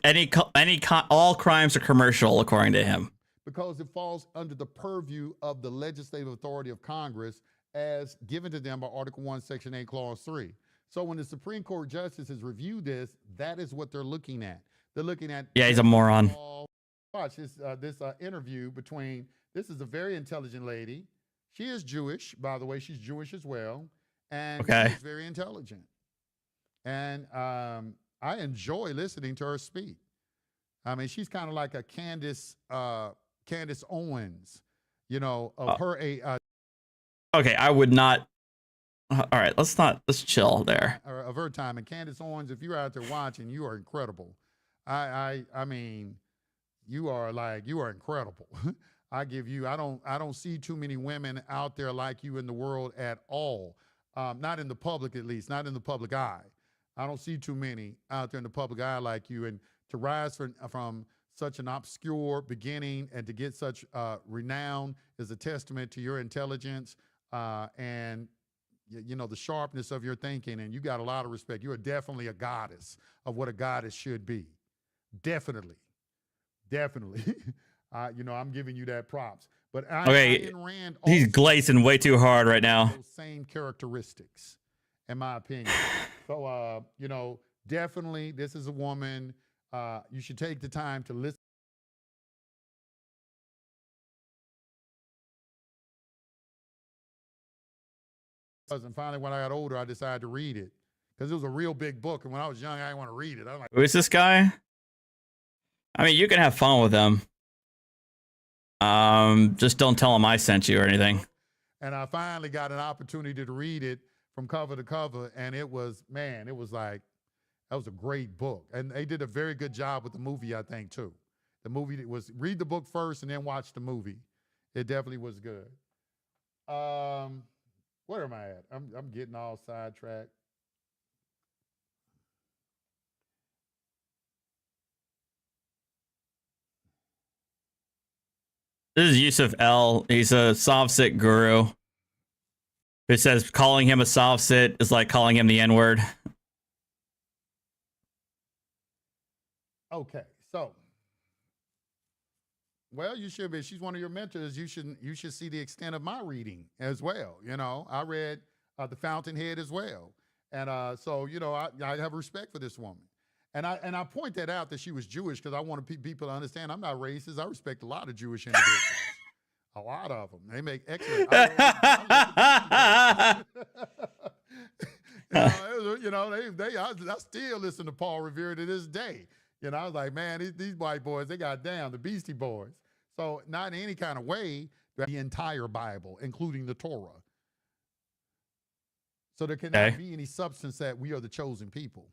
all crimes are commercial, according to him. Because it falls under the purview of the legislative authority of Congress as given to them by Article 1, Section 8, Clause 3. So when the Supreme Court justices review this, that is what they're looking at. They're looking at... Yeah, he's a moron. Watch this, interview between... This is a very intelligent lady. She is Jewish, by the way. She's Jewish as well. And she's very intelligent. And I enjoy listening to her speak. I mean, she's kind of like a Candace Owens, you know, of her okay, I would not. All right, let's chill there. Of her time. And Candace Owens, if you're out there watching, you are incredible. I mean, you are incredible. I don't see too many women out there like you in the world at all. Not in the public, at least, not in the public eye. I don't see too many out there in the public eye like you. And to rise from such an obscure beginning and to get such renown is a testament to your intelligence and you know, the sharpness of your thinking. And you got a lot of respect. You are definitely a goddess of what a goddess should be. Definitely. You know, I'm giving you that props. But Ayn Rand he's glazing way too hard right now. Those same characteristics, in my opinion. So, you know, definitely, this is a woman. You should take the time to listen. And finally, when I got older, I decided to read it because it was a real big book. And when I was young, I didn't want to read it. I was like, who is this guy? I mean, you can have fun with him. Just don't tell him I sent you or anything. And I finally got an opportunity to read it from cover to cover. And it was, man, it was like, that was a great book. And they did a very good job with the movie, I think, too. The movie was, read the book first and then watch the movie. It definitely was good. Where am I at? I'm getting all sidetracked. This is Yusuf L. He's a soft-sit guru. It says calling him a soft-sit is like calling him the N-word. Okay, so, well, you should be. She's one of your mentors. You should see the extent of my reading as well. You know, I read The Fountainhead as well, and so you know, I have respect for this woman, and I point that out that she was Jewish because I want people to understand I'm not racist. I respect a lot of Jewish individuals, a lot of them. They make excellent. I still listen to Paul Revere to this day. You know, I was like, man, these white boys, they got down, the Beastie Boys. So not in any kind of way, the entire Bible, including the Torah. So there cannot be any substance that we are the chosen people.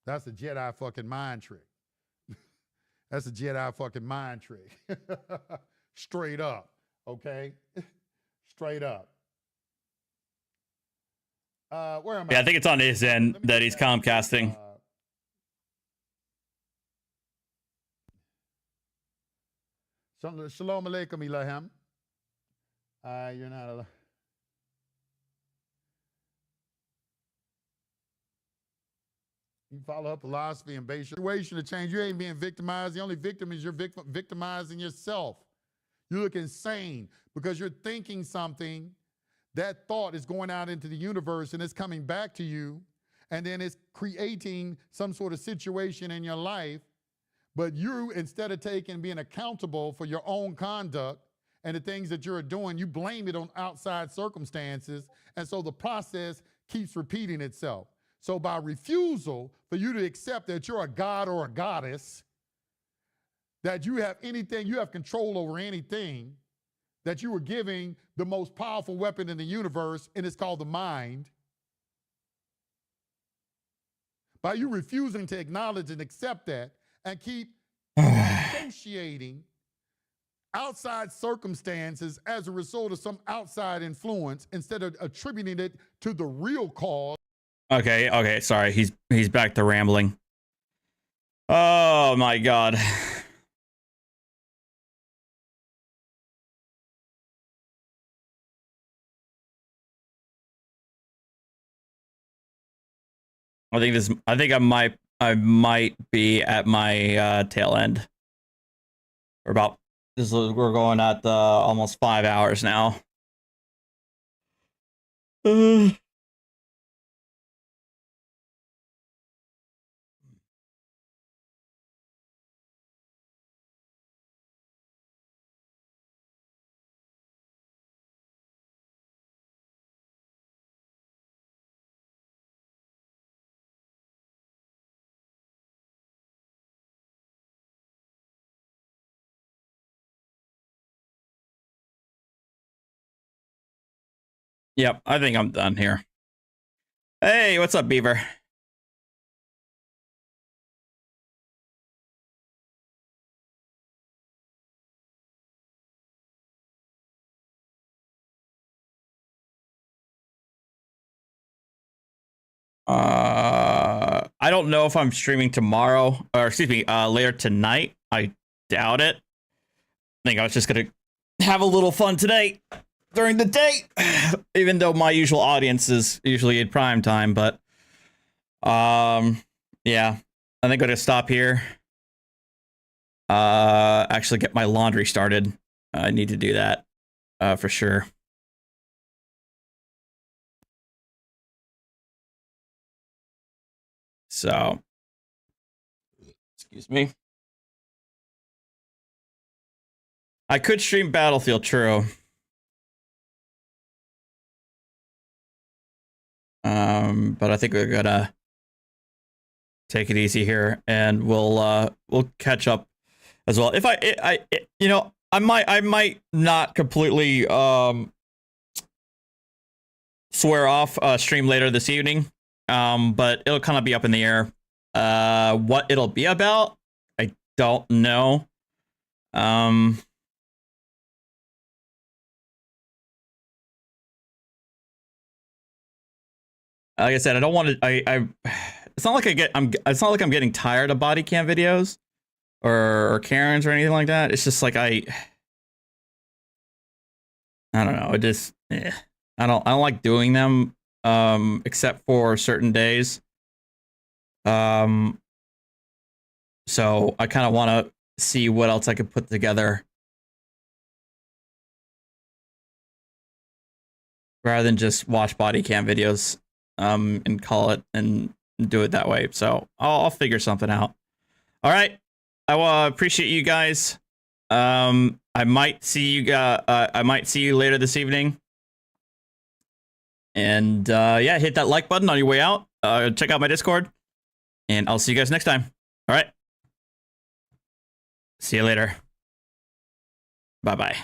That's a Jedi fucking mind trick. That's a Jedi fucking mind trick. Straight up, okay? Straight up. Where am I? Yeah, I think it's on his end that he's Comcasting. Shalom alaikum, Ilaham. You're not a... You follow up philosophy and base your situation to change. You ain't being victimized. The only victim is you're victimizing yourself. You look insane because you're thinking something. That thought is going out into the universe and it's coming back to you. And then it's creating some sort of situation in your life. But you, instead of being accountable for your own conduct and the things that you're doing, you blame it on outside circumstances. And so the process keeps repeating itself. So by refusal for you to accept that you're a god or a goddess, that you have control over anything, that you were giving the most powerful weapon in the universe, and it's called the mind. By you refusing to acknowledge and accept that and keep associating outside circumstances as a result of some outside influence instead of attributing it to the real cause. Okay, sorry. He's back to rambling. Oh my god. I think I might be at my tail end. We're going at almost 5 hours now. Yep, I think I'm done here. Hey, what's up, Beaver? I don't know if I'm streaming tomorrow, or excuse me, later tonight. I doubt it. I think I was just gonna have a little fun today during the day, even though my usual audience is usually at prime time. But yeah, I think I'm gonna stop here. Actually get my laundry started. I need to do that for sure. So, excuse me. I could stream Battlefield, true. But I think we're gonna take it easy here, and we'll catch up as well. If I might not completely swear off stream later this evening. But it'll kind of be up in the air. What it'll be about, I don't know. Like I said, I don't want to. It's not like it's not like I'm getting tired of body cam videos. or Karens or anything like that. It's just like I don't know. It just I don't like doing them except for certain days. So I kind of want to see what else I could put together rather than just watch body cam videos and call it and do it that way. So I'll figure something out. All right. I appreciate you guys. I might see you later this evening. And yeah, hit that like button on your way out. Check out my Discord. And I'll see you guys next time. All right. See you later. Bye-bye.